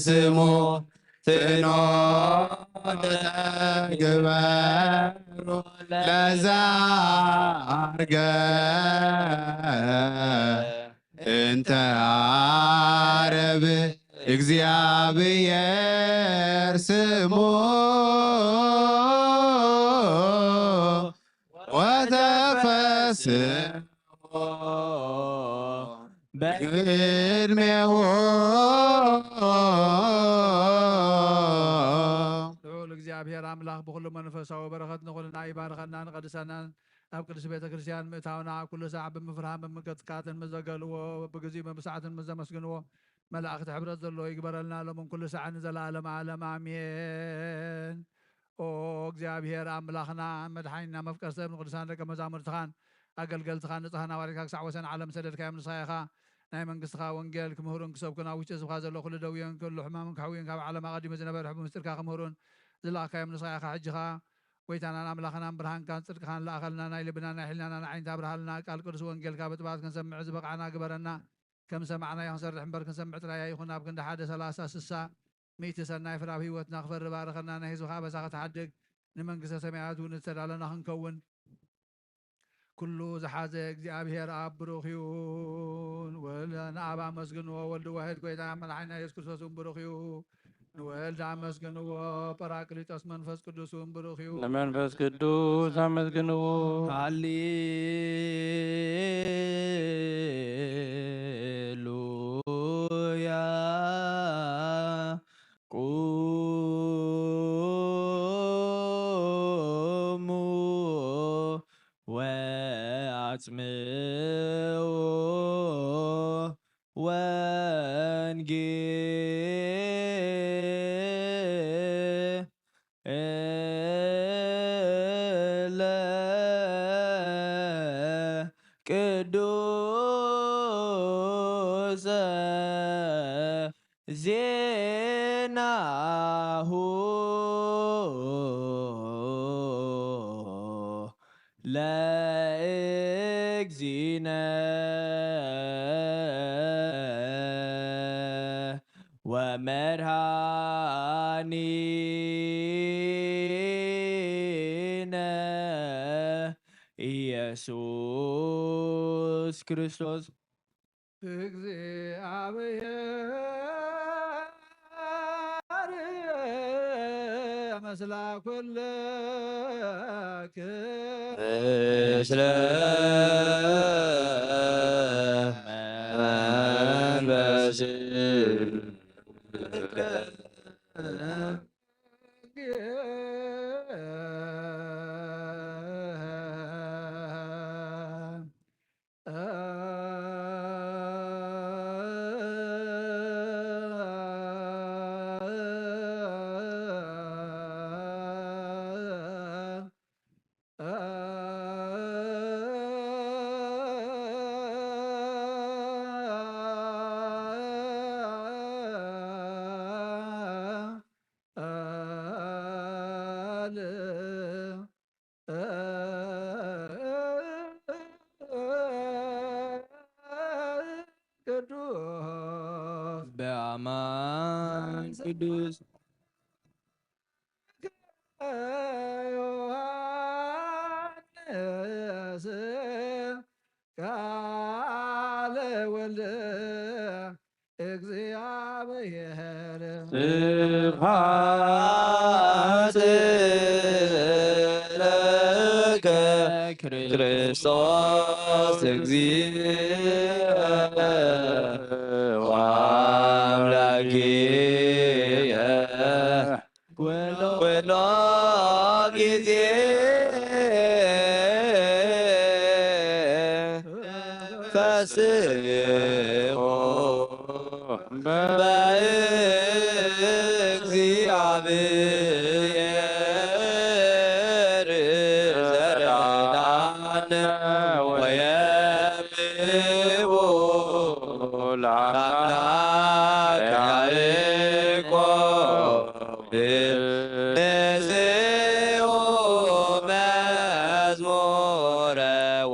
ስሙ ፍኖተ ግበሩ ለዛርገ እንተ ዓረብ እግዚአብሔር ስሙ ወተፈስሑ በቅድሜሁ እግዚአብሔር አምላክ ብኩሉ መንፈሳዊ በረኸት ንኹልና ይባርከና ንቀድሰናን ኣብ ቅዱስ ቤተ ክርስቲያን ምእታውና ኩሉ ሰዓት ብምፍርሃን ብምቅጥቃጥን ምዘገልዎ ብግዜ ብምስዓትን ምዘመስግንዎ መላእክቲ ሕብረት ዘለዎ ይግበረልና ሎምን ኩሉ ሰዓት ንዘለዓለም ዓለም ኣሜን። ኦ እግዚአብሔር ኣምላኽና መድሓኒና መፍቀር ሰብ ንቅዱሳን ደቀ መዛሙርትኻን ኣገልገልትኻን ንፅህና ዋሪድካ ክሳዕ ወሰን ዓለም ሰደድካዮም ንስኻ ኢኻ ናይ መንግስትኻ ወንጌል ክምህሩን ክሰብኩን ኣብ ውሽጢ ህዝብካ ዘሎ ኩሉ ደውዮን ኩሉ ሕማምን ክሕውዮን ካብ ዓለም ኣቐዲሙ ዝነበረ ሕቡብ ምስጢርካ ክምህሩን ዝለኣካዮም ንስኻ ኢኻ ሕጂኻ ጎይታናን ኣምላኽናን ብርሃንካን ፅድቅኻን ለኣኸልና ናይ ልብና ናይ ሕሊናና ንዓይንታ ብርሃልና ቃል ቅዱስ ወንጌልካ በጥባት ክንሰምዕ ዝበቕዓና ግበረና ከም ሰማዕናዮ ክንሰርሕ እምበር ክንሰምዕ ጥራያ ይኹን ኣብ ክንዲ 1 30 60 ሚእቲ ሰናይ ፍረ ኣብ ሂወትና ክፈሪ ባረኸና ናይ ህዝብካ በሳ ክትሓድግ ንመንግስተ ሰማያት እውን ዝተዳለና ክንከውን ኩሉ ዝሓዘ እግዚአብሔር ኣብ ብሩኽ ይሁን። ንኣብ ኣመስግንዎ ወልዲ ዋሕድ ጎይታ መድሓኒና ኢየሱስ ክርስቶስ እውን ብሩኽ ይሁን። ንወልድ አመስግንዎ ጰራቅሊጦስ መንፈስ ቅዱስ እውን ብሩኽ ይሁን። ለመንፈስ ቅዱስ አመስግንዎ ሃሌሉያ ቁሙ ወአጽምዑ ወንጌለ ቅዱሰ ዜናሁ ለእግዚእነ ወመድኃኒነ ኢየሱስ ክርስቶስ እግዚአብሔር መስላ ኩልክ ምስለ መንፈስከ ቅዱስ በአማን ቅዱስ ዮሐንስ ቃለ ወልደ እግዚአብሔር ስብሐት ለከ ክርስቶስ እግዚእ ወአምላኪየ ኩሎ ጊዜ ፈስሑ በእግዚአብሔር ዘርአነ ወየብኡ ለአምላከ ያዕቆብ ንስኡ መዝሙረ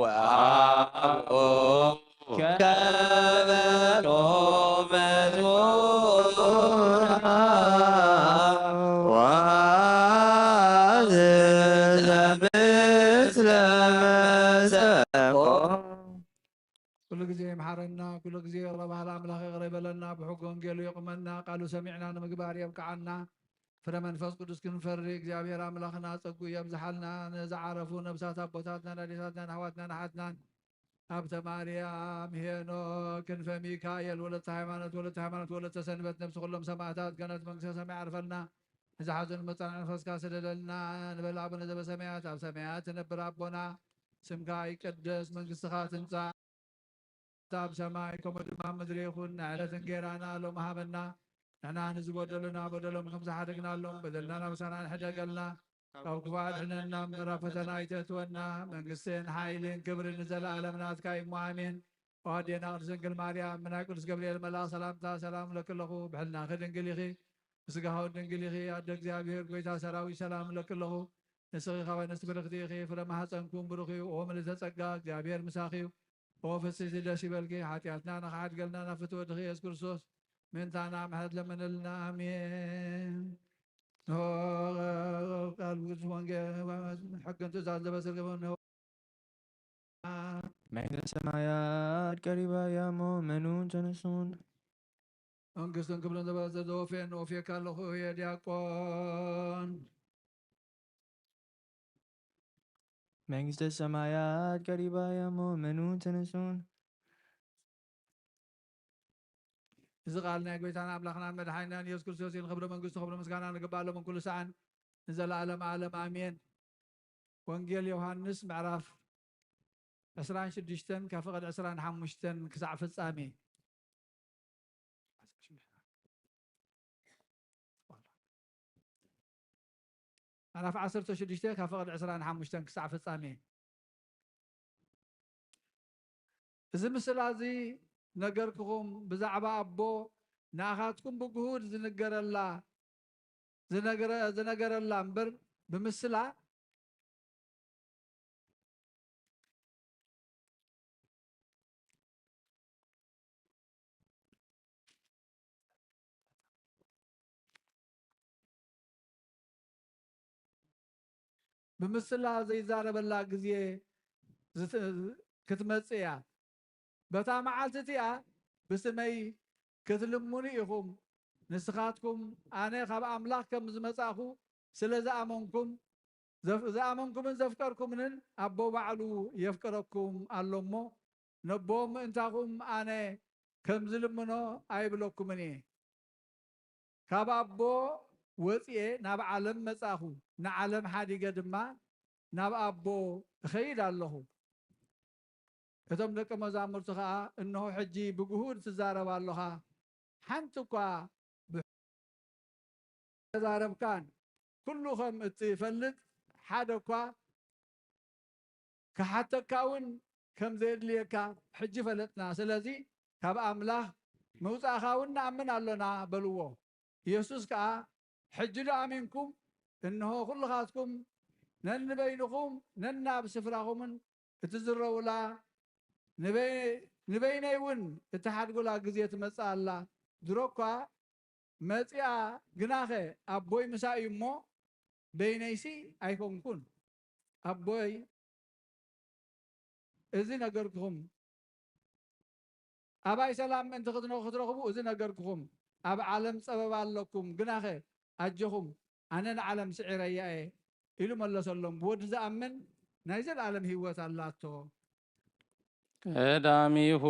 ወአብኡ ከበሮ መዝሙራ ወአዝዘ ምስለ መሰንቆ كل جزء محرنا كل جزء ربها الأملاك غريب لنا بحق وانجيل يقمنا قالوا سمعنا مقبار يبقى عنا فرمن فس قدس كن فرق جابير أملاكنا تقوي يبزحلنا نزعرفوا نبسات أبوتاتنا نديساتنا نحواتنا نحاتنا أبت مريم هينو كنف ميكايل ولد هيمانة ولد سنبت نفس كلهم سماعتات كانت منكسة سمع عرفنا إذا حزن مطلع نفس كاسر لنا نبلع بنزب سماعات أب سماعات نبر ربنا سمكاي قدس من قصخات انسان تاب سماعكم محمد ريخون نعلة غيرانا لو مهابنا نحن نزب ودلنا بدلهم خمسة حدقنا لهم بدلنا وسنا حدقلنا أو كفار حنا مرفتنا يتتونا من قصين حايلين كبر نزل عالمنا كاي مؤمن وهدينا رزق الماريا من أقول قبل الملا سلام لك له بحلنا خدن قليخي سقهو دنقليخي أدق زابير قويتا سراوي سلام لك له نسغي خوي نسبر خديخي فرما حسنكم بروخي ومن تسقاك زابير مساخي وفسي دشي بلقي حاتياتنا نخاد قلنا نفتو دخي يسكرسوس من تانا محد لمن لنا امين قال حق انتزاز لبس القبن من السمايات قريبا يا مؤمنون تنسون انقصن قبل دبس دوفين وفي كالخو يا دياقون منجد السمايات قريبا يا مؤمنون تنسون إذا قالنا قويتانا أملاخنا مدحينا يذكر سياسي الخبر من قصة خبر مسكانا نقباله من كل ساعة نزل عالم آمين وانجيل يوحنس معرف عسران شدشتن كفقد عسران حمشتن كسع فصامي أنا في عصر شدشتن كفقد عسران حمشتن كسع فصامي إذا مثل هذه نجركم بزعبا أبو ناخاتكم بجهود زنجر الله أمبر بمثلا بمثلا زي زارب الله جزية كتمسيا بتا معالتتيا بسمي كتلموني إخوم نسخاتكم أنا خاب أملاككم زمساخو سلزا أمنكم زأمنكم زفكركم من أبو بعلو يفكركم اللمو نبوم انتاكم أنا كم زلمنو أيبلوكم مني خاب أبو وطيه ناب عالم مساخو نعلم حادي قدما ناب أبو خير الله እቶም ደቀ መዛሙርቱ ከዓ እነሆ ሕጂ ብጉሁድ ትዛረባ ኣለኻ ሓንቲ እኳ ተዛረብካን ኩሉ ከም እትፈልጥ ሓደ እኳ ክሓተካ እውን ከም ዘድልየካ ሕጂ ፈለጥና ስለዚ ካብ ኣምላኽ ምውፃእኻ እውን ንኣምን ኣሎና በልዎ ኢየሱስ ከዓ ሕጂ ዶ ኣሚንኩም እነሆ ኩልኻትኩም ነንበይንኹም ነናብ ስፍራኹምን እትዝረውላ نبي ንበይነይ እውን እቲ ሓድጎላ ግዜ ትመጽእ ኣላ ድሮ እኳ መጺኣ ግናኸ ኣቦይ ምሳ እዩ እሞ በይነይሲ ኣይኮንኩን ኣቦይ እዚ ነገርክኹም ኣባይ ሰላም ምእንቲ ክትረኽቡ እዚ ነገርክኹም ኣብ ዓለም ፀበባ ኣለኩም ግናኸ ኣጀኹም ኣነ ንዓለም ስዒረያ እየ ኢሉ መለሰሎም ብወዲ ዝኣምን ናይ ዘለዓለም ህይወት ኣላቶ ቀዳሚሁ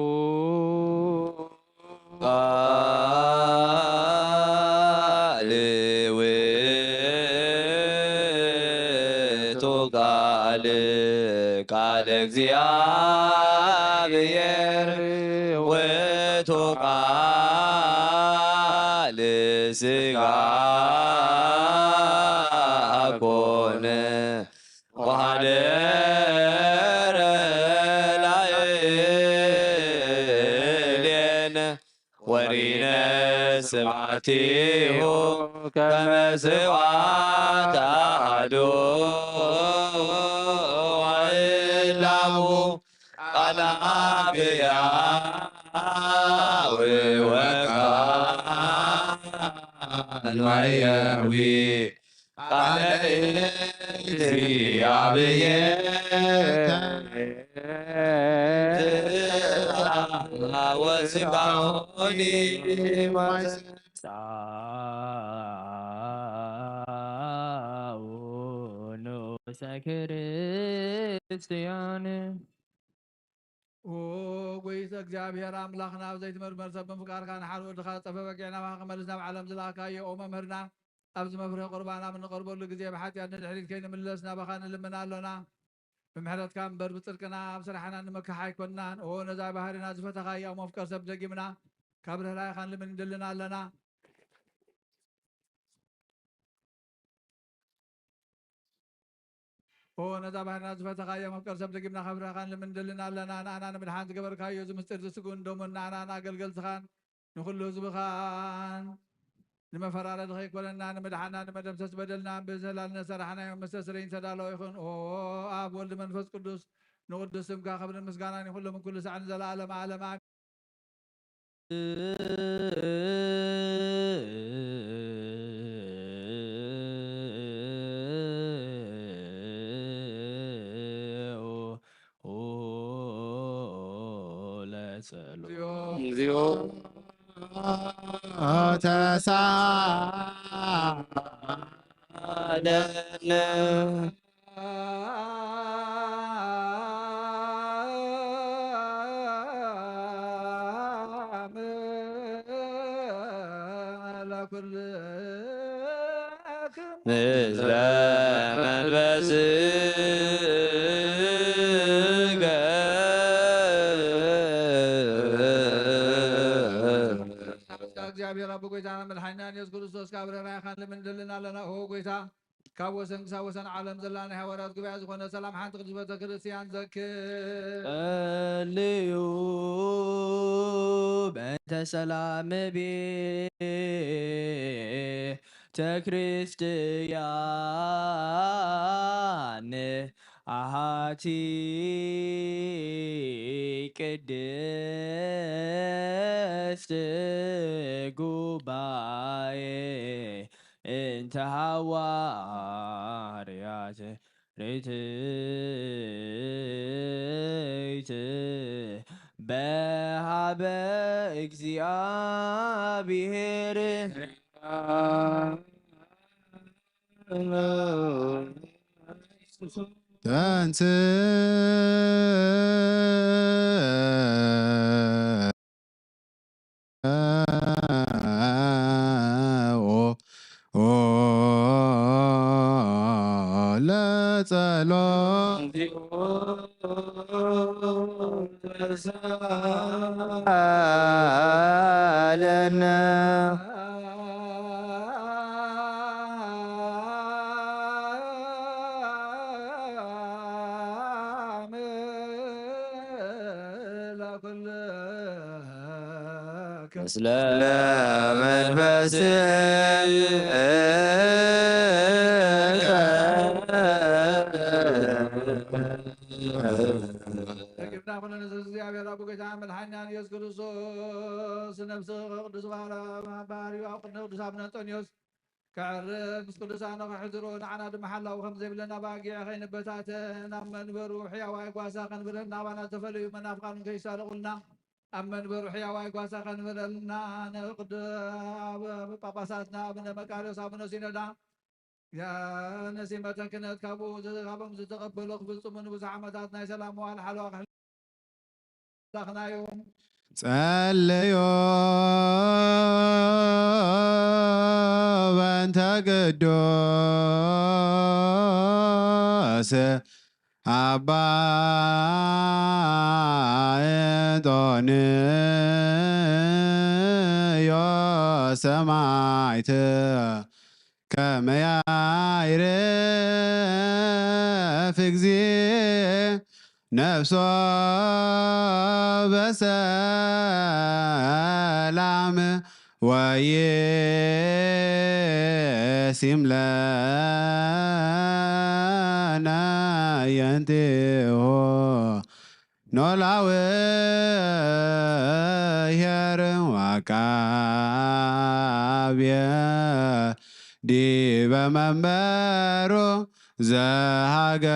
ቃል ውእቱ ቃል ቃል እግዚአብሔር ውእቱ ቃል ሥጋ ኮነ ወኀደረ ላዕሌነ ወሪነ ስብሐቲሁ ከመ ስብሐተ አሐዱ ወእላሁ ቃለ አብያዊ ወቃል ማሕየዊ ቃለ እግዚአብሔር ወሥጋሆኒ ንዑሰ ክርስቲያን ጎይተ እግዚአብሔር አምላክና ብዘይት መርመር ሰብ ምፍቃርካ ንሓደ ወድኻ ፀፈ በቂዕና ክመልስ ናብ ዓለም ዝለኣካዮ ኦ መምህርና ኣብዚ መፍርሒ ቁርባና ብንቐርበሉ ግዜ ብሓጢኣት ንድሕሪት ከይንምለስ ናባኻ ንልምና ኣሎና ብምሕረትካ እምበር ብፅድቅና ኣብ ስራሕና ንመካሕ ኣይኮንናን ኦ ነዛ ባህርና ዝፈተኻዮ ኣብ መፍቀር ሰብ ደጊምና ካብ ርህራይኻ ንልምን ንድልና ኣለና ነዛ ባህርና ዝፈተኻዮ መፍቀር ሰብ ደጊምና ካብ ርህራይኻ ንልምን ንድልና ኣለና ንኣና ንምድሓን ዝገበርካዮ እዚ ምስጢር ዝስጉን ደሙን ንኣና ንኣገልገልትኻን ንኩሉ ህዝብኻን ንመፈራረድ ከይኮነና ንምድሓና ንመደምሰስ በደልና ብዝህላልነ ሰራሕናዮም መስተስረይን ተዳለወ ይኹን ኣብ ወልዲ መንፈስ ቅዱስ ንቅዱስ ስምካ ክብርን ምስጋናን ይኩሎም ኩሉ ሰዓት ንዘለኣለም ዓለም እግዚኦ ተሳለነ ምስለ መንፈስከ እግዚአብሔር አብ ጎይታና መድሓኒና ኢየሱስ ክርስቶስ ካብ ርህራይኻ ንልምንድልና ኣለና ጎይታ ካብ ወሰን ክሳብ ወሰን ዓለም ዘላ ናይ ሃዋርያት ጉባኤ ዝኾነ ሰላም ሓንቲ ቅዱስ ቤተ ክርስቲያን ዘክር ጸልዩ በእንተ ሰላም ቤተ ክርስቲያን አሃቲ ቅድስት ጉባኤ እንተ ሐዋርያት ርትዕት በሃበ እግዚአብሔር ተንስ ለነ ምስለ መንፈስከ ኩለን እግዚአብሔር አብ ጌታ መድኃኒና ኢየሱስ ክርስቶስ ነፍስ ቅዱስ ባህርዩ ኣብ ቅድሚ ቅዱስ አቡነ አንጦኒዮስ كعرب ምስ ቅዱሳን ንኽሕድሮ ንዓና ድማ ሓላዊ ከም ዘይብለና ባጊዕ ከይንበታተን ኣብ መንበሩ ሕያዋይ ጓሳ ከንብረልና ናባና ዝተፈለዩ መናፍቃን ከይሳለቁልና ኣብ መንበሩ ሕያዋይ ጓሳ ከንብረልና ጳጳሳትና ኣቡነ መቃርዮስ ኣቡነ ሲኖዳ ነሲመተ ክህነት ካብኦም ዝተቐበሎ ክፍፅሙን ብዙሕ ዓመታት ናይ ሰላም ዋል ሓለዋ ክሕላኽናዮም ጸለዮ በእንተ ቅዱስ አባ አንጦንዮስ ሰማዕት ከመ ያዕርፍ እግዚእ ነፍሶ በሰላም ወይሲም ለነ የንቲሆ ኖላዊ ኄር ወዐቃብየ ዲበ መንበሩ ዘሃገር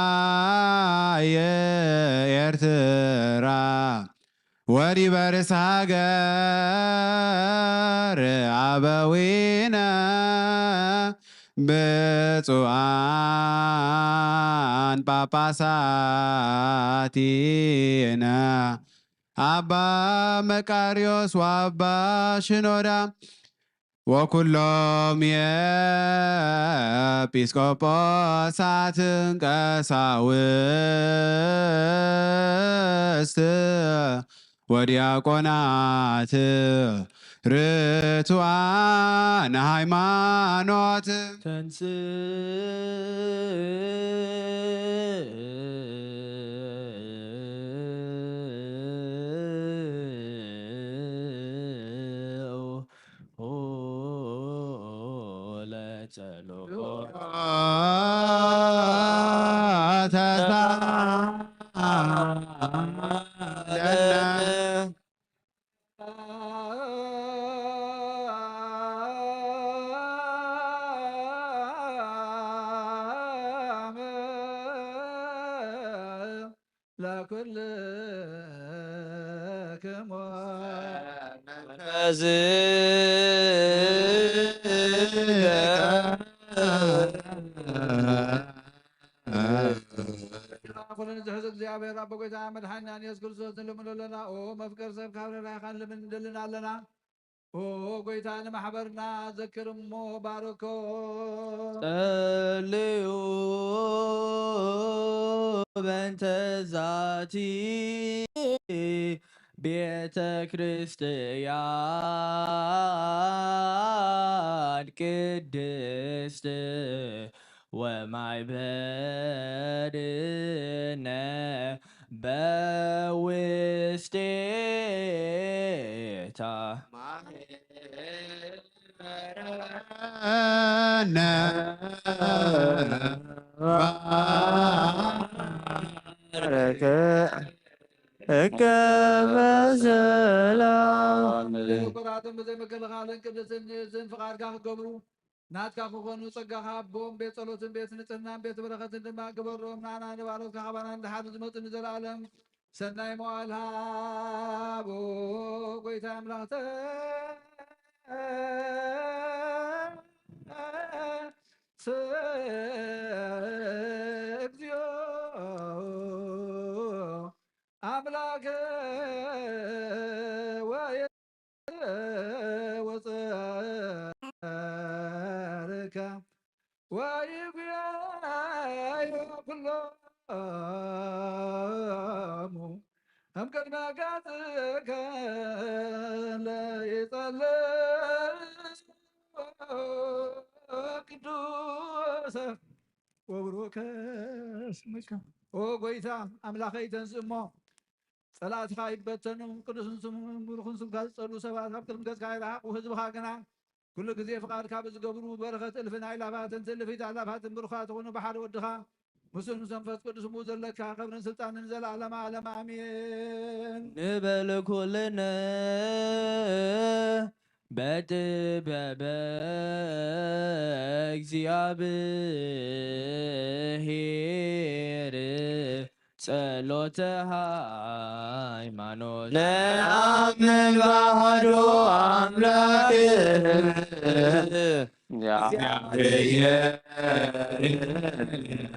አባየ ኤርትራ ወዲበ ርእሰ ሃገር አበዊነ ብፁዓን ጳጳሳቲነ አባ መቃርዮስ ወአባ ሽኖዳ ወኩሎም የኤጲስቆጶሳት ቀሳውስት ወዲያቆናት ርቱዓን ሃይማኖት ለኩልክሙ ኩለን ዝሕዝ እግዚአብሔር ኣቦ ጌታ መድሓኒና ኢየሱስ ክርስቶስ ንልምኖ ኣለና ኦ መፍቀር ሰብ ካብ ርራይኻን ልምን ንደልና ኣለና ኦ ጎይታ ንማሕበርና ዘክር እሞ ባርኮ ጸልዩ በእንተ ዛቲ ቤተ ክርስቲያን ቅድስት ወማይበርነ በውስቴታ ባረከ በሰላም ኩራትን ብዘይመከልኻልን ቅድስን ፍቃድካ ክገብሩ ናትካ ክኾኑ ፀጋኻ ኣቦም ቤት ጸሎትን ቤት ንጽህናን ቤት በረኸትን ድማ ግበሮም ንኣና ንባሮትካ ኻባና እንድሓር ዝመፁ ንዘለኣለም ሰናይ መዋዕል ሃቦ ጎይታ ኣምላኽተ እግዚኦ አምላከ ወፀርከ ወይጉያዩ ኩሎሙ እም ቅድመ ገጽከ ለይጸልዩ ቅዱሰ ወብሩከ ስምከ ኦ ጎይታ አምላኸይ ተንሥእ እሞ ጸላእትኻ ይበተኑ ቅዱስን ስም ብሩኽን ስምካ ዝጸልዩ ሰባት ኣብ ቅድሚ ገጽካ ይረሓቑ ህዝብኻ ግና كل ጊዜ ፍቃድካ ብዝገብሩ በረኸት እልፍ አእላፋትን ትእልፊት አእላፋትን ብሩኻት ሆኑ በሓደ ወድኻ ምስን መንፈስ ቅዱስ ሙኡ ዘለካ ክብርን ስልጣንን ዘለዓለመ ዓለም አሜን። ንበል ኩልነ በጥበበ እግዚአብሔር ጸሎተ ሃይማኖት ነአምን በአሐዱ አምላክ እግዚአብሔር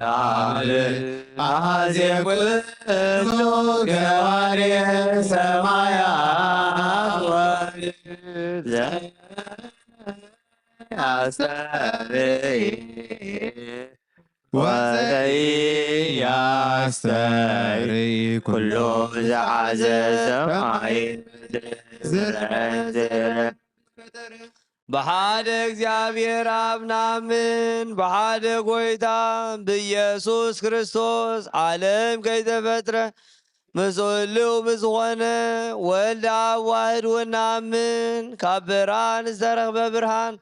አብ አሐዜ ኩሉ ገባሬ ሰማያት ወምድር ዘያስተርእይ ወዘኢያስተርእይ ኩሉ ዘሓዘ ሰማይ ምድር በሓደ እግዚአብሔር አብ ናምን በሓደ ጎይታ ብኢየሱስ ክርስቶስ ዓለም ከይተፈጥረ ምስሉ ብዝኾነ ወልደ አብ ዋሕድ ወናምን ካብ ብርሃን ዝተረኽበ ብርሃን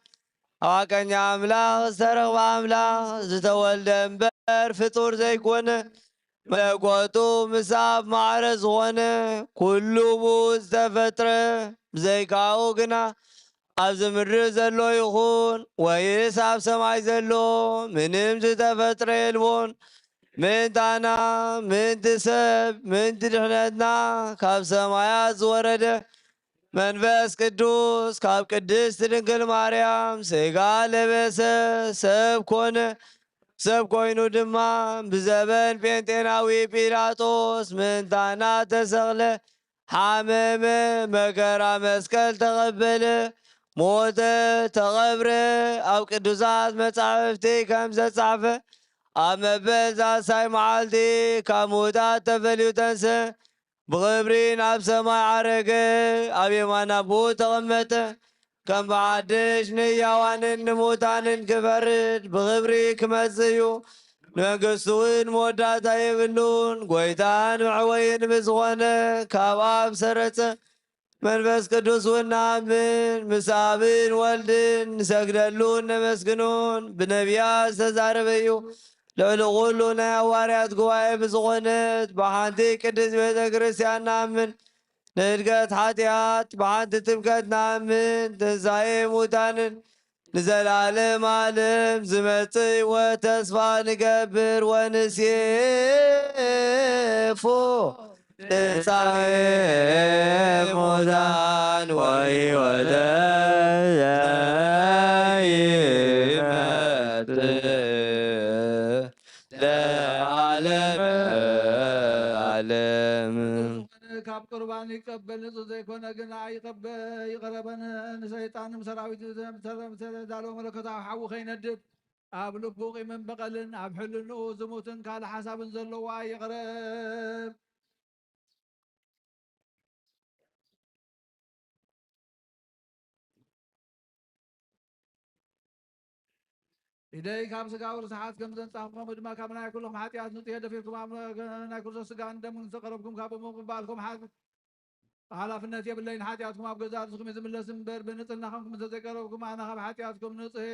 አዋቀኛ አምላክ ዝተረኽበ አምላክ ዝተወልደ እምበር ፍጡር ዘይኮነ መለኮቱ ምስ አብ ማዕረ ዝኾነ ኩሉ ብኡ ዝተፈጥረ ብዘይካኡ ግና ኣብዚ ምድሪ ዘሎ ይኹን ወይስ ኣብ ሰማይ ዘሎ ምንም ዝተፈጥረ የልቦን። ምንታና ምንቲ ሰብ ምንቲ ድሕነትና ካብ ሰማያት ዝወረደ መንፈስ ቅዱስ ካብ ቅድስት ድንግል ማርያም ሥጋ ለበሰ ሰብ ኮነ። ሰብ ኮይኑ ድማ ብዘበን ጴንጤናዊ ጲላጦስ ምንታና ተሰቕለ፣ ሓመመ፣ መከራ መስቀል ተቐበለ፣ ሞተ፣ ተቐብረ። ኣብ ቅዱሳት መጻሕፍቲ ከም ዘጻሕፈ ኣብ መበል ዛሳይ መዓልቲ ካብ ሙታት ተፈልዩ ተንሰ፣ ብኽብሪ ናብ ሰማይ ዓረገ፣ ኣብ የማነ አቡኡ ተቐመጠ። ከም ብሓድሽ ንሕያዋንን ንሙታንን ክፈርድ ብኽብሪ ክመጽእ እዩ። ንመንግሥቱ እውን መወዳእታ የብሉን። ጐይታን መዕወይን ብዝኾነ ካብ ኣብ ሰረጸ መንፈስ ቅዱስ እውን ንኣምን። ምስ ኣብን ወልድን ንሰግደሉን ነመስግኑን። ብነቢያት ዝተዛረበ እዩ። ልዕሊ ኩሉ ናይ ሃዋርያት ጉባኤ ብዝኾነት ብሓንቲ ቅድስት ቤተ ክርስቲያን ንኣምን። ንእድገት ሓጢኣት ብሓንቲ ጥምቀት ንኣምን። ትንሣኤ ሙታንን ንዘላለም ዓለም ዝመጽእ ሕይወት ተስፋ ንገብር ወንሴፎ ትንሣኤ ሙታን ወሕይወተ ዘይመጽእ ለዓለመ ዓለም። ካብ ቁርባን ይቀበል ንጹህ ዘይኮነ ግን ይቀረበን ንሰይጣንም ሰራዊት ተዳለወ መለኮታዊ ሓዊ ከይነድድ ኣብ ልቡ ቂምን በቀልን ኣብ ሕልንኡ ዝሙትን ካልእ ሓሳብን ዘለዎ ይቕረብ። ኢደይ ካብ ስጋዊ ርስሓት ከም ዘንጻሕኩም ድማ ካብ ናይ ኩሎም ሓጢኣት ንጽየ ደፊርኩም ኣብ ናይ ክርስቶስ ስጋን ደሙን ዝተቐረብኩም ካብ ምባልኩም ሓላፍነት የብለይን። ሓጢኣትኩም ኣብ ገዛ ርስኩም እዩ ዝምለስ እምበር ብንጽህናኹም እንተዘይቀረብኩም ኣነ ካብ ሓጢኣትኩም ንጽየ።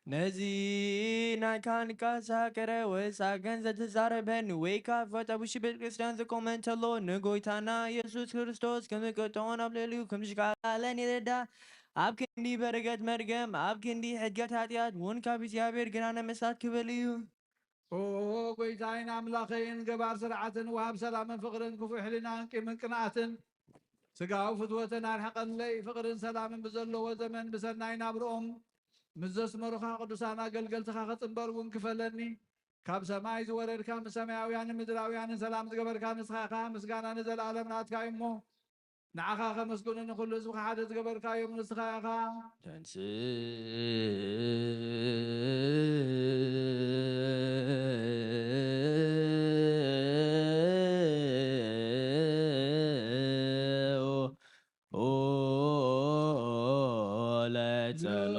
ነዚ ናይ ካህንካ ሳቀረ ወሳገን ዘተዛረበን ወይ ካብ ፈጠቡሽ ቤተ ክርስቲያን ዝቆመ እንተሎ ንጎይታና ኢየሱስ ክርስቶስ ከምዝቀጥዖን ኣብ ልዕሊኡ ከምዝቃላለን ይረዳ። ኣብ ክንዲ በረከት መርገም ኣብ ክንዲ ሕድገት ኃጢአት እውን ካብ እግዚአብሔር ገናነ መሳት ክበል እዩ። ኦ ጎይታይን አምላኸይን ገባር ስርዓትን ወሃብ ሰላምን ፍቅርን ክፉእ ሕሊናን ቂምን ቅንዓትን ስጋዊ ፍትወትን ኣርሐቐለይ ፍቅርን ሰላምን ብዘለዎ ዘመን ብሰናይ ናብርኦም ምስ ዘስመሩኻ ቅዱሳን ኣገልገልትኻ ክጽንበር እውን ክፈለኒ። ካብ ሰማይ ዝወረድካ ምስ ሰማያውያንን ምድራውያንን ሰላም ዝገበርካ ንስኻ ኢኻ ምስጋና ንዘለዓለም ናትካ እሞ ንዓኻ ከመስግኑን ኩሉ ህዝብካ ሓደ ዝገበርካዮም ንስኻ ኢኻ።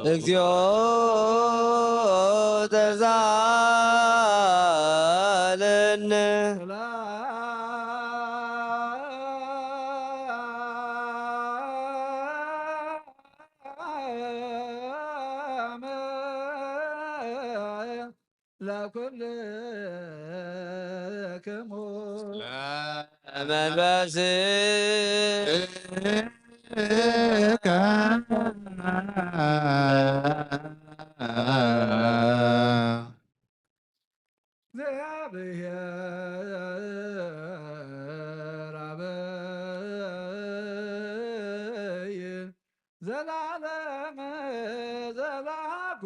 እግዚኦ ተዛለነ ለኩልክሙ እግዚአብሔር አበይ ዘላለመ ዘላጎ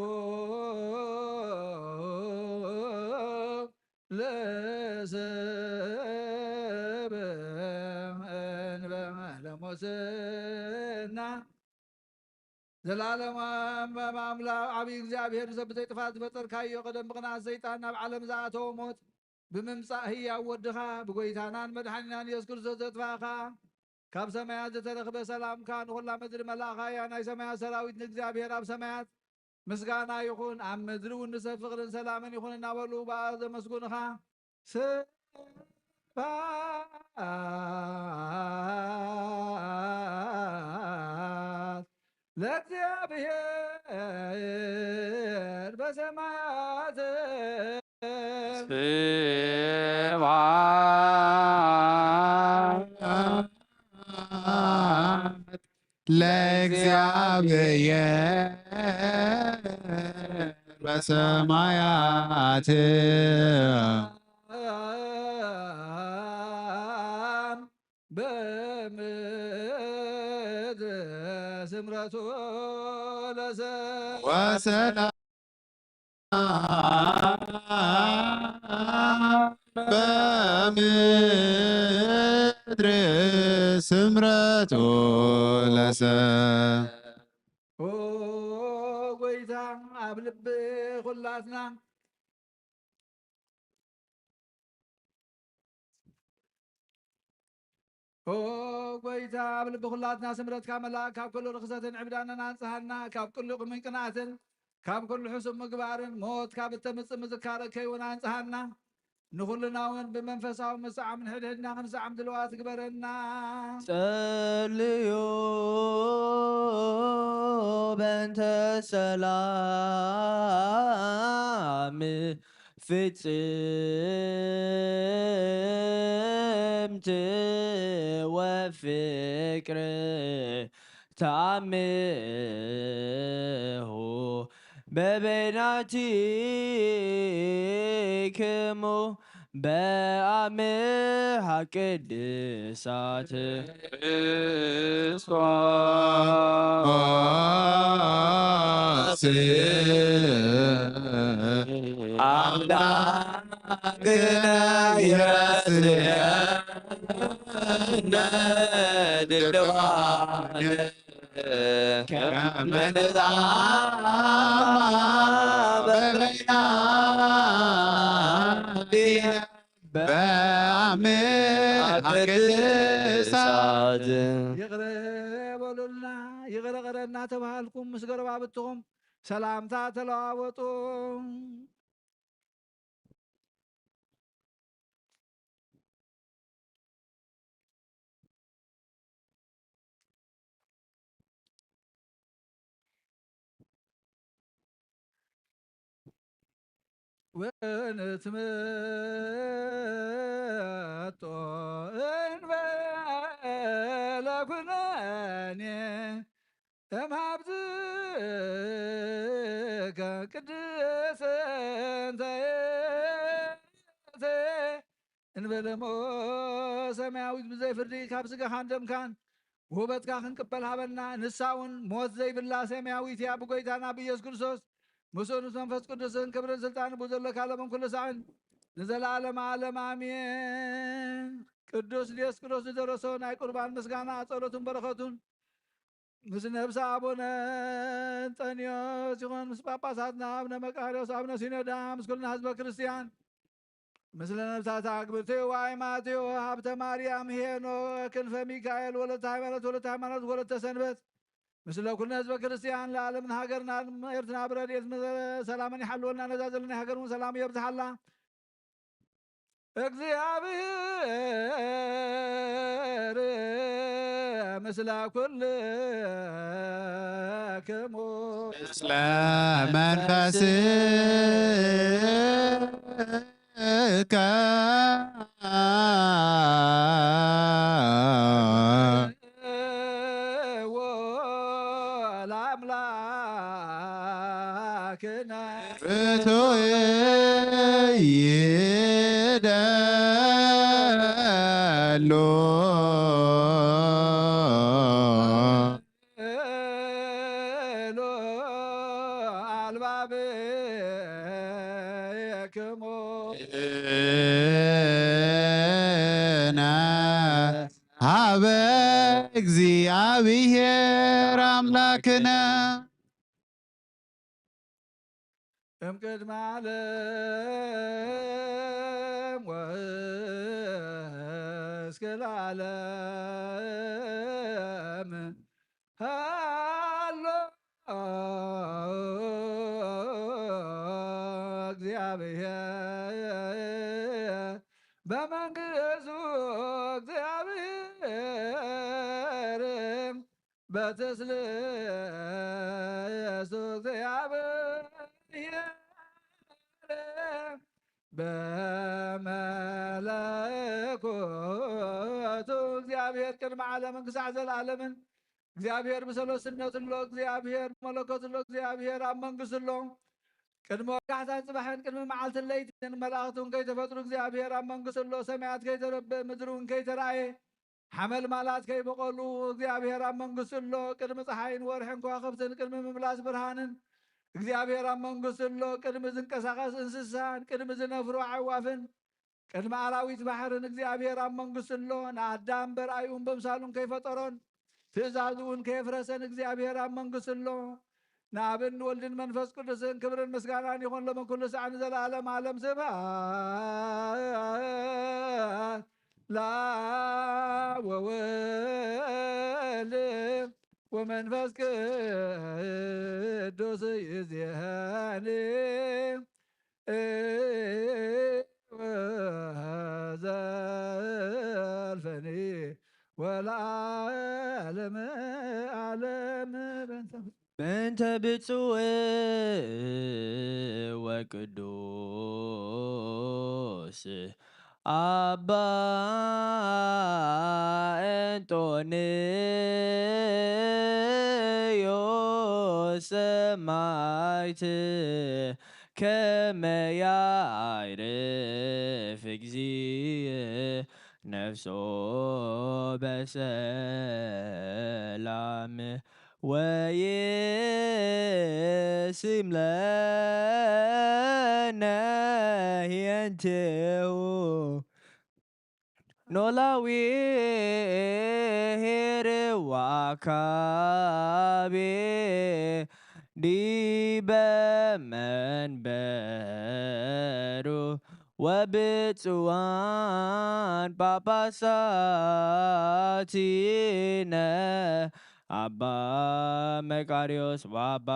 ለሰብ ለሞስና ዘላለም አምላክ ዓብይ እግዚአብሔር ዘብተይ ጥፋት ዝፈጠር ካዮ ቀደም ብቕናት ሰይጣን ናብ ዓለም ዝኣተወ ሞት ብምምፃእ ህያው ወድኻ ብጎይታናን መድሓኒናን ኢየሱስ ክርስቶስ ዘጥፋእኻ ካብ ሰማያት ዝተረኽበ ሰላምካ ንኹላ ምድሪ መላእኻያ ናይ ሰማያት ሰራዊት ንእግዚአብሔር ኣብ ሰማያት ምስጋና ይኹን ኣብ ምድሪ እውን ንሰብ ፍቕርን ሰላምን ይኹን እናበሉ በኣ ዘመስጉንኻ ስብሐት ለእግዚአብሔር በሰማያት ስብሐት ለእግዚአብሔር በሰማያት በምድር ስምረቱ ወሰላም በምድር ስምረቱ ለሰብ ጎይታ ኣብ ልቢ ኩላትና ጎይታ ኣብ ልቢ ኩላትና ስምረትካ መላእ ካብ ኩሉ ርክሰትን ዕብዳንን አንጽሃና ካብ ኩሉ ቁምን ቅንኣትን ካብ ኩሉ ሕሱብ ምግባርን ሞት ካብ እተምፅእ ምዝካረ ከይውን አንጽሃና ንኩልና እውን ብመንፈሳዊ መሳዓም ንሕድሕድና ክንሰዓም ድልዋት ግበረና ጸልዩ በእንተ ሰላም ፍጽምት ወፍቅር ታምሁ በበይናቲክሙ በአምሃ ቅድሳት ክርስቶስ አምላክነ ይረስየነ ድልዋነ ከመ ንጻማ በበይናቲነ በአምሃ ቅድሳት ይቅር በሉልና ይቅር ቀረና ተባሃልኩም ምስ ገረባብትኩም ሰላምታ ተለዋወጡ ወንትመጦ እንበለ ኩነኔ እምሃብዝከ ቅድስት እንተ እንበለሞ ሰማያዊት ብዘይ ፍርዲ ካብ ስጋኻን ደምካን ውበትካ ክንቅበል ሃበና ንሳውን ሞት ዘይብላ ሰማያዊት እያ ብጎይታና ብኢየሱስ ክርስቶስ ምስኡንስ መንፈስ ቅዱስን ክብርን ስልጣን ብዘለካ ለመን ኩሉ ሰዓን ንዘለዓለመ ዓለም አሜን። ቅዱስ ዲዮስቆሮስ ዝደረሰው ናይ ቁርባን ምስጋና ጸሎቱን በረከቱን ምስ ነብሰ አቡነ እንጠንዮስ ይኹን ምስ ጳጳሳትና አቡነ መቃርዮስ አቡነ ሲኖዳ ምስ ኩልና ህዝበ ክርስቲያን ምስለ ነብሳት አግብርቴ ዋይማቴዎ ሀብተ ማርያም ሄኖ ክንፈ ሚካኤል ወለተ ሃይማኖት ወለተ ሰንበት ምስለ ኩልና ህዝበ ክርስቲያን ለዓለምን ሃገርና ኤርትራ ብረድኤት ሰላምን ይሓልወልና ነዛ ዘለና ሃገርን ሰላም የብዝሓላ እግዚአብሔር ምስለ ኩልክሙ ምስለ መንፈስህ ይደሉ አልባብክሙ ሀበ እግዚአብሔር አምላክነ እምቅድመ ዓለም ወእስከ ለዓለም ሃሎ እግዚአብሔር በመንግሥቱ እግዚአብሔር በትስልእቱ እግዚአብሔር በመለኮቱ እግዚአብሔር ቅድመ ዓለምን ክሳዕ ዘለዓለምን እግዚአብሔር ብሰለስነቱ ሎ እግዚአብሔር መለኮቱ ሎ እግዚአብሔር ኣብ መንግሥቱ ሎ ቅድመ ወጋሕታን ጽባሕን ቅድሚ መዓልትን ለይትን መላእኽቱን ከይተፈጥሩ እግዚአብሔር ኣብ መንግሥቱ ሎ ሰማያት ከይተረብእ ምድሪ እውን ከይተረኣየ ሓመልማላት ከይበቐሉ እግዚአብሔር ኣብ መንግሥቱ ሎ ቅድሚ ፀሓይን ወርሕን ከዋኽብትን ቅድሚ ምምላስ ብርሃንን እግዚአብሔር ኣብ መንግሥቱ ሎ ቅድሚ ዝንቀሳቐስ እንስሳን ቅድሚ ዝነፍሩ ኣዕዋፍን ቅድሚ ኣራዊት ባሕርን እግዚአብሔር ኣብ መንግሥቱ ሎ ንኣዳም በርኣዩን በምሳሉን ከይፈጠሮን ትእዛዙ እውን ከየፍረሰን እግዚአብሔር ኣብ መንግሥቱ ሎ ንኣብን ወልድን መንፈስ ቅዱስን ክብርን ምስጋናን ይኹን ሎምን ኩሉ ሰዓን ዘለዓለም ዓለም ስብሐት ለአብ ወወልድ ወመንፈስ ቅዱስ ይእዜኒ ወዘልፈኒ ወለዓለመ ዓለም በእንተ ብፁዕ ወቅዱስ አባ እንጦንዮስ ሰማዕት ከመ ያዕርፍ እግዚእ ነፍሶ በሰላም ወይስም ለነ ሂየንቴሁ ኖላዊ ሄርዋካቤ ዲበ መንበሩ ወብፁዓን ጳጳሳቲነ አባ መቃርዮስ ወአባ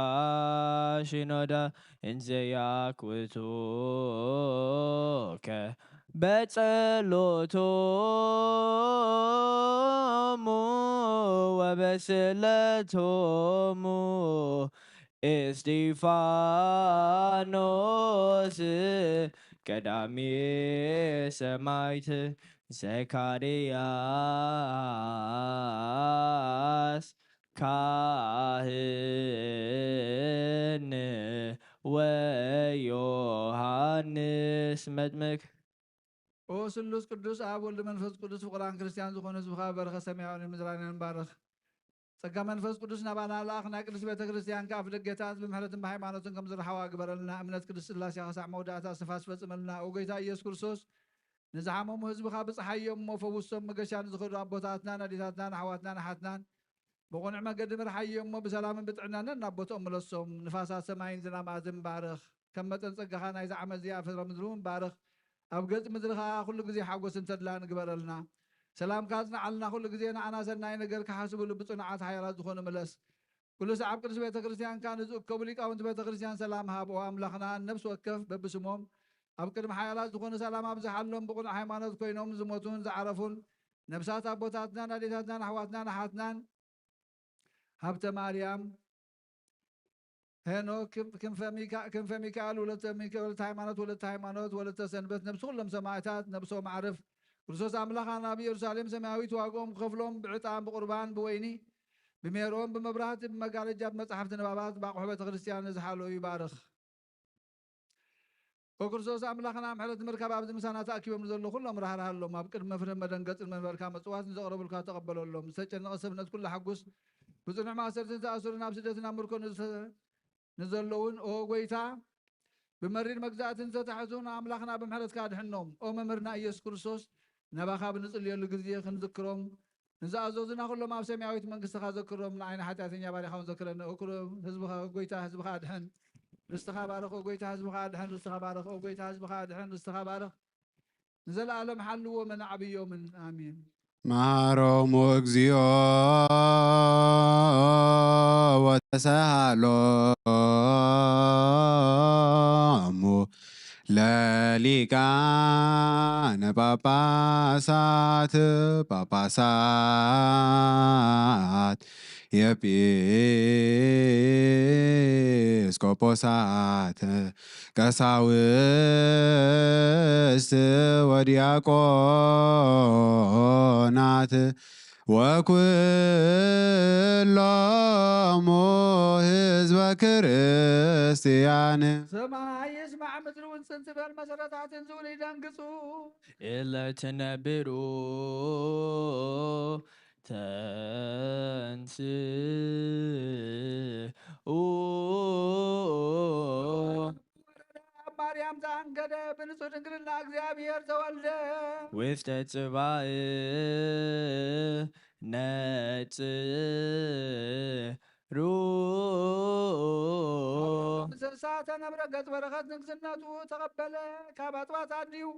ሽኖዳ እንዘ ያክውቱከ በጸሎቶሙ ወበስእለቶሙ እስጢፋኖስ ቀዳሜ ሰማዕት ዘካርያስ ካህን ወዮሐንስ መጥምቅ ኦ ስሉስ ቅዱስ አብ ወልድ መንፈስ ቅዱስ ፍቁራን ክርስቲያን ዝኾኑ ህዝብኻ በረኸ ሰማያውን ምድራውያንን ባረኽ ጸጋ መንፈስ ቅዱስ ናባና ለኣኽ ናይ ቅዱስ ቤተ ክርስቲያን ከኣፍ ደገታት ብምሕረትን ብሃይማኖትን ከም ዝረሓዋ ግበረልና እምነት ቅዱስ ስላሴ ክሳዕ መውዳእታ ስፋስ ፈጽመልና ኦ ጌታ ኢየሱስ ክርስቶስ ንዝሓመሙ ህዝብኻ ብፀሓዮም እሞ ፈውሶም መገሻ ንዝኸዱ ኣቦታትናን ኣዴታትናን ኣሕዋትናን ኣሓትናን ብቑኑዕ መገዲ ምርሓዮም እሞ ብሰላምን ብጥዕናንን ናብ ቦትኦም መለሶም ንፋሳት ሰማይን ዝናማትን ባርኽ ከም መጠን ጸጋኻ ናይዚ ዓመት እዚኣ ፍረ ምድሪ እውን ባርኽ ኣብ ገጽ ምድሪ ከዓ ኩሉ ግዜ ሓጎስን ተድላን ግበረልና ሰላምካ ዝነዓልና ኩሉ ግዜ ንኣና ሰናይ ነገር ክሓስብሉ ብፅኑዓት ሓያላት ዝኾኑ መለስ ኩሉ ሰዓብ ቅዱስ ቤተ ክርስቲያንካ ንዝእከቡ ሊቃውንቲ ቤተ ክርስቲያን ሰላም ሃብኦ ኣምላኽና ነብሲ ወከፍ በብስሞም ኣብ ቅድሚ ሓያላት ዝኾኑ ሰላም ኣብዝሓሎም ብቑኑዕ ሃይማኖት ኮይኖም ዝሞቱን ዝዓረፉን ነብሳት ኣቦታትናን ኣዴታትናን ኣሕዋትናን ኣሓትናን ሃብተ ማርያም ሄኖክ ክንፈ ሚካኤል ወለተ ሃይማኖት ወለተ ሃይማኖት ወለተ ሰንበት ነብሲ ኩሎም ሰማዕታት ነብሶም ዓርፍ ክርስቶስ ኣምላኽና ኣብ ኢየሩሳሌም ሰማያዊት ዋግኦም ክኸፍሎም ብዕጣን ብቁርባን ብወይኒ ብሜሮም ብመብራህቲ ብመጋረጃ ብመፅሓፍቲ ንባባት ብኣቑሑ ቤተ ክርስቲያን ዝሓለዉ ይባርኽ وكرسوس أملاخنا محلة مركب عبد مسانا تأكيب من ذلو كلهم راح لهم ما بكر ما فرم مدنقت من بركة مصوات نزقرب الكا تقبلوا لهم سجن قصبنا كل حقوس بزنا ما سرتن تأسرنا بسدتنا مركون نزلون أو قويتا بمرير مجزات تحزون أملاخنا بمحلة كاد حنوم أو ممرنا يسوع كرسوس نباخا بنصلي الجزية خنذكرهم نزازوزنا كل ما سمعويت من قصة ذكرهم لعين حتى ثانية بعد خون ذكرنا وكل حزبها قويتا حزبها دحن استخبارك وقويت حزبك دحن استخبارك وقويت حزبك دحن استخبارك نزل على محل ومن عبي يوم آمين مهارم اغزيو وتسهلوم لليكان باباسات የጲስቆጶሳት ቀሳውስት ወዲያቆናት ወኩሎሙ ህዝበ ክርስቲያን ሰማይ ይስማዕ ምድሪ ውንፅን ትበል መሰረታትን ዝውን ይደንግጹ إلا تنبروا ማርያም ዛንገደ በንጹህ ድንግልና እግዚአብሔር ተወልደ with the tzvah ስልሳተ ነብረ ገጽ በረከት ንግስነቱ ተቀበለ ካባጥዋት አዲው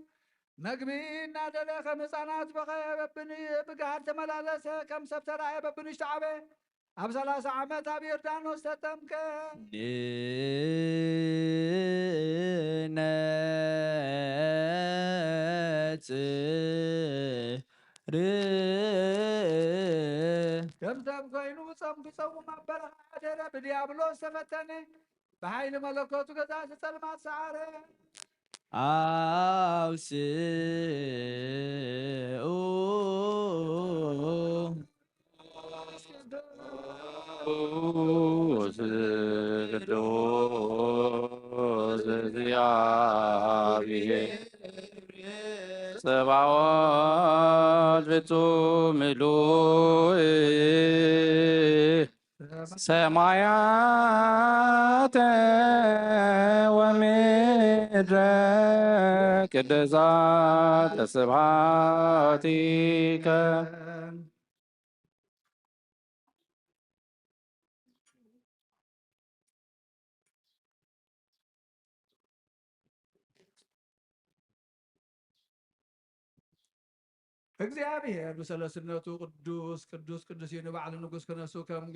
መግቢ እናደለ ከም ህፃናት በኸበብን ብግሃድ ተመላለሰ ከም ሰብ ተራእየ በብንሽ ተዓበ ኣብ 30 ዓመት ኣብ ዮርዳኖስ ተጠምቀ ከም ሰብ ኮይኑ ፀምኩ ፀውም ኣብ በረኻ ኣደረ ብዲያብሎስ ተፈተነ بحيل ملكوت قطع سلمات سعاره صباوات بتملوئ سمايات ومدر ቅድሳት ስብሐቲከ እግዚአብሔር በሰለስነቱ ቅዱስ ቅዱስ ቅዱስ የንባዕል ንጉስ ከነሱ ከም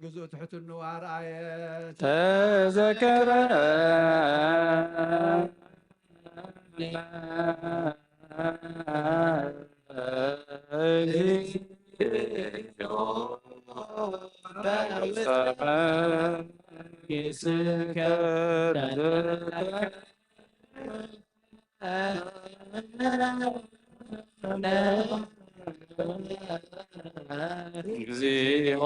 ግዙእ ትሕትኑ አርአየ ተዘከረ እግዚኦ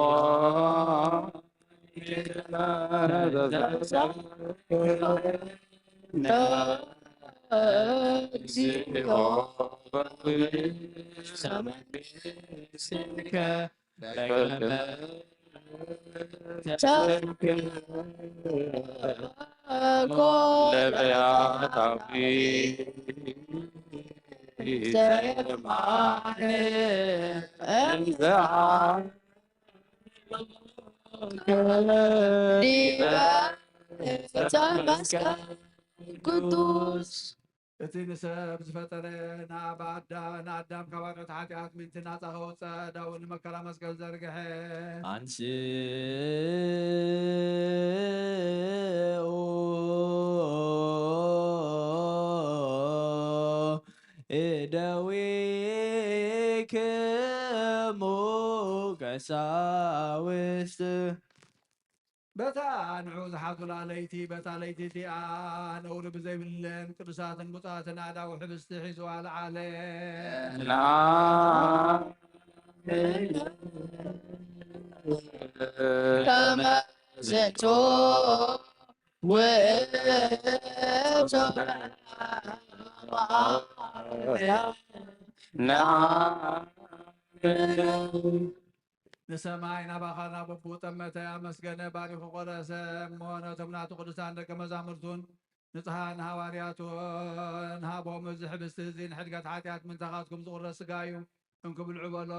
ቅዱስ እቲ ንሰብ ዝፈጠረ ንኣዳም ካብ ኣጥዕቲ ሓጢኣት ምንቲ ናፃ ከወፅእ ዳውን ንመከራ መስቀል ዘርግሐ አንስኡ እደዊክሙ ቀሳውስት በታ ንዑ ዝሓዙላ ለይቲ በታ ለይቲ እቲኣ ነውሪ ብዘይብለን ቅዱሳትን ቡፃትን ኣዳው ሕብስቲ ሒዝዋ ዝዓለ ከመ ዝንቱ ውእቱ ንሰማይ ናባኻ ናበቡ ጠመተ ኣመስገነ ባሪኹ ቆረሰ ሞነቶም ናቱ ቅዱሳን ደቀ መዛሙርቱን ንጽሓን ሃዋርያቱን ሃቦም እዚ ሕብስቲ እዚ ንሕድገት ሓጢኣት ምንታኻትኩም ዝቑረስ ስጋ እዩ እንክብልዑ በሎ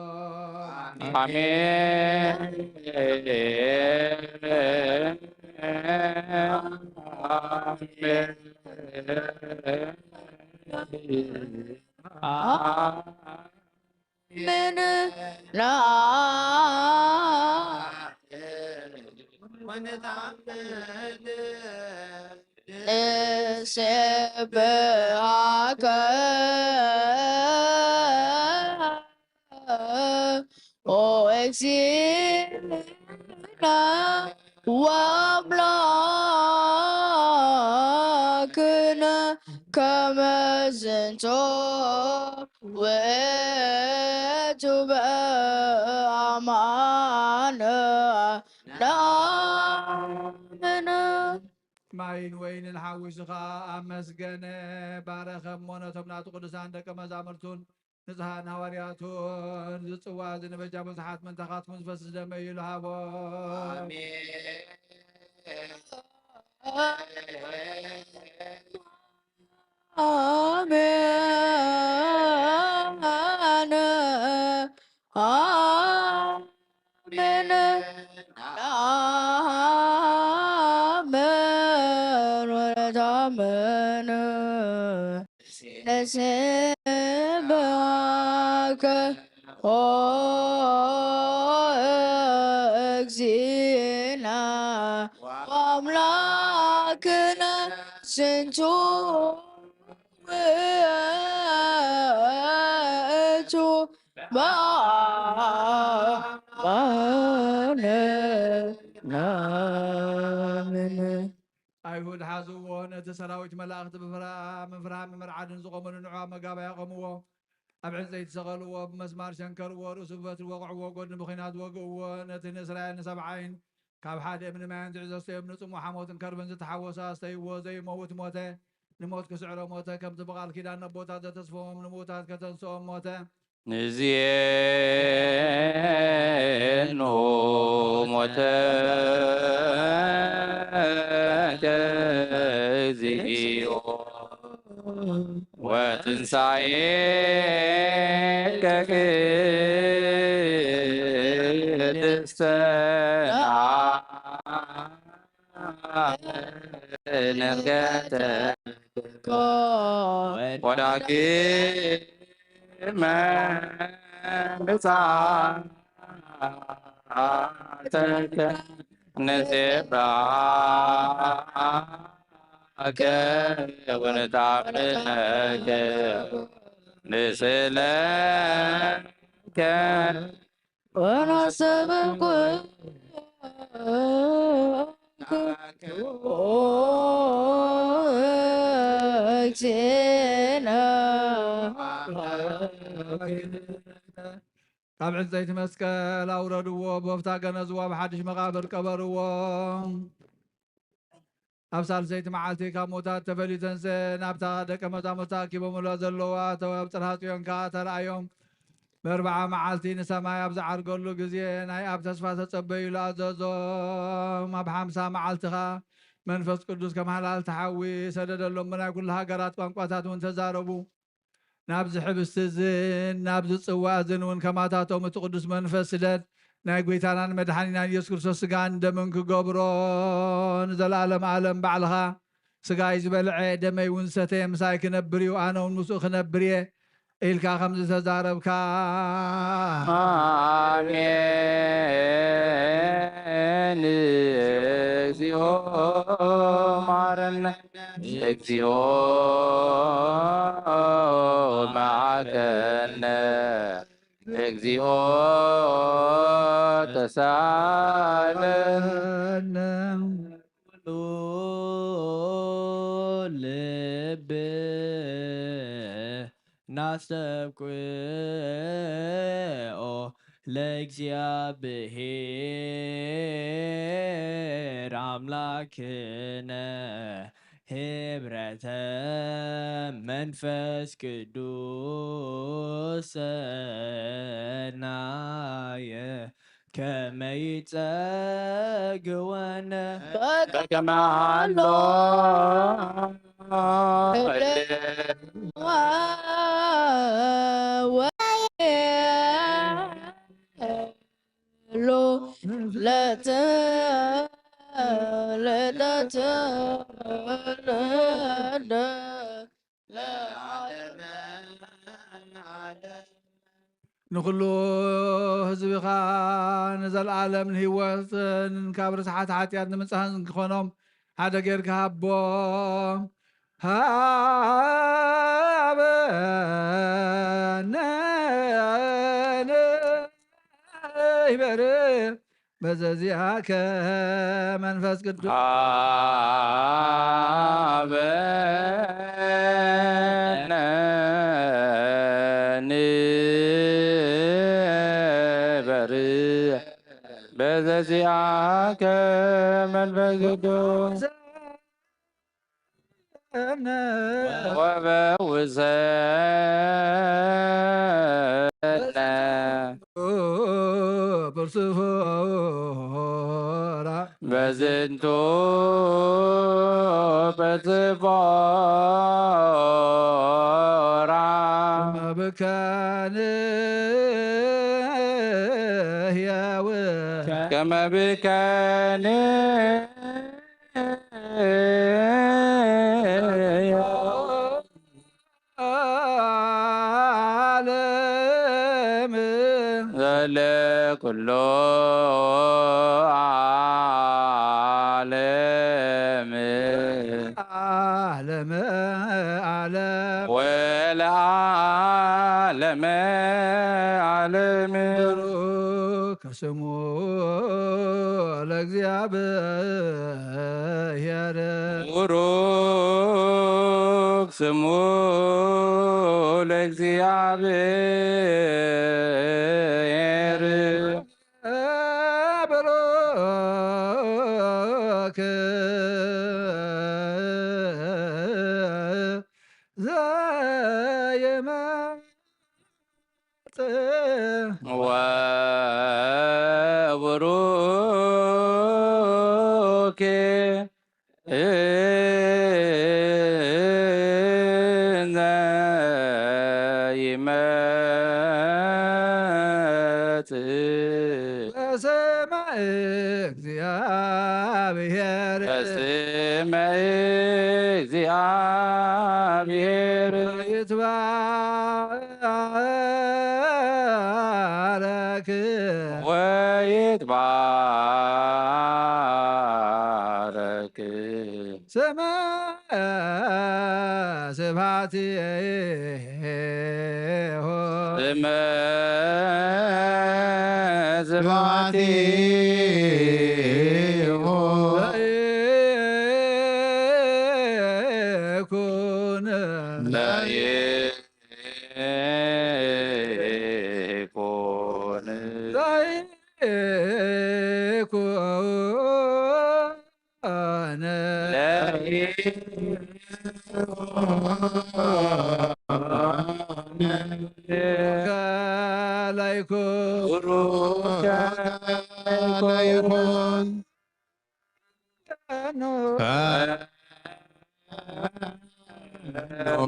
من لا سبحك O exilna وأملاكنا كما زنتو وتبقى معنا نامنا ማይን ወይንን ሓዊስኻ ኣመስገነ ባረኸ ሞነቶም ናቱ ቅዱሳን ደቀ መዛሙርቱን ንጽሓን ሃዋርያቱን ዝጽዋ ዝንበጃ መዝሓት መንታኻትኩም ዝፈስስ ደመ እዩ ዝሃቦ آمين آمين آمين ونتامن نسبك أكزينا وأملاكنا سنتو ኣይሁድ ሓዝዎ ነቲ ሰራዊት መላእኽቲ ምፍራህ ምምርዓድን ዝቆመሉ ንዑ መጋባይ ያቆምዎ ኣብ ዕንፀይቲ ሰቐልዎ ብመስማር ሸንከርዎ ርእሱ በትሪ ወቕዕዎ ጎድኒ ብኺናት ወግእዎ ነቲ ንእስራኤል ንሰብዓይን ካብ ሓደ እምኒ ማያን ዝዕዘዝተዮም ንጽሙዕ ሓሞትን ከርብን ዝተሓወሰ ኣስተይዎ ዘይመውት ሞተ ንሞት ክስዕሮ ሞተ ከምቲ ብቓል ኪዳን ኣቦታት ዘተስፎም ንምዉታት ከተንስኦም ሞተ ንዚአኑ ሞተ እግዚኦ ወትንሣኤከ ቅድስተ ንርገተ ወዳግመ ምጽአተከ ንዜብራከ ወንታምነከ ንስእለከ ونسبك ካብ ዕንፀይቲ መስቀል ኣውረድዎ ቦፍታ ገነዝዎ ብሓድሽ መቓብር ቀበርዎ ኣብ ሳልሰይቲ መዓልቲ ካብ ሞታት ተፈሊተንሰ ናብታ ደቀ መዛሙርቲ ተኣኪቦምሎ ዘለዋ ኣተው ኣብ ጽርሐ ጽዮን ከዓ ተረኣዮም በርብዓ መዓልቲ ንሰማይ ኣብ ዝዓርገሉ ግዜ ናይ ኣብ ተስፋ ተጸበዩ ኣዘዞም ኣብ 50 መዓልትኻ መንፈስ ቅዱስ ከመሃላል ተሓዊ ሰደደሎም ብናይ ኩሉ ሃገራት ቋንቋታት እውን ተዛረቡ ናብዚ ሕብስቲ እዝን ናብዚ ጽዋ እዝን እውን ከማታቶም እቲ ቅዱስ መንፈስ ስደድ ናይ ጎይታናን መድሓኒናን ኢየሱስ ክርስቶስ ስጋን ደምን ክገብሮ ንዘለኣለም ዓለም ባዕልኻ ስጋይ ዝበልዐ ደመይ እውን ሰተየ ምሳይ ክነብር እዩ ኣነ እውን ምስኡ ክነብር እየ ኢልካ ከምዚ ተዛረብካ አሜን እግዚኦ ማረነ እግዚኦ መዓከነ እግዚኦ ተሳለነ ልብ ናስተብቅኦ ለእግዚአብሔር አምላክነ ህብረተ መንፈስ ቅዱስ ሰናየ ከመ ይጸግወነ በከመ ሀሎ ንኩሉ ህዝብኻ ንዘለዓለም ንህይወትን ካብ ርስሓት ሓጢኣት ንምፅሃን ክኾኖም ሓደ ጌርካ ሃቦም ሃበነ ይበል በዘዚአከ መንፈስ ቅዱስ ሃበነ ንበር በዘዚአከ መንፈስ ቅዱስ ወበውሰነ በርሱፎራ በዝንቱ በጽፎራ ብካን ህያው ከመ ብከነ ዓለም ዘለኩሎ ዓለም ዓለም ዓለም ወለዓለመ ዓለም ከስሙ ለእግዚአብሔር ቡሩክ ስሙ ለእግዚአብሔር ብሩክ ዘየመጽእ ወቡሩክ እንዘ ይመጽእ በስመ እግዚአብሔር በስመ እግዚአብሔር ይትባረክ ወይትባረክ ስመ ስብሐቲሁ ስመ ስብሐቲሁ ለይኩን ለይኩን ለይኩን ከላይኩን ቡሩክ ይኩን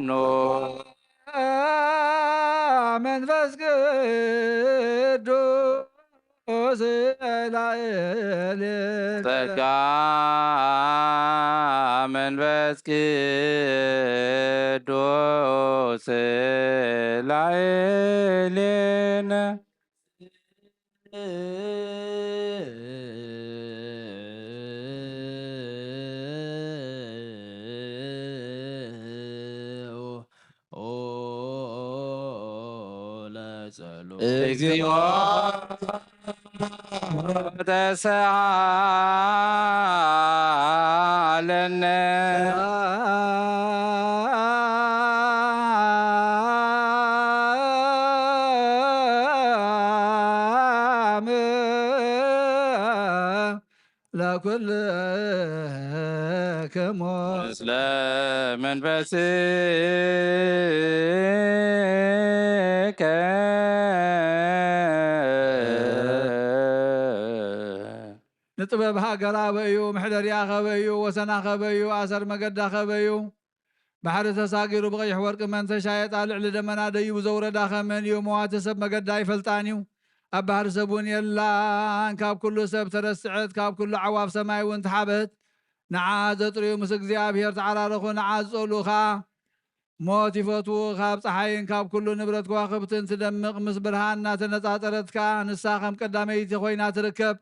ኖ መንፈስ ቅዱስ ላዕል ጸጋ መንፈስ ቅዱስ ላዕሌነ እግዚኦ ተሳሃለነ ለኩልክሙ ምስለ መንፈስከ ንጥበብ ሃገራ በዩ ምሕደርያ ኸበዩ ወሰና ኸበዩ ኣሰር መገዳ ኸበዩ ባሕሪ ተሳጊሩ ብቀይሕ ወርቂ መንተሻ የጣልዕ ልደመና ደዩ ዘውረዳ ኸመን እዩ መዋቲ ሰብ መገዳ ይፈልጣን እዩ ኣብ ባሕሪ ሰብ እውን የላን ካብ ኩሉ ሰብ ተረስዐት ካብ ኩሉ ዓዋፍ ሰማይ እውን ተሓበት ንዓ ዘጥርዩ ምስ እግዚኣብሔር ተዓራረኹ ንዓ ዝፀልኡ ከዓ ሞት ይፈትዉ ካብ ፀሓይን ካብ ኩሉ ንብረት ከዋኽብትን ትደምቕ ምስ ብርሃን እናተነፃፀረትካ ንሳ ከም ቀዳመይቲ ኮይና ትርከብ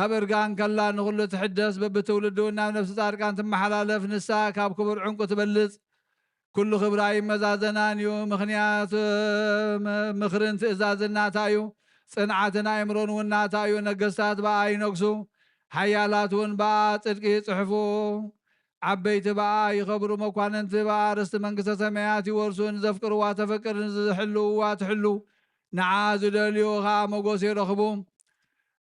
ኣብ እርጋን ከላ ንኩሉ ትሕደስ በብትውልዱ ናብ ነፍሲ ጻድቃን ትመሓላለፍ ንሳ ካብ ክቡር ዕንቁ ትበልፅ ኩሉ ክብራ ይመዛዘናን እዩ ምክንያቱ ምክርን ትእዛዝን ናታ እዩ ጽንዓትን ኣእምሮን እውን ናታ እዩ ነገስታት በኣ ይነግሱ ሓያላት እውን በኣ ጽድቂ ይፅሕፉ ዓበይቲ በኣ ይኸብሩ መኳንንቲ በኣ ርስቲ መንግስተ ሰማያት ይወርሱ ንዘፍቅርዋ ተፈቅር ዝሕልውዋ ትሕሉ ንዓ ዝደልዩ ከዓ መጎስ ይረኽቡ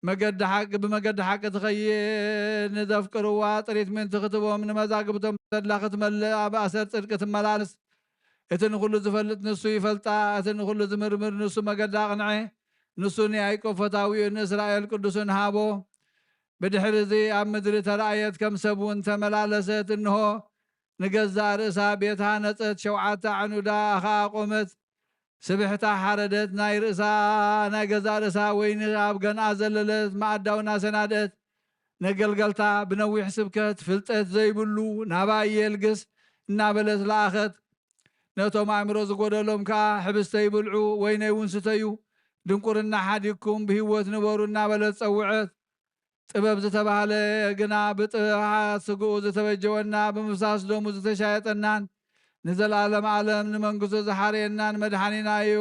መገዲ ሓቂ ብመገዲ ሓቂ ትኸይድ ንዘፍቅርዋ ጥሪት ምንቲ ክትቦም ንመዛግብቶም ተድላ ክትመልእ ኣብ ኣሰር ጽድቂ ትመላለስ እቲ ንኩሉ ዝፈልጥ ንሱ ይፈልጣ እቲ ንኩሉ ዝምርምር ንሱ መገዲ ኣቕንዐ ንሱ ንያዕቆብ ፈታዊኡ ንእስራኤል ቅዱስን ሃቦ ብድሕሪ እዚ ኣብ ምድሪ ተረእየት ከም ሰብ እውን ተመላለሰት እንሆ ንገዛእ ርእሳ ቤታ ነፀት 7 ዓኑዳ ከዓ ቆመት ስብሕታ ሓረደት ናይ ርእሳ ናይ ገዛእ ርእሳ ወይኒ ኣብ ገንኣ ዘለለት ማዕዳውና ሰናድአት ነገልገልታ ብነዊሕ ስብከት ፍልጠት ዘይብሉ ናባ የልግስ እናበለት ለኣኸት ነቶም ኣእምሮ ዝጎደሎም ከዓ ሕብስተ ይብልዑ ወይነይ እውን ስተዩ ድንቁርና ሓዲግኩም ብሂወት ንበሩ እናበለት ፀውዐት ጥበብ ዝተባሃለ ግና ብጥበባት ስግኡ ዝተበጀወና ብምፍሳስ ደሙ ዝተሻየጠናን ንዘላለም ዓለም ንመንግስቱ ዝሓርየናን መድሓኒና እዩ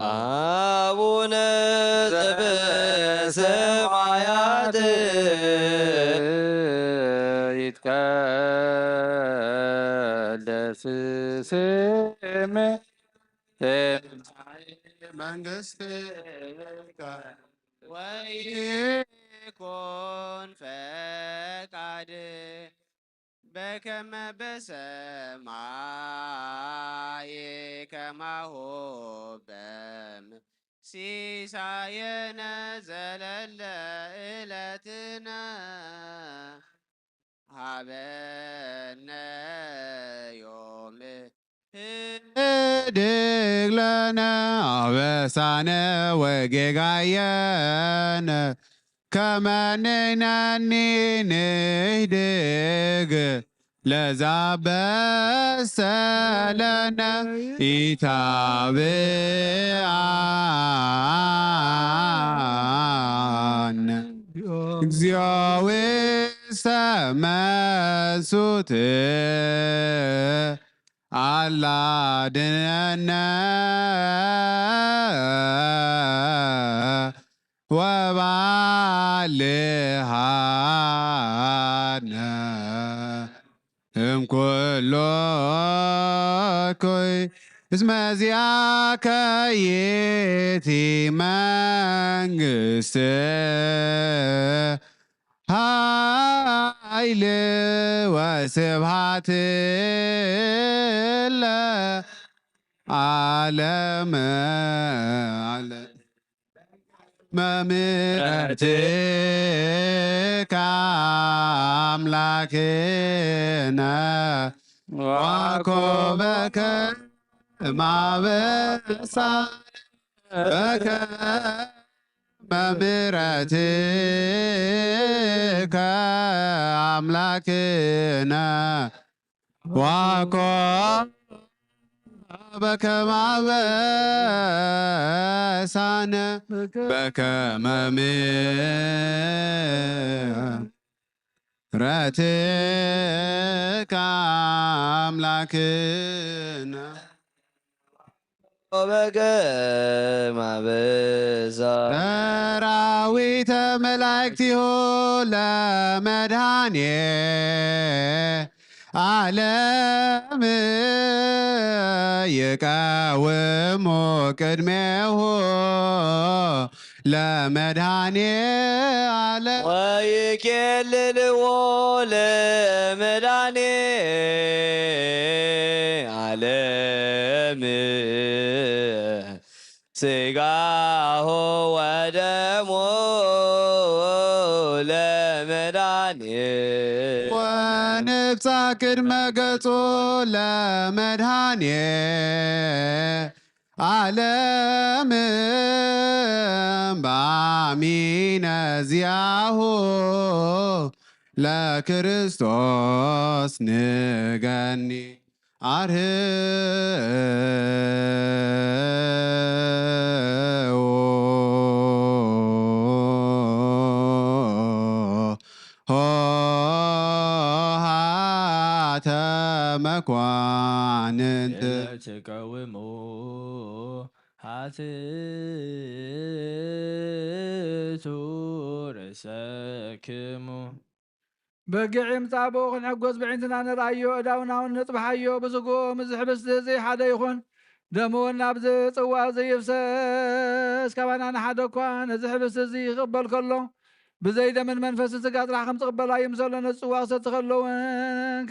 አቡነ ዘበሰማያት ይትቀደስ ስምከ መንግሥትከ ወይኩን ፈቃድከ በከመ በሰማይ ከማሁ በምድር ሲሳየነ ዘለለ ዕለትነ ሀበነ ዮም ህድግ ለነ አበሳነ ወጌጋየነ ከመ ንሕነኒ ንህድግ ለዘበሰለነ ኢታብአነ እግዚኦ ውስተ መንሱት አላ ድነነ ወባልሃነ እምኩሎ እኩይ እስመ ዚአከ ይእቲ መንግሥት ኃይል ወስብሐት ለዓለመ መምሕረትከ አምላክነ ዋኮበከ ማበሳከ መምሕረትከ አምላክነ በከመ አበሳነ በከመ ምሕረትከ አምላክነ በገማ በዛ ሰራዊተ መላእክቲሁ ለመድኃኔ ዓለም ይቀውሙ ቅድሜሁ ለመድኃኔ ዓለም ወይኬልልዎ ለመድኃኔ ዓለም ሥጋሁ ወደሙ ለመድኃኔ ወንብፃ ቅድመ ገጹ ለመድኃኔ ዓለም በአሚነ ዚአሁ ለክርስቶስ ንገኒ አርህው ሆሃተ መኳንንት ተቃውሞ ሃትቱ ርእሰክሙ በጊዕም ጻቦ ክንሕጐስ ብዒንትና ንርአዮ እዳውናውን ንጥብሓዮ ብስጎ ምዝሕብስ ዘይሓደ ይኹን ደሞን ናብዚ ጽዋቕ ዘይፍሰስ ካባና ንሓደ እኳ ነዚ ሕብስ እዚ ይቕበል ከሎ ብዘይ ደምን መንፈስ ስጋ ጥራሕ ከም ዝቕበላ ይምሰሎ ነዚ ጽዋቕ ሰቲ ከለውን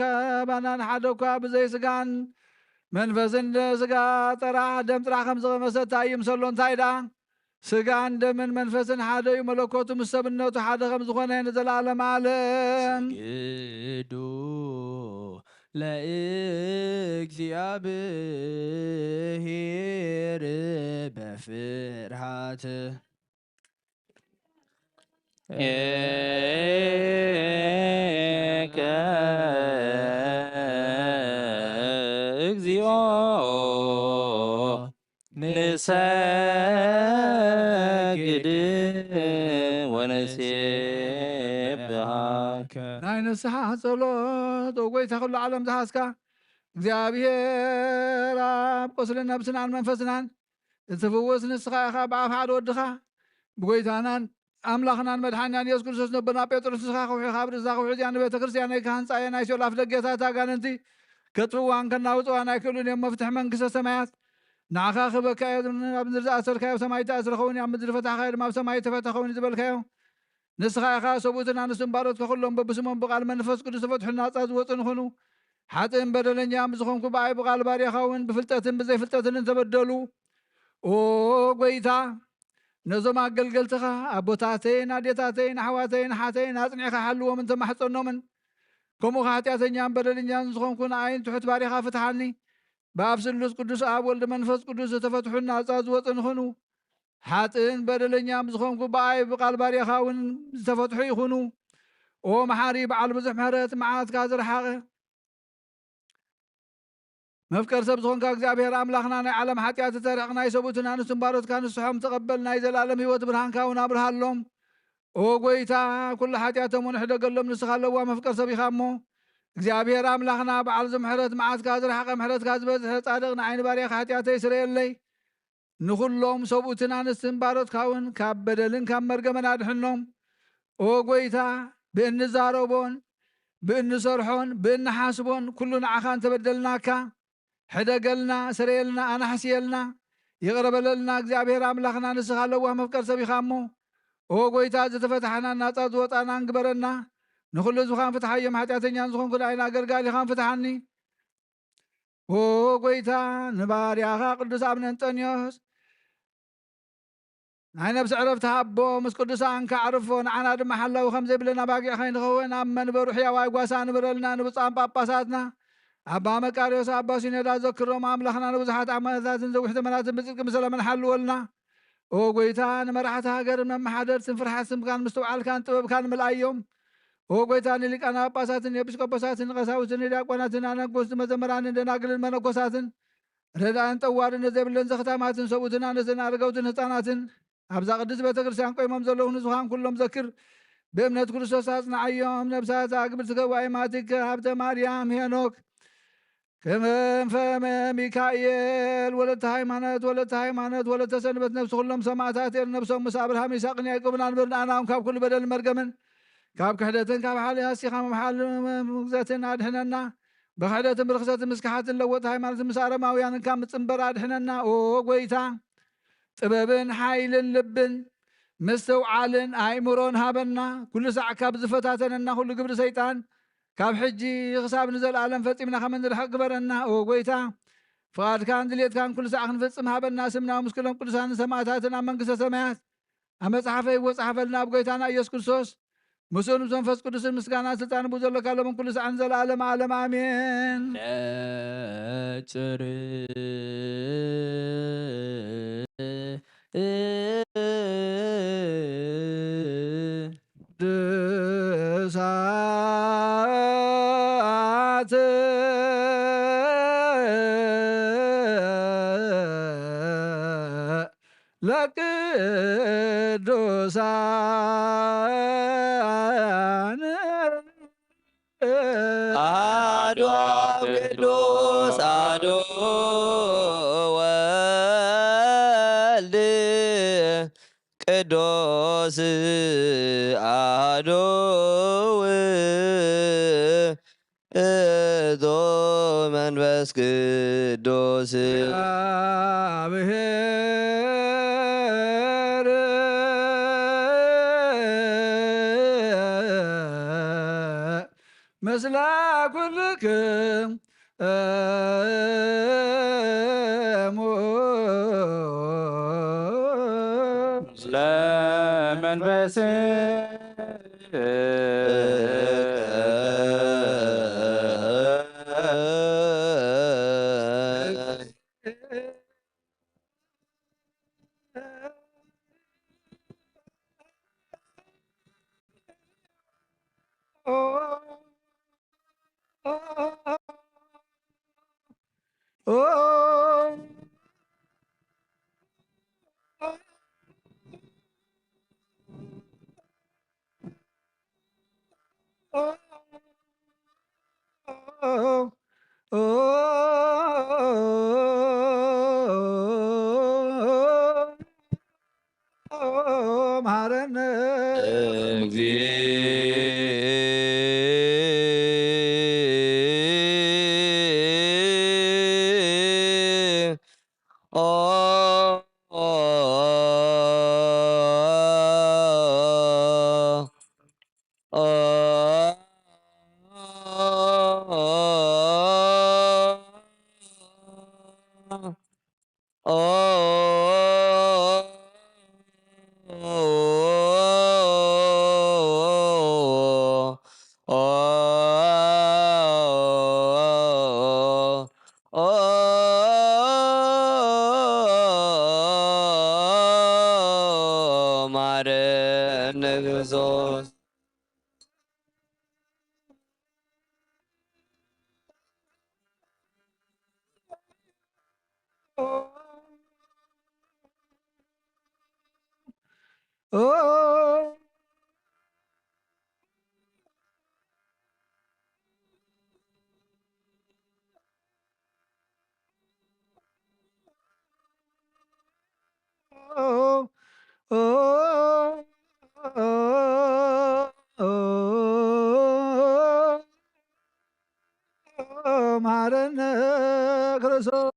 ካባና ንሓደ እኳ ብዘይ ስጋን መንፈስን ስጋ ጥራሕ ደም ጥራሕ ከም ዝመሰታ ይምሰሎ እንታይ ዳ ስጋን ደምን መንፈስን ሓደ እዩ መለኮቱ ምስ ሰብነቱ ሓደ ከም ዝኾነ ንዘለዓለም ዓለም ስግዱ ለእግዚአብሔር በፍርሃት እግዚኦ ንሰግድ ወነሴብሃከ ናይ ንስሓ ጸሎት ወጎይታ ኩሉ ዓለም ዝሓስካ እግዚአብሔር ኣብ ቆስልን ነብስናን መንፈስናን እትፍውስ ንስኻ ኢኻ ብኣፍ ሓደ ወድኻ ብጎይታናን ኣምላኽናን መድሓንያን ኢየሱስ ክርስቶስ ነብና ጴጥሮስ ንስኻ ከውሒኻ ኣብ ርእስኻ ከውሒ እዚኣ ንቤተ ክርስቲያን ናይ ካህንፃየ ናይ ሲኦል ኣፍ ደገታት ኣጋንንቲ ከጥፍዋን ከናውፅዋን ኣይክእሉን እዮም መፍትሒ መንግስተ ሰማያት ንዓኻ ክበካዮ ኣብ ምድሪ ዝኣሰርካዮ ኣብ ሰማይ ተኣስረኸውን ኣብ ምድሪ ፈታሕካዮ ድማ ኣብ ሰማይ ተፈታኸውን ዝበልካዮ ንስኻ ኢኻ ሰብኡትን ኣንስትን ባሮትካ ኩሎም በብስሞም ብቓል መንፈስ ቅዱስ ተፈትሑን ናፃ ዝወፁ ንኾኑ ሓጥእን በደለኛን ብዝኾንኩ ብኣይ ብቓል ባርያኻ እውን ብፍልጠትን ብዘይፍልጠትን እንተበደሉ ኦ ጎይታ ነዞም ኣገልገልትኻ ኣቦታተይን ኣዴታተይን ኣሕዋተይን ሓተይን ኣጽኒዕኻ ሓልዎም እንተማሕፀኖምን ከምኡ ኃጢአተኛን በደለኛን ዝኾንኩ ንዓይን ትሑት ባሪኻ ፍትሓኒ በአብ ስሉስ ቅዱስ አብ ወልድ መንፈስ ቅዱስ ዝተፈትሑና ናፃ ዝወፁ ንኹኑ ሓጥእን በደለኛም ዝኾንኩ ብኣይ ብቓል ባርያኻ እውን ዝተፈትሑ ይኹኑ ኦ መሓሪ በዓል ብዙሕ ምሕረት መዓልትካ ዝረሓቐ መፍቀር ሰብ ዝኾንካ እግዚአብሔር ኣምላኽና ናይ ዓለም ሓጢአት ተሪቕ ናይ ሰቡትን ኣንስትን ባሮትካ ንስሖም ተቐበል ናይ ዘለኣለም ህይወት ብርሃንካ እውን ኣብርሃሎም ኦ ጎይታ ኩሉ ሓጢአቶም እውን ሕደገሎም ንስኻ ኣለዋ መፍቀር ሰብ ኢኻ እሞ እግዚአብሔር ኣምላኽና በዓል ዝምሕረት መዓልትካ ዝረሓቐ ምሕረትካ ዝበዝሐ ጻድቕ ንዓይኒ ባርያኻ ሓጢአተይ ይስረየለይ ንኹሎም ሰብኡትን ኣንስትን ባሮትካ እውን ካብ በደልን ካብ መርገመን ኣድሕኖም ኦ ጎይታ ብእንዛረቦን ብእንሰርሖን ብእንሓስቦን ኩሉ ንዓኻ እንተበደልናካ ሕደገልና ስረየልና ኣናሕስየልና ይቕረበለልና እግዚአብሔር ኣምላኽና ንስኻ ኣለዋ መፍቀር ሰብ ኢኻ እሞ ኦ ጎይታ ዝተፈታሕና ናፃ ዝወፃና እንግበረና ንኹሉ ዝኻን ፍትሓዮም ሓጢአተኛን ዝኾንኩ ንዓይና ኣገልጋሊኻን ፍትሓኒ ኦ ጎይታ ንባርያኻ ቅዱስ ኣብነ አንጦንዮስ ናይ ነብሲ ዕረፍቲ ሃቦ ምስ ቅዱሳን ከዕርፎ ንዓና ድማ ሓላዊ ከም ዘይብለና ባጊዕ ኸይንኸውን ኣብ መንበሩ ሕያዋይ ጓሳ ንብረልና ንብፃን ጳጳሳትና ኣባ መቃርዮስ ኣባ ሲኖዳ ዘክሮም ኣምላኽና ንብዙሓት ዓመታትን ዘዊሕ ዘመናትን ብፅድቂ ብሰላምን ሓልወልና ኦ ጎይታ ንመራሕቲ ሃገር መመሓደርትን ፍርሓት ስምካን ምስትውዓልካን ጥበብካን ምልኣዮም ኦ ጎይታ ንሊቃና ጳጳሳትን ኤጲስቆጶሳትን ቀሳውስትን ዲያቆናትን ኣነጎስትን መዘመራንን ደናግልን መነኮሳትን ረዳእን ጠዋርን ዘይብለን ዘኽታማትን ሰብኡትን ኣነስትን ኣረጋውትን ህፃናትን ኣብዛ ቅድስ ቤተ ክርስቲያን ቆይሞም ዘለዉ ንጹኻን ኩሎም ዘክር ብእምነት ክርስቶስ ኣጽናዓዮም ነብሳት ኣግብርት ከዋይ ማቲክ ሃብተ ማርያም ሄኖክ ከመንፈመ ሚካኤል ወለተ ሃይማኖት ወለተ ሰንበት ነፍሲ ኩሎም ሰማዕታት ነብሶም ምስ አብርሃም ይስሐቅን ያዕቆብን አንበርን አናም ካብ ኩሉ በደል መርገምን ካብ ክሕደትን ካብ ሓሊ ሃሲኻ መምሓል ምግዘትን አድሕነና ብክሕደትን ብርክሰትን ምስካሓትን ለወጥ ሃይማኖትን ምስ አረማውያንን ካብ ምፅንበር አድሕነና ኦ ጎይታ ጥበብን ሓይልን ልብን ምስትውዓልን አእምሮን ሃበና ኩሉ ሰዕ ካብ ዝፈታተነና ኩሉ ግብሪ ሰይጣን ካብ ሕጂ ክሳብ ንዘለዓለም ፈፂምና ከመ ንርሕቅ ግበረና ኦ ጎይታ ፍቃድካን ድሌትካን ኩሉ ሰዕ ክንፍፅም ሃበና ስምናዊ ምስክሎም ቅዱሳንን ሰማዕታትን ኣብ መንግስተ ሰማያት ኣብ መፅሓፈ ይወፅሓፈልና ኣብ ጎይታና ኢየሱስ ክርስቶስ ምስኡን መንፈስ ቅዱስን ምስጋና ስልጣን ቡ ዘሎ ካሎምን ኩሉ ሰዓን ዘለዓለም ዓለም አሜን። ነጽር ድሳት ለቅዱሳን አሐዱ አብ ቅዱስ አሐዱ ወልድ ቅዱስ አሐዱ ውእቱ መንፈስ ቅዱስ እግዚአብሔር ምስለ ኩልክም ለመንፈስ መሐረነ ማረነ ክርስቶስ መሐረነ ክርስቶስ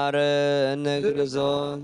ማረነ ክርስቶስ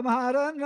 መሐረነ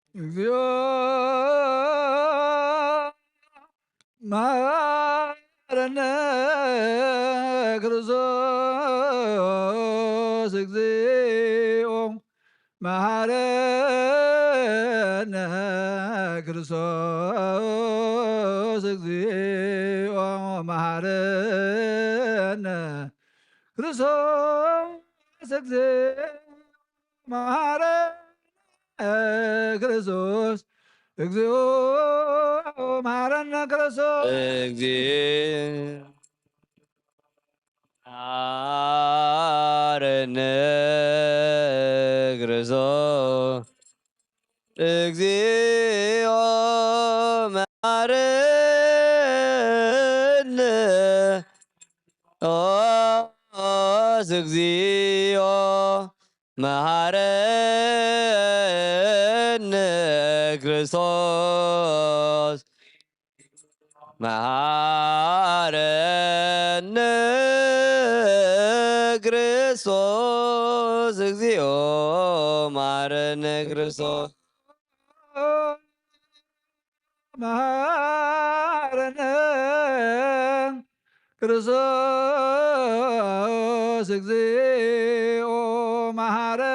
እግዚኦ መሐረነ ክርስቶስ እግዚኦ መሐረነ ክርስቶስ እግዚኦ መሐረነ ክርስቶስ እግዚኦ መሐረነ ክርስቶስ እግዚኦ መሐረነ ክርስቶስ መሐረነ ክርስቶስ እግዚኦ መሐረነ እግዚኦ መሐረነ ክርስቶስ መሐረነ ክርስቶስ እግዚኦ መሐረነ ክርስቶስ መሐረነ ክርስቶስ እግዚኦ መሐረነ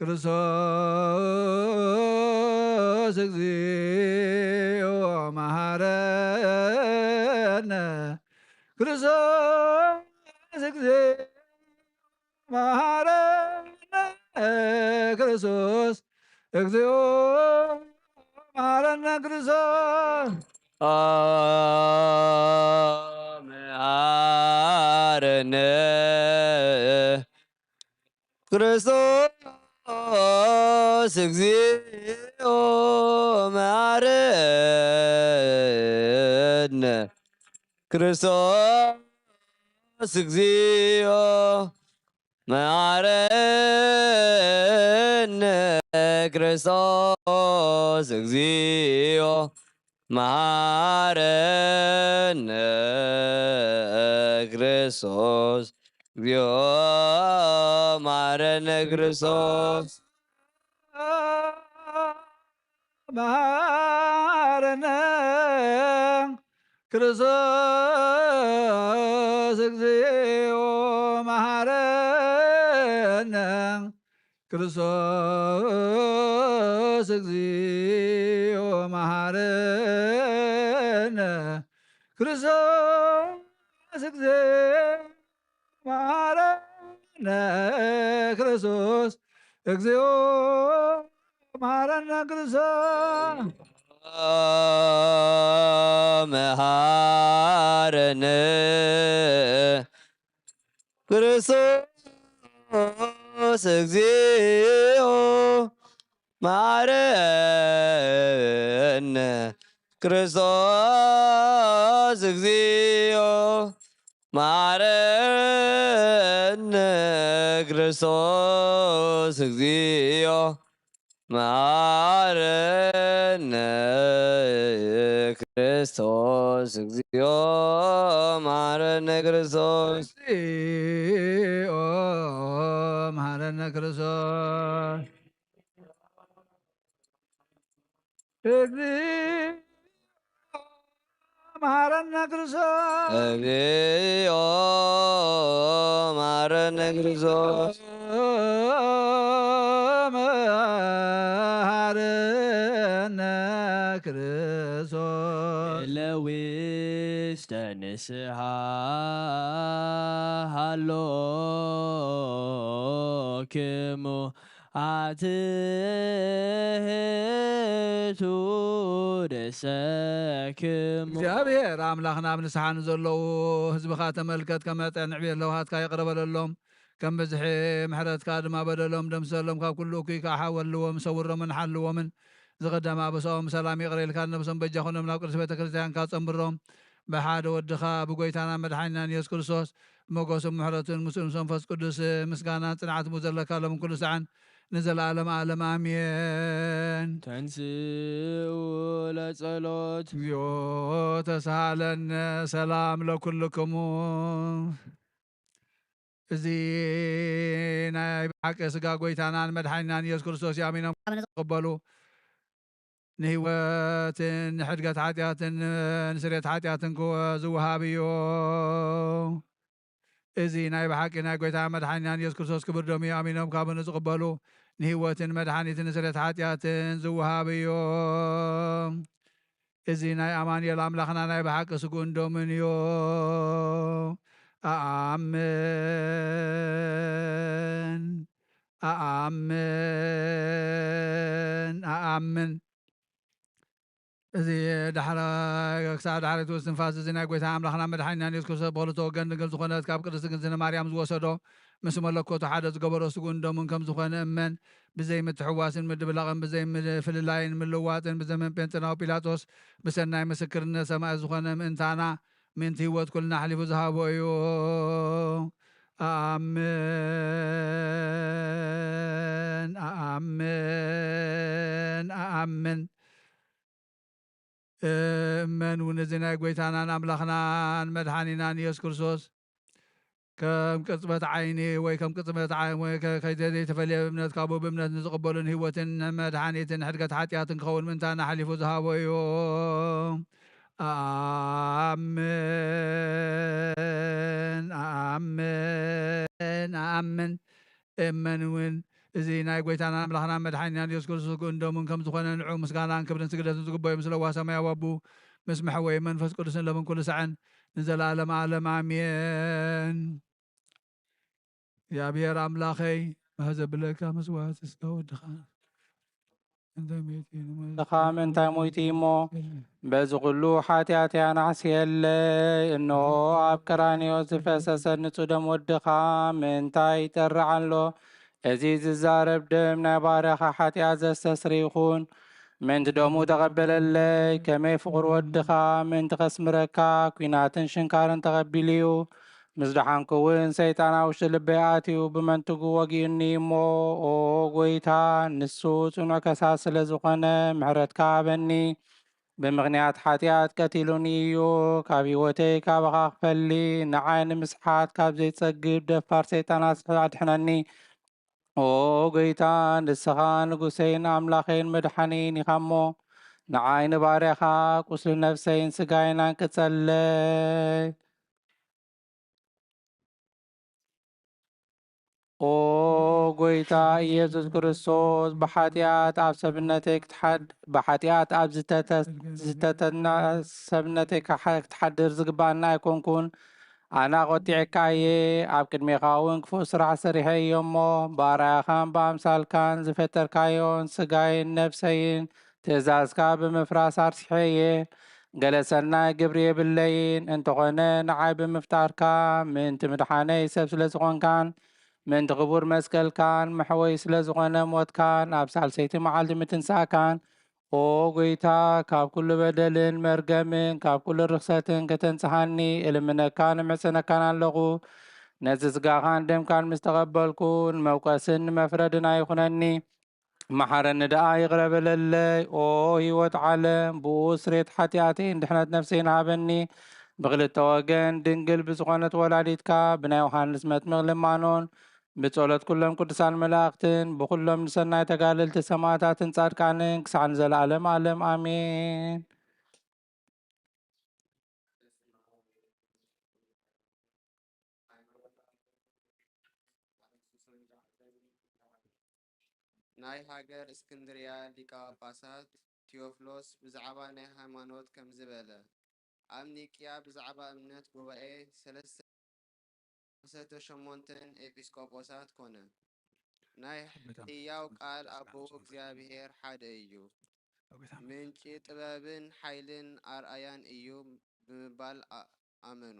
ክርስቶስ እግዚኦ መሐረነ ክርስቶስ እግዚኦ መሐረነ ክርስቶስ እግዚኦ መሐረነ ክርስቶስ መሐረነ ክርስቶስ እግዚኦ መሐረነ ክርስቶስ እግዚኦ መሐረነ ክርስቶስ እግዚኦ መሐረነ ክርስቶስ እግዚኦ መሐረነ ክርስቶስ መሐረነ ክርስቶስ እግዚኦ መሐረነ ክርስቶስ እግዚኦ መሐረነ ክርስቶስ እግዚኦ መሐረነ ክርስቶስ እግዚኦ መሐረነ ክርስቶስ መሐረነ ክርስቶስ እግዚኦ መሐረነ ክርስቶስ እግዚኦ መሐረነ ክርስቶስ እግዚኦ መሐረነ ክርስቶስ እግዚኦ መሐረነ ክርስቶስ እግዚኦ መሐረነ ክርስቶስ እግዚኦ መሐረነ ክርስቶስ እግዚኦ መሐረነ ክርስቶስ መሃረነ ክርስቶስ ለውስተ ንስሐ ሃሎክሙ አትሕቱ ርእሰክሙ እግዚአብሔር አምላኽና ኣብ ንስሓ ንዘለዉ ህዝብኻ ተመልከት ከመ ጥዕንዕ ቤለውሃትካ ይቕረበለሎም ከም ብዝሒ ምሕረትካ ድማ በደሎም ደምሰሎም ካብ ኩሉ እኩይ ከዓ ሓወልዎም ሰውሮምን ሓልዎምን ዝቐዳማ በሶም ሰላም ይቕረልካ ነብሶም በጃ ኾኖም ናብ ቅዱስ ቤተ ክርስቲያንካ ጸምሮም ብሓደ ወድኻ ብጎይታና መድሓኒናን ኢየሱስ ክርስቶስ መጎስን ምሕረትን ምስኡን መንፈስ ቅዱስ ምስጋናን ጽንዓት ዘለካ ሎምን ኩሉ ሰዓን ንዘለዓለም ዓለም ኣሜን። ተንስኡ ለጸሎት እግዚኦ ተሳሃለነ ሰላም ለኩልክሙ እዚ ናይ ሓቂ ስጋ ጎይታናን መድሓኒናን ኢየሱስ ክርስቶስ ያሚኖም ዝቕበሉ ንህይወትን ንሕድገት ሓጢኣትን ንስሬት ሓጢኣትን ዝወሃብ እዩ። እዚ ናይ ብሓቂ ናይ ጎይታ መድሓኒናን ኢየሱስ ክርስቶስ ክብር ደሙ ኣሚኖም ካብ ዝቕበሉ ንህይወትን መድሓኒትን ንስሬት ሓጢኣትን ዝወሃብ እዩ። እዚ ናይ ኣማኑኤል ኣምላኽና ናይ ብሓቂ ስጉእን ደሙን እዩ። ኣአምን ኣአምን ኣአምን። እዚ ክሳብ ዳሕሪቱ እስትንፋስ እዚ ናይ ጎይታ ኣምላኽና መድሓኒና ኢየሱስ ክርስቶስ ብክልተ ወገን ድንግል ዝኾነት ካብ ቅድስቲ ግዝእነ ማርያም ዝወሰዶ ምስ መለኮቱ ሓደ ዝገበሮ ስጉእን ደሙን ከም ዝኾነ እመን ብዘይ ምትሕዋስን ምድብላቕን ብዘይ ፍልላይን ምልዋጥን ብዘመን ጴንጤናዊ ጲላጦስ ብሰናይ ምስክርነት ሰማይ ዝኾነ ምእንታና ምእንቲ ህይወት ኩልና ሓሊፉ ዝሃቦ እዩ። ኣአምን ኣአምን ኣአምን። እመን እውን እዚ ናይ ጎይታናን ኣምላኽናን መድሓኒናን ኢየሱስ ክርስቶስ ከም ቅጽበት ዓይኒ ወይ ከም ቅጽበት ከይዘይተፈልየ እምነት ካብኡ ብእምነት ንዝቕበሉን ህይወትን መድሓኒትን ሕድገት ሓጢኣትን ክኸውን ምእንታና ሓሊፉ ዝሃቦ እዩ። ኣአምን ኣአምን ኣአምን። እመን እውን እዚ ናይ ጎይታና ኣምላኽና መድሓኒናን ኢየሱስ ክርስቶስ ስጉእን ደሙን ከም ዝኾነ ንዑ ምስጋናን ክብርን ስግደትን ዝግበዩ ምስ ለዋ ሰማያዊ ኣቡ ምስ መሕወይ መንፈስ ቅዱስን ሎምን ኩሉ ሰዓን ንዘለዓለም ዓለም ኣሜን። እግዚአብሔር ኣምላኸይ ባዘብለካ መስዋዕት ስጋ ወድኻ ለኻ ምንታይ ሞይቲ እሞ በዚ ኩሉ ሓጢኣትያ ናሕስየለይ እነሆ ኣብ ቀራንዮ ዝፈሰሰ ንጹህ ደም ወድኻ ምንታይ ይጠርዕ ኣሎ። እዚ ዝዛረብ ደም ናይ ባርያኻ ሓጢኣት ዘስተስሪ ይኹን። ምንቲ ደሙ ተቐበለለይ ከመይ ፍቑር ወድኻ ምንቲ ከስምረካ ኩናትን ሽንካርን ተቐቢሉ እዩ። ምስ ደሓንኩ እውን ሰይጣን ኣብ ውሽጢ ልበይ ኣትዩ ብመንትጉ ወጊኡኒ እሞ ኦ ጎይታ ንሱ ጽኑዕ ከሳስ ስለ ዝኾነ ምሕረትካ ሃበኒ። ብምኽንያት ሓጢኣት ቀቲሉኒ እዩ። ካብ ህይወተይ ካባኻ ክፈሊ ንዓይ ንምስሓት ካብ ዘይጸግብ ደፋር ሰይጣናት ኣድሕነኒ። ኦ ጎይታ ንስኻ ንጉሰይን ኣምላኸይን መድሓኒን ኢኻ እሞ ንዓይ ንባርያኻ ቁስሊ ነፍሰይን ስጋይን አንቅጸለይ። ኦ ጎይታ ኢየሱስ ክርስቶስ ብሓጢኣት ኣብ ሰብነተይ ብሓጢኣት ኣብ ዝተተና ሰብነተይ ክትሓድር ዝግባአና ኣይኮንኩን። ኣና ቆጢዕካ እየ ኣብ ቅድሜኻ እውን ክፉእ ስራሕ ሰሪሐ እዮ እሞ ብኣርኣያኻን ብኣምሳልካን ዝፈጠርካዮን ስጋይን ነፍሰይን ትእዛዝካ ብምፍራስ ኣርሲሐ እየ። ገለ ሰናይ ግብሪ የብለይን እንተኾነ ንዓይ ብምፍጣርካ ምእንቲ ምድሓነይ ሰብ ስለ ዝኾንካን ምእንቲ ክቡር መስቀልካን መሕወይ ስለ ዝኾነ ሞትካን ኣብ ሳልሰይቲ መዓልቲ ምትንሳእካን ኦ ጎይታ ካብ ኩሉ በደልን መርገምን ካብ ኩሉ ርክሰትን ከተንጽሓኒ እልምነካ ንምዕፀነካን ኣለኹ። ነዚ ስጋኻን ደምካን ምስ ተቐበልኩ ንመውቀስን ንመፍረድን ኣይኹነኒ። መሓረኒ ደኣ ይቕረበለለይ። ኦ ህይወት ዓለም ብኡ ስሬት ሓጢኣተይን ድሕነት ነፍሰይን ሃበኒ። ብክልተ ወገን ድንግል ብዝኾነት ወላዲትካ ብናይ ዮሃንስ መጥምቕ ልማኖን ብጸሎት ኩሎም ቅዱሳን መላእኽትን ብኩሎም ንሰናይ ተጋደልቲ ሰማዕታትን ጻድቃንን ክሳዕ ንዘለዓለም ዓለም ኣሜን። ናይ ሃገር እስክንድርያ ሊቀ ጳጳሳት ቴዎፍሎስ ብዛዕባ ናይ ሃይማኖት ከም ዝበለ ኣብ ኒቅያ ብዛዕባ እምነት ጉባኤ 38 ኤጲስቆጶሳት ኮነ። ናይ ሕያው ቃል ኣቦ እግዚአብሔር ሓደ እዩ። ምንጪ ጥበብን ሓይልን ኣርአያን እዩ ብምባል ኣመኑ።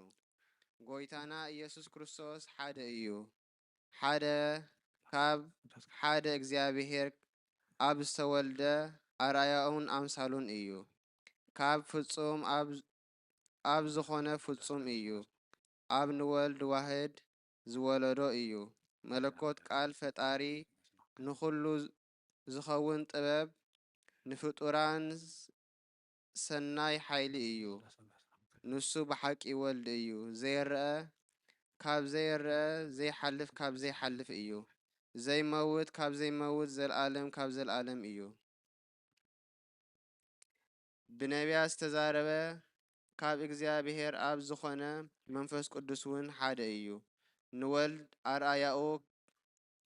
ጎይታና ኢየሱስ ክርስቶስ ሓደ እዩ። ሓደ ካብ ሓደ እግዚአብሔር ኣብ ዝተወልደ ኣርአያውን ኣምሳሉን እዩ። ካብ ፍጹም ኣብ ዝኾነ ፍጹም እዩ። ኣብ ንወልድ ዋህድ ዝወለዶ እዩ። መለኮት ቃል ፈጣሪ ንኹሉ ዝኸውን ጥበብ ንፍጡራን ሰናይ ሓይሊ እዩ። ንሱ ብሓቂ ወልድ እዩ። ዘይርአ ካብ ዘይርአ ዘይሓልፍ ካብ ዘይሓልፍ እዩ። ዘይመውት ካብ ዘይመውት ዘለዓለም ካብ ዘለዓለም እዩ። ብነቢያት ዝተዛረበ ካብ እግዚአብሔር ኣብ ዝኾነ መንፈስ ቅዱስ እውን ሓደ እዩ። ንወልድ ኣርአያኡ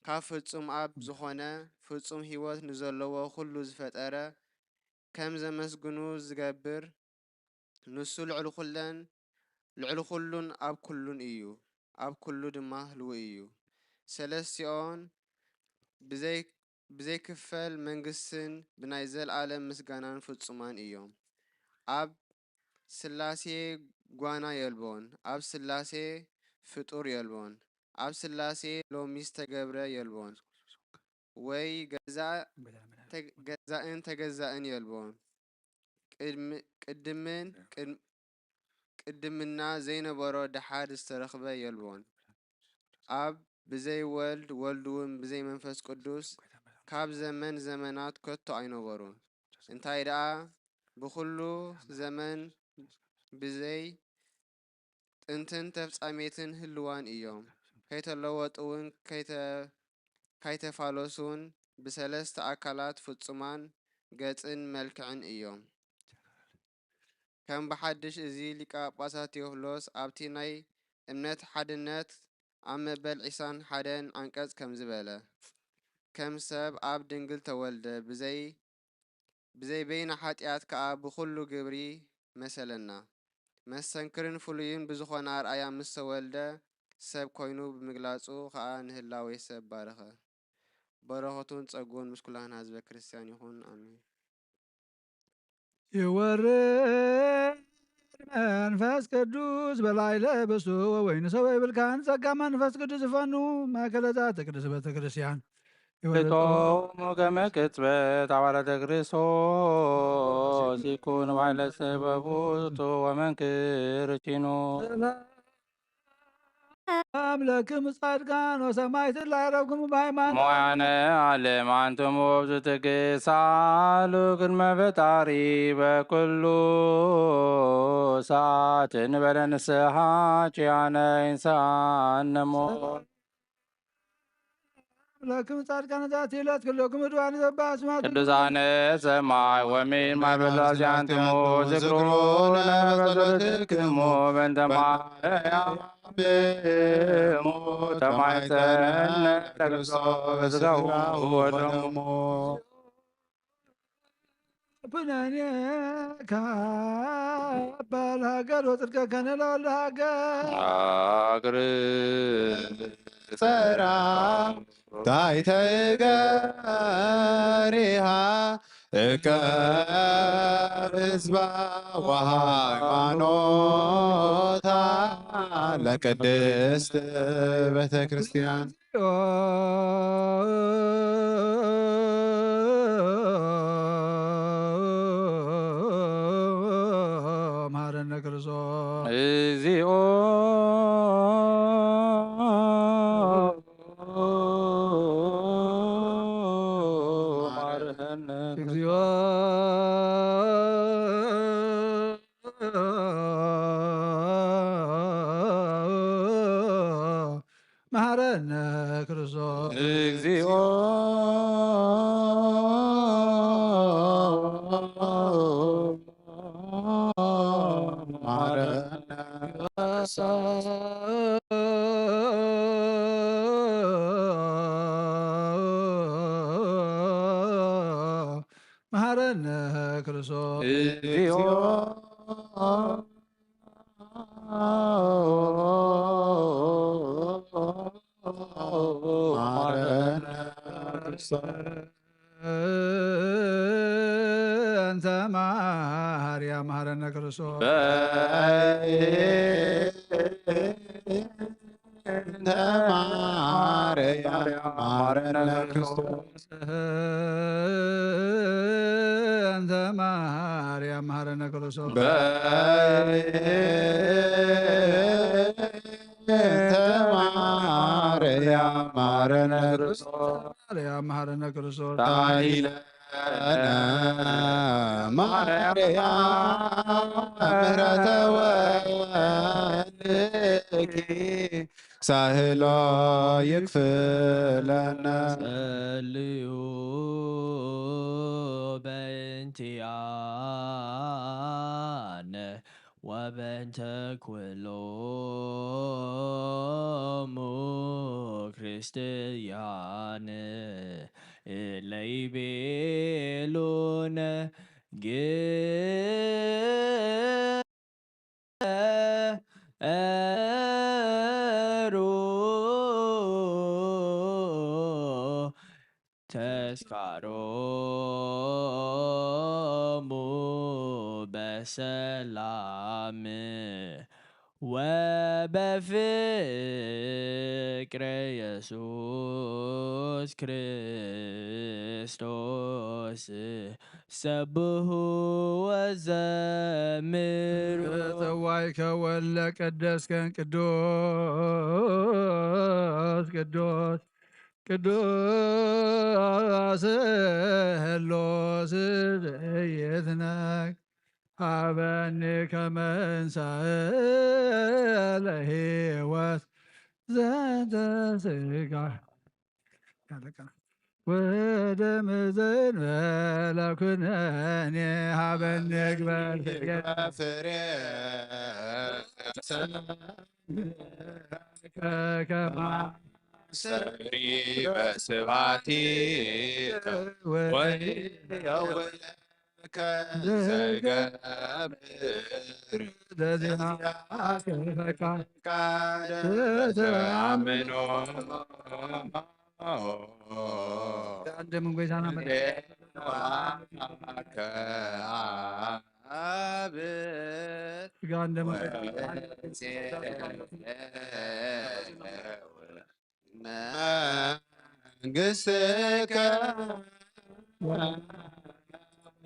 ካብ ፍጹም ኣብ ዝኾነ ፍጹም ህይወት ንዘለዎ ኩሉ ዝፈጠረ ከም ዘመስግኑ ዝገብር ንሱ ልዕሊ ኩሉን ኣብ ኩሉን እዩ። ኣብ ኩሉ ድማ ህልው እዩ። ሰለስቲኦም ብዘይክፈል መንግስትን ብናይ ዘለዓለም ምስጋናን ፍጹማን እዮም። ኣብ ስላሴ ጓና የልቦን፣ ኣብ ስላሴ ፍጡር የልቦን፣ ኣብ ስላሴ ሎሚ ዝተገብረ የልቦን፣ ወይ ገዛእን ተገዛእን የልቦን። ቅድምና ዘይነበሮ ድሓድ ዝተረኽበ የልቦን። ኣብ ብዘይ ወልድ ወልድውን ብዘይ መንፈስ ቅዱስ ካብ ዘመን ዘመናት ከቶ ኣይነበሩን። እንታይ ደኣ ብኩሉ ዘመን ብዘይ ጥንትን ተፍጻሜትን ህልዋን እዮም። ከይተለወጡን ከይተፋለሱን ብሰለስተ ኣካላት ፍጹማን ገጽን መልክዕን እዮም። ከም ብሓድሽ እዚ ሊቀ ጳጳሳት ቴዎፍሎስ ኣብቲ ናይ እምነት ሓድነት ኣብ መበል 21 አንቀጽ ከም ዝበለ ከም ሰብ ኣብ ድንግል ተወልደ ብዘይ በይና ኃጢአት ከዓ ብኩሉ ግብሪ መሰለና መሰንክርን ፍሉይን ብዝኾነ ኣርአያ ምስ ተወልደ ሰብ ኮይኑ ብምግላጹ ከዓ ንህላዌ ሰብ ባረኸ። በረኸቱን ጸጉን ምስ ኩላህና ህዝበ ክርስቲያን ይኹን አሜን። ይወርድ መንፈስ ቅዱስ በላዕለ ብሱ ወወይን ሰው ይብልካን ጸጋ መንፈስ ቅዱስ ይፈኑ ማእከለ ዛተ ቅድስት ቤተ ክርስቲያን እቶም ከመ ቅጽበት አባላተ ክርስቶስ ይኩን ባይለ ሰበቡቱ ወመንክር ቺኑ አምላክም ጻድቃን ወሰማዕታት ላዕረብክሙ በሃይማኖት ሞያነ ዓለም አንትሙ ብዝትገሳሉ ቅድመ ፈጣሪ በኩሉ ሰዓት እንበለ ንስሐ ጭያነ ይንሳነሞ አምላክም ጻድቃን ዛቲ ዕለት ኩሎክሙ ድዋን ዘባስማት ቅዱሳነ ሰማይ ወሚን ማይበላዚያንትሙ ዝክሩነ በጸሎትክሙ በእንተ ማርያም ተማይፀነ ለክርስቶስ ሥጋሁ ወደሙ ብነኔ ካባል ሀገር ወጽድቀ ከነለ ወልደ ሀገር ጸራ ታይተ ገሪሃ እቀብ ህዝባ ወሃይማኖታ ለቅድስት ቤተ ክርስቲያን መሐረነ ክርስቶስ እግዚኦ መሐረነ እግዚኦ መሐረነ ክርስቶስ እግዚኦ መሐረነ ክርስቶስ እግዚኦ ማረነ ክርስቶስ እንተ ማርያም መሐረነ ክርስቶስ እንተ ማርያም ማረነ ክርስቶስ እንተ ማርያም መሐረነ ክርስቶስ እንተ ማርያም ማረነ ክርስቶስ ማርያም መሐረነ ክርስቶስ ታይለነ ማርያም ምሕረተ ወልድኪ ሳህሎ ይክፍለነ ጸልዩ በእንቲአነ ወበእንተ ኩሎሙ ክርስቲያን እለ ይቤሉነ ገሩ ተስካሮሙ በሰላም ወበፍቅረ ኢየሱስ ክርስቶስ ሰብሑ ወዘምሩ ተዋይከ ወለ ቀደስከን ቅዱስ ቅዱስ ቅዱስ ሄሎስ ዘየትነክ ሀበኒ ከመንሳእ ለሕይወት ዘንተ ሥጋ ወደ ምዝን በለኩነኔ ሀበኒ ግበር ፍሬ ከከማ ሰሪ በስባቲ ወየውለከ ዘገብር ለዚያ ፈቃደ ተአምኖ አንድም ጎይታና ከአብ ጋ እንደም መንግሥትከ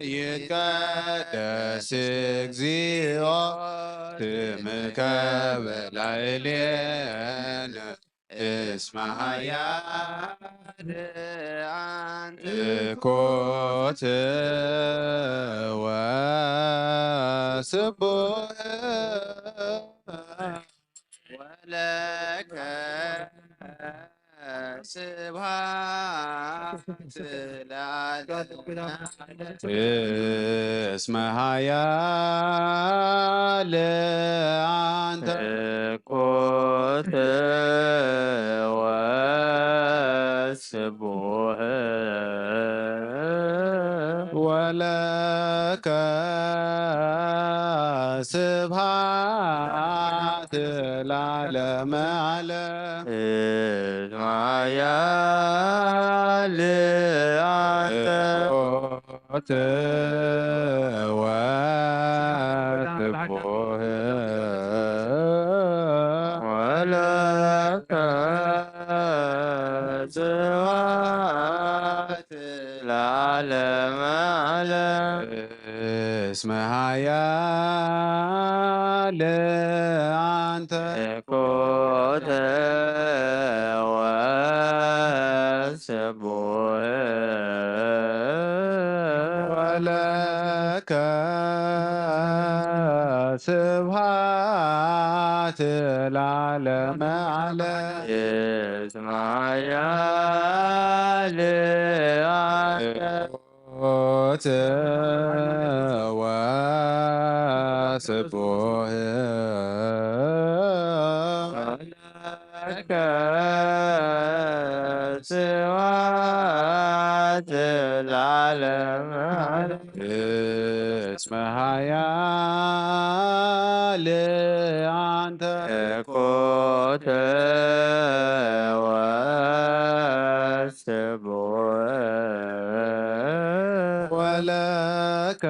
ይትቀደስ እግዚኦ ስምከ በላዕሌነ እስመ ኃያል አንተ ኮት ወስቡሕ ወለከ ስብሐት እስመ ኃያል አንተ ኮት ወስቡሕ ወለከ ስብሐት ለዓለመ ዓለም እስመ ኃያል አንተ ኮት ወስቡሕ ወለከ ስብሐት ለዓለመ ዓለም እስመ ኃያል አንተ ኮተ ወስቡሕ ወለከ ስብሐት ለዓለመ ዓለም እስመ ኃያል አንተ ኮት ወስቡሕ ወለከ ስብሐት ለዓለመ ዓለም ለአንተ ኮተ ወስቦ ወለከ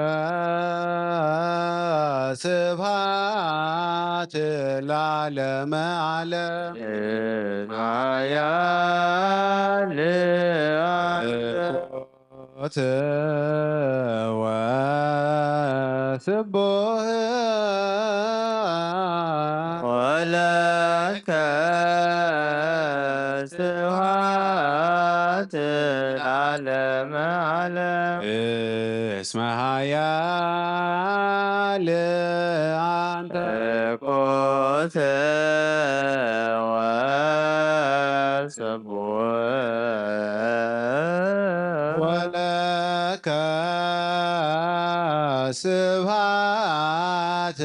ስብሐት ለዓለመ ዓለም ኮተ ወስቡህ ወለከ ስብሐት ለዓለመ ዓለም እስመ ኃያል አንተ ኮተ ወስቡህ ወለከ ስብሐት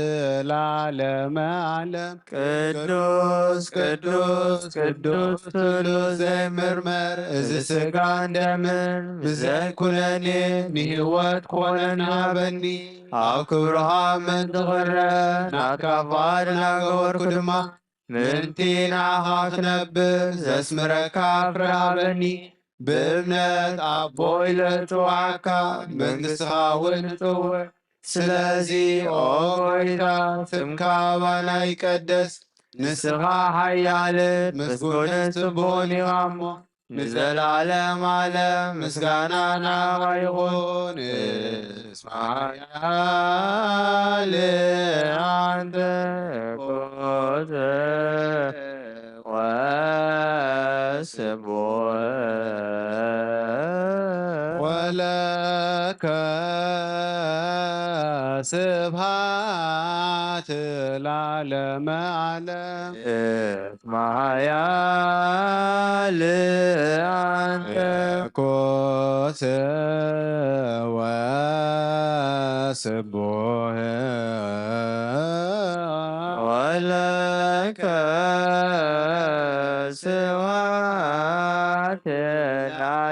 ለዓለመ ዓለም ቅዱስ ቅዱስ ቅዱስ ስሉስ ዘይምርመር እዚ ሥጋ እንደምን ብዘይኩነኔ ንህይወት ኮነና በኒ ኣብ ክብርኻ ምንትኽረ ናካፋድ ናገበርኩ ድማ ምንቲ ንዓኻ ክነብር ዘስምረካ ፍርሃበኒ ብእምነት ኣቦ ኢለ ጽዋዕካ መንግሥትኻ እውን ጽውዕ ስለዚ ኦ ጐይታ ስምካ ባና ይቀደስ ንስኻ ሓያልን ምስጉንን ጽቡቕን ኢኻ እሞ ንዘላለም ዓለም ምስጋና ናኻ ይኹን። እስመ ኃያል አንተ ኮተ ወስቡህ ወለከ ስብሐት ለዓለመ ዓለም እስመ ኃያል አንተ ኮተ ወስቡህ ወለከ ስብሐት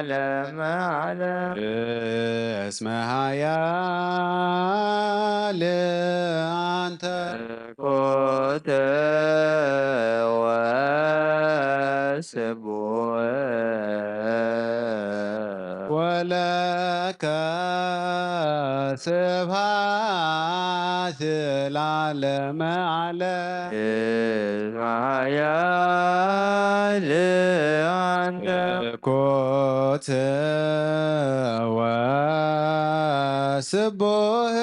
ለዓለመ ዓለም እስመ ኃያል አንተ ኮተ ወስቡህ ወለከ ስብሐት ለዓለመ ዓለም እስመ ኃያል አንተ ኮተ ወስቡህ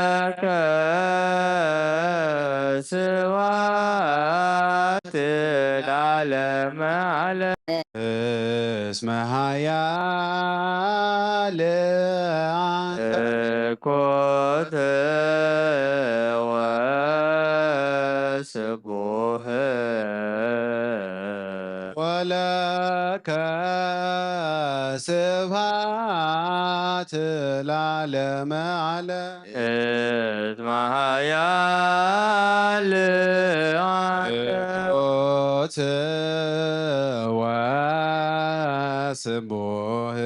ወለከ ስብሐት ለዓለመ ዓለም እስመ ኃያል አንተ ኮተ ወስቡህ ወለከ ስብሐት ለዓለመ ዓለም እስመ ኃያል አንተ ኮተ ወስቡህ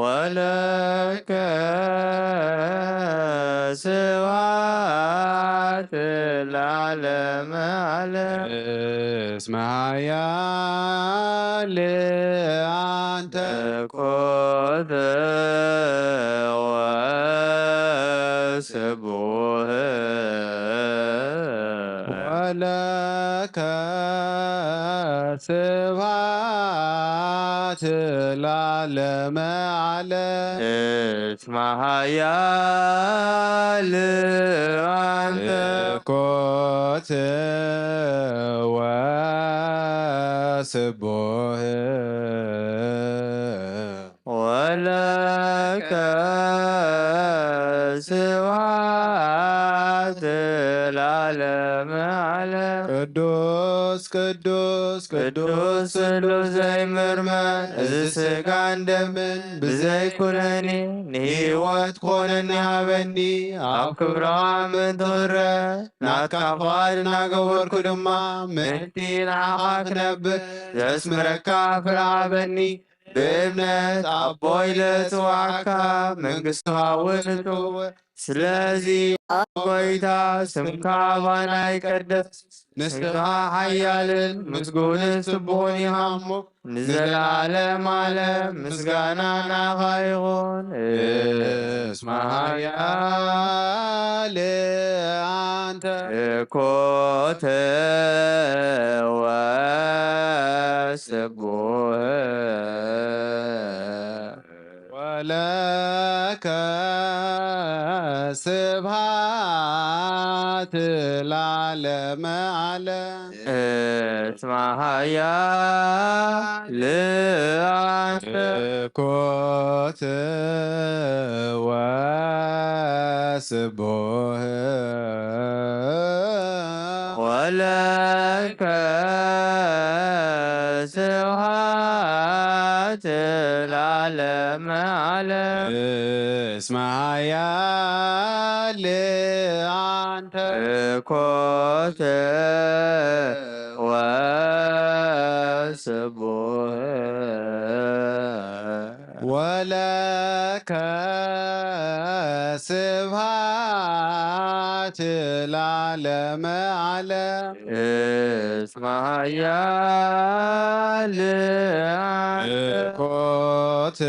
ወለከ ስብሐት ለዓለመ ዓለም እስመ ኃያል አንተ ኮተ ወስቡህ ወለከ ስብሐት ለዓለመ ዓለም እስመ ኃያል አንተ ኮተ ወስቡህ ወለከ ስብሐት ለዓለመ ዓለም ቅዱስ ቅዱስ ቅዱስ ስሉስ ዘይምርመር እዚ ሥጋ እንደምን ብዘይኩነኒ ንህይወት ኮነኒ ሃበኒ ኣብ ክብርኻ ምንትኽረ ናትካፋድ ናገበርኩ ድማ ምንቲ ንዓኻ ክነብር ዘስምረካ ፍርሃበኒ بإمنة أبوي لتوعك منقصتها ونتوى سلازي أبويتا سمكا بانا يقدس نسخها حيال مسقون سبوني همو نزل عالم عالم مسقانا نغيغون اسمها يا لأنت كوت وسبوه ولك سبحات العالم على اسمها يا لأنت كوت وسبوه ولك سبحات العالم على اسمها يا لأنت كوت وسبوه ولك سبحات العالم على اسمها يا لأنت كوت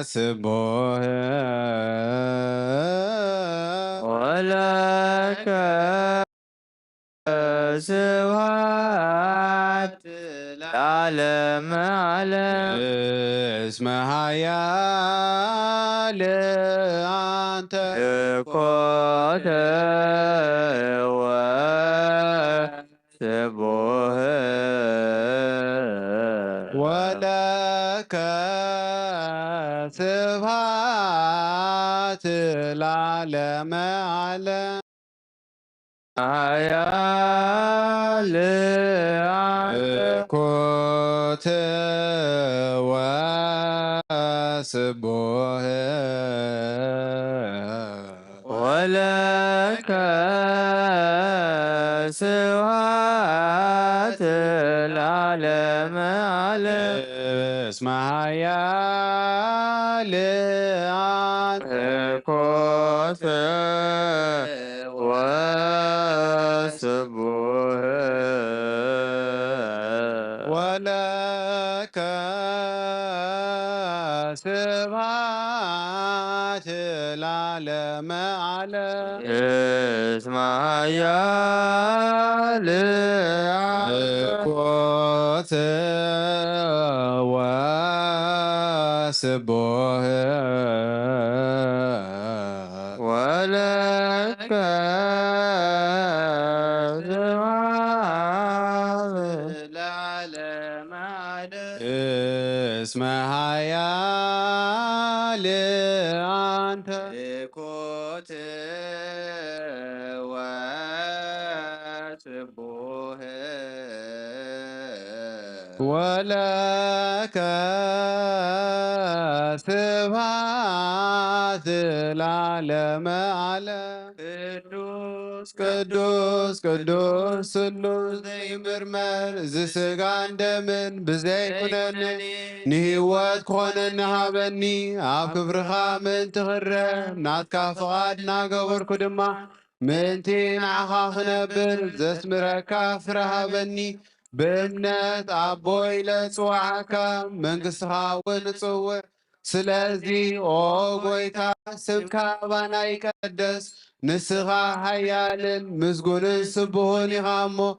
وسبوه ولك سبحات العالم على اسمها يا لأنت كوت وسبوه ولك سبحات العالم على يا لأنت كوت وسبوه ولك سبحات العالم على اسمها يا لأنت كوت وسبوه ولك سبحات العالم على اسمها يا لأنت كوت وسبوه ولك العالم على اسمها يا لأنت كوت وسبوه ولك سبحات العالم على ቅዱስ ቅዱስ ቅዱስ ስሉስ ዘይምርመር ዝስጋ እንደምን ብዘይኩነኒ ንህይወት ክኾነኒ ሃበኒ ኣብ ክብርኻ ምእንቲ ክረ ናትካ ፍቓድ ናገበርኩ ድማ ምእንቲ ንዓኻ ክነብር ዘስምረካ ፍረ ሃበኒ بإمنة أبوي لتوعك من قصها ونصور سلازي أوغويتا سبكا بانا يقدس نسخا حيال مسقون سبهوني غامو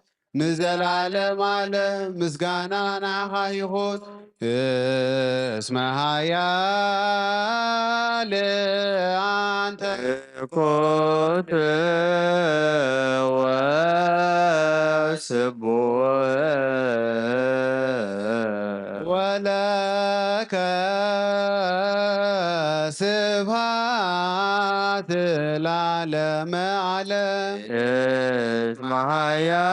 نزل عالم عالم مسقانا نعها يخون اسمها يا لأنت كنت وسبوه ولك سبحات العالم علم اسمها يا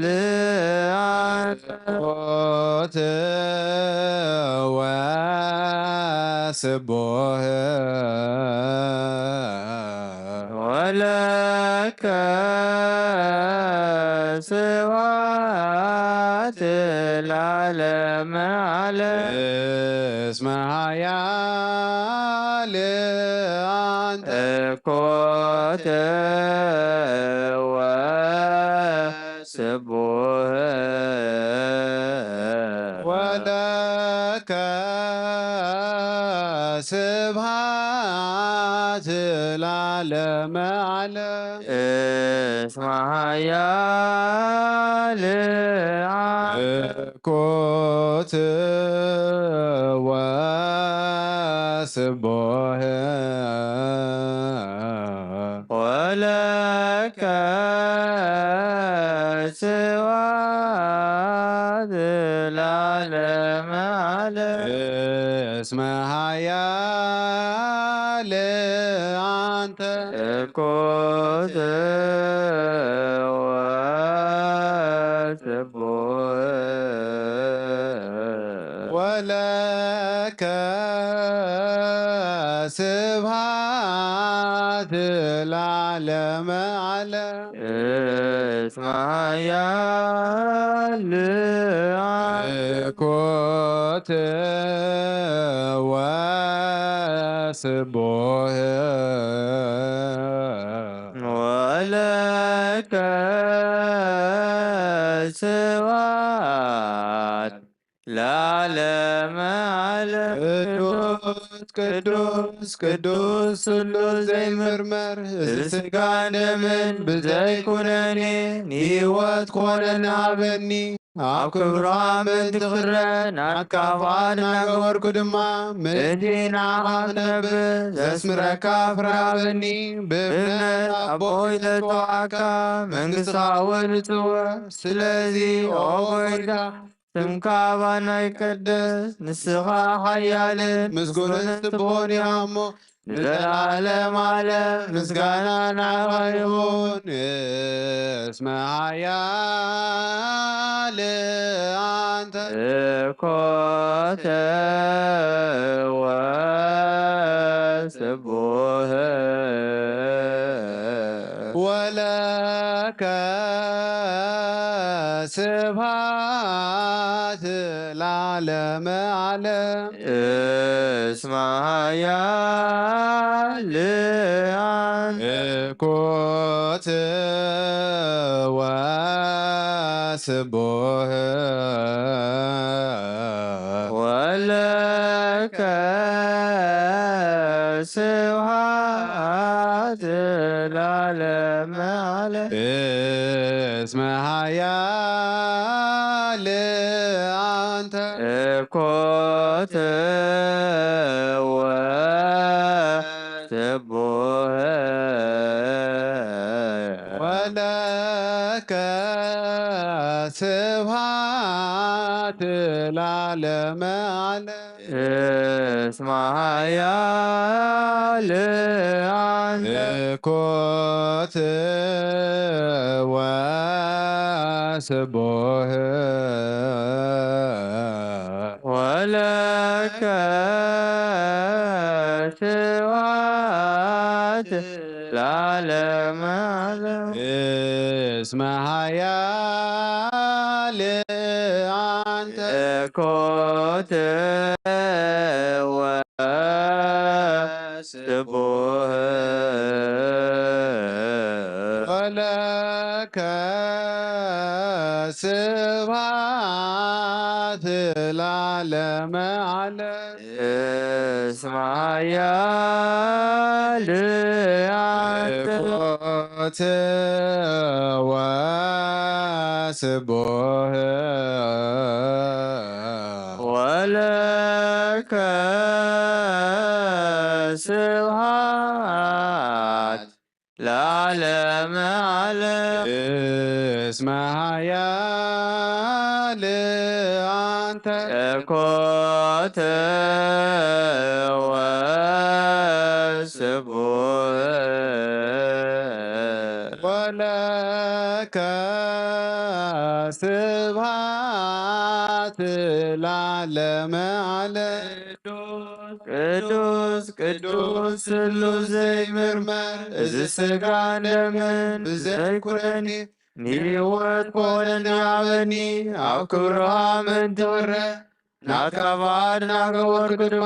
لأنت وسبوه ولك سبحات ለዓለመ ዓለም እስመ ኃያል አንተ እኮተ ወስቡህ ወለከ ስብሐት ለዓለመ ዓለም እስመ ኃያል እኮት ወስቡህ ወለከ ስብሐት ለዓለመ ዓለም እስመ ኃያል አንተ እኮት ወስቡህ ወለከ ስብሐት ለዓለመ ዓለም እስመ ኃያል እኮት ወስቡህ ወለከ ስብሐት ለዓለመ ዓለም ቅዱስ ቅዱስ ስሉስ ዘይምርመር ስጋ ደምን ብዘይኩነኔ ንሕይወት ኮነና በኒ ኣብ ክብራ ምንቲ ክረን ኣካፋን ናገበርኩ ድማ ምእንቲና ክነብር ዘስምረካ ፍራበኒ ብእምነት ኣቦይ ለተዋካ መንግሥትኻ ወልፅወ ስለዚ ኦ ጎይታ ስምካ ባና ይቀደስ ንስኻ ሓያልን ምስጉንን ትብሆን ኢኻ እሞ ንዘለዓለም ዓለም ምስጋና ናኻ ይኹን እስመ ኃያል አንተ እኮተ ወስቡህ ወለከ ስብሐት ለዓለመ ዓለም እስመ ኃያል አንተ እኮት ወስቡህ ወለከ ስብሐት ለዓለመ ዓለም እስመ ኃያል አንተ እኮተ ወስቡህ ወለከ ስብሐት ለዓለመ ዓለም እስመ ኃያል አንተ እኮት ወስቡህ ወለከ ስብሐት ለዓለመ ዓለም እስመ ኃያል አንተ እኮተ ወስቡህ ወለከ ስብሐት ለዓለመ ዓለም እስመ ኃያል አንተ እኮት ወስቡህ ወለከ ስብሐት ለዓለመ ዓለም እስመ ኃያል አንተ እኮተ ወስቡህ ወለከ ስብሐት ለዓለመ ዓለም ቅዱስ ቅዱስ ስሉስ ዘይምርመር እዚ ስጋ ደምን ብዘይኩነኒ ንሕይወት ኮነና በኒ ኣብ ክብርኻ ምንቲ ክረ ናትካ ፍቓድ ናገበርኩ ድማ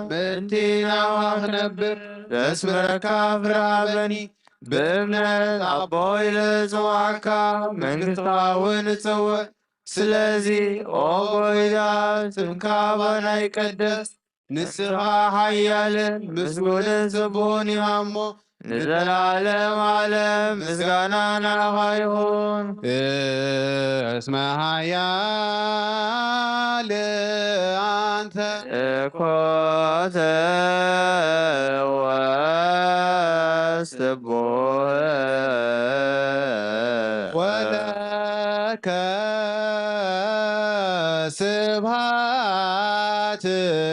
ምእንቲ ናብኻ ክነብር ዘስምረካ ፍርሃበኒ ብእምነት ኣቦይ ልጽዋዕካ መንግሥትኻ እውን እጽውዕ ስለዚ ኦ ጐይታ ስምካ ባና ይቀደስ ንስኻ ሓያልን ምስጉንን ጽቡቕን ኢኻ እሞ ንዘላለም ዓለም ምስጋና ናኻ ይኹን። እስመ ኃያል አንተ እኮተ ወስቡሕ ወለከ ስብሐት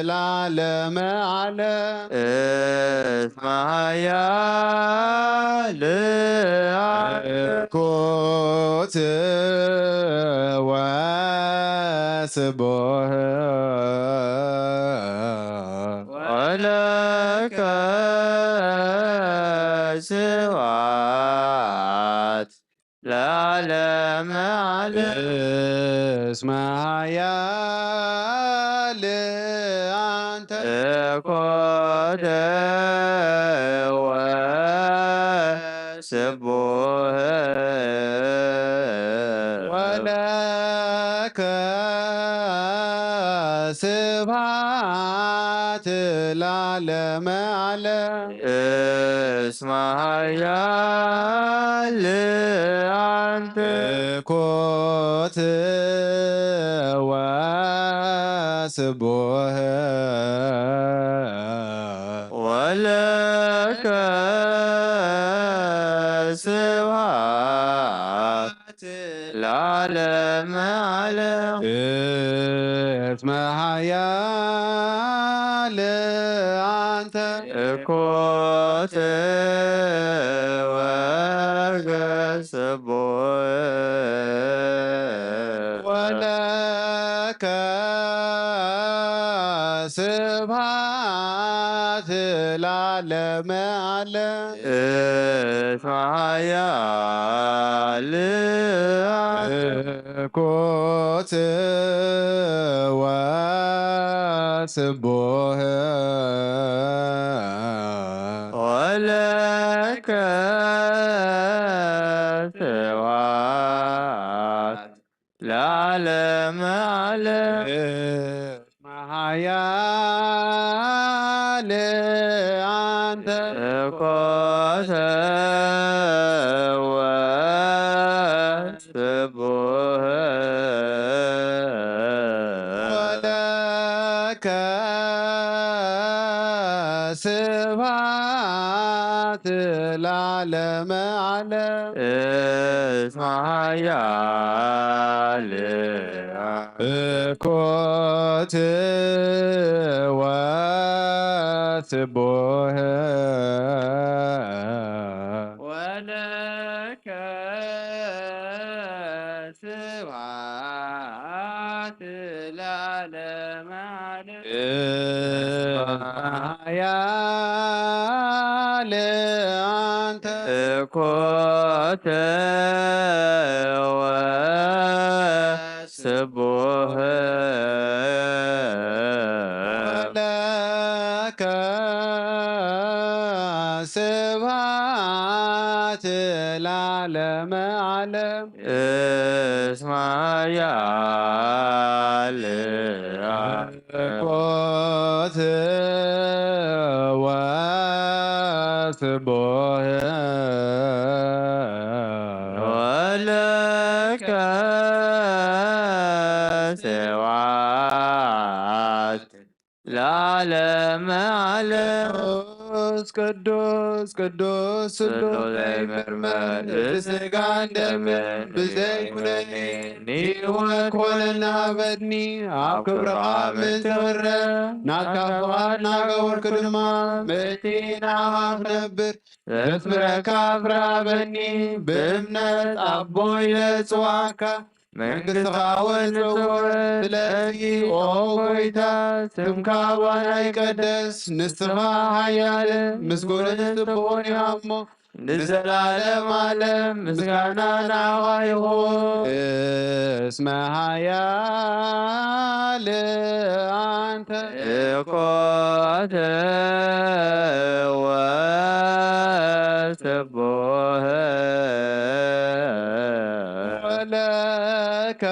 ለዓለመ ዓለም እስመ ኃያል እኮት ወስቡሕ ወለከ ስብሐት ለዓለመ ዓለም እስመ ኃያል አንተ እኮተ ወስቡሕ ወለከ ስብሐት ለዓለመ ዓለም እስመ ኃያል አንተ እኮት ወስቡሕ ወለከ ስብሐት ለዓለመ ዓለም እስመ ኃያል አንተ እኮተ ወስቡሕ ወለከ ስብሐት ለዓለመ ዓለም እስመ ኃያል እኮት ወስቡሕ ወለከ ስብሐት ለዓለመ ዓለም እስመ ኃያል አንተ እኮተ ወስቡሕ ወለከ ስብሐት ለዓለመ ዓለም እስመ ኃያል እኮት ወስቡሕ ወለከ ስብሐት ለዓለመ ዓለም ኃያል አንተ እኮተ ወስቡሕ ወለከ ስብሐት ለዓለመ ዓለም እስመ ኃያል እኮት ወስቡሕ ወለከ ስብሐት ለዓለመ ዓለም ቅዱስ ቅዱስ ስሉስ ዘይምርመር ስጋን ደምን ብዘይኩነኒ ንሕይወት ኮነና በድኒ ኣብ ክብርኻ ምንትኽረ ናትካ ፍቓድ ናገበርኩ ድማ ምእንቲ ናኻ ክነብር ዘስምረካ ፍርሃበኒ ብእምነት ኣቦይ ለጽዋዕካ መንግሥትኻ እውን ንጽውዕ ስለዚ ኦ ጐይታ ስምካ ባና ይቀደስ ንስኻ ሓያልን ምስጉንን ጽቡቕን ኢኻ እሞ ንዘላለም ዓለም ምስጋና ናኻ ይኹን። እስመ ኃያል አንተ እኮተ ወስቡሕ ወለከ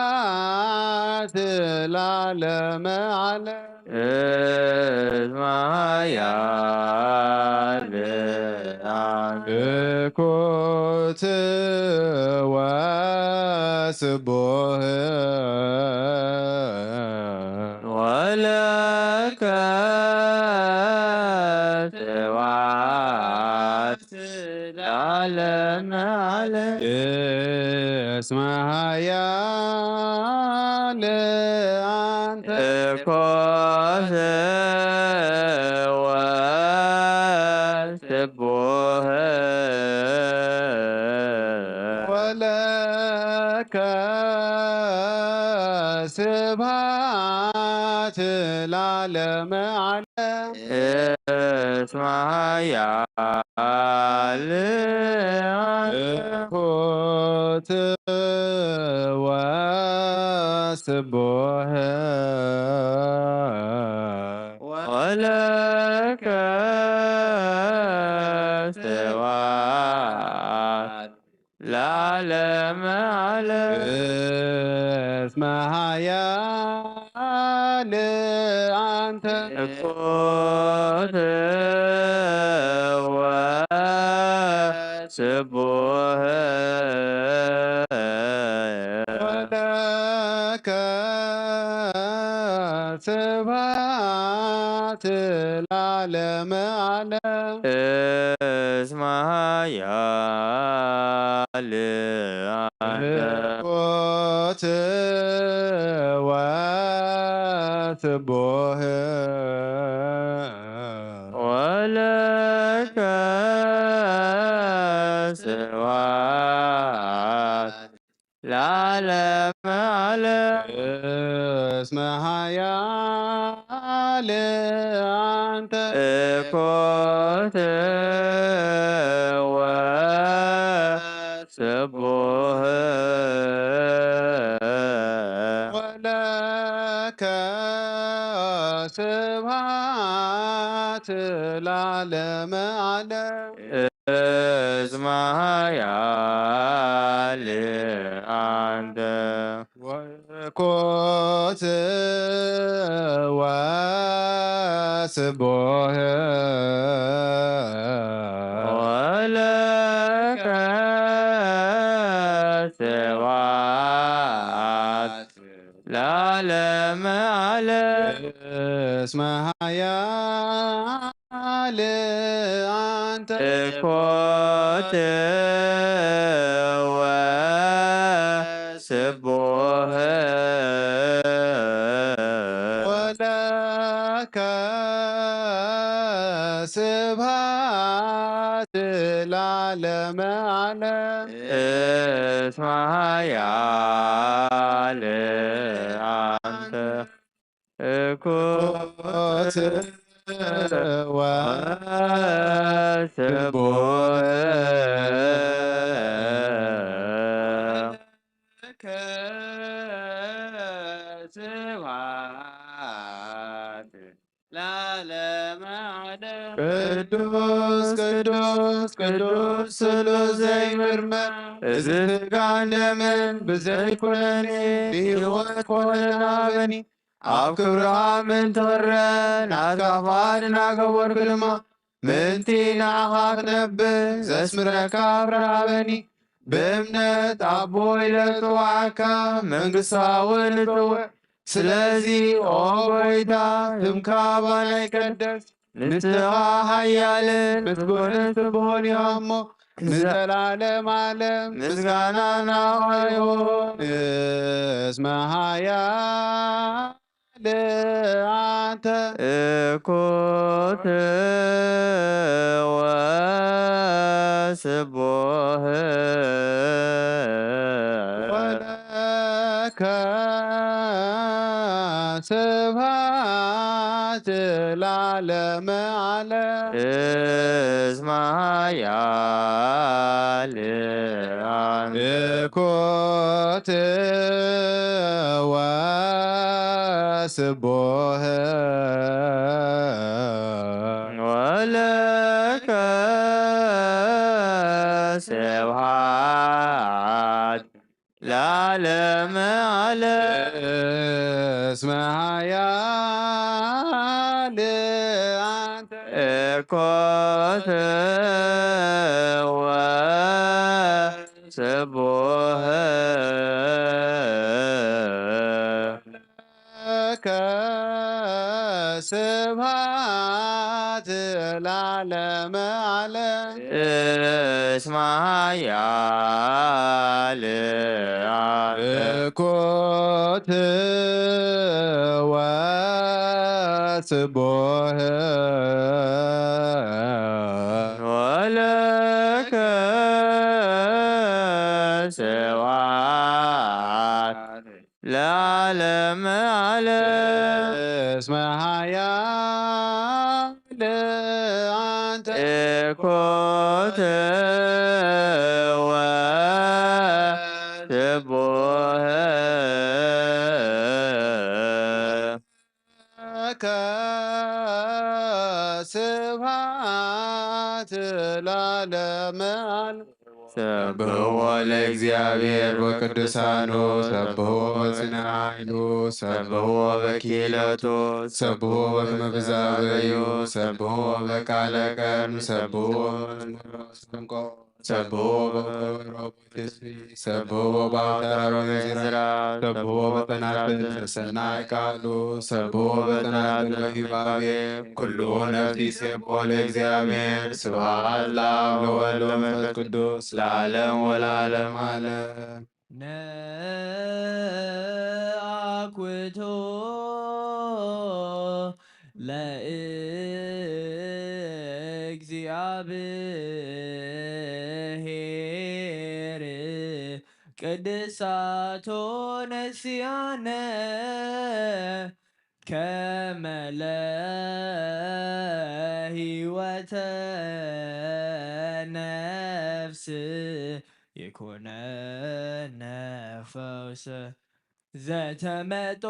ስብሐት ላለመ ዓለም እስመ ኃያል አንተ እኩት ወስቡሕ ወለከ ስብሐት ለዓለመ ዓለም እስመ ኃያል አንተ እኮተ ወስቡሕ ወለከ ስብሐት ላለመ ዓለም እስመ ኃያል እኩት ወስቡሕ ወለከ ስብሐት ለዓለመ ዓለም እስመ ኃያል አንተ እኩት ወስቡሕ ወለከ ስብሐት ላለመ ዓለም እስመ ኃያል አንተ እኩት ወስቡሕ ወለከ ስብሐት ለዓለመ ዓለም እስመ ኃያል አንተ እኩት ወስቡሕ ወለከ ስብሐት ላለመ ዓለም እስመ ኃያል አንተ ወኩት ወስቡሕ ወለከ ስብሐት ለዓለመ ዓለም እስመ ኃያል አንተ እኩት ወስቡሕ ወለከ ስብሐት ላለመ ዓለም እስመ ኃያል አንተ እኩት ወስቡሕ ስብሐት ለዓለመ ዓለም ቅዱስ ቅዱስ ቅዱስ ስሉስ ዘይምርመር እዝጋን ደምን ብዘይኩነኔ ሕይወት ኮነና በኒ ኣብ ክብርኻ ምን ትኽረን ኣትካፋድ ናገበርክ ድማ ምንቲ ንዓኻ ክነብር ዘስምረካ ብርሃበኒ በእምነት አቦ ይለጽዋዕካ መንግሥታውን እትውዕ ስለዚ ኦ ጎይታ ስምካ ባና ይቀደስ ንስኻ ሓያልን ምስጉንን ትብሆን ኢኻ እሞ ንዘላለም ዓለም ምስጋና ናኻ ይሁን። እስመ ኃያል አንተ እኩት ወስቡሕ ወለከ ስብሐት ስብሐት ለዓለመ ዓለም እስመ ኃያል እኮት ወስቡህ ወለከ ስብሐት ለዓለመ ዓለም እስመ ኃያል አንተ እኮት ወስቡህ ለከ ስብሐት ለዓለመ ዓለም እስመ ኃያል እኮት ወስቡህ ወለከ ስብሐት ለዓለመ ዓለም እስመ ኃያል አንተ እኮት ወስቡህ ለከ ስብሐት ለዓለመ ዓለም ሰብሕዎ ለእግዚአብሔር በቅዱሳኑ ሰብሕዎ በጽንዐ ኃይሉ ሰብሕዎ በኪለቱ ሰብሕዎ በመብዛበዩ ሰብሕዎ በቃለ ቀን ሰብሕዎ በመሰንቆ ሰብሕዎ በከበሮ በትስብእት ሰብሕዎ በአውታረ ገዝራ ሰብሕዎ በጸናጽል በሰናይ ቃሉ ሰብሕዎ በጸናጽል በሂባቤ ኩሉ ነፍስ ይሴብሖ ለእግዚአብሔር ስብሐት ለአብ ለወልድ ለመንፈስ ቅዱስ ለዓለም ወለዓለመ ዓለም። ነአኩቶ ለእግዚአብሔር ቅድሳቶ ነሲያነ ከመ ለሕይወተ ነፍስ ይኩነነ ፈውሰ ዘተመጦ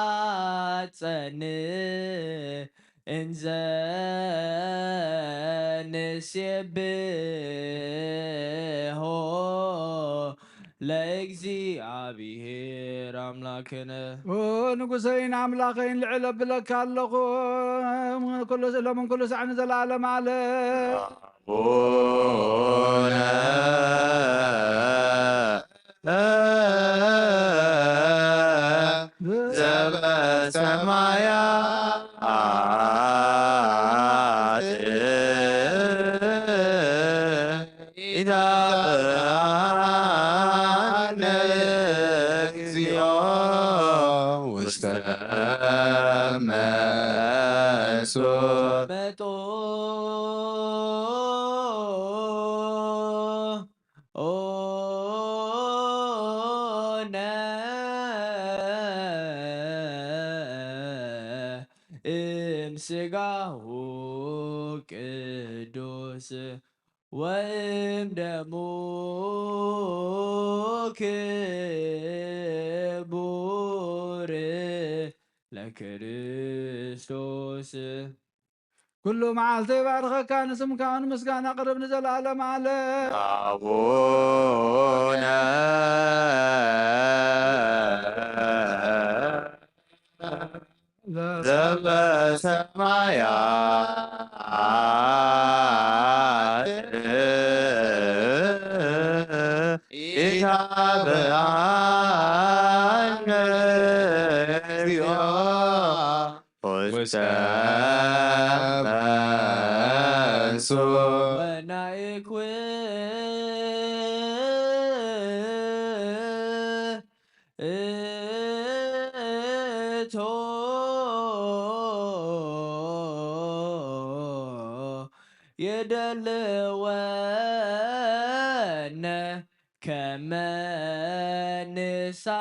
ወንትማሐፀን እንዘ ንሴብሖ ለእግዚአብሔር አምላክነ ንጉሰይን አምላኸይን ልዕል አብለካ ኣለኹ ሎምን ኩሉ ሰዓን ዘለዓለም ዓለም አቡነ ዘበሰማያት ኢታብአነ እግዚኦ ውስተ መንሱት መጦ እምሥጋሁ ቅዱስ ወእምደሙ ክቡር ለክርስቶስ ኩሉ መዓልቲ ይባርከካ ንስምካ ንምስጋና ቅርብ ንዘለዓለም ዓለም አቡነ ዘበሰማያት ኢታብአነ እግዚኦ ውስተ ውስተ መንሱር ወናይኩ እቶ የደልወነ ከመ ንሳተፍ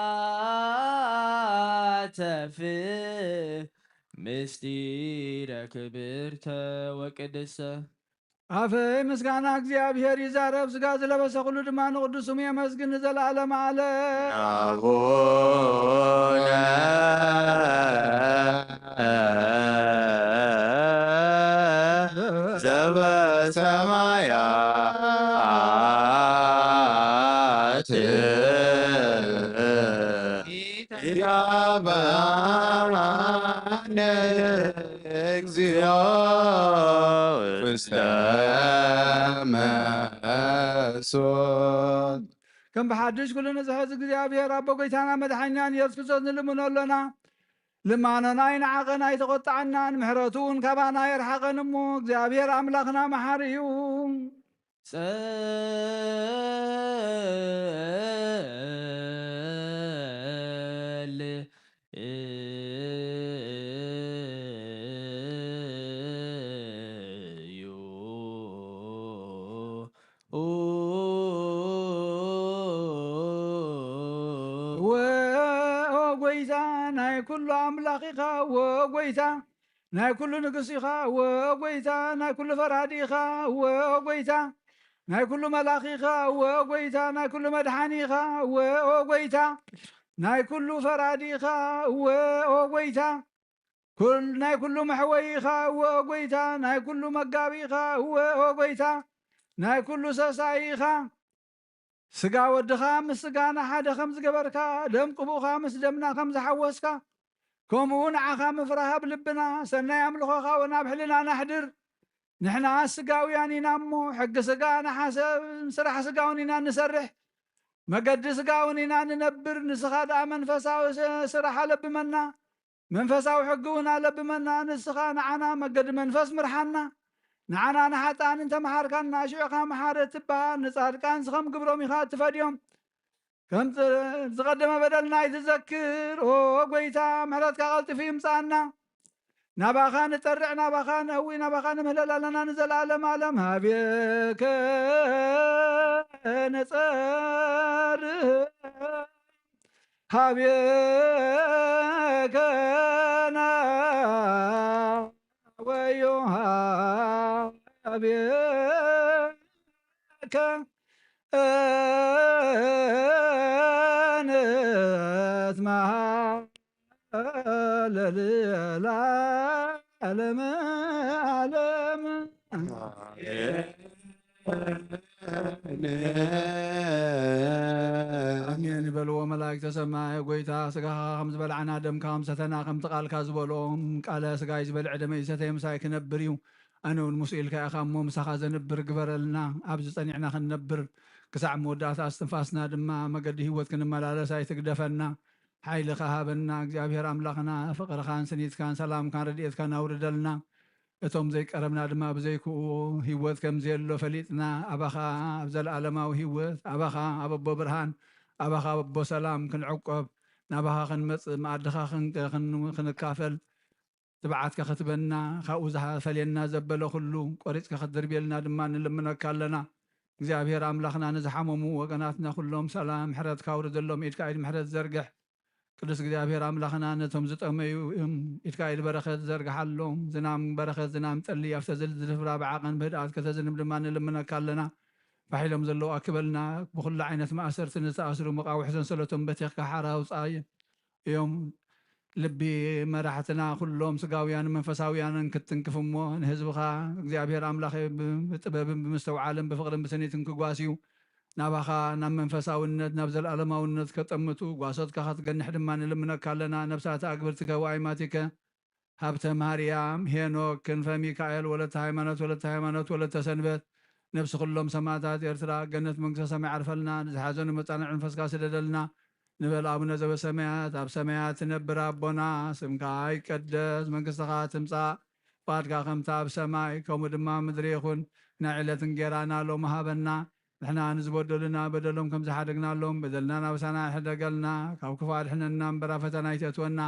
ምስጢረ ክብርተ ወቅድሰ አፈይ ምስጋና እግዚአብሔር ይዛረብ ስጋ ዝለበሰ ኩሉ ድማ ንቅዱስም የመስግን ዘለዓለም አለ አቡነ ዘበሰማያት ያበአነ እግዚኦ ውስተ መንሱር ከም ብሓድሽ ኩሉ ንዝሕዝ እግዚአብሔር ኣቦ ጎይታና መድሓኒናን ኢየሱስ ክርስቶስ ንልምኖ ኣለና ልማኖና ይንዓቐና ይተቆጣዓናን ምሕረቱ እውን ካባና የርሓቐን እሞ እግዚአብሔር ኣምላኽና መሓሪ እዩ ወጎይታ ናይ ኩሉ ኣምላኽ ኢኻ ወጎይታ ናይ ኩሉ ንጉስ ኢኻ ወጎይታ ናይ ኩሉ ፈራዲ ኢኻ ወጎይታ ናይ ኩሉ መላኽ ኢኻ ወጎይታ ናይ ኩሉ መድሓኒ ኢኻ ወጎይታ ናይ ኩሉ ፈራዲ ኢኻ ወጎይታ ናይ ኩሉ መሕወይ ኢኻ ወጎይታ ናይ ኩሉ መጋቢ ኢኻ ወጎይታ ናይ ኩሉ ሰሳይ ኢኻ ስጋ ወድኻ ምስ ስጋና ሓደ ከም ዝገበርካ ደም ቅቡእኻ ምስ ደምና ከም ዝሓወስካ ከምኡ ንዓኻ ምፍራህ ኣብ ልብና ሰናይ ኣምልኾኻ ወናብ ሕልና ናሕድር ንሕና ስጋውያን ኢና እሞ ሕጊ ስጋ ንሓሰብ ስራሕ ስጋውን ኢና ንሰርሕ መገዲ ስጋውን ኢና ንነብር ንስኻ ደኣ መንፈሳዊ ስራሕ ኣለብመና መንፈሳዊ ሕጊ እውን ኣለብመና ንስኻ ንዓና መገዲ መንፈስ ምርሓና ንዓና ንሓጣን እንተመሃርካና ሽዑኻ መሓረት ትበሃል ንጻድቃን ዝኸም ግብሮም ኢኻ ትፈድዮም ከም ዝቐደመ በደልና ይትዘክር ጎይታ ምሕረትካ ቐልጢፉ ይምፃና ናባኻ ንጠርዕ ናባኻ ነህዊ ናባኻ ንምህለል ኣለና ንዘለዓለም ዓለም ሃብየከ ነጸርህ ሃብየከ ናወዮ ሃብየከ ነትመሃ ለልዓለመ ዓለም አሜን ይበልዎ መላእክተ ሰማይ ጎይታ ስጋኻ ከም ዝበልዓና ደምካ ከም ሰተና ከምቲ ቃልካ ዝበልኦም ቃለ ስጋይ ዝበልዕ ደመይ ሰተይ ምሳይ ክነብር እዩ ኣነ እውን ምስ ኢልካ ኢኻ እሞ ምሳኻ ዘንብር ግበረልና ኣብዚ ፀኒዕና ክንነብር ክሳዕ መወዳእታ እስትንፋስና ድማ መገዲ ህይወት ክንመላለስ ኣይትግደፈና ሓይልኻ ሃበና እግዚኣብሔር ኣምላኽና ፍቕርኻን ስኒትካን ሰላምካን ረድኤትካን ኣውርደልና እቶም ዘይቀረብና ድማ ብዘይክኡ ህይወት ከምዘየሎ ፈሊጥና ኣባኻ ኣብ ዘለዓለማዊ ህይወት ኣባኻ ኣብ ኣቦ ብርሃን ኣባኻ ኣብ ኣቦ ሰላም ክንዕቆብ ናባኻ ክንመፅእ መኣድኻ ክንካፈል ትብዓትካ ክትበና ካብኡ ዝፈልየና ዘበለ ኩሉ ቆሪፅካ ክትድርብየልና ድማ ንልምነካ ኣለና እግዚኣብሔር ኣምላኽና ንዝሓመሙ ወገናትና ኩሎም ሰላም ምሕረትካ ኣውርደሎም ኢድካ ኢድ ምሕረት ዘርግሕ ቅዱስ እግዚአብሔር ኣምላኽና ነቶም ዝጠመዩ ኢድካ ኢድ በረኸት ዘርግሓሎም ዝናም በረኸት ዝናም ጠሊ ኣብተ ዝድፍራ ብዓቐን ብህድኣት ከተዝንም ድማ ንልምነካ ኣለና ባሒሎም ዘለዉ ኣክበልና ብኩሉ ዓይነት ማእሰርቲ ንዝተኣስሩ መቃውሒ ሰንሰለቶም በቲኽካ ሓራ ውፃእ እዮም ልቢ መራሕትና ኩሎም ስጋውያን መንፈሳውያንን ክትንክፍ እሞ ንህዝብኻ እግዚኣብሔር ኣምላኽ ብጥበብን ብምስተውዓልን ብፍቕርን ብስኒትን ክጓስዩ ናባኻ ናብ መንፈሳውነት ናብ ዘለዓለማውነት ከጠምቱ ጓሶትካ ክትገንሕ ድማ ንልምነካ ኣለና ነብሳተ ኣግብርቲከ ዋይማቲከ ሃብተ ማርያም ሄኖክ ክንፈ ሚካኤል ወለተ ሃይማኖት ወለተ ሰንበት ነብሲ ኩሎም ሰማዕታት ኤርትራ ገነት መንግስተ ሰማይ ዓርፈልና ንዝሓዘኑ መፃንዕ መንፈስካ ስደደልና ንበል አቡነ ዘበሰማያት ኣብ ሰማያት ትነብር ኣቦና ስምካ ይቀደስ መንግስትኻ ትምፃእ ፍቃድካ ከምታ ኣብ ሰማይ ከምኡ ድማ ምድሪ ይኹን ናይ ዕለት እንጀራና ሎሚ ሃበና ንሕና ንዝበደሉና በደሎም ከም ዝሓደግናሎም በደልና ናብሳና ይሕደገልና ካብ ክፉ ኣድሕነና እምበራ ፈተና ይተትወና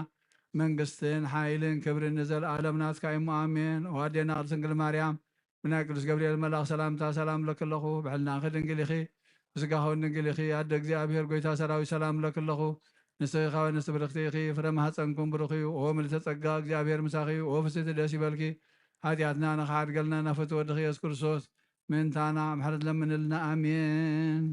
መንግስትን ሓይልን ክብርን ንዘለኣለም ናትካ እሞ ኣሜን። ዋዴና ቅድስት ድንግል ማርያም ብናይ ቅዱስ ገብርኤል መልኣክ ሰላምታ ሰላም ለክለኹ ብሕልናኺ ድንግል ኢኺ ብስጋኸውን ድንግል ኢኺ ኣደ እግዚኣብሔር ጎይታ ሰራዊት ሰላም ለክለኹ ንስኺ ካብ ንስቲ ብርክቲ ኢኺ ፍረ ማህፀንኩም ብሩኽ እዩ ኦ ምልዕተ ጸጋ እግዚኣብሔር ምሳኺ እዩ ኦ ፍስቲ ደስ ይበልኪ ሓጢኣትና ንኸሓድገልና ናፈቲ ወድኺ ኢየሱስ ክርስቶስ ምንታና ምሕረት ለምንልና ኣሜን።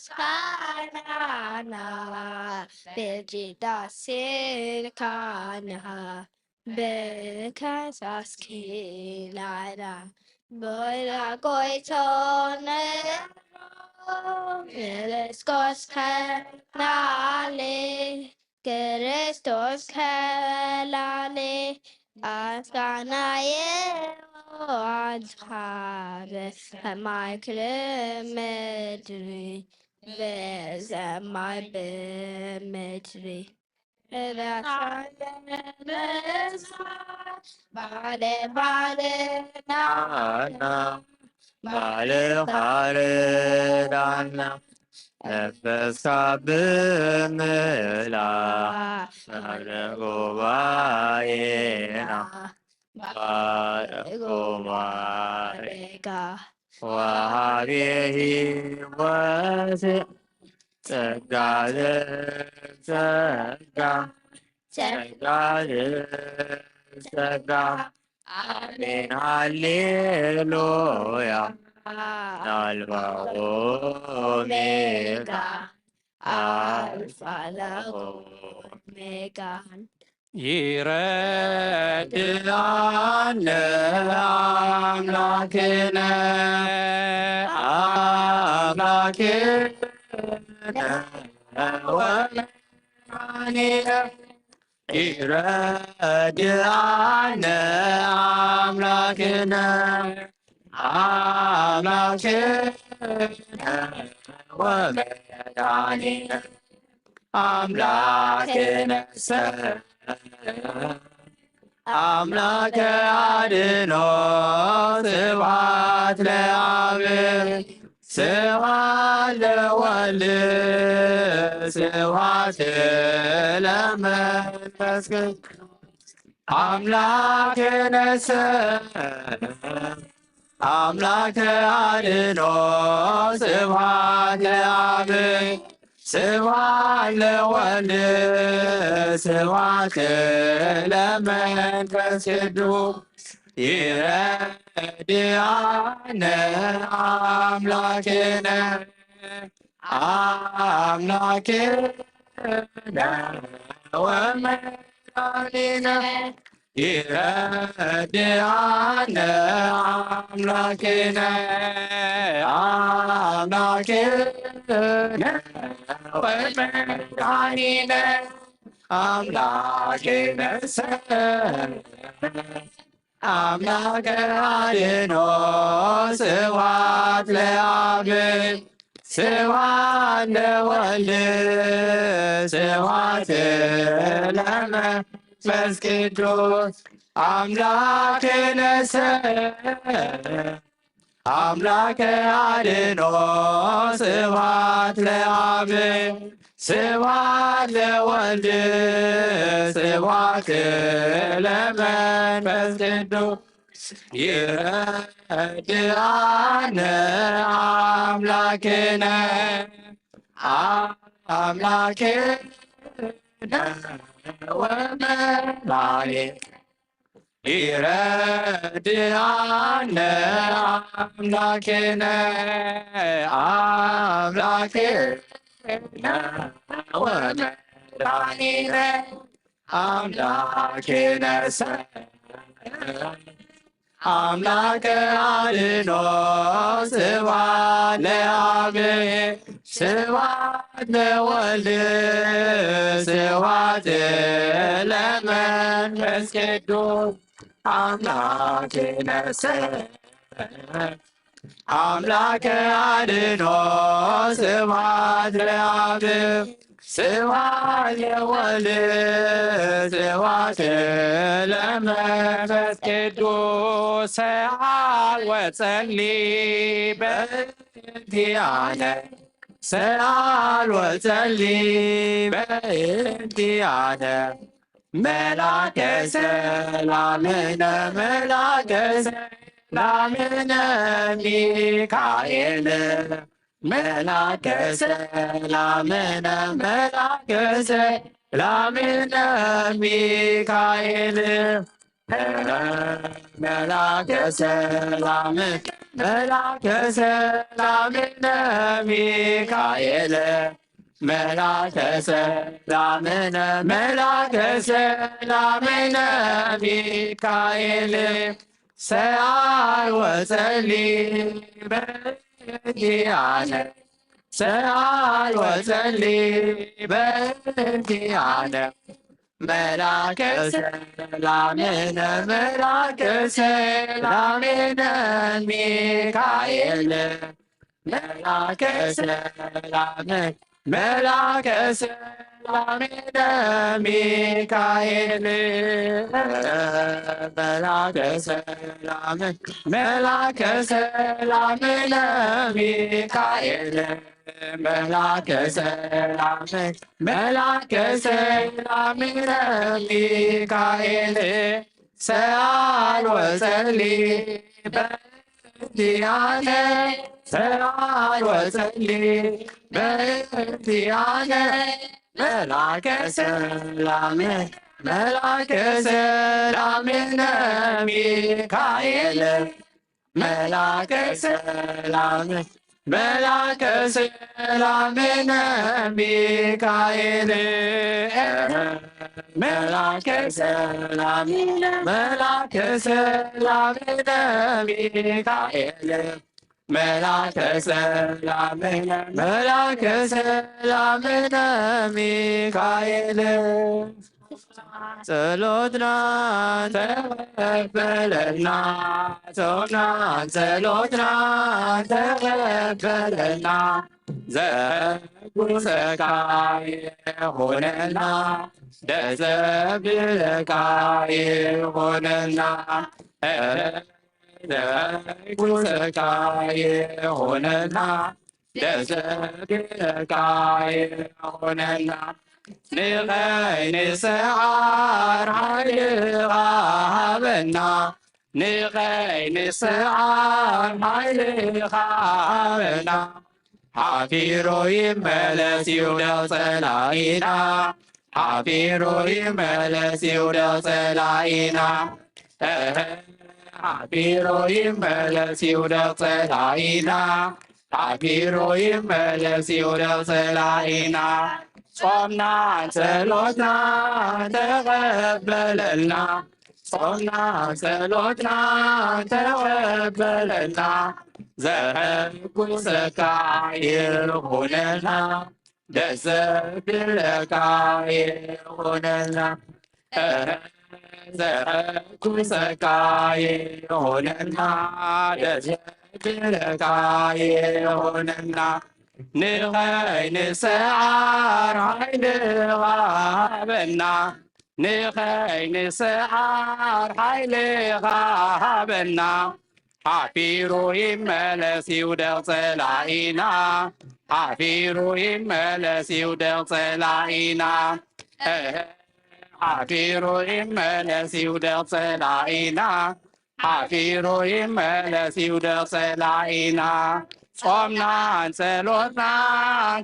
Kana Vegeta Silkana Bekasas Kilara Boila Goitone Erescos Canale Kerestos Kalale Ascanaye Adhare my clemetry there's my bemetry Bade bade na Bale hare dana Nefes kabimela Bale govaina Bale govaina Wahabihi wasi Segale segam Segale segam Amin haleluya Alpha Omega Alpha Omega ይረድአነ አምላክነ ወመድኃኒነ ይረድአነ አምላክነ ወመድኃኒነ አምላክነ አምላከ አድኖ ስብሐት ለአብ ስብሐት ለወልድ ስብሐት ለመንፈስ ቅዱስ አምላክነ አምላከ አድኖ ስብሐት ለአብ ስብሐት ለወልድ ስብሐት ለመንፈስ ቅዱስ ይረድአነ አምላክነ ወመድኃኒነ ይረድአነ አምላክነ ወመድኃኒነ አምላክነ አምላከ አድኖ ስብሐት ለአብ ስብሐት ለወልድ ስብሐት ለመንፈስ ቅዱስ አምላክነ አምላከ አድኖ ስብሐት ለአብ ስብሐት ለወልድ ስብሐት ለመንፈስ ቅዱስ ይረድአነ አምላክነ ወመድኃኒነ ይረድአነ አምላክነ ወመድኃኒነ አምላክነ አምላከ አድኖ ስብሐት ለአብ ስብሐት ለወልድ ስብሐት ለመንፈስ ቅዱስ አምላክነ አምላከ አድኖ ስብሐት ለአብ ስብሐት ለወልድ ስብሐት ለመንፈስ ቅዱስ ሰአል ወጸልይ በእንቲአነ ሰአል ወጸልይ በእንቲአነ መላከ ሰላምነ መላከ ሰላምነ ሚካኤል መላከ ሰላምነ መላከ ሰላምነ ሚካኤል መላከ ሰላምነ መላከ ሰላምነ ሚካኤል መላከ ሰላምነ ሚካኤል ሰአል ወጸሊ በእንቲአነ ሰአል ወጸሊ በእንቲአነ መላከ ሰላምነ ሚካኤል መላከ ሰላምነ ሚካኤል መላከ ሰላምነ ሚካኤል መላከ ሰላምነ ሚካኤል ሰአል ወጸሊ በእንቲአነ ሰአል ወጸሊ በእንቲአነ መላከ ሰላምነ ሚካኤል መላከ ሰላምነ ሚካኤል መላከ ሰላምነ ሚካኤል መላከ ሰላምነ ሚካኤል ጸሎትና ተቀበለና ጸሎትና ተቀበለና ዘጉሰቃይ ሆነና ደዘብለቃይ ሆነና ዘጉሰቃይ ሆነና ደዘብለቃይ ሆነና ንኸይ ንስዓር ሓይልኻ ሃበና ንኸይ ንስዓር ሓይልኻ ሃበና ሓፊሩ ይመለስ ይውደቕ ጸላኢና ሓፊሩ ይመለስ ይውደቕ ጸላኢና ሓፊሩ ይመለስ ይውደቕ ጸላኢና ሓፊሩ ይመለስ ይውደቕ ጸላኢና ጾምና ጸሎትና ተቀበለልና ጾምና ጸሎትና ተቀበለልና ዘሕጉሰካ ይኹነና ደስ ዝብለካ ይኹነና ዘሕጉሰካ ይኹነና ደስ ዝብለካ ይኹነና ንኸይ ንስዓር ሓይልኻ ሃበና ንኸይ ንስዓር ሓይልኻ ሃበና ሓፊሩ ይመለስ ይውደቕ ጸላኢና ሓፊሩ ይመለስ ይውደቕ ጸላኢና ሓፊሩ ይመለስ ይውደቕ ጸላኢና ሓፊሩ ይመለስ ይውደቕ ጸላኢና ጾምና ጸሎትና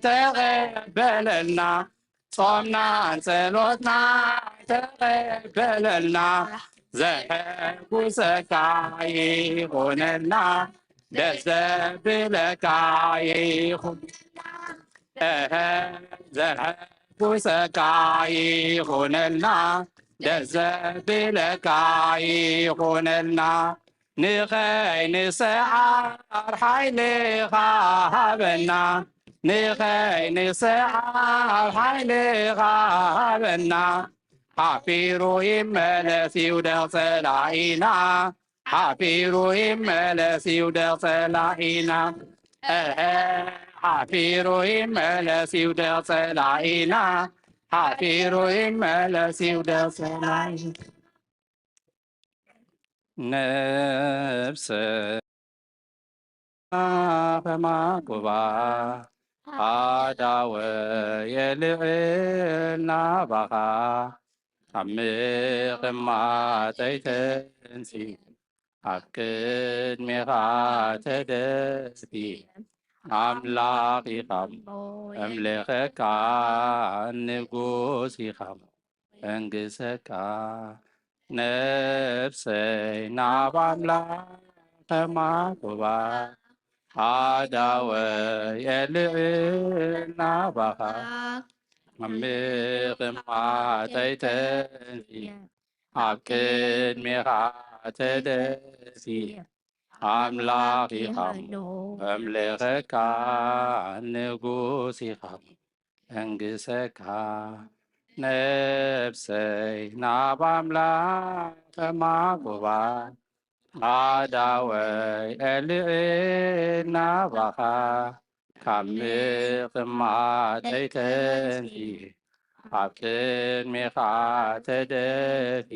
ተቀበለልና ጾምና ጸሎትና ተቀበለልና ዘሕጉሰካ ይኹነና ደስ ዝብለካ ይኹነና ዘሕጉሰካ ይኹነና ደስ ዝብለካ ይኹነና ንኸይ ንስዓር ሓይልኻ ሃበና ንኸይ ንስዓር ሓይልኻ ሃበና ሓፊሩ ይመለስ ይውደቕ ጸላኢና ሓፊሩ ይመለስ ይውደቕ ጸላኢና ሓፊሩ ይመለስ ይውደቕ ጸላኢና ሓፊሩ ይመለስ ይውደቕ ጸላኢና ነፍሰ ከማቁባ ሓዳወ የልዕልና ባኻ ኣብ ምቕማጠይ ተንሲ ኣብ ቅድሜኻ ተደፊ ኣምላኽ ኢኻ ኣምልኸካ ንጉስ ኢኻ እንግሰካ ነፍሰይ ናብ ኣምላኽ ከማቁባ አዳወ የልዕልና ባኻ ምቕማ ተይተንፊ ኣብ ቅድሜኻ ተደፊ ኣምላኽ ኢኻ ኣምልኸካ ንጉስ ኢኻ እንግሰካ ነፍሰይ ናብ ኣምላኽ ማቁባ ኣዳወይ ልዕልና ባኻ ካብ ምቕማጠይ ተንፊ ኣብ ቅድሜኻ ተደፊ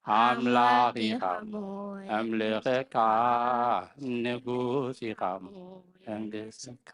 ኣምላኽ ኢኻ ኣምልኸካ ንጉስ ኢኻ እንግሰካ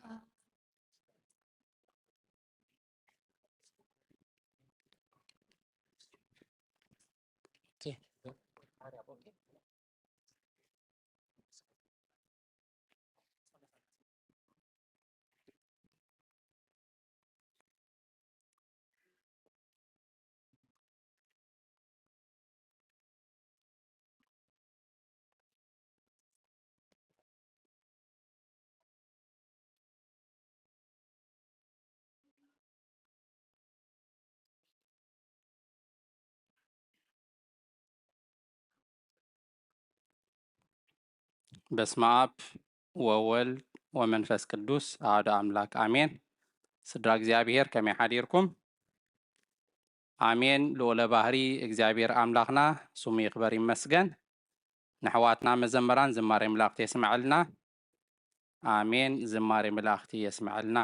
በስመ አብ ወወልድ ወመንፈስ ቅዱስ አሐዱ አምላክ አሜን። ስድራ እግዚአብሔር ከመይ ሓዲርኩም? አሜን። ልዑለ ባህሪ እግዚአብሔር አምላኽና ስሙ ይኽበር ይመስገን። ንሕዋትና መዘመራን ዝማሬ መላእኽቲ የስምዐልና። አሜን። ዝማሬ መላእኽቲ የስምዐልና።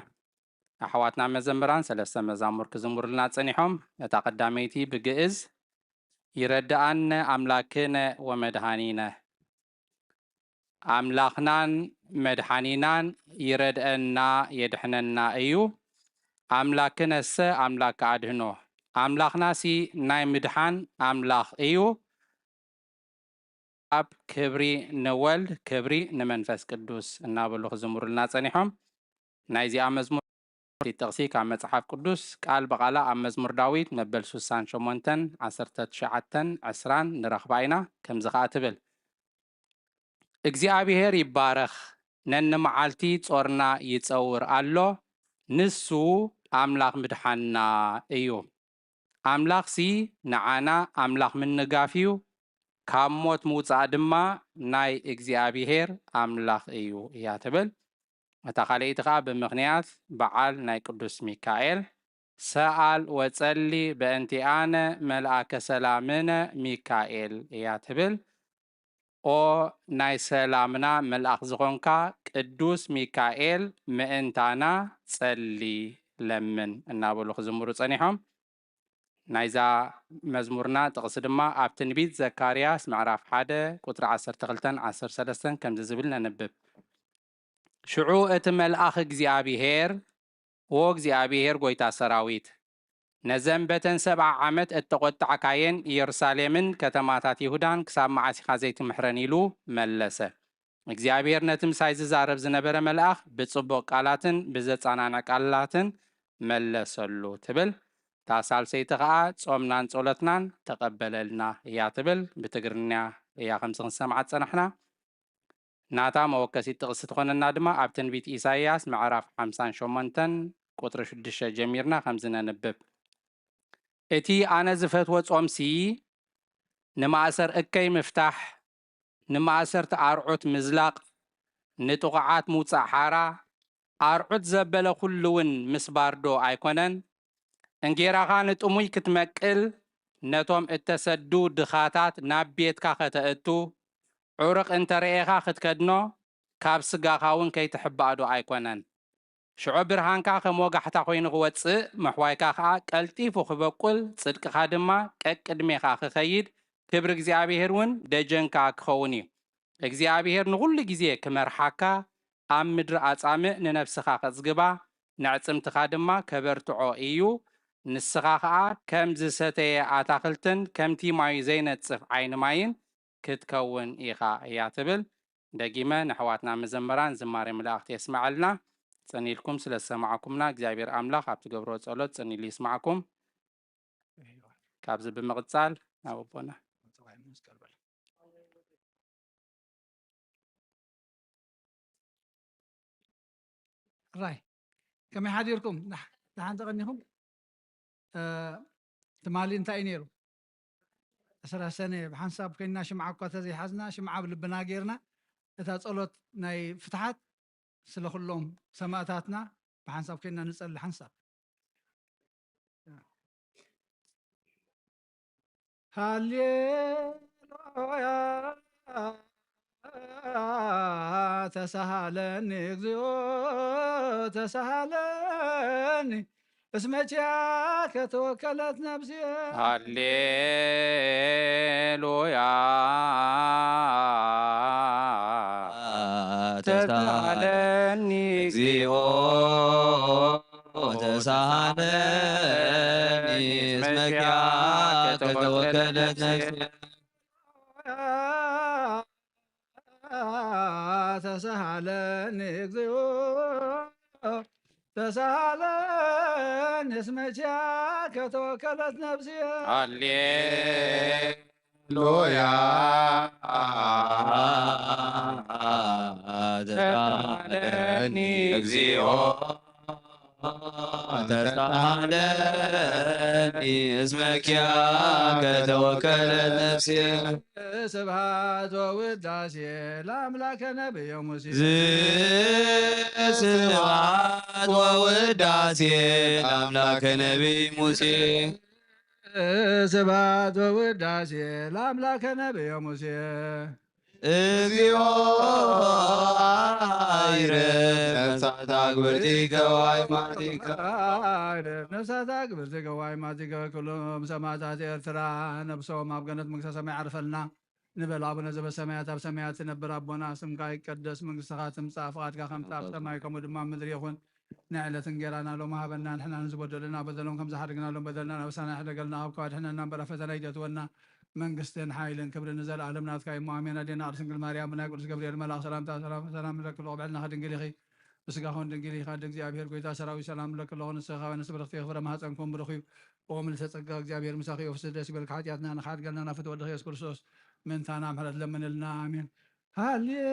ኣሕዋትና መዘምራን ሰለስተ መዛሙር ክዝሙሩልና ፀኒሖም እታ ቀዳመይቲ ብግእዝ ይረድአነ አምላክነ ወመድኃኒነ አምላኽናን መድኃኒናን ይረድአና የድሕነና እዩ አምላክነሰ አምላክ አድህኖ አምላኽናሲ ናይ ምድሓን አምላኽ እዩ ኣብ ክብሪ ንወልድ ክብሪ ንመንፈስ ቅዱስ እናበሉ ክዝሙሩልና ፀኒሖም ናይዚኣ መዝሙር ጥቕሲ ካብ መጽሓፍ ቅዱስ ቃል በቃላ ኣብ መዝሙር ዳዊት መበል 68 19 20 ንረኽባ ኢና ከምዚ ከዓ ትብል እግዚአብሔር ይባረኽ ነንመዓልቲ ጾርና ይጸውር ኣሎ ንሱ አምላኽ ምድሓንና እዩ አምላኽሲ ንዓና አምላኽ ምንጋፍ እዩ ካብ ሞት ምውፃእ ድማ ናይ እግዚአብሔር አምላኽ እዩ እያ ትብል እታ ካልአይቲ ከዓ ብምኽንያት በዓል ናይ ቅዱስ ሚካኤል ሰአል ወጸሊ በእንቲአነ መልአከ ሰላምነ ሚካኤል እያ ትብል ኦ ናይ ሰላምና መልአኽ ዝኾንካ ቅዱስ ሚካኤል ምእንታና ጸሊ ለምን እናበሉ ክዝሙሩ ፀኒሖም ናይዛ መዝሙርና ጥቕሲ ድማ ኣብ ትንቢት ዘካርያስ ምዕራፍ 1 ቁጥሪ 12-13 ከምዚ ዝብል ነንብብ ሽዑ እቲ መልአኽ እግዚአብሔር ኦ እግዚአብሔር ጎይታ ሰራዊት ነዘንበተን 70 ዓመት እተቆጣዕካየን ኢየሩሳሌምን ከተማታት ይሁዳን ክሳብ መዓሲኻ ዘይትምሕረን ኢሉ መለሰ እግዚአብሔር ነቲ ምሳይ ዝዛረብ ዝነበረ መልአኽ ብጽቡቕ ቃላትን ብዘጻናንዕ ቃላትን መለሰሉ ትብል ታሳልሰይቲ ከዓ ጾምናን ጸሎትናን ተቀበለልና እያ ትብል ብትግርኛ እያ ከምዚ ክንሰምዓት ፀናሕና ናታ መወከሲት ጥቕሲ ትኾነና ድማ ኣብ ትንቢት ኢሳይያስ ምዕራፍ 58 ቁጥሪ 6 ጀሚርና ከምዚ ነንብብ እቲ ኣነ ዝፈትዎ ጾምሲ ንማእሰር እከይ ምፍታሕ ንማእሰርቲ ኣርዑት ምዝላቕ ንጥቑዓት ምውፃእ ሓራ ኣርዑት ዘበለ ኩሉ እውን ምስባርዶ ኣይኮነን እንጌራኻ ንጥሙይ ክትመቅል ነቶም እተሰዱ ድኻታት ናብ ቤትካ ከተእቱ ዑሩቕ እንተርእኻ ክትከድኖ ካብ ስጋኻ እውን ከይትሕባእዶ ኣይኮነን ሽዑ ብርሃንካ ከም ወጋሕታ ኮይኑ ክወፅእ መሕዋይካ ከዓ ቀልጢፉ ክበቁል ጽድቅኻ ድማ ቀቅድሜኻ ክኸይድ ክብሪ እግዚአብሔር እውን ደጀንካ ክኸውን እዩ እግዚአብሔር ንኩሉ ግዜ ክመርሓካ ኣብ ምድሪ ኣጻምእ ንነፍስኻ ከጽግባ ንዕጽምትኻ ድማ ከበርትዖ እዩ ንስኻ ከዓ ከም ዝሰተየ ኣታኽልትን ከምቲ ማዩ ዘይነጽፍ ዓይኒ ማይን ክትከውን ኢኻ እያ ትብል ደጊመ ንሕዋትና መዘመራን ዝማሬ መላእኽቲ የስምዐልና ጸኒልኩም ስለ ሰማዕኩምና እግዚአብሔር አምላኽ ኣብ ትገብሮ ጸሎት ጸኒሉ ይስማዕኩም ካብዚ ብምቕጻል ናብ ኣቦና راي كم يحضركم لحن تغنيهم تمالي انتاي نيرو 10 سنة بحنساب كنا شمعة كوتا زي حزنا شمعة بلبنا غيرنا اتا ጸሎት ናይ ፍትሓት ስለ ኩሎም ሰማዕታትና ብሓንሳብ ከና ንጸሊ ሓንሳብ ሃሌሉያ ተሳሃለኒ እግዚኦ ተሳሃለኒ اسمك توكلت نفسي هللويا تسألني እግዚኦ ተሳሃለኒ እስመኪ ከተወከለት ነፍሴ تسهلني እግዚኦ تسهلني اسمك ከተወከለት ነፍሴ هللويا تسألني እግዚኦ ተሳሃለኒ እስመኪ ከተወከለት ነፍሴ ስብሐት ወውዳሴ ለአምላከ ነቢዩ ሙሴ ስብሐት ወውዳሴ ለአምላከ ነቢይ ሙሴ ስብሐት ወውዳሴ ለአምላከ ነቢዩ ሙሴ እግዚኦ አይረፍ ነፍሳት አግብርቲከ ወአዕማዲከ ነፍሳት አግብርቲከ ወአዕማዲከ ኩሎም ሰማዕታት ኤርትራ ነብሶም ኣብ ገነት መንግሥተ ሰማይ ዓርፈልና ንበል አቡነ ዘበሰማያት ኣብ ሰማያት ትነብር ኣቦና ስምካ ይቀደስ መንግሥትኻ ትምጻእ ፈቃድካ ከምቲ ኣብ ሰማይ ከምኡ ድማ ምድሪ ይኹን ንዕለት እንጀራና ሎሚ ሃበና ንሕና ንዝበደሉና በደሎም ከም ዝሓድግናሎም በደልና ናብሳና ይሕደገልና ኣብ ከዋድሕና እምበረ ፈተና ይገትወና መንግስትን ሓይልን ክብርን ዘለዓለም ናትካ እሞ ኣሜን። ኣዴና ቅድስት ድንግል ማርያም ብናይ ቅዱስ ገብርኤል መልኣክ ሰላምታ ሰላም ንረክብ ብዕልና ድንግል ኢኺ ብስጋኹን ድንግል ኢኻ እግዚኣብሔር ጎይታ ሰራዊት ሰላም ንረክብ ንስኻ ወንስ ብርክቲ ክብረ ማህፀንኩም ብርኺቡ ኦ ምልዕተ ጸጋ እግዚኣብሔር ምሳኺ ወፍስስ ደስ ይበልካ ሓጢኣትና ንሓድገልና ናፍት ወድኺ ኢየሱስ ክርስቶስ ምንታና ምሕረት ለምንልና ኣሜን። ሃሌሉያ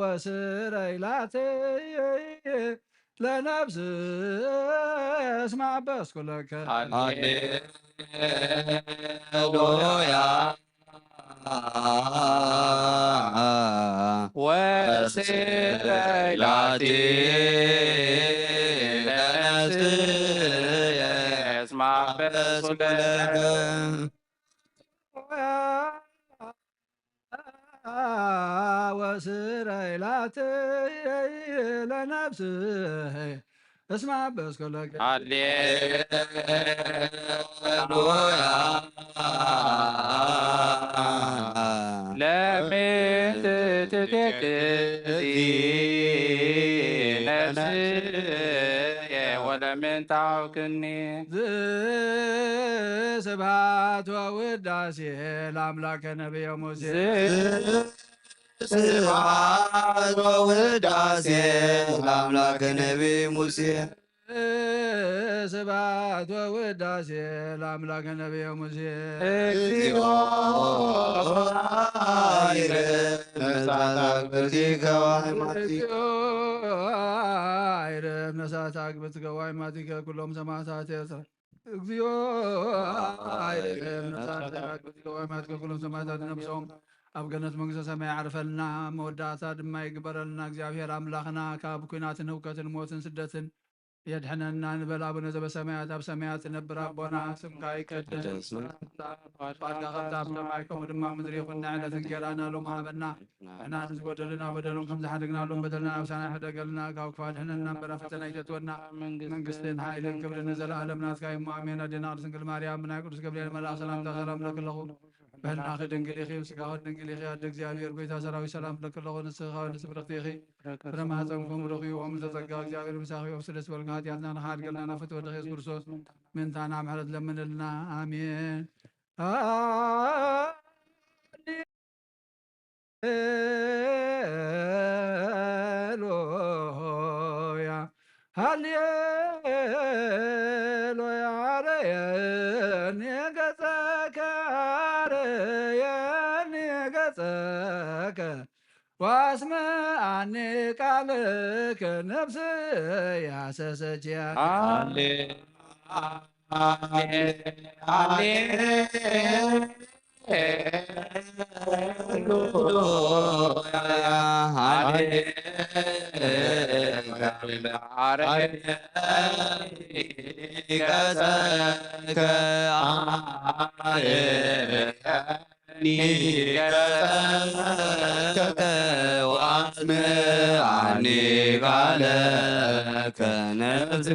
ወስረይላትየ ለነፍስ እስማ በስኩለከ ሃሌሉያ ወስረይላቲ ለነፍስ እስማ በስኩለከ ወስረይላትየ ለነፍስ እስማ በስኩለከ ሃሌሉያ ለምን ትትክዚ ነፍስየ ወለምን ታውክኒ ስብሐት ወውዳሴ ለአምላከ ነቢዩ ሙሴ ስብሐት ወውዳሴ ለአምላከ ነቢይ ሙሴ ስብሐት ወውዳሴ ለአምላከ ነቢዩ ሙሴ እግዚኦ አይረፍ ነፍሳት አግብርቲከ ወአዕማዲከ አይረፍ ነፍሳት አግብርቲከ ወአዕማዲከ ኩሎም ሰማዕታት ኤርትራ እግዚኦ አይረፍ ነፍሳት አግብርቲከ ወአዕማዲከ ኩሎም ሰማዕታት ነብሶም ኣብ ገነት መንግሥተ ሰማይ ዓርፈልና መወዳእታ ድማ ይግበረልና እግዚአብሔር ኣምላኽና ካብ ኩናትን ህውከትን ሞትን ስደትን የድሕነና ንበል አቡነ ዘበሰማያት ኣብ ሰማያት ትነብር ኣቦና ስምካ ይቀደስ ፈቃድካ ከምቲ ኣብ ሰማይ ከምኡ ድማ ምድሪ ይኹን ንዕለት እንጀራና ሎሚ ሃበና ንሕና ንዝበደሉና በደሎም ከም ዝሓደግናሎም በደልና ናብሳና ይሕደገልና ካብ ክፋድሕነና እምበረ ፈተና ይገትወና መንግስትን ሓይልን ክብርን ዘለኣለም ናትካ እሞ ኣሜን። ኣዴና ቅድስት ድንግል ማርያም ብናይ ቅዱስ ገብርኤል መልኣክ ሰላምታ ሰላም ንረክለኹ በህልናኺ ድንግል ኢኺ ስጋኹ ድንግል ኢኺ ኣደ እግዚኣብሔር ጎይታ ሰራዊት ሰላም ንረክለኹ ንስኻ ንስ ብርክቲ ኢኺ ፍረ ማህፀንኩም ረኺቡ ኦም ዝተጸጋ እግዚኣብሔር ምሳኺ ወፍሲ ደስ በልካ ሓጢኣትና ንኻድገልና ናፍት ወድኺ ኢየሱስ ክርስቶስ ምንታና ምሕረት ለምንልና ኣሜን። ሃሌሉያ ሃሌሉያ አርየኒ ገጸከ አርየኒ ገጸከ ዋስመዓኒ ቃልከ ነፍስ ያሰሰችያ ዋስመዓኒ ቃልከ ነፍስ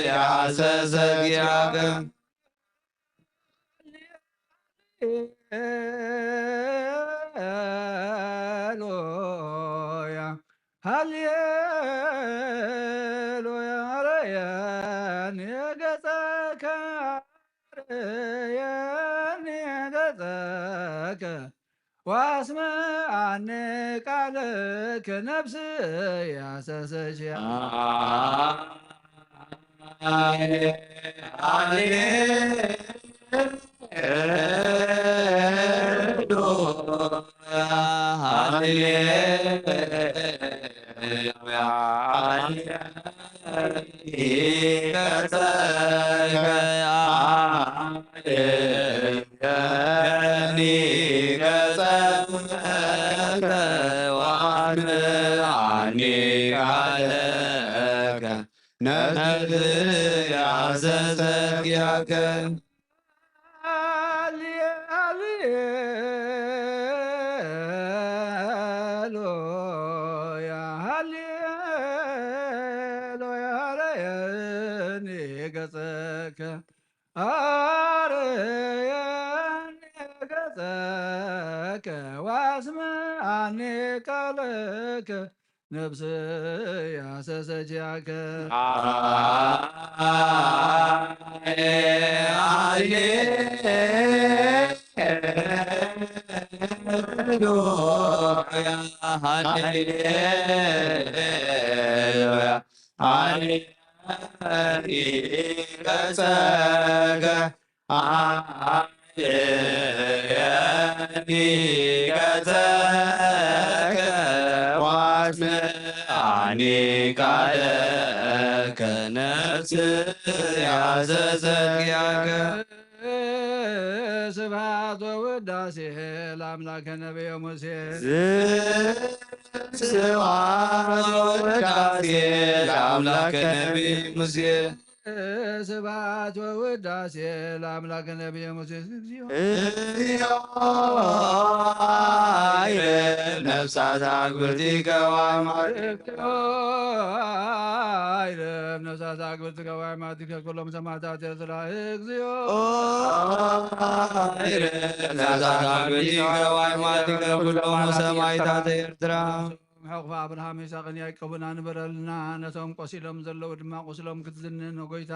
ያሰሰግያከ ሃሌሉያ ሃሌሉያ አርያኒ ገጸከ አርያኒ ገጸከ ዋስመዓኒ ቃልከ ነፍስ ያሰሰችያ ሃሌሉያ ሃሌሉያ አርያኒ ገጸከ አርያኒ ገጸከ ዋስመዓኒ ቃልከ ነፍስ ያሰሰችያከ ዋስመዓኒ ቃልከ ነፍስ ያሰሰግያከ ስብሐት ወውዳሴ ለአምላከ ነቢየ ሙሴ ስብሐት ወውዳሴ ለአምላከ ነቢየ ሙሴ ስብሐት ወውዳሴ ለአምላከ ነቢየ ሙሴ እግዚኦ ይረብ ነፍሳት አግብርቲከ ወአማልክቲከ አይረብ ነፍሳት አግብርቲከ ወአማልክቲከ ኩሎም ሰማዕታት ኤርትራ እግዚኦ ይረብ ነፍሳት አግብርቲከ ወአማልክቲከ ኩሎም ሰማዕታት ኤርትራ ሕቑፋ አብርሃም ይስሐቅን ያዕቆብን አንበረልና ነቶም ቆሲሎም ዘለዉ ድማ ቁስሎም ክትዝንን ጎይታ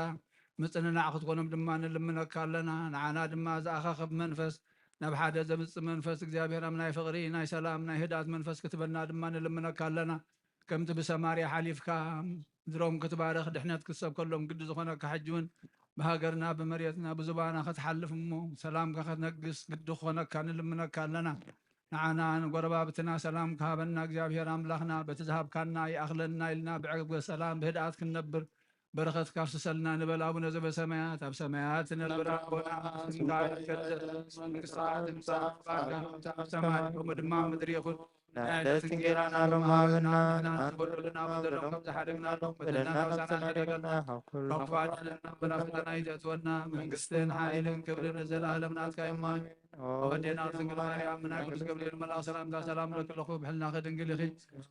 ምፅንናዕ ክትኮኖም ድማ ንልምነካ ኣለና ንዓና ድማ ዝኣኻኽብ መንፈስ ናብ ሓደ ዘምፅእ መንፈስ እግዚኣብሔር ኣብ ናይ ፍቕሪ ናይ ሰላም ናይ ህድኣት መንፈስ ክትበና ድማ ንልምነካ ኣለና ከምቲ ብሰማርያ ሓሊፍካ ምድሮም ክትባርኽ ድሕነት ክሰብ ከሎም ግዲ ዝኾነካ ሕጂ እውን ብሃገርና ብመሬትና ብዝባና ክትሓልፍ እሞ ሰላምካ ክትነግስ ግዲ ክኾነካ ንልምነካ ኣለና ንዓና ንጎረባብትና ሰላም ካሃበና እግዚኣብሔር ኣምላኽና በቲ ዝሃብካና ይኣኽለና ኢልና ብዕግበ ሰላም ብህድኣት ክንነብር በረኸት ካፍስሰልና ንበል ኣቡነ ዘበሰማያት ኣብ ሰማያት ትነብር ኣቦና ስምካ ይትቀደስ መንግስትካ ትምጻእ ፈቃድካ ኣብ ሰማይ ከምኡ ድማ ምድሪ ይኹን ናይዕለት እንጀራና ሎሚ ሃበና ንሕና ንበደሉና በደሎም ከም ዝሓደግናሎም በደልና ነብሳና ይሕደገልና ካብ ክፉኣት ዘለና በላ ፈተና ይዘእትወና መንግስትን ሓይልን ክብርን ንዘለኣለም ናትካ እዩ ኣሜን ወዴና ድንግል ማርያም ናይ ቅዱስ ገብርኤል መልኣክ ሰላምታ ሰላም ለክለኹ ብሕልናኸ ድንግል ኢኺ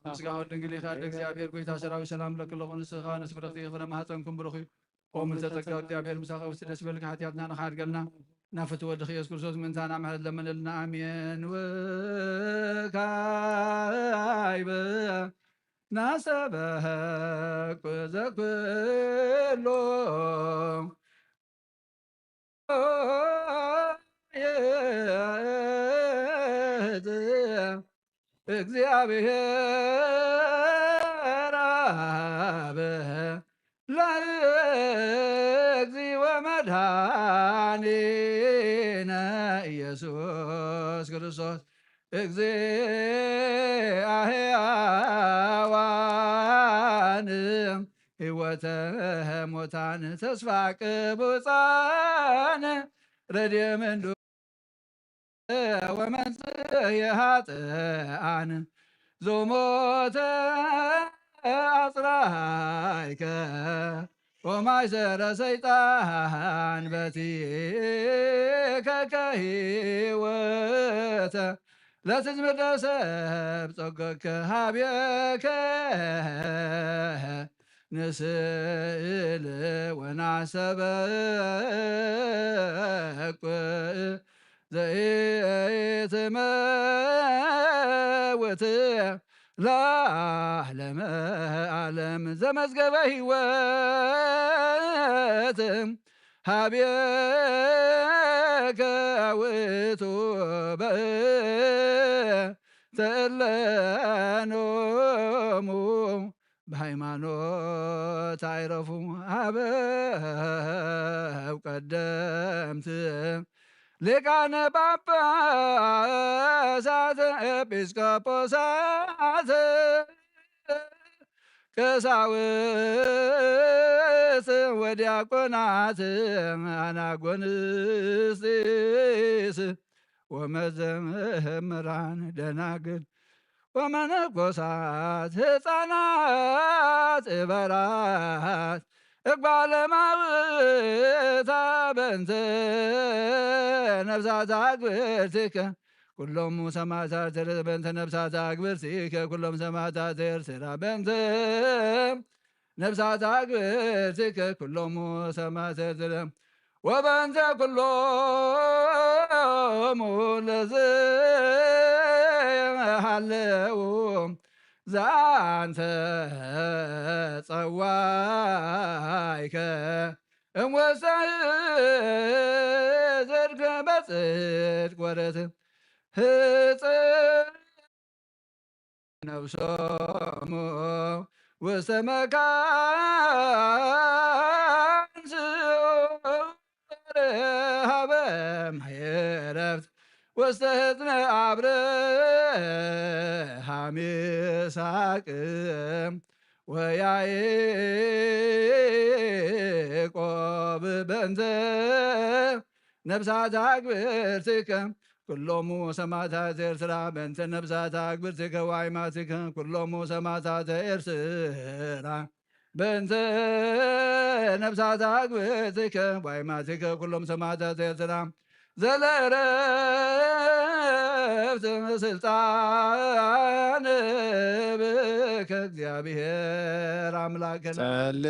ምስጋሆ ድንግል ኢኻ እግዚኣብሔር ጎይታ ሰራዊት ሰላም ለክለኹ ንስኻ ንስፍረኽቲ ይኽነ ማህፀንኩም ብሩኽ እዩ ቆም ዝተጸጋ እግዚኣብሔር ምሳኸ ውስጥ ደስ በልካ ሓጢኣትና ንኻድገልና ናፍቲ ወድኺ ኢየሱስ ክርስቶስ ምንታና ምሕረት ለመነልና ኣሜን ወካይበ ናሰበክ ዘኩሎ እግዚአብሔር አብ ለእግዚእ ወመድኃኒነ ኢየሱስ ክርስቶስ እግዚአ ሕያዋን ሕይወተ ሙታን ተስፋ ቅቡፃን ረድኤ ምንዱ ወመንጽሔ ኃጥኣን ዞሞተ አጽራይከ ወማይሰረ ሰይጣን በቲከ ከሕይወተ ለትዝምር ሰብ ጸገከ ሀብየከ ንስእል ወናሰበቅ ዘይትመውት ለዓለመ ዓለም ዘመዝገበ ሕይወት ሀብየከ ውእቱ በእለኖሙ በሃይማኖት አይረፉ አበው ቀደምት ሊቃነ ጳጳሳት ኤጲስቆጶሳት ቀሳውስት ወዲያቆናት አናጎንስጢስ ወመዘምራን ደናግል ወመነኮሳት ሕፃናት እበራት እጓለ እማውታ በእንተ ነፍሳት አግብርቲከ ኩሎሙ ሰማዕታት በእንተ ነፍሳት አግብርቲከ ኩሎሙ ሰማዕታት ኤርትራ በእንተ ነፍሳት አግብርቲከ ኩሎሙ ሰማዕታት ኤርትራ ወበእንተ ኩሎሙ ለዘሃለው ዛንተ ጸዋይከ እምወሳይ ዘድከ በጽድቅ ወረት ህጽ ነፍሶሙ ውስተ መካን ሀበ ማየረፍት ውስተ ህፅነ አብርሃም ይስሐቅ ወያዕቆብ በእንተ ነፍሳት አግብርቲከ ኩሎሙ ሰማዕታት ኤርትራ በእንተ ነፍሳት አግብርቲከ ወአዕማቲከ ኩሎሙ ሰማዕታት ኤርትራ በእንተ ነፍሳት አግብርቲከ ወአዕማቲከ ኩሎሙ ሰማዕታት ኤርትራ ዘለረፍት ስልጣን ብከ እግዚአብሔር አምላክነ ጸልዩ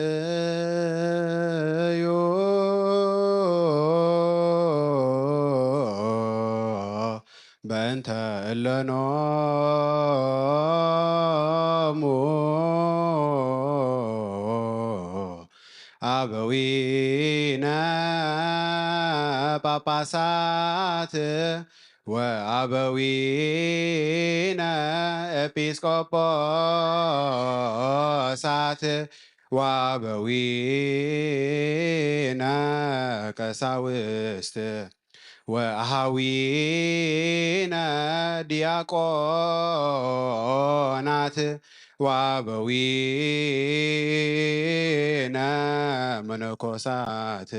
በእንተ እለኖሙ አበዊነ ጳጳሳት ወአበዊነ ኤጲስቆጶሳት ወአበዊነ ቀሳውስት ወአሃዊነ ዲያቆናት ወአበዊነ መነኮሳት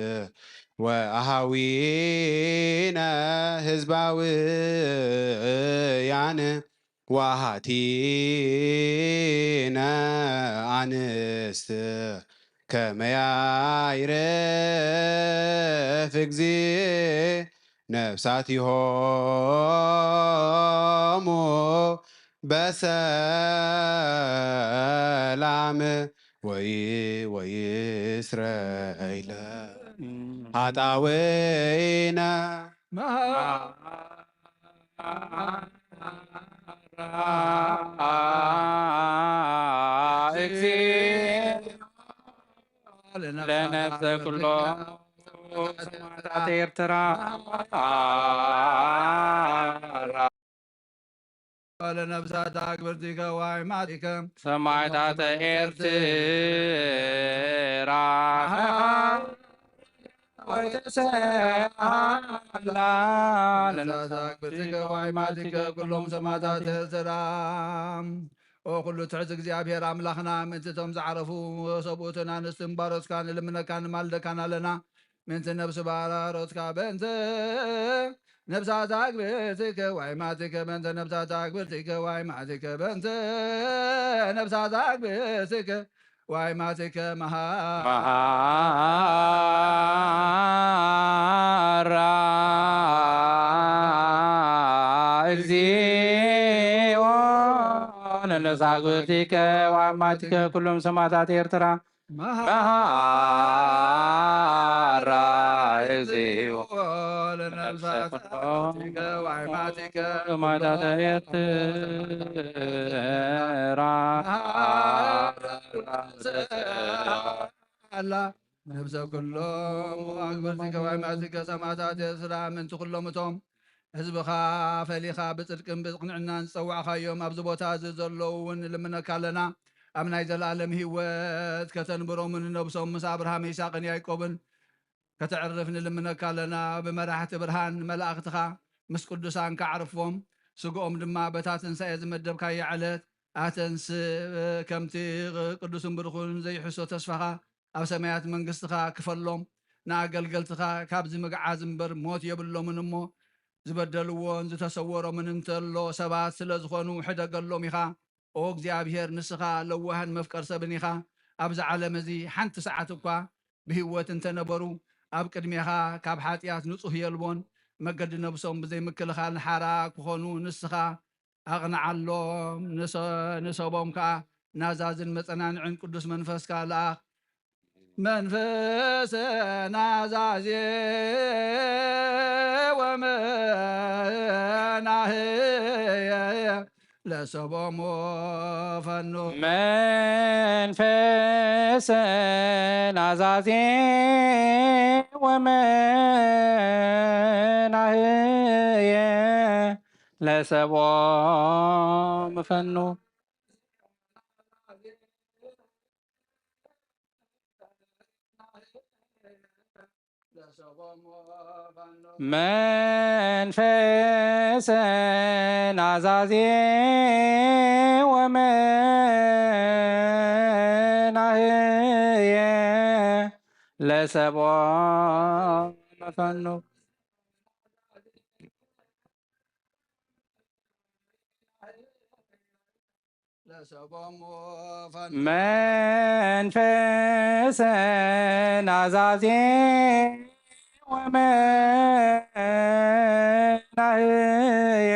ወአሃዊነ ህዝባውያን ዋሃቲነ አንስት ከመያይረፍ እግዚእ ነፍሳቲሆሙ በሰላም ወይስረይለ ኃጣውኢነ ለነፍሰ ኩሎ ሰማዕታት ኤርትራ ለነፍሳት አግብርቲከ ወአዕማቲከ ሰማዕታተ ኤርትራ ነፍሳት ብርትከ ዋይማትከ ኩሎም ሰማዕታት ኤርትራ ኩሉ ትሕዝ እግዚአብሔር አምላኽና ምእንትቶም ዝዓረፉ ሰብኡትን አንስትን ባሮትካ ንልምነካ ንማልደካን ኣለና ምእንቲ ነብሲ ባሮትካ በእንተ ነብሳት አግብርትከ ዋይማትከ በእንተ ነብሳት አግብርትከ ዋይማትከ በእንተ ነብሳት አግብርትከ ዋይማትከ መሃራ እግዚኦ ለነሳግብቲከ ዋይማትከ ኩሎም ሰማዕታት ኤርትራ መሃራ እግዚኦ ለነብሳት አግብርትከ ዋይማትከ ሰማዕታት ኤርትራ አላ ነብሰ ኩሎም አግብርቲከ ዋይማትከ ሰማዕታት ኤርትራ ምንቲ ኩሎም እቶም ህዝብኻ ፈሊኻ ብፅድቅን ብቅንዕናን ዝፀዋዕኻዮም ኣብዚ ቦታ እዚ ዘለዉ እውን ልምነካ ኣለና ኣብ ናይ ዘለኣለም ሂወት ከተንብሮምን ነብሶም ምስ ኣብርሃም ይስሐቅን ያዕቆብን ከተዕርፍ ንልምነካ ኣለና ብመራሕቲ ብርሃን መላእኽትኻ ምስ ቅዱሳን ከዕርፎም ስግኦም ድማ በታ ትንሳኤ ዝመደብካዮ ዕለት ኣተንስ ከምቲ ቅዱስን ብርኹን ዘይሕሶ ተስፋኻ ኣብ ሰማያት መንግስትኻ ክፈሎም ንኣገልገልትኻ ካብዚ ምግዓዝ እምበር ሞት የብሎምን እሞ ዝበደልዎን ዝተሰወሮምን እንተሎ ሰባት ስለ ዝኾኑ ሕደገሎም ኢኻ ኦ እግዚኣብሔር ንስኻ ለዋህን መፍቀር ሰብን ኢኻ ኣብዚ ዓለም እዚ ሓንቲ ሰዓት እኳ ብህይወት እንተነበሩ ኣብ ቅድሜኻ ካብ ሓጢኣት ንጹህ የልቦን መገዲ ነብሶም ብዘይምክልኻል ሓራ ክኾኑ ንስኻ ኣቕንዓሎም ንሰቦም ከዓ ናዛዝን መፀናንዕን ቅዱስ መንፈስካ ለኣኽ መንፈሰ ናዛዜ ወመናህየ ለሰቦም ፈኑ መንፈሰ ናዛዜ ወመናህየ ለሰቦም ፈኑ መንፈሰ ናዛዜ ወመናህየ ለሰቦም ፈኑ መንፈሰ ናዛዜ ወመናህየ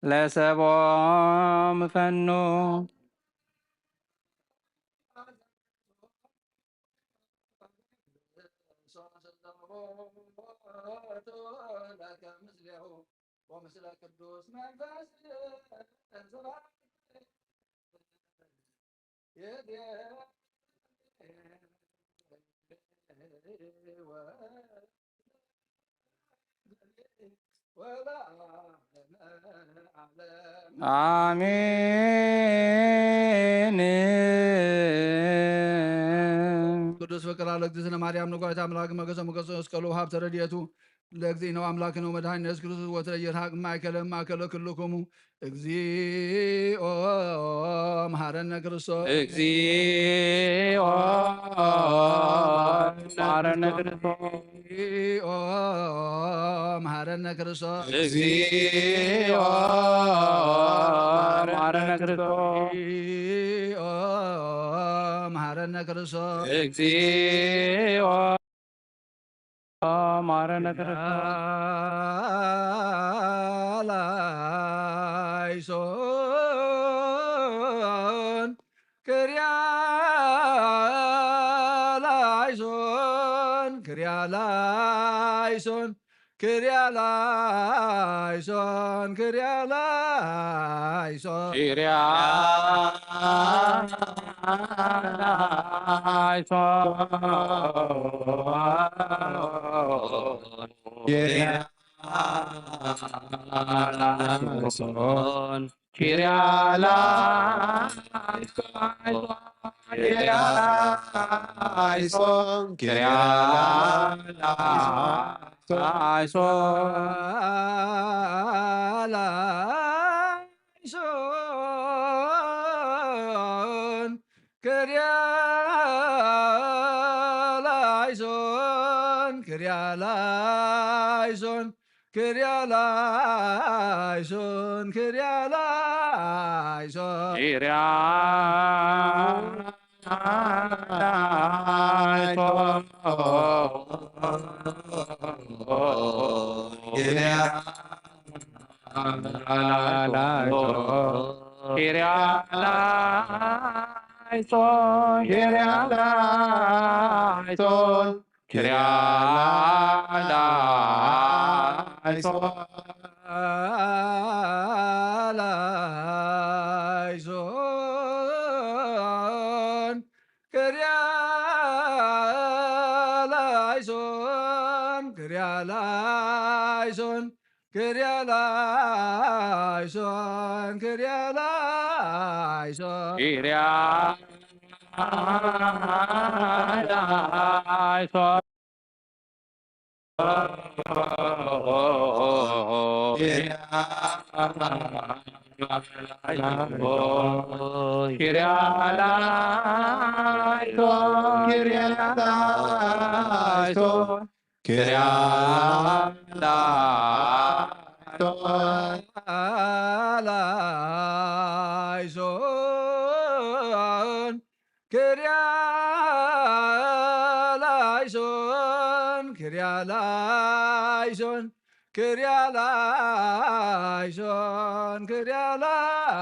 ለሰቦም ፈኑ ومثل القدوس منفس አሜን። ቅዱስ ፍቅር ለእግዝእትነ ማርያም ንጓይት አምላክ መገሰ መገሰ መስቀሉ ሀብተ ረድኤቱ ለእግዚእነ አምላክነ ወመድኃኒነ ኢየሱስ ክርስቶስ ወትረ ይርሐቅ ማእከለ ኩልክሙ እግዚኦ መሐረነ ክርስቶስ እግዚኦ መሐረነ ክርስቶስ እግዚኦ መሐረነ ክርስቶስ እግዚኦ መሐረነ ክርስቶስ እግዚኦ መሐረነ ክርስቶስ እግዚኦ መሐረነ ላይሶን ክርያላይሶን ክርያላይሶን ክርያላይሶን ክርያላይሶን ክርያላይሶን eleison, Kyrie eleison, Kyrie eleison, Kyrie eleison, Alaison, Kyrie eleison, Kyrie eleison, Kyrie eleison, Kyrie eleison. Alaison, Kyrie eleison, Kyrie eleison, Kyrie eleison, Kyrie eleison. Alaison, Kyrie eleison, Kyrie eleison, Kyrie eleison, Kyrie eleison.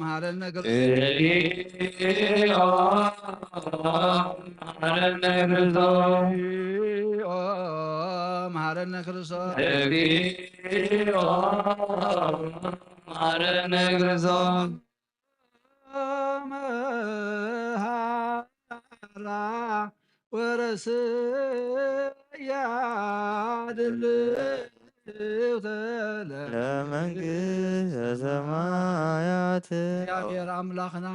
መሃረነ መሃረነ ክርስቶስ መሃረነ ክርስቶስ መሃራ ወረስያ ድልው ለመንግሥተ ሰማያት እግዚአብሔር አምላኽና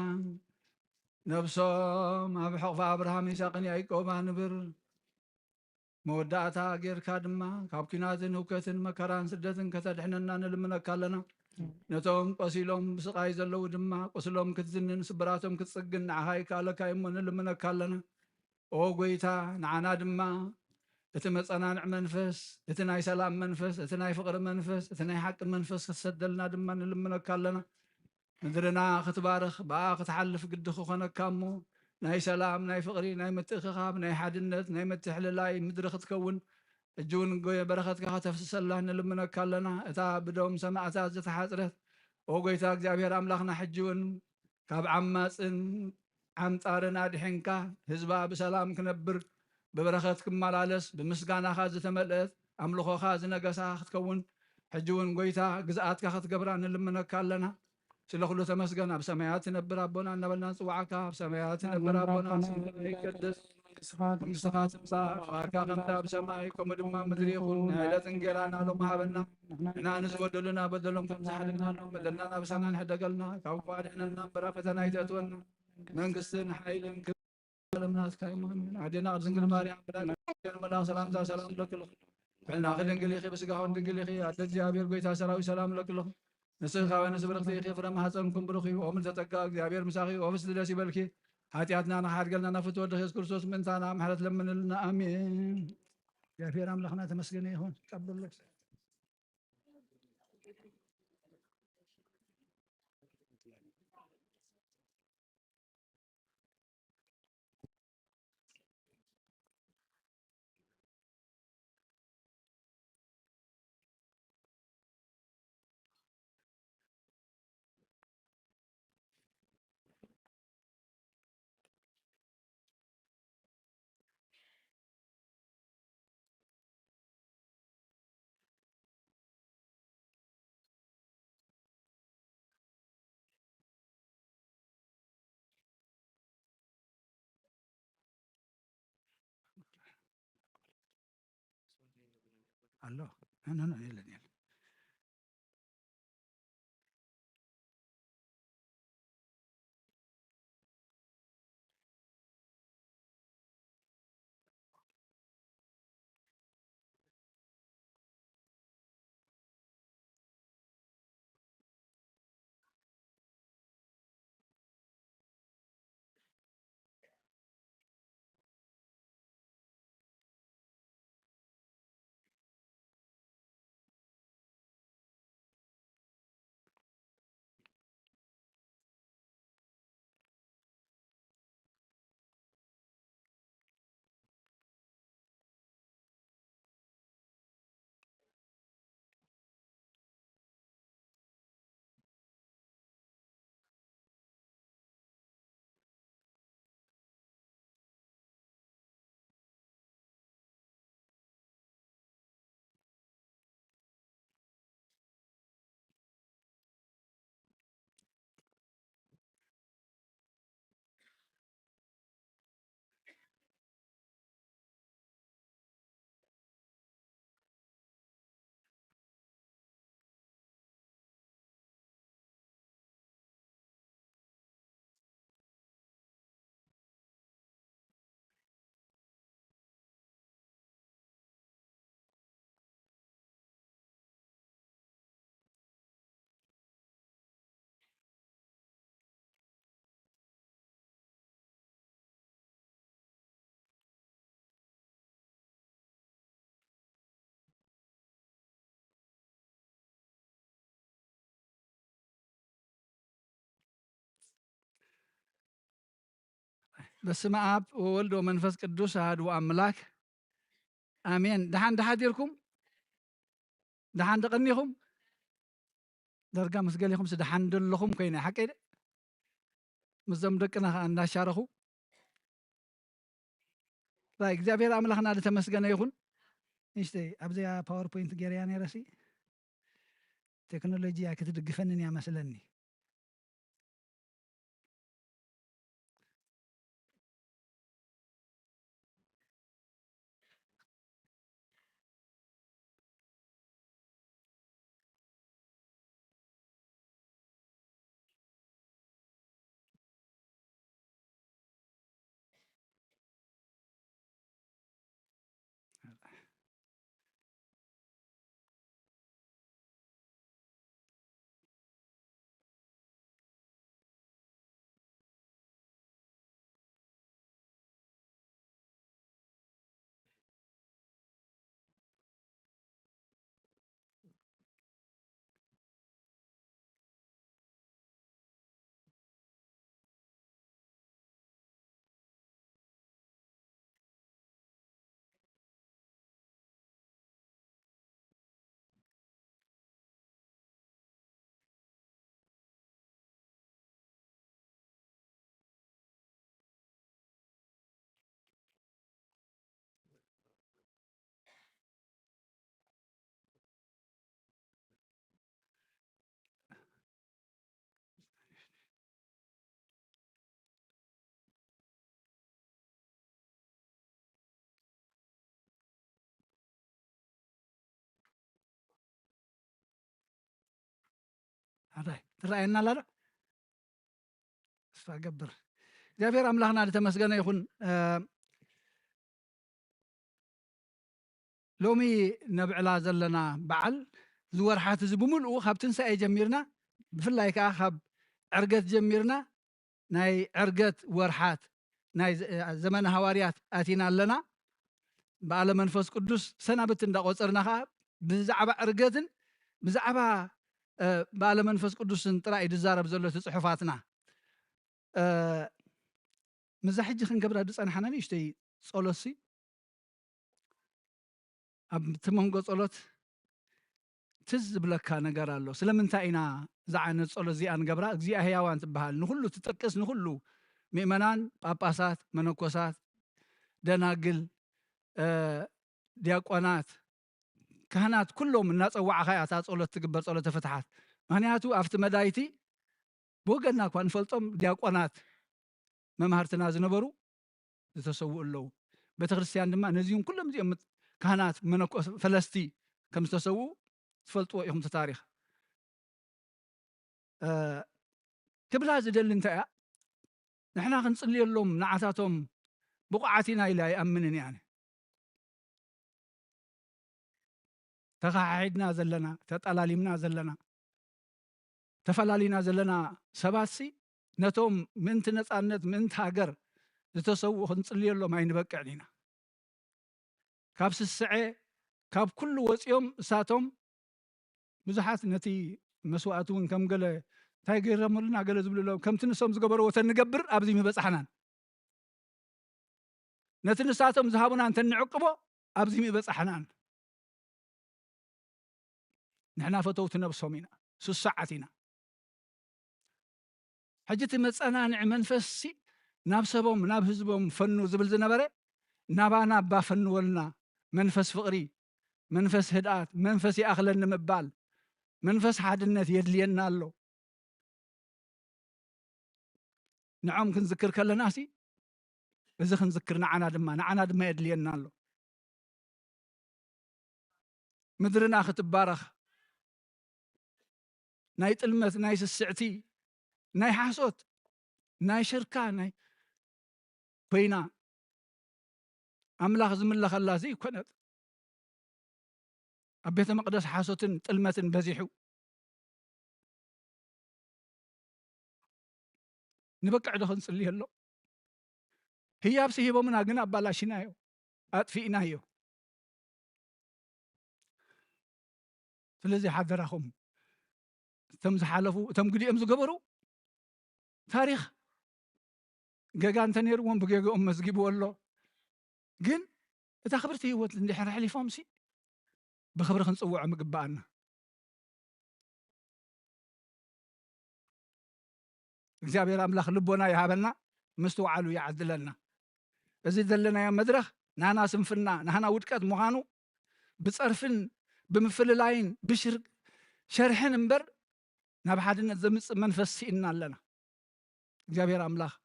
ነብሶም ኣብ ሕቑፊ ኣብርሃም ይስሐቅን ያዕቆብ ንብር መወዳእታ ጌርካ ድማ ካብ ኩናትን ህውከትን መከራን ስደትን ከተድሕነና ንልምነካ ኣለና ነቶም ቆሲሎም ብስቃይ ዘለዉ ድማ ቁስሎም ክትዝንን ስብራቶም ክትፅግን ንዓኻ ይከኣለካ እሞ ንልምነካ ኣለና ኦ ጎይታ ንዓና ድማ እቲ መፀናንዕ መንፈስ እቲ ናይ ሰላም መንፈስ እቲ ናይ ፍቅሪ መንፈስ እቲ ናይ ሓቂ መንፈስ ክትሰደልና ድማ ንልምነካ ኣለና ምድርና ክትባርኽ ብኣ ክትሓልፍ ግዲ ክኾነካ እሞ ናይ ሰላም ናይ ፍቅሪ ናይ ምትእኽኻብ ናይ ሓድነት ናይ ምትሕልላይ ምድሪ ክትከውን ሕጂ እውን በረኸትካ ከተፍስሰላ ንልምነካ ኣለና እታ ብዶም ሰማዕታት ዝተሓፅረት ኦ ጎይታ እግዚአብሔር ኣምላኽና ሕጂ እውን ካብ ዓማፅን ዓምፃርን ኣድሕንካ ህዝባ ብሰላም ክነብር ብበረኸት ክመላለስ ብምስጋናኻ ዝተመልአት ኣምልኾኻ ዝነገሳ ክትከውን ሕጂ እውን ጎይታ ግዝኣትካ ክትገብራ ንልምነካ ኣለና ስለኩሉ ተመስገን ኣብ ሰማያት ትነብር ኣቦና እናበልና ንፅዋዓካ ኣብ ሰማያት ትነብር ኣቦና ስምካ ይቀደስ መንግስትኻ ትምፃእ ፍቃድካ ከምታ ኣብ ሰማይ ከምኡ ድማ ምድሪ ይኹን ናይ ዕለት እንጀራና ሎሚ ሃበና ንሕና ንዝበደሉና በደሎም ከም ዝሓደግናሎም በደልና ናብሳና ንሕደገልና ካብ እኳ ኣድሕነና እምበራ ፈተና ይተእትወና መንግስትን ሓይልን ክለምናትካ ይሞን ኣዴና ቅድስንግል ማርያም መላክ ሰላምታ ሰላም ለክልኹ ብዕልና ክድንግል ኢኺ ብስጋኹን ድንግል ኢኺ ኣደ እግዚኣብሔር ጎይታ ሰራዊት ሰላም ለክልኹ ንስኻ ወንስብርኽቲ ኢኺ ፍረ ማሕፀንኩም ብሩኽ እዩ ኦምን ተጠጋ እግዚኣብሔር ምሳኺ ኦብስ ደስ ይበልኪ ኃጢአትና ንሓድገልና ናፍት ወደ ኢየሱስ ክርስቶስ ምንታና ምሕረት ለምንልና አሜን። እግዚአብሔር አምላክና ተመስገነ ይሁን። ቀበሉት አሎ ኖ የለን በስመ አብ ወወልድ ወመንፈስ ቅዱስ አሐዱ አምላክ አሜን። ደሓን ደሓዲርኩም ደሓን ደቐኒኹም ደርጋ ምስ ገሊኹም ስደሓን ደለኹም ኮይነ ሓቀይ ደ ምስዞም ደቅና ከዓ እንዳሻረኹ ራይ እግዚአብሔር አምላኽና ዝተመስገነ ይኹን። ንሽተይ ኣብዚያ ፓወርፖይንት ገይረያ ነይረሲ ቴክኖሎጂ ክትድግፈንን እያ መስለኒ። አራይ ትራእየና አላ ስፋገብር እግዚአብሔር አምላኽና ዝተመስገነ ይኹን። ሎሚ ነብዕላ ዘለና በዓል ዝወርሓት እዚ ብምልኡ ካብ ትንሳኤ ጀሚርና ብፍላይ ከዓ ካብ ዕርገት ጀሚርና ናይ ዕርገት ወርሓት ናይ ዘመነ ሃዋርያት ኣቲና ኣለና። በዓለ መንፈስ ቅዱስ ሰናብት እንዳቆፀርና ከዓ ብዛዕባ ዕርገትን ብዛዕባ በዓለ መንፈስ ቅዱስን ጥራይ ድዛረብ ዘሎ ፅሑፋትና ምዛ ሕጂ ክንገብራ ድፀናሕና ንእሽተይ ጸሎት ኣብ ትመንጎ ጸሎት ትዝ ዝብለካ ነገር ኣሎ። ስለምንታይ ኢና እዛ ዓይነት ጸሎት እዚኣ ንገብራ? እግዚአ ህያዋን ትበሃል ንኩሉ ትጥቅስ ንኩሉ ምእመናን፣ ጳጳሳት፣ መነኮሳት፣ ደናግል፣ ዲያቆናት፣ ካህናት ኩሎም እናፀዋዕኻ እያ እታ ጸሎት ትግበር ጸሎተ ፍትሓት። ምክንያቱ ኣብቲ መዳይቲ ብወገንና እኳ ንፈልጦም ዲያቆናት መምሃርትና ዝነበሩ ዝተሰውኡ ኣለዉ። ቤተክርስትያን ድማ ነዚኦም ኩሎም እዚኦም ካህናት፣ መነኮስ፣ ፈለስቲ كم تسووا تفلطوا يوم تاريخ كبلا زدل انت نحنا غنصلي لهم نعاتاتهم بقعتنا الى يامنن يعني تقاعدنا زلنا تطلاليمنا زلنا تفلالينا زلنا سباسي نتوم من تنصانت من تاغر زتسوو خنصلي لهم اينبقع لينا كاب سسعه كاب كل وصيوم ساتهم بزحات نتي مسواتون كم قال تاي غيرملنا قال زبللو كم تنسوم زغبرو وتنغبر ابزي مبصحنان نتنساتهم ذهبنا انت نعقبو ابزي مبصحنان نحنا فتوت نفسهم سسعتنا حجت مصنانع منفسي ناب سبهم ناب حزبهم فنو زبل زنبره نابانا با فنولنا منفس فقري منفس هدات منفس اخلن مبال منفس حادነት يدلينا الله نعم كنذكر كلنا سي اذا كنذكرنا عنا دما يدلينا الله مدرنا ختبارخ ناي طلمت ناي سسعتي ناي حاسوت ناي شركه ناي كوينا املاخ زملخ الله زي كنت ابيت مقدس حاسوتن طلمتن بزيحو نبقع دخن صلي له هي ابسي هبمنا غنا بالاشنايو اطفينايو ስለዚህ حذرهم تم زحالفو تم قديم زغبرو تاريخ غغان تنيرون بغيغهم مزغيبو الله ግን እታ خبرتي ህይወት እንድሕር ሓሊፎም ሲ بخبر خنصوع مقبانا እግዚአብሔር አምላክ ልቦና ይሃበና መስተዋዕሉ ያዕድለና እዚህ ዘለና ያ መድረኽ ናና ስንፍና ናና ውድቀት መሃኑ ብጸርፍን ብምፍልላይን ብሽርቅ ሸርሕን እንበር ናብ ሓድነት ዘምጽእ መንፈስ ሲእና ኣለና እግዚአብሔር አምላክ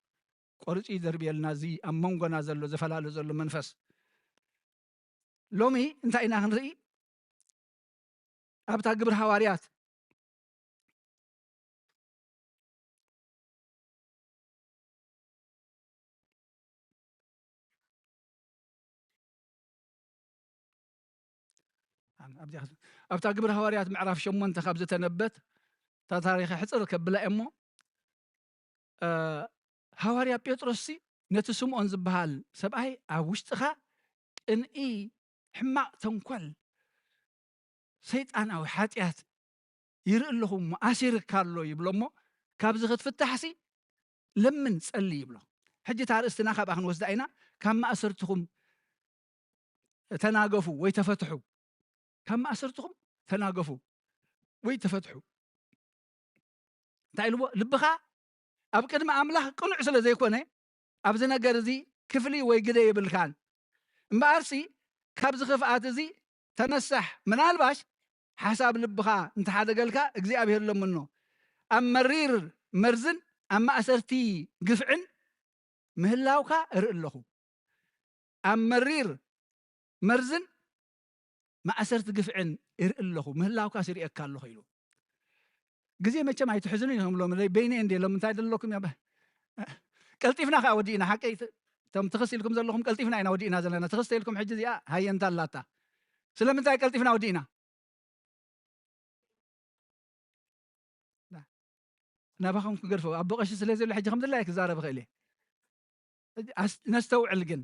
ቆርጪ ዘርብየልና እዚ ኣብ መንጎና ዘሎ ዘፈላለ ዘሎ መንፈስ ሎሚ እንታይ ኢና ክንርኢ ኣብታ ግብረ ሐዋርያት ኣብታ ግብረ ሐዋርያት ምዕራፍ 8 ካብ ዝተነበት ታሪኽ ሕፅር ከብላ እሞ ሐዋርያ ጴጥሮስ ነቲ ስምዖን ዝበሃል ሰብኣይ ኣብ ውሽጥኻ ቅንኢ ሕማቕ ተንኮል ሰይጣናዊ ሓጢያት ይርኢ ኣለኹም ኣሲርካ ኣሎ ይብሎሞ ካብዚ ክትፍታሕሲ ለምን ጸሊ ይብሎ ሕጂ ታርእስትና ካብ ክንወስዳ ኢና ካብ ማእሰርትኩም ተናገፉ ወይ ተፈትሑ ካብ ማእሰርትኩም ተናገፉ ወይ ተፈትሑ እንታይ ኢልዎ ልብኻ ኣብ ቅድሚ ኣምላኽ ቅኑዕ ስለ ዘይኮነ ኣብዚ ነገር እዚ ክፍሊ ወይ ግደ ይብልካን እምበኣርሲ ካብዚ ክፍኣት እዚ ተነሳሕ ምናልባሽ ሓሳብ ልብኻ እንተሓደገልካ እግዚአብሔር ለምኖ ኣብ መሪር መርዝን ኣብ ማእሰርቲ ግፍዕን ምህላውካ ርኢ ኣለኹ ኣብ መሪር መርዝን ማእሰርቲ ግፍዕን ርኢ ኣለኹ ምህላውካ ሲሪአካ ኣለኹ ኢሉ ግዜ መቸም ኣይትሕዝኑ እዮም ሎም በይነ እንዴ ሎም እንታይ ደለኩም ያ ቀልጢፍና ካ ወዲእና ሓቀይ ተም ተኸሲልኩም ዘለኹም ቀልጢፍና ኢና ወዲእና ዘለና ተኸስተልኩም ሕጂ እዚኣ ሃየንታ ኣላታ ስለምንታይ ቀልጢፍና ወዲእና ናባኹም ክገርፈው ኣብ በቐሺ ስለ ዘሎ ሕጂ ከምዝላይ ክዛረብ ክእል ነስተውዕል ግን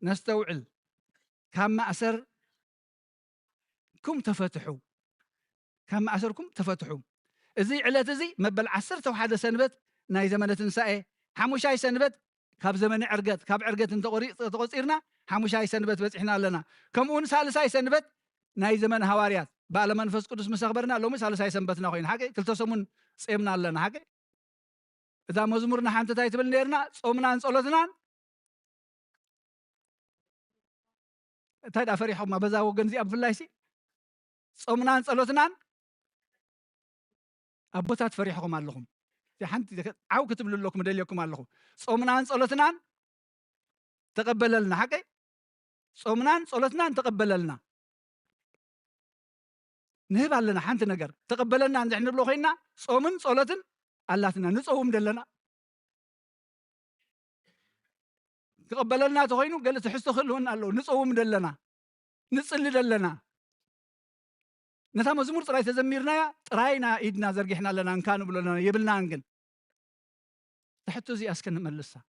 ነስተውዕል ካብ ማእሰርኩም ተፈትሑ ካብ ማእሰርኩም ተፈትሑ እዚ ዕለት እዚ መበል 11 ሰንበት ናይ ዘመነ ትንሳኤ ሓሙሻይ ሰንበት ካብ ዘመነ ዕርገት ካብ ዕርገት ተቆፂርና ሓሙሻይ ሰንበት በፂሕና ኣለና ከምኡውን ሳልሳይ ሰንበት ናይ ዘመነ ሐዋርያት ባለ መንፈስ ቅዱስ መሰኽበርና ሎሚ ሳልሳይ ሰንበትና ኮይና ሓቀ ክልተ ሰሙን ጾምና ኣለና ሓቀ እዛ መዝሙርና ሓንቲ ታይ ትብል ነርና ጾምናን ጸሎትናን እንታይ ዳ ፈሪሖም በዛ ወገን እዚ ኣብ ፍላይሲ ጾምናን ጸሎትናን ኣቦታት ፈሪሕኩም ኣለኹም ሓንቲ ዓው ክትብልለኩም ደልየኩም ኣለኹ ጾምናን ጸሎትናን ተቀበለልና ሓቀ ጾምናን ጸሎትናን ተቀበለልና نهب لنا حنت نجر تقبلنا عند إحنا بلوخينا صومن صلاتن اللاتنا نصوم دلنا تقبلنا تخينو قال تحسوا خلون قالوا نصوم دلنا نصلي دلنا نتا مزمور طراي تزميرنا طراينا ايدنا زرقحنا لنا ان كانوا بلنا يبلنا انقن تحتو زي اسكن ملسا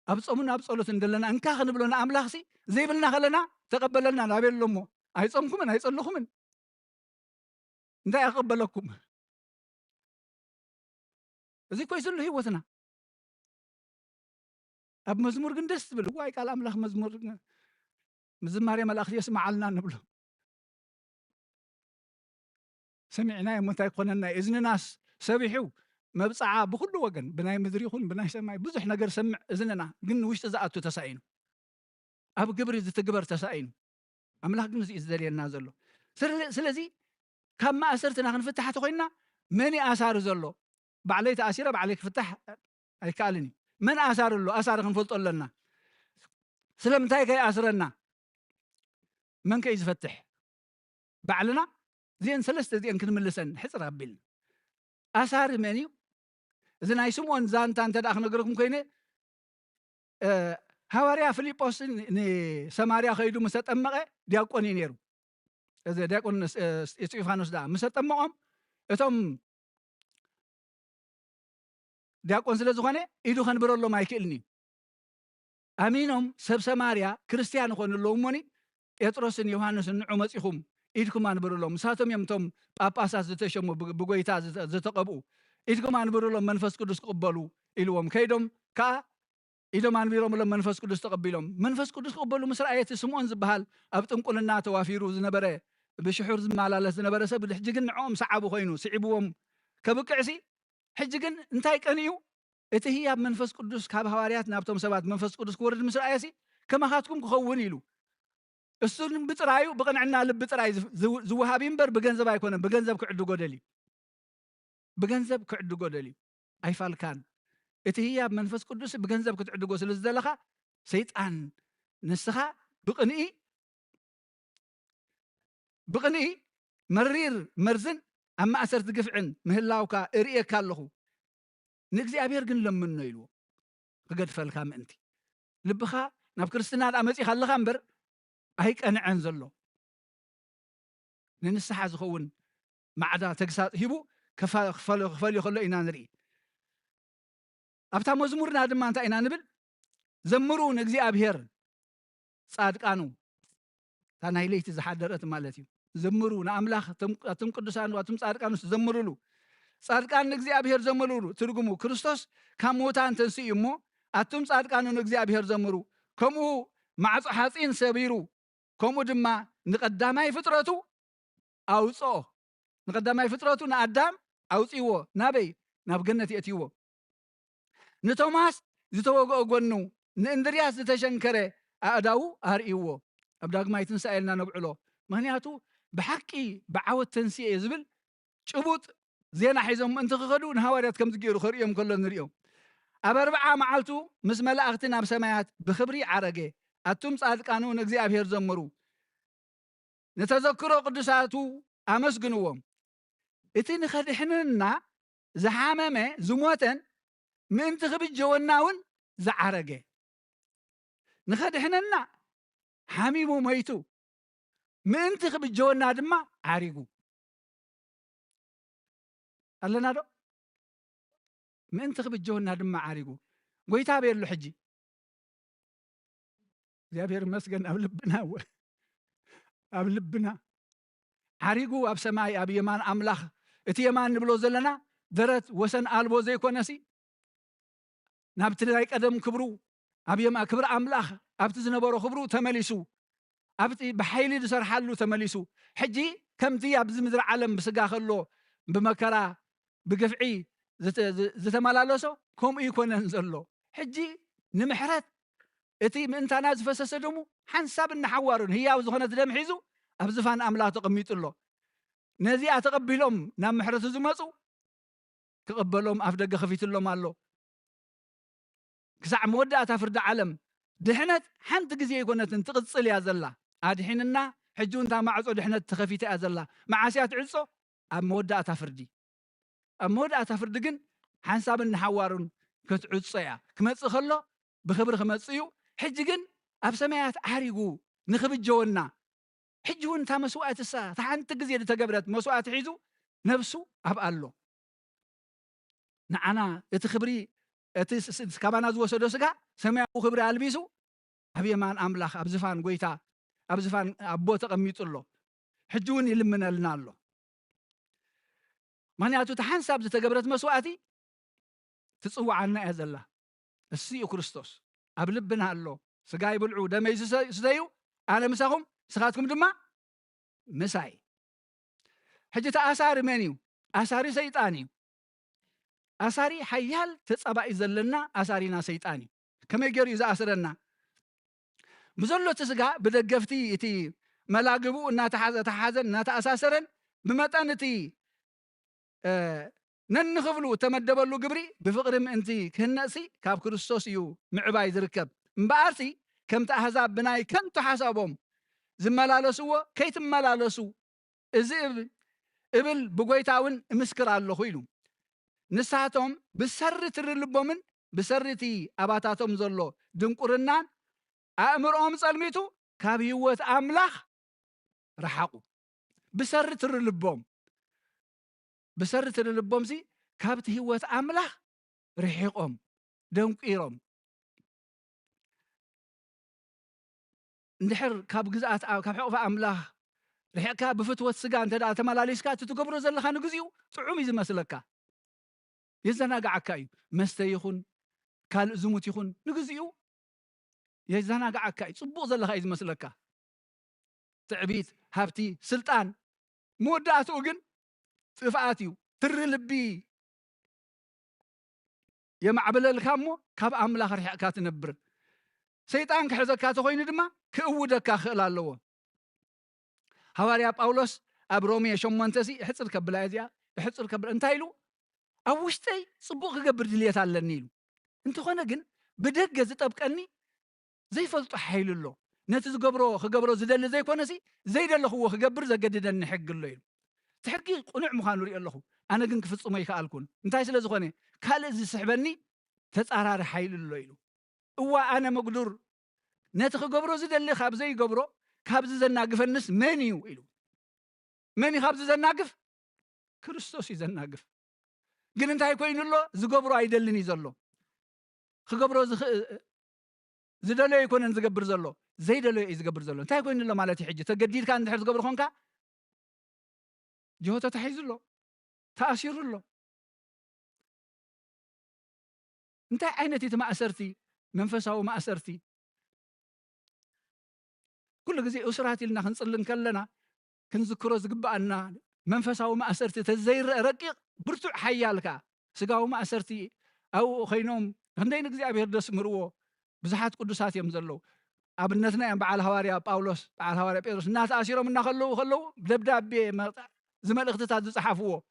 ابصمنا ابصلت دلنا ان كان بلنا املاخسي زي بلنا خلنا تقبلنا نابل لمو ايصمكم ان ايصلخم انت اقبلكم زي كويس له هيوتنا اب مزمور كن دس بل واي قال املاخ مزمور مزماري ملاخ يسمع لنا نبلو سمعنا متى يكوننا اذن ناس سبحوا مبصعا بكل وجن بناي مدري يكون بناي سماي بزح نجر سمع اذننا جن وش تزعتو تسعين اب جبر تتجبر تسعين املاك جن يزدلينا زلو سلازي كم اسرتنا خنفتح تخينا مني اثار زلو بعلي تاثير بعليك فتح اي كالني من اثار له اثار خنفلط لنا سلمتاي كاي اسرنا من كاي يفتح بعلنا زين ثلاثه زين كنملسن حصر ابل اثار منيو اذا ناي سمون زانتا انت داخ نغركم كاينه حواريا فيليبوس ني سماريا خيدو مستطمقه دياقوني نيرو اذا دياقون استيفانوس دا مستطمقهم اتم دياقون ስለዝኾነ ኢዱ ከንብረሎም አይክእልኒ አሚኖም ሰብ ሰማርያ ክርስቲያን ኾንሎም ሞኒ ጴጥሮስን ዮሐንስን ንዑ መጺኹም ኢድኩም አንብረሎም ሳቶም የምቶም ጳጳሳት ዝተሸሙ ብጎይታ ዝተቀብኡ ኢድኩም አንብረሎም መንፈስ ቅዱስ ቅበሉ ኢልዎም ከይዶም ካ ኢዶም አንብረሎም መንፈስ ቅዱስ ተቀቢሎም መንፈስ ቅዱስ ቅበሉ ምስራኤት ስምዖን ዝበሃል ኣብ ጥንቁልና ተዋፊሩ ዝነበረ ብሽሑር ዝመላለስ ዝነበረ ሰብ ድሕጅግን ንዖም ሰዓቡ ኮይኑ ስዒብዎም ከብቅዕሲ ሕጅግን እንታይ ቀንዩ እቲ ህያብ መንፈስ ቅዱስ ካብ ሐዋርያት ናብቶም ሰባት መንፈስ ቅዱስ ክወርድ ምስራኤሲ ከማኻትኩም ክኸውን ኢሉ እሱን ብጥራዩ በቀንዕና ልብ ጥራይ ዝውሃብ ይምበር በገንዘብ አይኮነም በገንዘብ ክዕድጎ ደሊ በገንዘብ ክዕድጎ ደሊ አይፋልካን እቲ ህያብ መንፈስ ቅዱስ በገንዘብ ክትዕድጎ ስለዝደለኻ ሰይጣን ንስኻ ብቕንኢ መሪር መርዝን ኣብ ማእሰር ዝግፍዕን ምህላውካ እርእየካ ኣለኹ ንእግዚአብሔር ግን ለምን ነው ኢሉ ክገድፈልካ ምእንቲ ልብኻ ናብ ክርስትና ኣመጺኻ ኣለኻ እምበር ኣይቀንዐን ዘሎ ንንስሓ ዝኸውን ማዕዳ ተግሳጽ ሂቡ ክፈል ይኸሎ ኢና ንርኢ ኣብታ መዝሙርና ድማ እንታይ ኢና ንብል ዘምሩ ንእግዚአብሔር ጻድቃኑ ታናይ ለይቲ ዝሓደረት ማለት እዩ ዘምሩ ንኣምላኽ እቶም ቅዱሳን እቶም ጻድቃኑ ዘምሩሉ ጻድቃን ንእግዚአብሔር ዘምሩሉ ትርጉሙ ክርስቶስ ካብ ሙታን ተንሥኡ እሞ ኣቶም ጻድቃኑ ንእግዚአብሔር ዘምሩ ከምኡ ማዕጾ ሓጺን ሰቢሩ ከምኡ ድማ ንቀዳማይ ፍጥረቱ ኣውጽኦ ንቀዳማይ ፍጥረቱ ንኣዳም ኣውጽይዎ ናበይ ናብ ገነት የእትይዎ ንቶማስ ዝተወግኦ ጎኑ ንእንድርያስ ዝተሸንከረ ኣእዳው ኣርእይዎ ኣብ ዳግማይ ትንሣኤ ኢልና ነብዕሎ ምክንያቱ ብሓቂ ብዓወት ተንሥኤ ዝብል ጭቡጥ ዜና ሒዞም እንተ ክኸዱ ንሃዋርያት ከም ዝገይሩ ክርእዮም ከሎ ንሪኦም ኣብ 40 መዓልቱ ምስ መላእኽቲ ናብ ሰማያት ብክብሪ ዓረገ ኣቱም ጻድቃኑ ንእግዚአብሔር ዘምሩ ነተዘክሮ ቅዱሳቱ ኣመስግንዎም እቲ ንኸድሕንና ዝሓመመ ዝሞተን ምእንቲ ክብጀወና እውን ዝዓረገ ንኸድሕንና ሓሚሙ ሞይቱ ምእንቲ ክብጀወና ድማ ዓሪጉ ኣለና ዶ ምእንቲ ክብጀወና ድማ ዓሪጉ ጎይታ በየሉ ሕጂ እግዚአብሔር መስገን ኣብ ልብና ዓሪጉ ኣብ ሰማይ ኣብ የማን ኣምላኽ እቲ የማን ንብሎ ዘለና ደረት ወሰን ኣልቦ ዘይኮነሲ ናብቲ ናይ ቀደም ክብሩ ኣብ የማ ክብሪ ኣምላኽ ኣብቲ ዝነበሮ ክብሩ ተመሊሱ ኣብቲ ብሓይሊ ዝሰርሓሉ ተመሊሱ ሕጂ ከምቲ ኣብዚ ምድሪ ዓለም ብስጋ ከሎ ብመከራ ብግፍዒ ዝተመላለሶ ከምኡ ይኮነን ዘሎ ሕጂ ንምሕረት እቲ ምእንታና ዝፈሰሰ ደሙ ሓንሳብ እናሓዋሩን ህያው ዝኾነ ደም ሒዙ ኣብ ዝፋን ኣምላኽ ተቐሚጡሎ ነዚኣ ተቐቢሎም ናብ ምሕረቱ ዝመፁ ክቕበሎም ኣፍ ደገ ከፊትሎም ኣሎ ክሳዕ መወዳእታ ፍርዲ ዓለም ድሕነት ሓንቲ ግዜ ይኮነትን ትቕፅል እያ ዘላ ኣድሒንና حجون تا معصو دحنا تخفيت أزلا معاسيات عصو أب مودات فردي أب مودات فرد جن حنساب النحوارون كتعصيا كمتص خلو بخبر خمتصيو حج جن أب سمايات عريقو نخبت جونا حجون تا مسوات السا تحنت جزية تجبرت مسوات حيزو نفسه أب قالو نعنا اتخبري كمان أزوج سدوسكا سمع خبر ألبيسو أبي مان أملاخ أبزفان قويتا أبزفان أبو تقميت له حجون يلمنا لنا له مانياتو تحنساب تجبرت مسواتي تصوع عنا هذا الله السيء كريستوس أبلبنا له سجاي بلعو دم يسديو أنا مساهم سخاتكم دما مساي حجة أسار منيو أساري سيطاني أساري حيال تصبع يزلنا أسارينا سيطاني كما يجري إذا أسرنا بزلو تسقى بدقفتي إتي ملاقبو إنها تحازن إنها تأساسرن بمتانتي ننخفلو تمدبلو قبري بفقرم انتي كهنأسي كاب كريستوس يو معباي ذركب مبارتي كم تأحزاب بناي كم تحسابهم زمالالسو كيت ملالسو إذا إبل بقويتاون مسكر الله خويلو نساتهم بسرت الرلبومن بسرتي أباتاتهم زلو دنقرنان أمرهم سلميتو كابيوت أملاخ رحقو بسرت الرلبوم بسرت الرلبوم زي كابت هوت أملاخ رحقهم دنقيرهم ندحر كاب جزءات أو كاب حقوق أملاخ رحقها بفتوة سجان تدا تمالاليسكا تتقبرو زلخا نجزيو تعومي زي مسلكا يزنا قعكاي مستيخون كال زموت يخون نجزيو يزنا قعكاي صبو زلخا إذا مسلكا تعبيت هابتي سلطان مودات أوجن صفاتيو ترلبي يا معبل الكامو كاب أملاخ رحقها تنبر سيطان كحزكا تخوين دما كأودك خلالو هواريا باولوس أبرومي شمونتسي حصل كبلايزيا حصل كبل انتايلو أوشتي صبوغ قبر دليات على النيل انتو خانا جن بدقة زتبقني زي فلطو حيل الله نتز قبرو زدل زي كونسي زي دل هو قبر زقدد النحق الليل تحقي قنع مخانو ري الله أنا جن كفت أمي كالكون انتاي سلا زخوني كال زي سحبني تتعرار حيل الليل هو أنا مقدور نتخ قبرو زدل خاب زي قبرو خابز زناقف الناس منيو إلو مني خابز زناقف كريستوس يزناقف قل انت هيكوين الله زقبرو عيدلني زلو خقبرو زدلو يكون زقبر زلو زيدلو يزقبر زلو انت هيكوين الله مالتي حجة تقدير كان دحر زقبر خونكا جهوتا تحيز الله تأشير الله انت عينتي ما أسرتي منفسه ما أسرتي كل جزء أسراتي لنا خنصلن كلنا كنذكره زقبأنا منفسه ما أسرتي تزير رقيق برتو حيالك سقاو ما أسرتي أو خينوم هندين جزء أبي هردس مروه بزحات قدسات يمزلو أبنتنا يم بعد هواريا باولوس بعد هواريا بيروس الناس أشيروا منا خلو دبداب بي زمال اختتاد صحفوه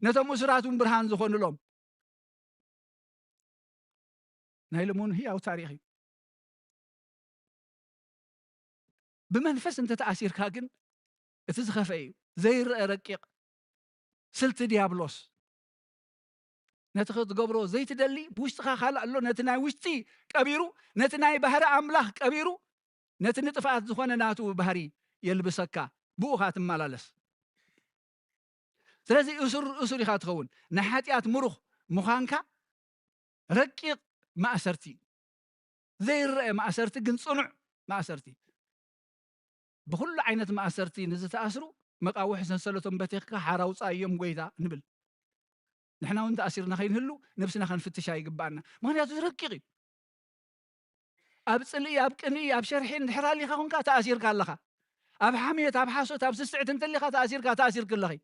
نتم أسراتهم برهان زخون لهم نايلمون هي أو تاريخي بمنفس انت تأثير كاجن تزخفي زي رقيق سلت ديابلوس نتخذ قبرو زي تدلي بوشتخا خالق له نتناي وشتي كبيرو نتناي بهر أملاح كبيرو نتنطفات زخونا ناتو بهري يلبسكا بوخات مالالس سلازي أسر خاتخون نحاتيات مروخ مخانكا رقيق ما أسرتي زي الرأي ما أسرتي قن صنع ما أسرتي بكل عينة ما أسرتي نزت أسرو مقاوح سنسلتهم بتيخك حراوص أيام قويتا نبل نحنا وانت أسيرنا خين هلو نفسنا خان فتشا يقبعنا ما هنياتو ترقيقي أبصلي أبقني أبشرحين حرالي خاونكا تأسير كاللخا أب حمية أب حاسوت أب سسعت انتلي خا تأسير كاللخي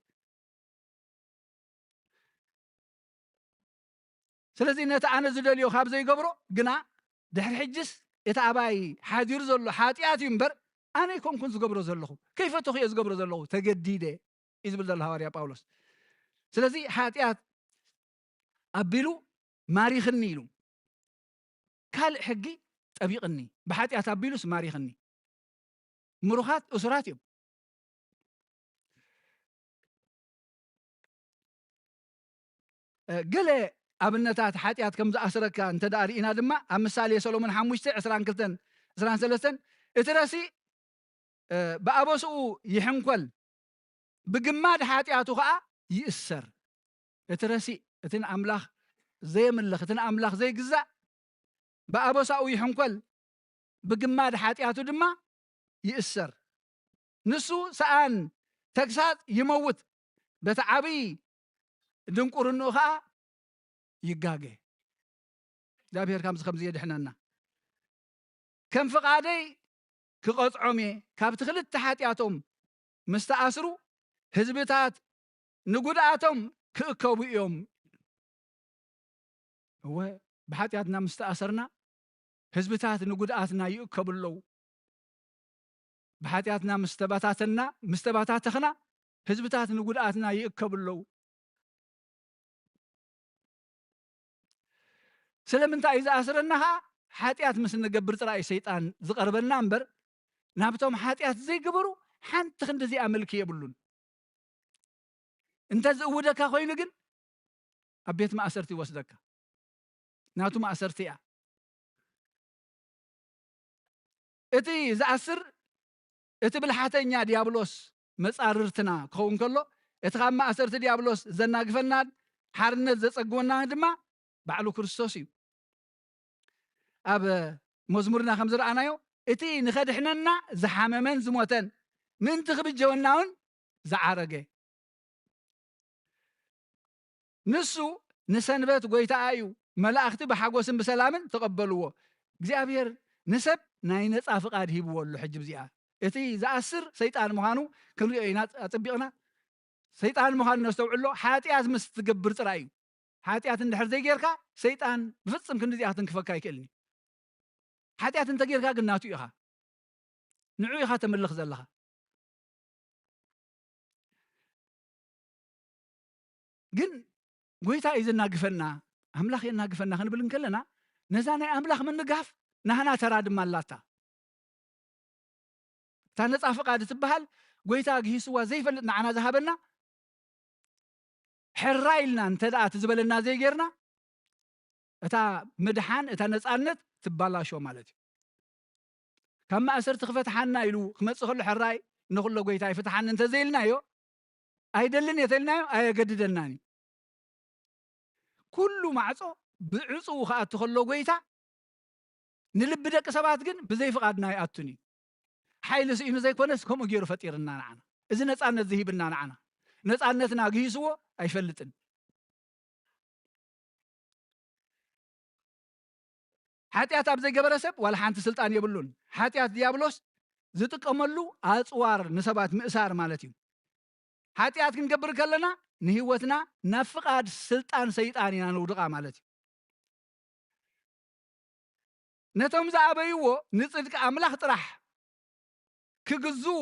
سلازي نتا أنا زدليو خاب زي قبرو قنا دحر حجس يتعباي حادير زلو حاتيات ينبر أنا يكون كنت زقبرو زلخو كيف تخي زقبرو زلخو تجديده إزبل الله هواريا باولوس سلازي حاتيات أبيلو ماريخ النيلو كال حقي طبيقني بحاتيات أبيلوس ماريخ الني مروخات أسراتيو ገለ ኣብነታት ሓጢኣት ከም ዝኣስረካ እንተዳሪእና ድማ ኣብ ምሳሌ ሰሎሞን 5:22-23 እቲ ረሲእ ብኣበስኡ ይሕንኮል ብግማድ ሓጢኣቱ ከዓ ይእሰር። እቲ ረሲእ እቲ ንኣምላኽ ዘየምልኽ እቲ ንኣምላኽ ዘይግዛእ ብኣበሳኡ ይሕንኮል ብግማድ ሓጢኣቱ ድማ ይእሰር። ንሱ ሰኣን ተግሳጽ ይመውት በቲ ዓብይ ድንቁርንኡ ከዓ ይጋገ። እግዚአብሔር ከምዚ የድሕነና። ከም ፍቓደይ ክቐጽዖም እየ ካብቲ ክልተ ሓጢኣቶም ምስ ተኣስሩ ህዝብታት ንጉድኣቶም ክእከቡ እዮም። እወ ብሓጢኣትና ምስ ተኣሰርና ህዝብታት ንጉድኣትና ይእከቡ ኣለዉ። ብሓጢኣትና ምስ ተበታተኽና ህዝብታት ንጉድኣትና ይእከቡ ኣለዉ። ስለምንታይ ዝኣስረና ከዓ ሓጢኣት ምስ ንገብር ጥራይ ሰይጣን ዝቐርበና እምበር ናብቶም ሓጢኣት ዘይግበሩ ሓንቲ ክንዲዚኣ መልኪ የብሉን። እንተዝእውደካ ኮይኑ ግን ኣብ ቤት ማእሰርቲ ይወስደካ። ናቱ ማእሰርቲ እያ። እቲ ዝኣስር እቲ ብልሓተኛ ዲያብሎስ መጻርርትና ክኸውን ከሎ እቲ ካብ ማእሰርቲ ዲያብሎስ ዘናግፈናን ሓርነት ዘጸግወና ድማ ባዕሉ ክርስቶስ እዩ። ኣብ መዝሙርና ከም ዝረኣናዮ እቲ ንኸድሕነና ዝሓመመን ዝሞተን ምእንቲ ክብጀወና እውን ዝዓረገ ንሱ ንሰንበት ጎይታ እዩ። መላእኽቲ ብሓጎስን ብሰላምን ተቐበልዎ። እግዚአብሔር ንሰብ ናይ ነፃ ፍቃድ ሂብዎ ኣሎ። ሕጂ ብዚኣ እቲ ዝኣስር ሰይጣን ምዃኑ ክንሪኦ ኢና ኣፀቢቕና። ሰይጣን ምዃኑ ነስተውዕሎ ሓጢኣት ምስ ትገብር ጥራይ እዩ። ሓጢኣት እንድሕር ዘይጌርካ ሰይጣን ብፍፅም ክንዲዚኣ ክንክፈካ ኣይክእልኒ። ሓጢኣት እንተጌርካ ግን ናቱ ኢኻ ንዑ ኢኻ ተምልኽ ዘለኻ። ግን ጎይታ እዩ ዘናግፈና ኣምላኽ የናግፈና ክንብል እንከለና ነዛ ናይ ኣምላኽ ምንጋፍ ናህና ተራ ድማ ኣላታ። እታ ነፃ ፍቃድ ትበሃል ጎይታ ግሂስዋ ዘይፈልጥ ንዓና ዝሃበና ሕራ ኢልና እንተደኣ ትዝበለና ዘይጌርና እታ ምድሓን እታ ነፃነት ትባላሾ ማለት እዩ። ካብ ማእሰርቲ ክፈትሓና ኢሉ ክመፅእ ከሎ ሕራይ ንኩሎ ጎይታ ይፍትሓኒ እንተዘይልናዮ ኣይደልን የተልናዮ ኣየገድደናኒ። ኩሉ ማዕፆ ብዕፁው ከኣቱ ከሎ ጎይታ ንልቢ ደቂ ሰባት ግን ብዘይ ፍቃድና ይኣቱን እዩ። ሓይሊ ስኢኑ ዘይኮነስ ከምኡ ገይሩ ፈጢርና ንዓና። እዚ ነፃነት ዝሂብና ንዓና ነፃነትና ግሂስዎ ኣይፈልጥን። ሓጢኣት ኣብ ዘይገበረ ሰብ ዋላ ሓንቲ ስልጣን የብሉን። ሓጢኣት ዲያብሎስ ዝጥቀመሉ ኣፅዋር ንሰባት ምእሳር ማለት እዩ። ሓጢኣት ክንገብር ከለና ንህይወትና ናብ ፍቃድ ስልጣን ሰይጣን ኢና ንውድቃ ማለት እዩ። ነቶም ዝኣበይዎ ንፅድቂ ኣምላኽ ጥራሕ ክግዝኡ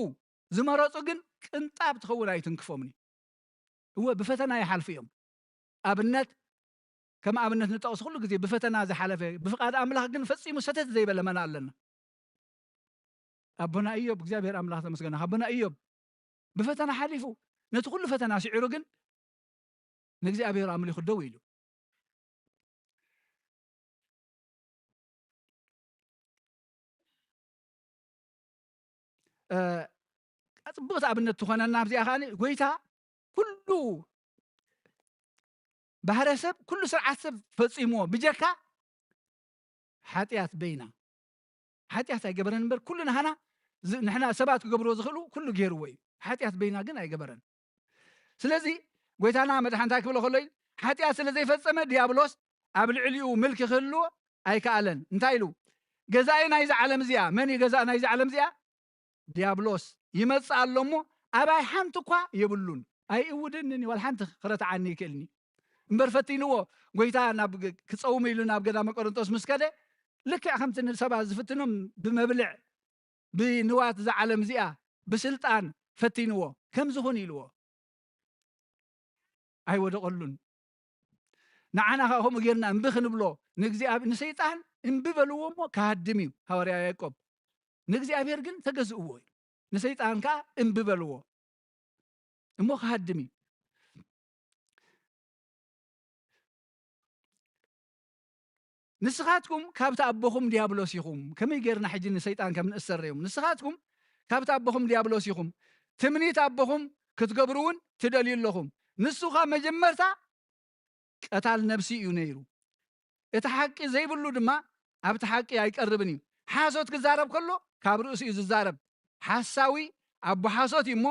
ዝመረፁ ግን ቅንጣብ ትኸውን ኣይትንክፎምኒ። እወ ብፈተና ይሓልፉ እዮም። ኣብነት ከም ኣብነት ንጠቕስ ኩሉ ግዜ ብፈተና ዝሓለፈ ብፍቃድ ኣምላኽ ግን ፈፂሙ ሰተት ዘይበለ መና ኣለና። ኣቦና ኢዮብ እግዚአብሔር ኣምላኽ ተመስገነ። ኣቦና ኢዮብ ብፈተና ሓሊፉ ነቲ ኩሉ ፈተና ሲዒሩ ግን ንእግዚአብሔር ኣምሊኹ ደው ኢሉ። ፅቡቕቲ ኣብነት ትኾነና ብዚኣ ከዓ ጎይታ ኩሉ ባህረ ሰብ ኩሉ ስርዓት ሰብ ፈፂምዎ ብጀካ ሓጢኣት በይና ሓጢኣት ኣይገበረን እምበር ኩሉ ናህና ንሕና ሰባት ክገብርዎ ዝኽእሉ ኩሉ ገይርዎ እዩ። ሓጢኣት በይና ግን ኣይገበረን። ስለዚ ጎይታና መድሓንታ ክብሎ ከሎ ሓጢኣት ስለ ዘይፈፀመ ዲያብሎስ ኣብ ልዕሊኡ ምልኪ ክህልዎ ኣይከኣለን። እንታይ ኢሉ ገዛኢ ናይዚ ዓለም እዚኣ መን እዩ ገዛኢ ናይዚ ዓለም እዚኣ? ዲያብሎስ ይመፅእ ኣሎ እሞ ኣባይ ሓንቲ እኳ የብሉን ኣይእውድንኒ ዋላ ሓንቲ ክረትዓኒ ይክእልኒ እምበር ፈቲንዎ ጎይታ ናብ ክፀውም ኢሉ ናብ ገዳመ ቆሮንጦስ ምስ ከደ ልክዕ ከምቲ ሰባት ዝፍትኖም ብመብልዕ ብንዋት ዝዓለም እዚኣ ብስልጣን ፈቲንዎ ከም ዝኹን ኢልዎ ኣይወደቀሉን። ንዓና ከዓ ከምኡ ጌርና እምቢ ክንብሎ ንሰይጣን እምቢ በልዎ እሞ ካሃድም እዩ ሃዋርያ ያዕቆብ። ንእግዚአብሔር ግን ተገዝእዎ እዩ። ንሰይጣን ከዓ እምቢ በልዎ እሞ ካሃድም እዩ። ንስኻትኩም ካብቲ ኣቦኹም ዲያብሎስ ኢኹም ከመይ ጌርና ሕጂ ንሰይጣን ከም ንእሰረዮም ንስኻትኩም ካብቲ ኣቦኹም ዲያብሎስ ኢኹም ትምኒት ኣቦኹም ክትገብሩውን ትደልዩ ኣለኹም ንሱ ኸ መጀመርታ ቀታል ነብሲ እዩ ነይሩ እቲ ሓቂ ዘይብሉ ድማ ኣብቲ ሓቂ ኣይቀርብን እዩ ሓሶት ክዛረብ ከሎ ካብ ርእሱ እዩ ዝዛረብ ሓሳዊ ኣቦ ሓሶት እዩ እሞ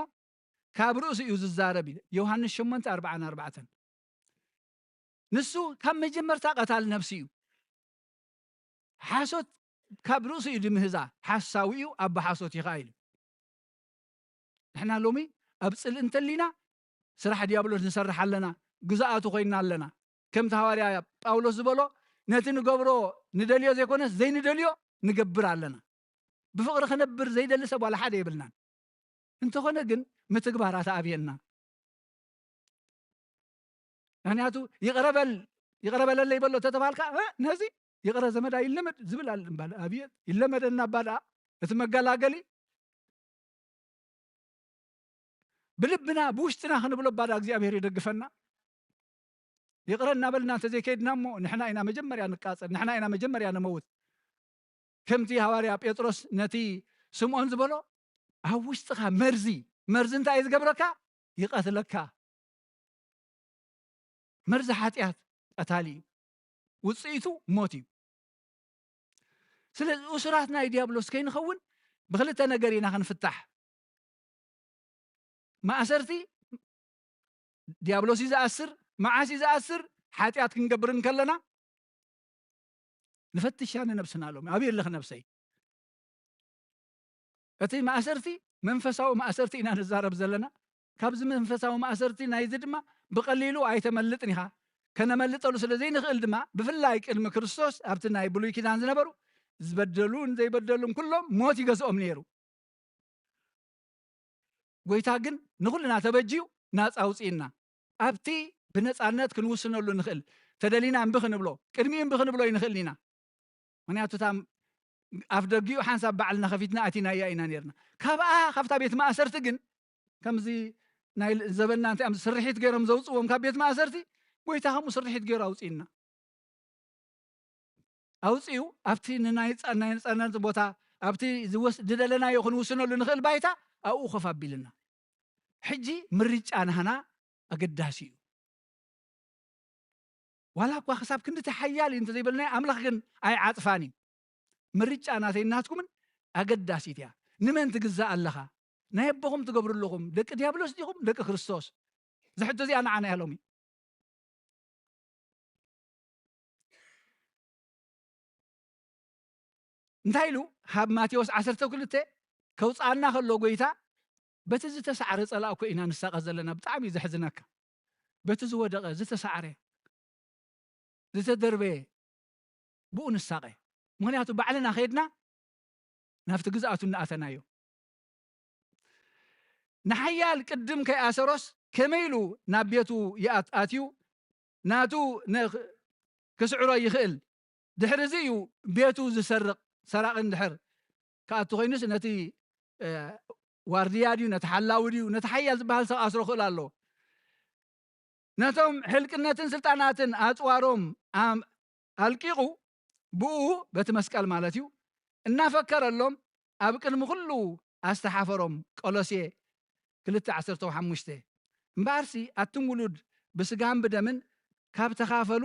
ካብ ርእሱ እዩ ዝዛረብ ዮሃንስ 8:44 ንሱ ካብ መጀመርታ ቀታል ነብሲ እዩ ሓሶት ካብ ርእሱ እዩ ድምህዛ ሓሳዊ እዩ ኣቦ ሓሶት ይኸኢሉ ንሕና ሎሚ ኣብ ፅልእ እንተሊና ስራሕ ዲያብሎስ ንሰርሕ ኣለና ግዛኣቱ ኮይና ኣለና ከምቲ ሃዋርያ ጳውሎስ ዝበሎ ነቲ ንገብሮ ንደልዮ ዘይኮነስ ዘይንደልዮ ንገብር ኣለና ብፍቅሪ ክነብር ዘይደሊ ሰብ ዋላ ሓደ የብልናን እንተኾነ ግን ምትግባራት ኣብየና ምክንያቱ ይቅረበለለ ይበሎ ተተባልካ ነዚ ይቅረ ዘመዳ ይለመድ ዝብል ኣልባል ኣብየ ይለመደና ባዳ እቲ መገላገሊ ብልብና ብውሽጥና ክንብሎ ባዳ እግዚአብሔር ይደግፈና ይቅረ እናበልና እንተዘይከይድና እሞ ንሕና ኢና መጀመርያ ንቃፀል ንሕና ኢና መጀመርያ ንመውት ከምቲ ሃዋርያ ጴጥሮስ ነቲ ስምዖን ዝበሎ ኣብ ውሽጥኻ መርዚ እንታይ እዩ ዝገብረካ ይቀትለካ መርዚ ሓጢአት ቀታሊ እዩ ውፅኢቱ ሞት እዩ ስለዚ እሱራት ናይ ዲያብሎስ ከይንኸውን ብክልተ ነገር ኢና ክንፍታሕ ማእሰርቲ ዲያብሎስ ይዝኣስር መዓስ ይዝኣስር ሓጢአት ክንገብርን ከለና ንፈትሻ ንነብስና ሎም ኣብየ ኣለኽ ነብሰይ እቲ ማእሰርቲ መንፈሳዊ ማእሰርቲ ኢና ንዛረብ ዘለና ካብዚ መንፈሳዊ ማእሰርቲ ናይዚ ድማ ብቀሊሉ ኣይተመልጥን ኢኻ ከነመልጠሉ ስለ ዘይንኽእል ድማ ብፍላይ ቅድሚ ክርስቶስ ኣብቲ ናይ ብሉይ ኪዳን ዝነበሩ ዝበደሉን ዘይበደሉን ኩሎም ሞት ይገዝኦም ነይሩ ጎይታ ግን ንኩልና ተበጅዩ ናፃ ውፅኢና ኣብቲ ብነፃነት ክንውስነሉ ንኽእል ተደሊና እምቢ ክንብሎ ቅድሚ እምቢ ክንብሎ ይንኽእል ኢና ምክንያቱ እታ ኣፍ ደጊኡ ሓንሳብ ባዕልና ከፊትና ኣቲናያ ኢና ነርና ካብታ ቤት ማእሰርቲ ግን ከምዚ ናይ ዘበና እንታይ ኣብ ስርሒት ገይሮም ዘውፅዎም ካብ ቤት ማእሰርቲ ጎይታ ከምኡ ስርሒት ገይሩ ኣውፅኢና ኣውፅኡ ኣብቲ ናይ ነፃነት ቦታ ኣብቲ ዝደለናዮ ክንውስነሉ ንኽእል ባይታ ኣብኡ ኮፍ ኣቢልና ሕጂ ምርጫ ናህና ኣገዳሲ እዩ ዋላ እኳ ክሳብ ክንዲ ሓያል እዩ እንተዘይበልና ኣምላኽ ግን ኣይዓፅፋን እዩ ምርጫ ናተይ ናትኩምን ኣገዳሲት እያ ንመን ትግዛእ ኣለኻ ናይ ኣቦኹም ትገብሩ ኣለኹም ደቂ ዲያብሎስ ዲኹም ደቂ ክርስቶስ ዝሕቶ እዚኣ ንዓና እያ ሎሚ እንታይ ኢሉ ሃብ ማቴዎስ 12 ከውፃና ከሎ ጎይታ በቲ ዝተሰዓረ ፀላእ እኮ ኢና ንሳቐ ዘለና ብጣዕሚ እዩ ዘሕዝነካ በቲ ዝወደቐ ዝተሰዓረ ዝተደርበየ ብኡ ንሳቐ ምክንያቱ ባዕልና ከይድና ናብቲ ግዝኣቱ እናኣተናዮ ንሓያል ቅድም ከይኣሰሮስ ከመይሉ ናብ ቤቱ ኣትዩ ናቱ ክስዕሮ ይኽእል ድሕሪ እዚ እዩ ቤቱ ዝሰርቕ ሰራቕን ድሕር ከኣቱ ኮይኑስ ነቲ ዋርድያ ድዩ ነቲ ሓላዊ ድዩ ነቲ ሓያል ዝበሃል ሰብ ኣስሮ ክእል ኣሎ ነቶም ሕልቅነትን ስልጣናትን ኣፅዋሮም ኣልቂቑ ብኡ በቲ መስቀል ማለት እዩ እናፈከረሎም ኣብ ቅድሚ ኩሉ ኣስተሓፈሮም ቆሎሴ 2:15 እምበኣርሲ ኣቶም ውሉድ ብስጋን ብደምን ካብ ተኻፈሉ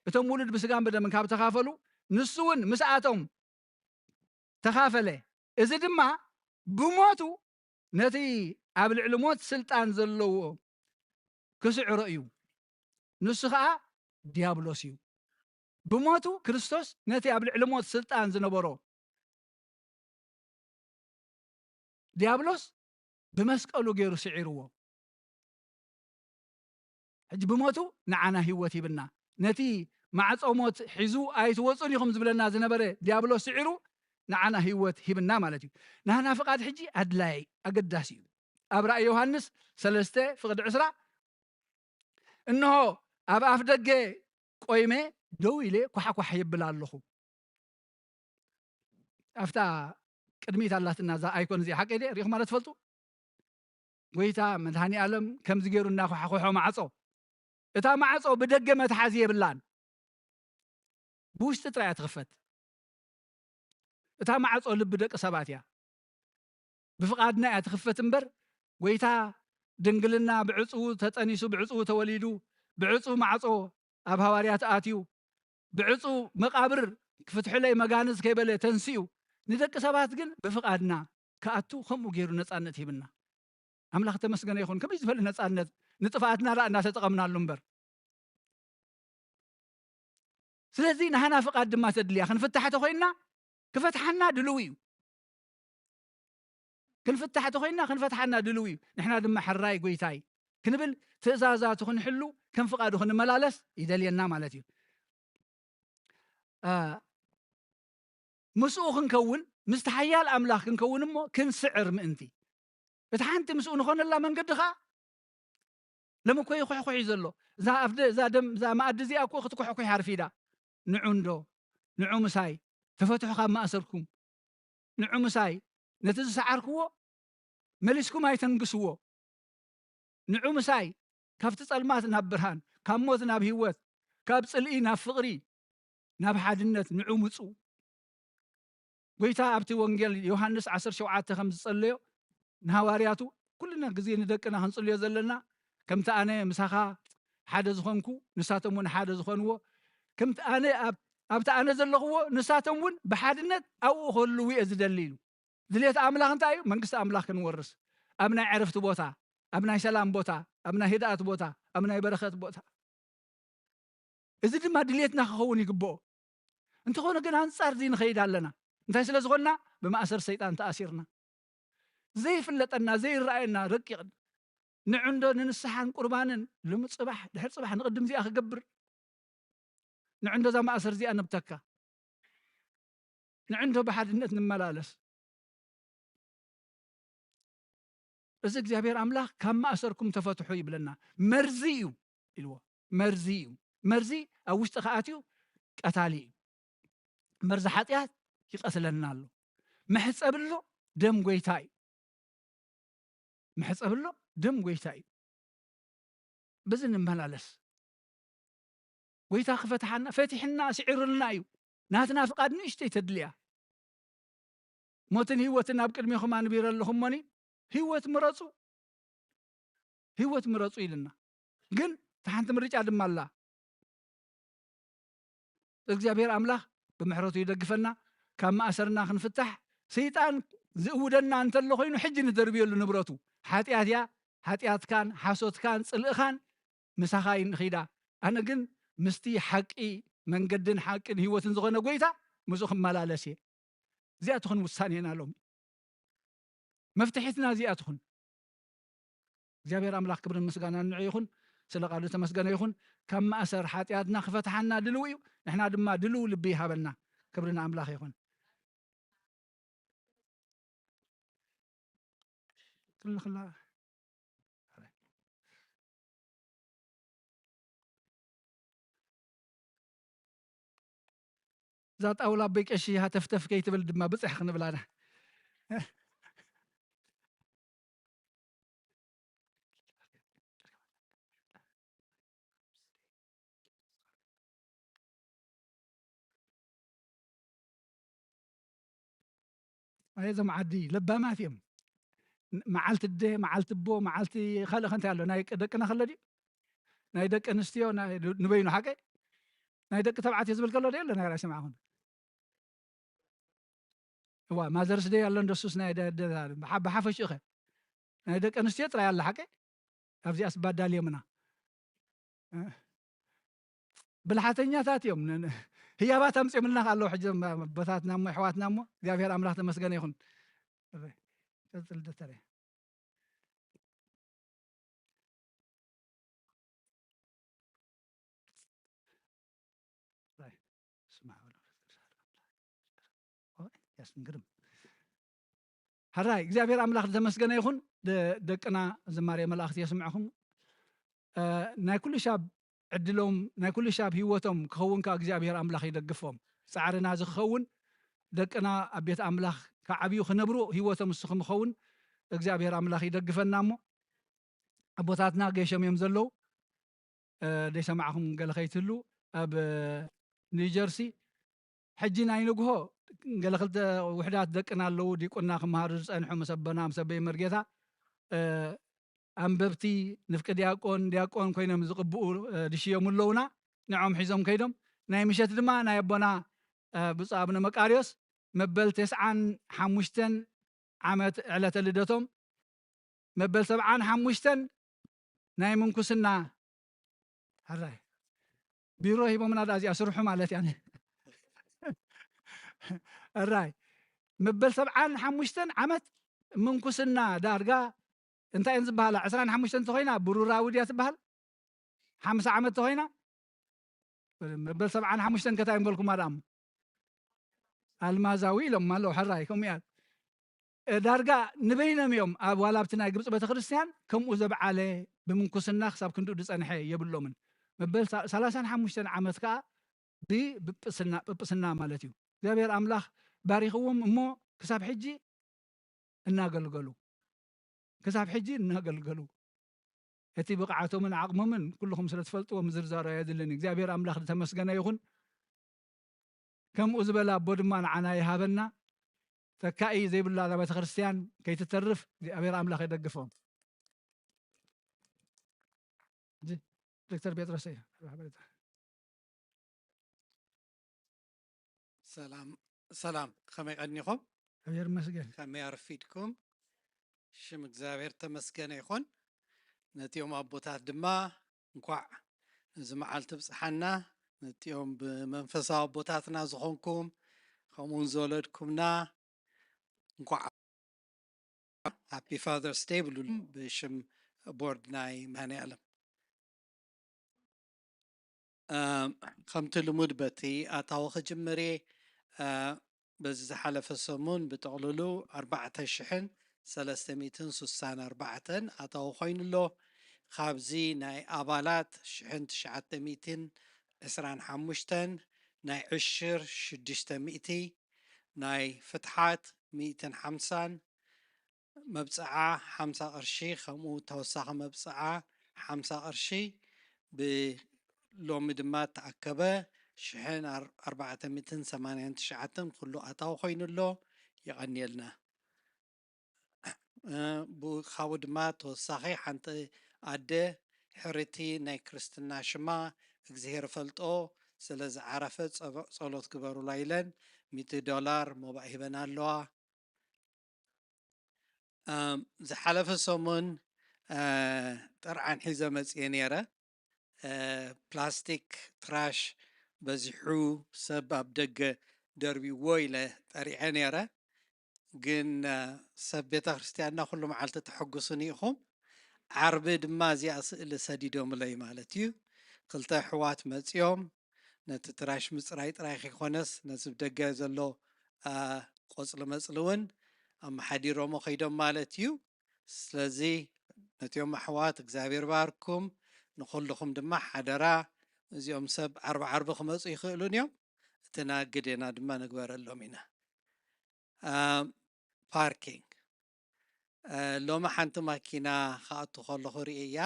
እቶም ውሉድ ብስጋን ብደምን ካብ ተኻፈሉ ንሱ እውን ምስኣቶም ተኻፈለ እዚ ድማ ብሞቱ ነቲ ኣብ ልዕሊ ሞት ስልጣን ዘለዎ ክስዕሮ እዩ ንሱ ከዓ ዲያብሎስ እዩ ብሞቱ ክርስቶስ ነቲ ኣብ ልዕሊ ሞት ስልጣን ዝነበሮ ዲያብሎስ ብመስቀሉ ገይሩ ስዒርዎ ሕጂ ብሞቱ ንዓና ሂወት ይብና ነቲ ማዕፆ ሞት ሒዙ ኣይትወፁን ኢኹም ዝብለና ዝነበረ ዲያብሎስ ስዒሩ ንዓና ሂወት ሂብና ማለት እዩ ናህና ፍቃድ ሕጂ ኣድላይ ኣገዳሲ እዩ ኣብ ራእይ ዮሃንስ 3:20 እንሆ ኣብ ኣፍ ደገ ቆይሜ ደው ኢለ ኳሓኳሕ ይብል ኣለኹ ኣፍታ ቅድሚት ኣላትና ዛ ኣይኮን እዚ ሓቂ ደ ሪኢኹም ማለት ትፈልጡ ጎይታ መድሃኒ ዓለም ከምዚ ገይሩ እናኳሓኳሖ ማዕፆ እታ ማዕፆ ብደገ መትሓዚ የብላን بوشت ترى تخفت إتا معص أول بدك سباتيا بفقادنا تخفت مبر ويتا دنقلنا بعصو تتأنيسو بعصو توليدو بعصو معصو أب هواريات آتيو بعصو مقابر كفتح لي مغانز كيبل تنسيو ندك سبات جن بفقادنا كأتو خمو غيرو نصانت يبنا أملاك تمسكن يخون كم يزفل نصانت نطفاتنا رأنا تتقمنا اللمبر سلازي نحنا فقاد ما تدليا خنفتحت خوينا كفتحنا دلويو كنفتحت خوينا خنفتحنا دلويو نحنا دم حراي قويتاي كنبل تزازات خنحلو كم فقادو خنملالس يدلينا مالتي مسؤول خنكون مستحيال أملاك نكون مو كنسعر مأنتي بتحنت مسؤول نخون الله من قدها لما كوي خوي يزلو زا أفد زا دم زا ما أدزي أكو خت خوي حرفيدا نعندو نعوم ساي تفتحوا خام ما أسركم نعوم ساي نتز سعركوا ملسكم هاي تنقسوا نعوم ساي كافت صلمات ناب برهان كاموت ناب هيوت كاب صلئي ناب فقري ناب حادنت نعوم صو ويتا أبتي وانجيل يوحنس 10:7 خمس صليو نهوارياتو كلنا غزي ندقنا هنصليو زلنا كمت أنا مسخا حدا زخونكو نساتهم ون حدا زخونو كمت أنا أبت أنا زلقو نساتهم ون بحادنت أو خلوي أزدليلو دليت أملاك انتايو منقص أملاك نورس أبنا عرفت بوتا أبنا سلام بوتا أبنا هداية بوتا أبنا بركة بوتا إذا ما دليتنا خون يقبو انت خونا كنا نصار زين خيد لنا انت سلازغنا بما أسر سيطان تأثيرنا زي فلتنا زي رأينا ركيق نعندو ننسحان قربانا لم صباح دحر صباح نقدم زي أخي قبر نعندو زي ما أسر زي أنا بتكا نعندو بحد النت نملالس إذا እግዚአብሔር أملاك كم أسركم تفتحوا يبلنا مرزيو إلوا مرزي أو اشتخاتيو قتالي مرز حطيات يقتلنا له محصب له دم قويتاي محصب له دم قويتاي بزن ملالس قويتا فتحنا فتحنا سعر لنا ايو ناتنا فقاد نشتي تدليا موتن هيوتنا بقدميكم انبير لهم مني هيوت مرصو يلنا ግን ታንተ ምርጫ ድማላ እግዚአብሔር አምላክ بمحرته يدقفنا كما أسرنا خنفتح سيطان زودنا أنت اللي خوينو حج ندربيه له نبرته حاتيات كان حاسوت كان صلق كان مسخاين خيدا أنا جن مستي حقي من قدن حق هو تنزغنا قويتا مسوخ ملالسي زياتخن وسانينا لهم مفتحتنا زياتخن እግዚአብሔር አምላክ ክብርን ምስጋናን ይሁን ስለቃሉ ተመስገነ ይሁን كما أسر حاتياتنا خفتحنا دلوي نحنا دما دلو لبي هابلنا كبرنا أملاك يخون كل خلا ذات أولى بيك أشي هتفتف كي تبل دما بصح خنبلانا هذا معدي لبا ما فيهم معلت الده معلت بو معلت خلق انت قالوا ناي دقنا خلدي ناي دق انستيو ناي نبينو حقي ناي دق تبعت يزبل كله دي ولا ناي سمعهم هو ما درس دي الله ندسوس ناي ده بحفش اخي ناي دق انستيو طلع يلا حقي ابزي اسباد دالي منا بالحاتنيا تاتيوم هي بات امصي منا قالو حج بتاتنا مو حواتنا مو እግዚአብሔር አምላክ ተመስገነ ይሁን ተጽል ደተረ اسمع ያስንግርም هراي እግዚአብሔር አምላክ ተመስገነ ይሁን ደቅና ዝማሬ መላእክት يسمعكم ናይ ኩሉ ሻብ عدلهم ناكل شاب هيوتهم كون كأجزابير أملاخ يدقفهم سعرنا زخون دقنا أبيت أملاخ كعبيو خنبرو هيوتهم السخم خون أجزابير أملاخ يدقفنا مو أبوتاتنا جيشم يمزلو ليس معهم قال خيتلو أب نيجرسي حجي ناي نغو قال خلت وحدات دقنا لو ديقنا كمهار صنحو مسبنا مسبي مرغيتا አንበብቲ ንፍቀ ዲያቆን ኮይኖም ዝቕብኡ ድሽዮም ኣለውና ንዖም ሒዞም ከይዶም ናይ ምሸት ድማ ናይ ኣቦና ብፁዕ ኣቡነ መቃርዮስ መበል 95 ዓመት ዕለተ ልደቶም መበል 75 ናይ ምንኩስና ሓራይ ቢሮ ሂቦምና ዳዚያ ስርሑ ማለት ያኔ ኣራይ መበል 75 ዓመት ምንኩስና ዳርጋ እንታይ እንዝበሃላ 25 እንተኾይና ብሩራዊ ድያ ትበሃል 50 ዓመት ተኾይና መበል 75 ከታይ እንበልኩም ኣዳም ኣልማዛዊ ኢሎም ኣለው ሓራይ ከምኡ እያ ዳርጋ ንበይኖም እዮም ኣብ ዋላብቲ ናይ ግብፂ ቤተክርስትያን ከምኡ ዘበዓለ ብምንኩስና ክሳብ ክንድኡ ዝፀንሐ የብሎምን መበል 35 ዓመት ከዓ ብጵጵስና ማለት እዩ እግዚአብሔር ኣምላኽ ባሪኽዎም እሞ ክሳብ ሕጂ እናገልገሉ ክሳብ ሕጂ እናገልገሉ እቲ ብቕዓቶምን ዓቕሞምን ኩልኩም ስለ ትፈልጥዎም ዝርዛሮ የድልኒ እግዚአብሔር ኣምላኽ ተመስገነ ይኹን ከምኡ ዝበላ ኣቦ ድማ ንዓና ይሃበና ተካኢ ዘይብላ ቤተ ክርስቲያን ከይትተርፍ እግዚአብሔር ኣምላኽ ይደግፎም ዶክተር ጴጥሮስ ሰላም ከመይ ቀኒኹም እግዚአብሔር ይመስገን ከመይ አርፊድኩም ሽም እግዚአብሔር ተመስገነ ይኹን ነቲኦም ኣቦታት ድማ እንኳዕ እዚ መዓልቲ ብፅሓና ነቲኦም ብመንፈሳዊ ኣቦታትና ዝኾንኩም ከምኡውን ዝወለድኩምና እንኳዕ ሃፒ ፋዘርስ ዴይ ብሉ ብሽም ቦርድ ናይ መድኃኔዓለም ከምቲ ልሙድ በቲ ኣታዊ ክጅመሬ በዚ ዝሓለፈ ሰሙን ብጥቕልሉ 4364 ኣታዊ ኮይኑሎ ካብዚ ናይ ኣባላት 1925 ናይ ዕሽር 600 ናይ ፍትሓት 150 መብፅዓ 50 ቅርሺ ከምኡ ተወሳኺ መብፅዓ 50 ቅርሺ ብሎሚ ድማ ተኣከበ 1489 ኩሉ ኣታዊ ኮይኑሎ ይቐኒየልና ካብኡ ድማ ተወሳኺ ሓንቲ ኣደ ሕርቲ ናይ ክርስትና ሽማ እግዚኣብሔር ፈልጦ ስለ ዝዓረፈ ጸሎት ግበሩላ ኢለን $100 ሞባእ ሂበና ኣለዋ ዝሓለፈ ሰሙን ጥርዓን ሒዘ መፅየ ነይረ ፕላስቲክ ትራሽ በዚሑ ሰብ ኣብ ደገ ደርቢዎ ኢለ ጠሪዐ ነይረ ግን ሰብ ቤተ ክርስቲያንና ኩሉ መዓልቲ ተሐጉሱኒ ኢኹም ዓርቢ ድማ እዚኣ ስእሊ ሰዲዶምለይ ማለት እዩ ክልተ ኣሕዋት መፅዮም ነቲ ትራሽ ምፅራይ ጥራይ ከይኮነስ ነዚ ብደገ ዘሎ ቆፅሊ መፅሊ እውን ኣመሓዲሮሞ ከይዶም ማለት እዩ ስለዚ ነቲኦም ኣሕዋት እግዚኣብሔር ባርኩም ንኩልኩም ድማ ሓደራ እዚኦም ሰብ ዓርቢ ክመፁ ይኽእሉን እዮም እቲ ናግዴና ድማ ንግበረሎም ኢና ፓርኪንግ ሎሚ ሓንቲ ማኪና ካኣቱ ከለኹ ርኢ እያ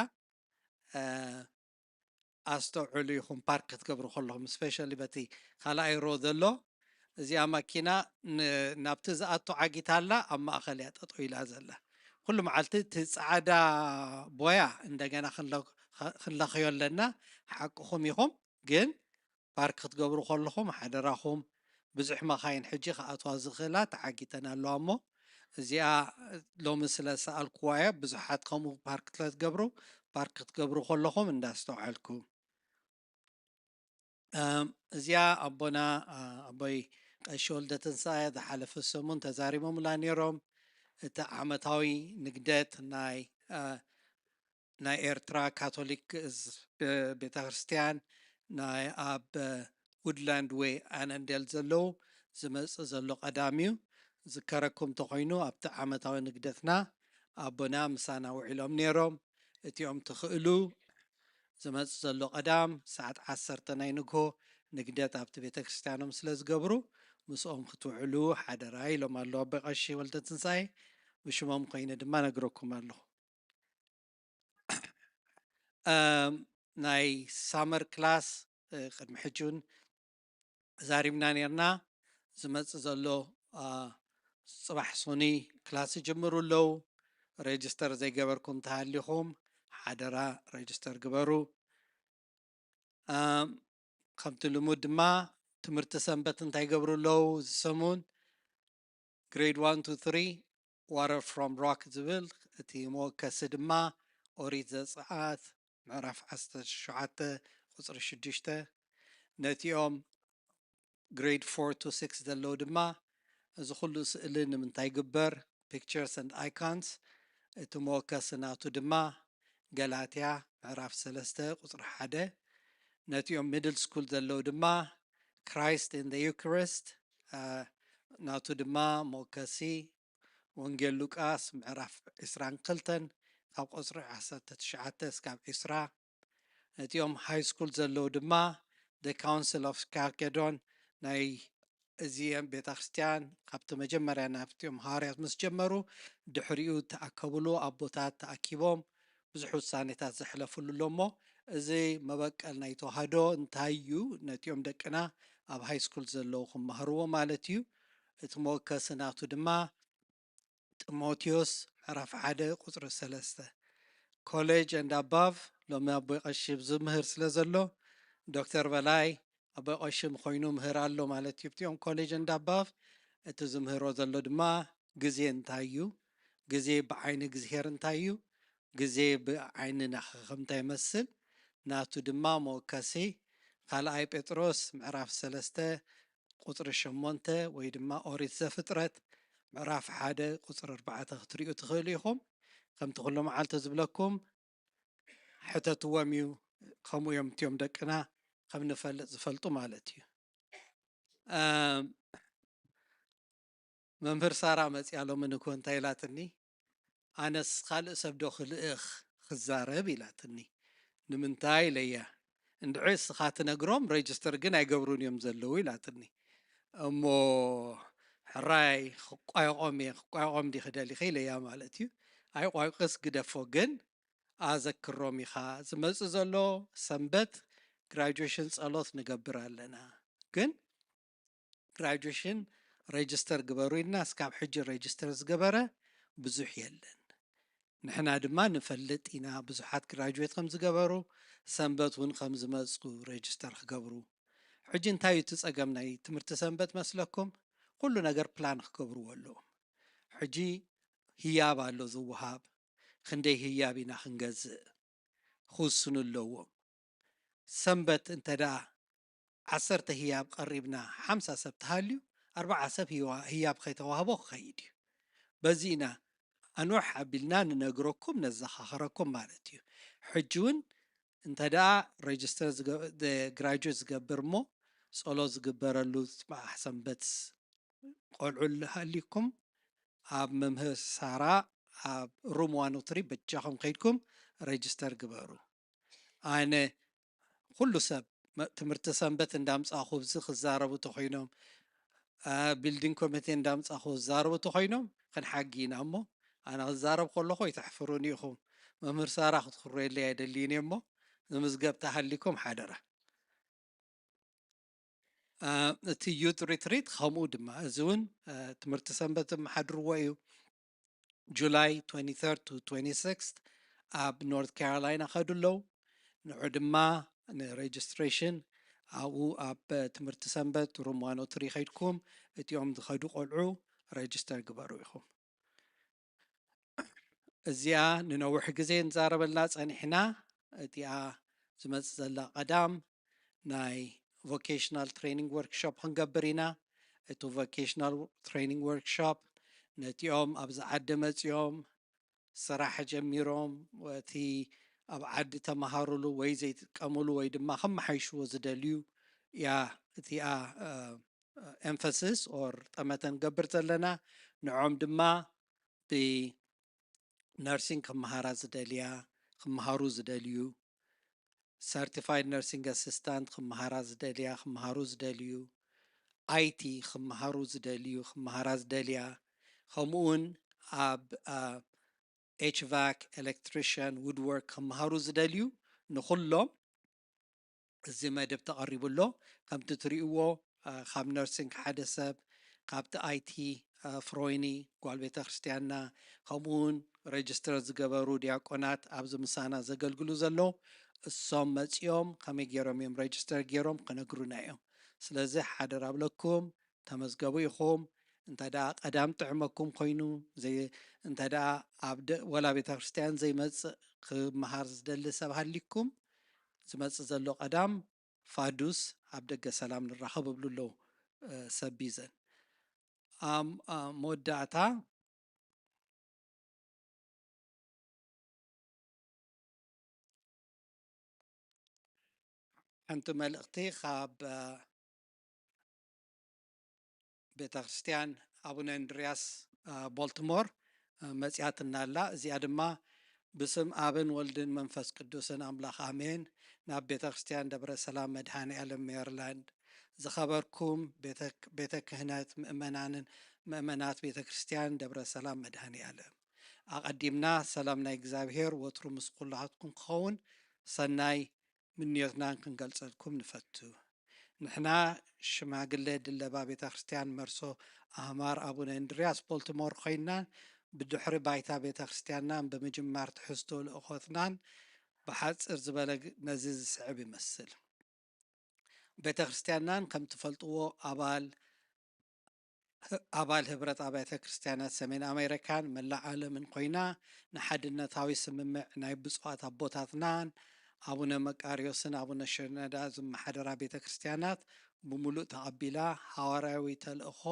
ኣስተውዕሉ ኢኹም ፓርክ ክትገብሩ ከለኹም ስፔሻሊ በቲ ካልኣይ ሮ ዘሎ እዚኣ ማኪና ናብቲ ዝኣቱ ዓጊት ኣላ ኣብ ማእኸል እያ ጠጠው ኢላ ዘላ ኩሉ መዓልቲ እቲ ፃዕዳ ቦያ እንደገና ክንለኽዮ ኣለና ሓቅኹም ኢኹም ግን ፓርክ ክትገብሩ ከለኹም ሓደራኹም ብዙሕ መኻይን ሕጂ ከኣትዋ ዝኽእላ ተዓጊተን ኣለዋ እሞ እዚኣ ሎሚ ስለ ሰኣልክዋ እያ ብዙሓት ከምኡ ፓርክ ስለትገብሩ ፓርክ ክትገብሩ ከለኹም እንዳስተውዐልኩም እዚኣ ኣቦና ኣቦይ ቀሺ ወልደ ትንሳኤ ዝሓለፈ ሰሙን ተዛሪቦምላ ነይሮም እቲ ዓመታዊ ንግደት ናይ ኤርትራ ካቶሊክ ቤተ ክርስቲያን ናይ ኣብ ውድላንድ ዌይ ኣነንዴል ዘለው ዝመፅእ ዘሎ ቀዳሚ እዩ ዝከረኩም ተኮይኑ ኣብቲ ዓመታዊ ንግደትና ኣቦና ምሳና ውዒሎም ነይሮም እቲኦም ትኽእሉ ዝመፅእ ዘሎ ቀዳም ሰዓት 10 ናይ ንግሆ ንግደት ኣብቲ ቤተ ክርስቲያኖም ስለ ዝገብሩ ምስኦም ክትውዕሉ ሓደራ ኢሎም ኣለዉ ኣቦይ ቀሺ ወልደ ትንሳኤ ብሽሞም ኮይነ ድማ ነግረኩም ኣለኹ ናይ ሳመር ክላስ ቅድሚ ሕጂ እውን ዛሪብና ነርና ዝመጽእ ዘሎ ጽባሕ ሶኒ ክላስ ይጅምሩ ኣለዉ ሬጅስተር ዘይገበርኩም እንተሃሊኹም ሓደራ ሬጅስተር ግበሩ ከምቲ ልሙድ ድማ ትምህርቲ ሰንበት እንታይ ገብሩ ኣለዉ ዝሰሙን grade 1 to 3 water from rock ዝብል እቲ መወከሲ ድማ ኦሪት ዘፀአት ምዕራፍ 17 ቁፅሪ 6 ነቲኦም grade 4 to 6 ዘለዉ ድማ እዚ ኩሉ ስእሊ ንምንታይ ግበር pictures and icons እቲ መወከሲ ናቱ ድማ ገላትያ ምዕራፍ 3 ቁፅሪ 1 ነቲኦም middle school ዘለዉ ድማ Christ in the Eucharist ናቱ ድማ መወከሲ ወንጌል ሉቃስ ምዕራፍ 22 ካብ ቁፅሪ 19 እስካብ 20 ነቲኦም ሃይ ስኩል ዘለዉ ድማ the council of Chalcedon ናይ እዚኦም ቤተ ክርስቲያን ካብቲ መጀመርያ ናብቲኦም ሃዋርያት ምስ ጀመሩ ድሕሪኡ ተኣከብሉ ኣቦታት ተኣኪቦም ብዙሕ ውሳኔታት ዘሕለፍሉ ኣሎ እሞ እዚ መበቀል ናይ ተዋህዶ እንታይ እዩ ነቲኦም ደቅና ኣብ ሃይ ስኩል ዘለዉ ክመሃርዎ ማለት እዩ እቲ መወከሲ ናቱ ድማ ጢሞቴዎስ ምዕራፍ 1 ቁፅሪ 3 ኮሌጅ and above ሎሚ ኣቦይ ቀሺ ዝምህር ስለ ዘሎ ዶክተር በላይ ኣቦይ ቀሺ ኮይኑ ምህር ኣሎ ማለት እዩ እቲኦም ኮሌጅ and above እቲ ዝምህሮ ዘሎ ድማ ግዜ እንታይ እዩ ግዜ ብዓይኒ እግዚኣብሔር እንታይ እዩ ግዜ ብዓይኒ ናኸምታይ ይመስል ናቱ ድማ መወከሲ ካልኣይ ጴጥሮስ ምዕራፍ 3 ቁፅሪ 8 ወይ ድማ ኦሪት ዘፍጥረት ምዕራፍ 1 ቁፅሪ 4 ክትሪኡ ትኽእሉ ኢኹም ከምቲ ኩሉ መዓልቲ ዝብለኩም ሕተትዎም እዩ ከምኡ እዮም እቲኦም ደቅና ከም ንፈልጥ ዝፈልጡ ማለት እዩ መምህር ሳራ መፅያ ሎሚ ንኮ እንታይ ኢላትኒ ኣነስ ካልእ ሰብ ዶ ክልእኽ ክዛረብ ኢላትኒ ንምንታይ ኢለያ እንድዒ ስኻ ትነግሮም ሬጅስተር ግን ኣይገብሩን እዮም ዘለዉ ኢላትኒ እሞ ሕራይ ክቋይቖም ዲ ክደሊ ኢለያ ማለት እዩ ኣይቋይቆስ ግደፎ ግን ኣዘክሮም ኢኻ ዝመፅእ ዘሎ ሰንበት ግራጁዌሽን ጸሎት ንገብር ኣለና ግን ግራጁዌሽን ሬጅስተር ግበሩ ኢልና እስካብ ሕጂ ሬጅስተር ዝገበረ ብዙሕ የለን ንሕና ድማ ንፈልጥ ኢና ብዙሓት ግራጁዌት ከም ዝገበሩ ሰንበት እውን ከም ዝመፁ ሬጅስተር ክገብሩ ሕጂ እንታይ እዩ እቲ ፀገም ናይ ትምህርቲ ሰንበት መስለኩም ኩሉ ነገር ፕላን ክገብርዎ ኣለዎም ሕጂ ህያብ ኣሎ ዝውሃብ ክንደይ ህያብ ኢና ክንገዝእ ክውስኑ ኣለዎም ሰንበት እንተዳ 10 ህያብ ቀሪብና 50 ሰብ ተሃልዩ 40 ሰብ ህያብ ከይተዋህቦ ክኸይድ እዩ በዚ ኢና ኣንውሕ ኣቢልና ንነግረኩም ነዘኻኽረኩም ማለት እዩ ሕጂ እውን እንተዳ ሬጅስተር ግራጁዌት ዝገብር እሞ ጸሎት ዝግበረሉ ፅባሕ ሰንበት ቆልዑ ሃሊኩም ኣብ መምህር ሳራ ኣብ ሩም 103 በጃኹም ከይድኩም ሬጅስተር ግበሩ ኣነ ኩሉ ሰብ ትምህርቲ ሰንበት እንዳምፃኹ ብዚ ክዛረቡ ተኮይኖም ቢልዲንግ ኮሚቴ እንዳምፃኹ ዝዛረቡ ተኮይኖም ክንሓጊ ኢና እሞ ኣነ ክዛረብ ከለኹ ይተሕፍሩኒ ኢኹም መምህር ሳራ ክትኽረየለይ ኣይደልይን እሞ ንምዝገብ ተሃሊኩም ሓደራ እቲ ዩት ሪትሪት ከምኡ ድማ እዚ እውን ትምህርቲ ሰንበት መሓድርዎ እዩ ጁላይ 23 to 26 ኣብ ኖርት ካሮላይና ከዱ ኣለዉ ንዑ ድማ ንሬጅስትሬሽን ኣብኡ ኣብ ትምህርቲ ሰንበት ሩም 103 ከይድኩም እቲኦም ዝኸዱ ቆልዑ ሬጅስተር ግበሩ ኢኹም እዚኣ ንነዊሕ ግዜ ንዛረበልና ፀኒሕና እቲኣ ዝመፅእ ዘላ ቀዳም ናይ vocational training workshop ክንገብር ኢና እቲ vocational training workshop ነቲኦም ኣብዚ ዓዲ መፂኦም ስራሕ ጀሚሮም እቲ ኣብ ዓዲ ተመሃሩሉ ወይ ዘይጥቀምሉ ወይ ድማ ከመሓይሽዎ ዝደልዩ ያ እቲኣ ኤምፋሲስ ኦር ጠመተን ገብር ዘለና ንዖም ድማ ብነርሲንግ ክመሃራ ዝደልያ ክመሃሩ ዝደልዩ certified nursing assistant ክመሃራ ዝደልያ ክመሃሩ ዝደልዩ IT ክመሃሩ ዝደልዩ ክመሃራ ዝደልያ ከምኡውን ኣብ HVAC electrician woodwork ክመሃሩ ዝደልዩ ንኩሎም እዚ መደብ ተቐሪቡሎ ከምቲ ትሪእዎ ካብ ነርሲንግ ሓደ ሰብ ካብቲ አይቲ ፍሮይኒ ጓል ቤተ ክርስቲያንና ከምኡውን ሬጅስተር ዝገበሩ ዲያቆናት ኣብዚ ምሳና ዘገልግሉ ዘሎ እሶም መፂኦም ከመይ ገይሮም እዮም ሬጅስተር ገይሮም ክነግሩና እዮም ስለዚ ሓደራ ብለኩም ተመዝገቡ ኢኹም እንተዳ ቀዳም ጥዕመኩም ኮይኑ እንተዳ ኣብ ወላ ቤተ ክርስቲያን ዘይመፅእ ክመሃር ዝደሊ ሰብ ሃሊኩም ዝመፅእ ዘሎ ቀዳም ፋዱስ ኣብ ደገ ሰላም ንራኸብ ብሉ ኣለዉ ሰብ ይዘን መወዳእታ ሓንቲ መልእኽቲ ካብ ቤተ ክርስቲያን አቡነ እንድርያስ ቦልቲሞር መጽያትና ኣላ እዚኣ ድማ ብስም አብን ወልድን መንፈስ ቅዱስን አምላኽ አሜን ናብ ቤተ ክርስቲያን ደብረ ሰላም መድኃኔ ዓለም ሜሪላንድ ዝኸበርኩም ቤተ ክህነት ምእመናት ቤተ ክርስቲያን ደብረ ሰላም መድኃኔ ዓለም ኣቐዲምና ሰላም ናይ እግዚአብሔር ወትሩ ምስ ኩላትኩም ክኸውን ሰናይ ምንዮትናን ክንገልጸልኩም ንፈቱ ንሕና ሽማግለ ድለባ ቤተ ክርስቲያን መርሶ ኣህማር አቡነ እንድርያስ ቦልቲሞር ኮይና ብድሕሪ ባይታ ቤተ ክርስቲያንናን ብምጅማር ትሕዝቶ ልእኾትናን ብሓፅር ዝበለ ነዚ ዝስዕብ ይመስል ቤተ ክርስቲያንናን ከም ትፈልጥዎ ኣባል ህብረት አብያተ ክርስቲያናት ሰሜን አሜሪካን መላእ ዓለምን ኮይና ንሓድነታዊ ስምምዕ ናይ ብፁዓት ኣቦታትናን አቡነ መቃርዮስን አቡነ ሽኖዳ ዝመሓደራ ቤተ ክርስቲያናት ብምሉእ ተቐቢላ ሐዋርያዊ ተልእኾ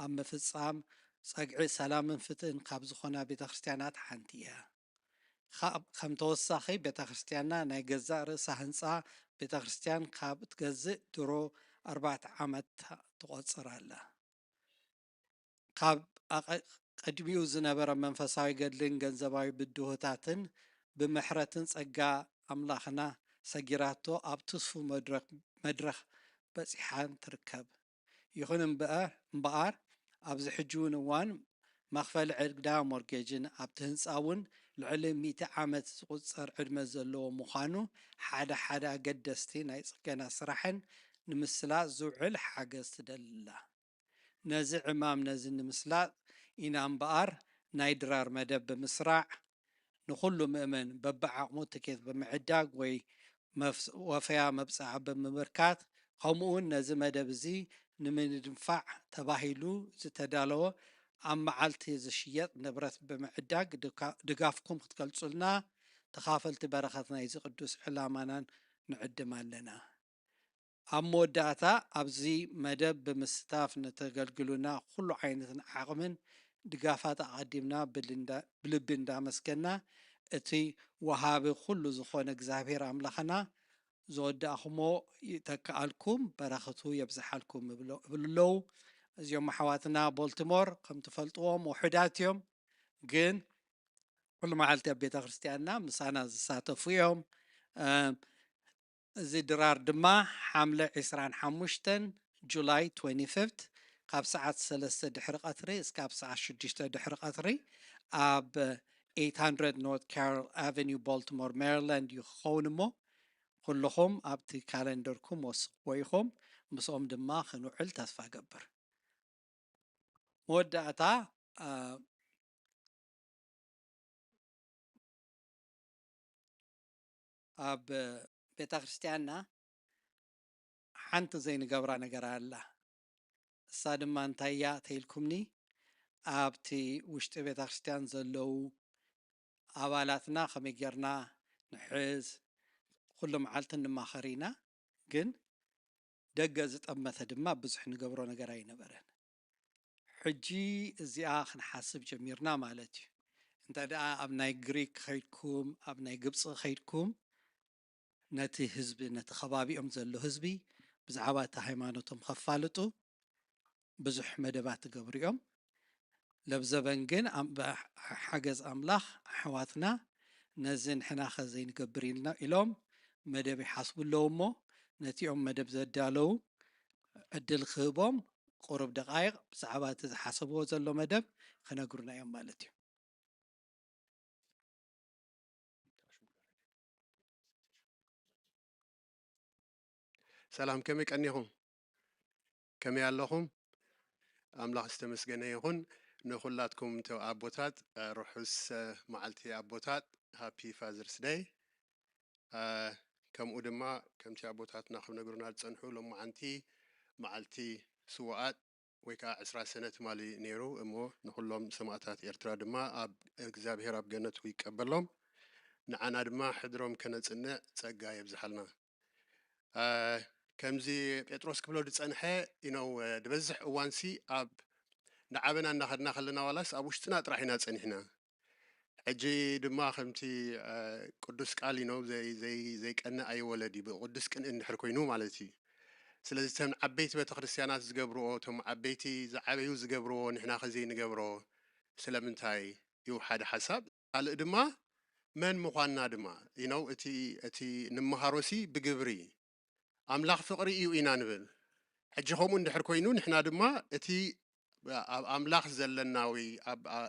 ኣብ ምፍጻም ጸግዒ ሰላምን ፍትህን ካብ ዝኾና ቤተ ክርስቲያናት ሓንቲ እያ ከም ተወሳኺ ቤተ ክርስቲያንና ናይ ገዛእ ርእሳ ህንፃ ቤተ ክርስቲያን ካብ እትገዝእ ድሮ 4 ዓመት ትቖፅር ኣላ ካብ ቀድሚኡ ዝነበረ መንፈሳዊ ገድልን ገንዘባዊ ብድሆታትን ብምሕረትን ጸጋ ኣምላኽና ሰጊራቶ ኣብ ትስፉ መድረኽ በፂሓን ትርከብ ይኹን እምበኣር ኣብዚ ሕጂ እውን እዋን መኽፈሊ ዕዳ ሞርጌጅን ኣብቲ ህንፃ እውን ልዕሊ 100 ዓመት ዝቁፀር ዕድመ ዘለዎ ምዃኑ ሓደ ኣገደስቲ ናይ ጽገና ስራሕን ንምስላጥ ዝውዕል ሓገዝ ትደልላ ነዚ ዕማም ነዚ ንምስላጥ ኢና እምበኣር ናይ ድራር መደብ ብምስራዕ ንኩሉ ምእመን በብዓቕሙ ትኬት ብምዕዳግ ወይ ወፈያ መብፅዓ ብምብርካት ከምኡውን ነዚ መደብ እዚ ንምድንፋዕ ተባሂሉ ዝተዳለወ ኣብ መዓልቲ ዝሽየጥ ንብረት ብምዕዳግ ድጋፍኩም ክትገልጹልና ተኻፈልቲ በረኸት ናይዚ ቅዱስ ዕላማናን ንዕድም ኣለና ኣብ መወዳእታ ኣብዚ መደብ ብምስታፍ ነተገልግሉና ኩሉ ዓይነትን ዓቕምን ድጋፋት ኣቐዲምና ብልቢ እንዳመስገና እቲ ወሃቢ ኩሉ ዝኾነ እግዚአብሔር ኣምላኽና ዝወዳእኹሞ ይተከኣልኩም በረኸቱ የብዝሓልኩም ብልለው እዚኦም ኣሕዋትና ቦልቲሞር ከም ትፈልጥዎም ውሕዳት እዮም ግን ኩሉ መዓልቲ ኣብ ቤተ ክርስቲያንና ምሳና ዝሳተፉ እዮም እዚ ድራር ድማ ሓምለ 25 ጁላይ 25 ካብ ሰዓት 3 ድሕሪ ቀትሪ እስካብ ሰዓት 6 ድሕሪ ቀትሪ ኣብ 800 ኖርት ካሮል ኣቨኒው ቦልቲሞር ሜሪላንድ ይኸውን እሞ ኩልኹም ኣብቲ ካለንደርኩም ወስኽዎ ኢኹም ምስኦም ድማ ክንውዕል ተስፋ ገብር መወዳእታ ኣብ ቤተ ክርስቲያንና ሓንቲ ዘይንገብራ ነገር ኣላ እሳ ድማ እንታይ እያ ተኢልኩምኒ ኣብቲ ውሽጢ ቤተ ክርስቲያን ዘለው ኣባላትና ከመይ ጌርና ንሕዝ ኩሉ መዓልቲ ንማኸር ኢና ግን ደገ ዝጠመተ ድማ ብዙሕ ንገብሮ ነገር ኣይነበረን ሕጂ እዚኣ ክንሓስብ ጀሚርና ማለት እዩ እንተደኣ ኣብ ናይ ግሪክ ከይድኩም ኣብ ናይ ግብፂ ከይድኩም ነቲ ህዝቢ ነቲ ከባቢኦም ዘሎ ህዝቢ ብዛዕባ እቲ ሃይማኖቶም ከፋልጡ ብዙሕ መደባት ትገብሩ እዮም ለብዘበን ግን ሓገዝ ኣምላኽ ኣሕዋትና ነዚ ንሕና ኸ ዘይንገብር ኢልና ኢሎም መደብ ይሓስቡ ኣለዉ እሞ ነቲኦም መደብ ዘዳለው ዕድል ክህቦም ቁሩብ ደቃይቕ ብዛዕባ እቲ ዝሓሰብዎ ዘሎ መደብ ክነግሩና እዮም ማለት እዩ ሰላም ከመይ ቀኒኹም كم ياللهم أملاخ استمسجنا يهون نخلاتكم تو أبوتات روحوس معلتي أبوتات هابي فازرز داي كم أدما كم تي أبوتات ناخذ نقولنا تصنحوا لهم عنتي معلتي سواءات ويكا 10 سنة مالي نيرو امو نخلهم سماعتات إرترا دما أب إجزابهر أب جنة ويقبلهم نعنا دما حضرهم كانت إنه تسقى يبزحلنا كمزي بيتروس كبلو دتصنحه دبزح وانسي أب نعبنا ناخذنا خلنا ولاس أبوشتنا طرحنا تصنحنا حجي دما خمتي قدس قال زي كأنه أي ولدي بقدس كأن إن حركينو مالتي سلازي تم عبيت بيت خريستيانات زقبرو تم عبيتي زعبيو زقبرو نحنا خزي نقبرو سلامنتاي يو حد حسب قال دما من مخانا دما اتي نمهاروسي بقبري أملاخ فقري يو إنا نبل حجي خمون نحر كوينو نحنا دما اتي أملاخ زلناوي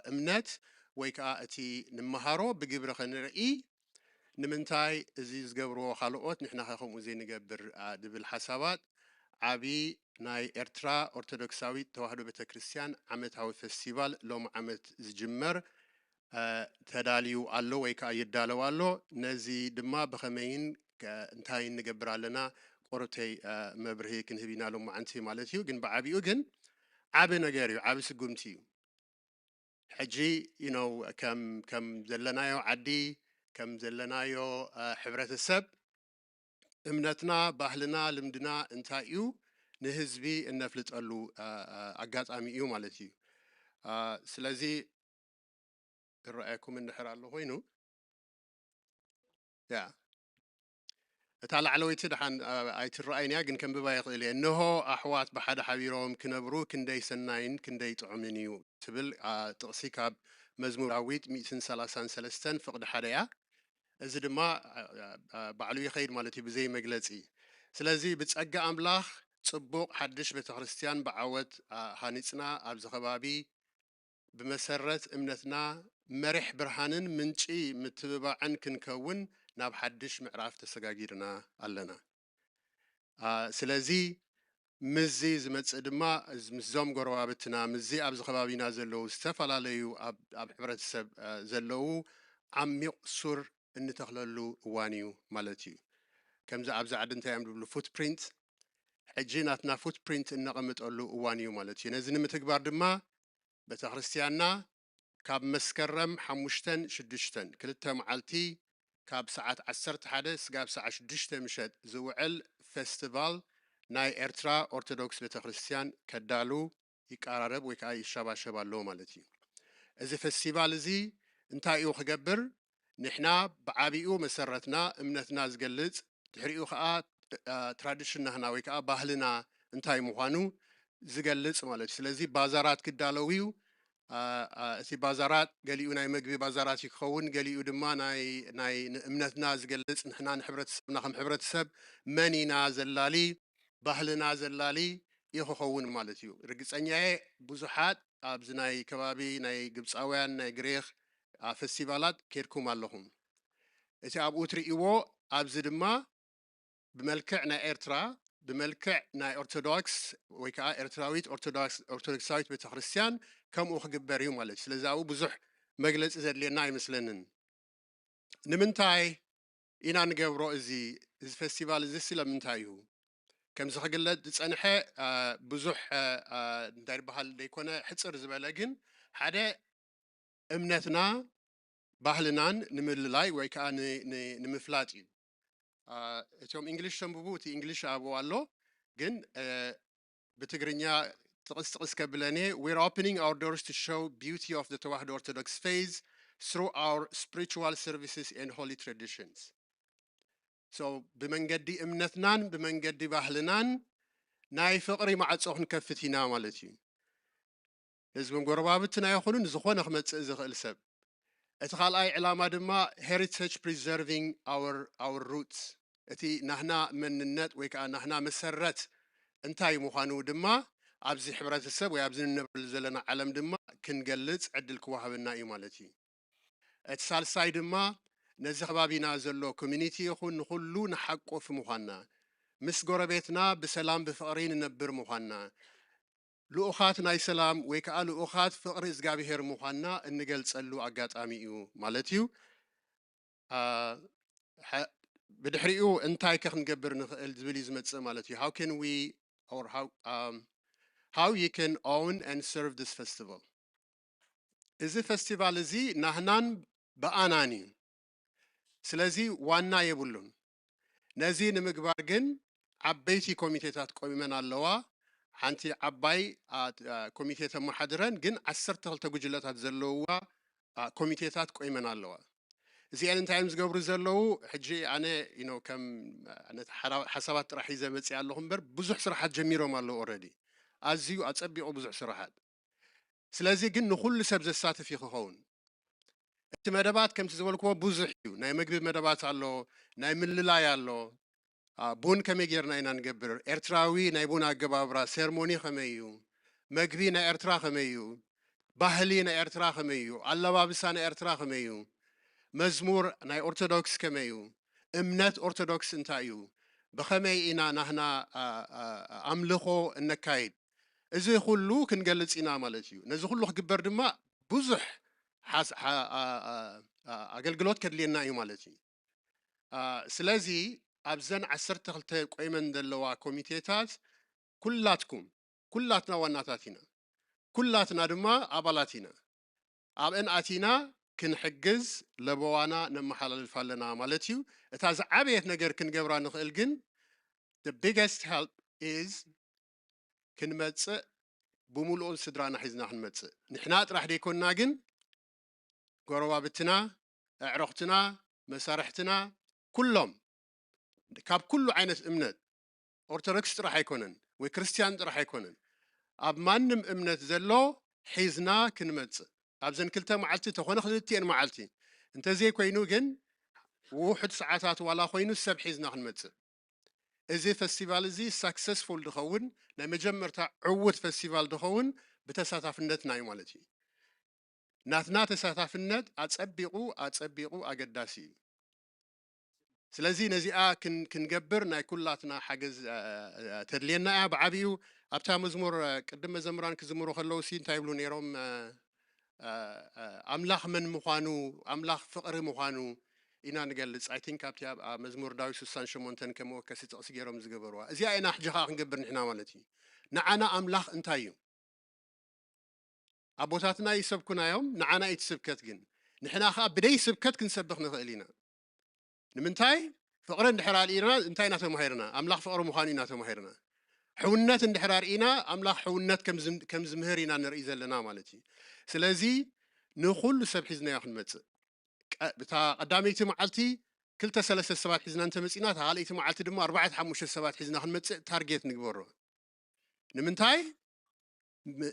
أمنت ويكا اتي نمهارو بقبر خنرئي نمنتاي ازيز قبرو خالقوت نحنا خمو زي نقبر دبل حسابات عبي ناي إرترا أرثوذكساوي توحدو بيت كريستيان عمتاوي فستيفال لوم عمت زجمر تداليو ألو ويكا يدالو ألو نزي دما بخمين انتاي نقبر لنا قرتي مبرهي كنهبينا لوم عنتي مالتيو جن بعبيو جن عبي نغيريو عبي سقومتيو حجي كم زلنايو عدي كم زلنايو حبرة السب امنتنا باهلنا لمدنا انتايو نهزبي النفلت قالو أقاط أميو مالتيو سلازي رأيكم النحر الله وينو يا تعال على ويتدحن آيت الرأينيا جن كم ببايق إلي إنه أحوات بحد حبيرهم كنبرو كندي سنين كندي تعمنيو تبل تقصيك مزمور عويت 133 فقد حديا إذا ما بعلو يخير مالتي بزي مجلسي سلازي بتسأجا أملاخ صبوق حدش بتخريستيان بعوض هانيتنا أبز خبابي بمسرة امنتنا مرح برهانن منشي متبعن كنكون ناب حدش معرف تسجاجيرنا علنا سلازي مزي زمت دما مزوم قروابتنا مزي أبز خبابي نازلو استفلا ليو أب حبرة السب زلو عم يقصر إن تخللو وانيو مالتيو كم ز أبز عدن تعملوا فوت برينت حجيناتنا فوت برينت إن قمت قالوا وانيو مالتيو نزل متكبر دما بتخريستياننا كاب مسكرم حموشتن شدشتن كلتا معلتي كاب ساعات 10 حدث كاب ساعة 6 مشت زوعل فيستيفال ناي إرترا أرثوذكس بتخريستيان كدالو يقارب ويكاي شبا لو مالتي إذا فيستيفال زي انتايو خجبر نحنا بعابيو مسرتنا امنتنا زقلت تحريو خا تراديشن هنا ويكا باهلنا انتاي مخانو زقلت مالتي سلازي بازارات كدالويو سي بازارات قاليو ناي مقبي بازارات يخون قاليو دما ناي امنتنا زقلت نحنا نحبرت نخم حبرت سب منينا زلالي باهلنا زلالي يخون مالتيو رقصنيا بزحات أبزناي كبابي ناي قبصاويان ناي غريخ فستيفالات كيركم اللهم إتي أبو تريئو أبزدما بملكع نا إرترا بملكع نا أرثوذكس ويكا إرتراويت أرثوذكساويت بتخريستيان كم أخقبر يوم عليك سلزاو بزح مجلس إذا اللي ناي مثلن نمنتاي إنا نقبرو إزي فستيفال إزي سلا منتايو كم زخقلت تصنحه بزح داير بحال ديكونا حتصر زبالجن حدا امنتنا باهلنان نمللاي ويكا نمفلاتي اتوم انجليش تنبوتي انجليش ابو الله جن بتغرينيا تقص كبلاني we're opening our doors to show beauty of the Tawahid Orthodox faith through our spiritual services and holy traditions. So بمنقدي امنتنان بمنقدي باهلنان ناي فقري مع تصوخن كفتينا مالتي لازم قربابتنا يخونون زخون اخمت زخل سب اتخال اي علامة دما heritage preserving our roots اتي نحنا من النت ويكا نحنا مسرت انتاي مخانو دما ابزي حبرة السب ويابزي النبل زلنا علم دما كنقلت عدل كواها بالنائي مالتي اتسال ساي دما نزي خبابي نازلو كومينيتي يخون نخلو نحقو في مخانا ምስ ጎረቤትና ብሰላም ብፍቕሪ ንነብር ምዃንና ልኡኻት ናይ ሰላም ወይ ከዓ ልኡኻት ፍቕሪ እግዚኣብሔር ምዃንና እንገልጸሉ ኣጋጣሚ እዩ ማለት እዩ ብድሕሪኡ እንታይ ክንገብር ንኽእል ዝብል እዩ ዝመጽእ ማለት እዩ how can we or how you can own and serve this festival እዚ ፌስቲቫል እዚ ናህናን በኣናን እዩ ስለዚ ዋና የብሉን ነዚ ንምግባር ግን ዓበይቲ ኮሚቴታት ቆሚመን ኣለዋ ሓንቲ ዓባይ ኮሚቴ ተመሓድረን ግን 12 ጉጅለታት ዘለውዋ ኮሚቴታት ቆይመን ኣለዋ እዚአን እንታይም ዝገብሩ ዘለዉ ሕጂ ኣነ ከም ሓሳባት ጥራሕ ሒዘ መፅእ ኣለኹ እምበር ብዙሕ ስራሓት ጀሚሮም ኣለዉ ኦልሬዲ ኣዝዩ ኣፀቢቑ ብዙሕ ስራሓት ስለዚ ግን ንኩሉ ሰብ ዘሳትፍ ይክኸውን እቲ መደባት ከምቲ ዝበልክዎ ብዙሕ እዩ ናይ ምግቢ መደባት ኣሎ ናይ ምልላይ ኣሎ ቡን ከመይ ጌርና ኢና ንገብር ኤርትራዊ ናይ ቡን ኣገባብራ ሴርሞኒ ከመይ እዩ መግቢ ናይ ኤርትራ ከመይ እዩ ባህሊ ናይ ኤርትራ ከመይ እዩ ኣለባብሳ ናይ ኤርትራ ከመይ እዩ መዝሙር ናይ ኦርቶዶክስ ከመይ እዩ እምነት ኦርቶዶክስ እንታይ እዩ ብኸመይ ኢና ናህና ኣምልኾ እነካይድ እዚ ኩሉ ክንገልጽ ኢና ማለት እዩ ነዚ ኩሉ ክግበር ድማ ብዙሕ ኣገልግሎት ከድልየና እዩ ማለት እዩ ስለዚ ኣብዘን 12 ቆይመን ዘለዋ ኮሚቴታት ኩላትና ዋናታት ኢና ኩላትና ድማ ኣባላት ኢና ኣብአን ኣቲና ክንሕግዝ ለበዋና ነመሓላልፍ ኣለና ማለት እዩ እታ ዝዓበየት ነገር ክንገብራ ንኽእል ግን the biggest help is ክንመጽእ ብምሉኡን ስድራና ሒዝና ክንመጽእ ንሕና ጥራሕ ደይኮንና ግን ጎረባብትና ኣዕሮኽትና መሳርሕትና ኩሎም ካብ ኩሉ ዓይነት እምነት ኦርቶዶክስ ጥራሕ ኣይኮነን ወይ ክርስቲያን ጥራሕ ኣይኮነን ኣብ ማንም እምነት ዘሎ ሒዝና ክንመጽእ ኣብዘን 2 መዓልቲ ተኾነ 2 መዓልቲ እንተዘይ ኮይኑ ግን ውሕድ ሰዓታት ዋላ ኮይኑ ሰብ ሒዝና ክንመጽእ እዚ ፌስቲቫል እዚ ሰክሰስፉል ድኸውን ናይ መጀመርታ ዕውት ፌስቲቫል ድኸውን ብተሳታፍነትና እዩ ማለት እዩ ናትና ተሳታፍነት ኣጸቢቑ ኣገዳሲ እዩ ስለዚ ነዚኣ ክንገብር ናይ ኩላትና ሓገዝ ተድልየና እያ ብዓብዩ ኣብታ መዝሙር ቅድም መዘምራን ክዝምሩ ከለዉ ሲ እንታይ ይብሉ ነይሮም ኣምላኽ መን ምዃኑ ኣምላኽ ፍቕሪ ምዃኑ ኢና ንገልጽ I think ኣብቲ መዝሙር ዳዊት 68 ከመወከሲ ጥቕሲ ገይሮም ዝገበርዋ እዚኣ ኢና ሕጂ ኸ ክንገብር ንሕና ማለት እዩ ንዓና ኣምላኽ እንታይ እዩ ኣቦታትና ይሰብኩናዮም ንዓና ይትስብከት ግን ንሕና ኸ ብደይ ስብከት ክንሰብኽ ንኽእል ኢና ንምንታይ ፍቕሪ እንድሕር ኣልኢና እንታይ ኢና ተማሂርና ኣምላኽ ፍቕሪ ምዃኑ ኢና ተማሂርና ሕውነት እንድሕር ኣርኢና ኣምላኽ ሕውነት ከም ዝምህር ኢና ንርኢ ዘለና ማለት እዩ ስለዚ ንኹሉ ሰብ ሒዝናዮ ክንመጽእ ብታ ቀዳመይቲ መዓልቲ 2-3 ሰባት ሒዝና እንተመጺና እታ ካልአይቲ መዓልቲ ድማ 4-5 ሰባት ሒዝና ክንመጽእ ታርጌት ንግበሮ ንምንታይ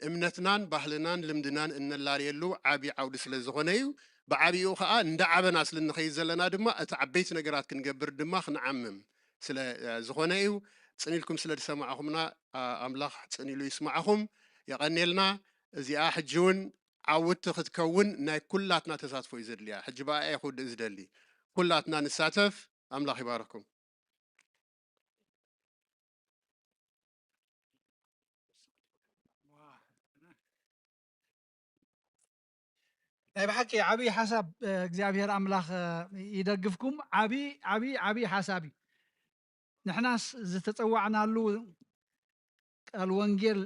እምነትናን ባህልናን ልምድናን እነላልየሉ ዓብዪ ዓውዲ ስለ ዝኾነ እዩ ብዓብኡ ከዓ እንደ ዓበና ስለ ንኸይድ ዘለና ድማ እቲ ዓበይቲ ነገራት ክንገብር ድማ ክንዓምም ስለ ዝኾነ እዩ ጽኒልኩም ስለ ዝሰማዕኹምና ኣምላኽ ጽኒሉ ይስማዓኹም የቐኒልና እዚኣ ሕጂ እውን ዓውቲ ክትከውን ናይ ኩላትና ተሳትፎ እዩ ዘድልያ ሕጂ በኣ ይኹድእ ዝደሊ ኩላትና ንሳተፍ ኣምላኽ ይባረኩም ናይ ብሓቂ ዓብዪ ሓሳብ እግዚኣብሔር ኣምላኽ ይደግፍኩም ዓብዪ ሓሳብ እዩ ንሕናስ ዝተፀዋዕናሉ ቃል ወንጌል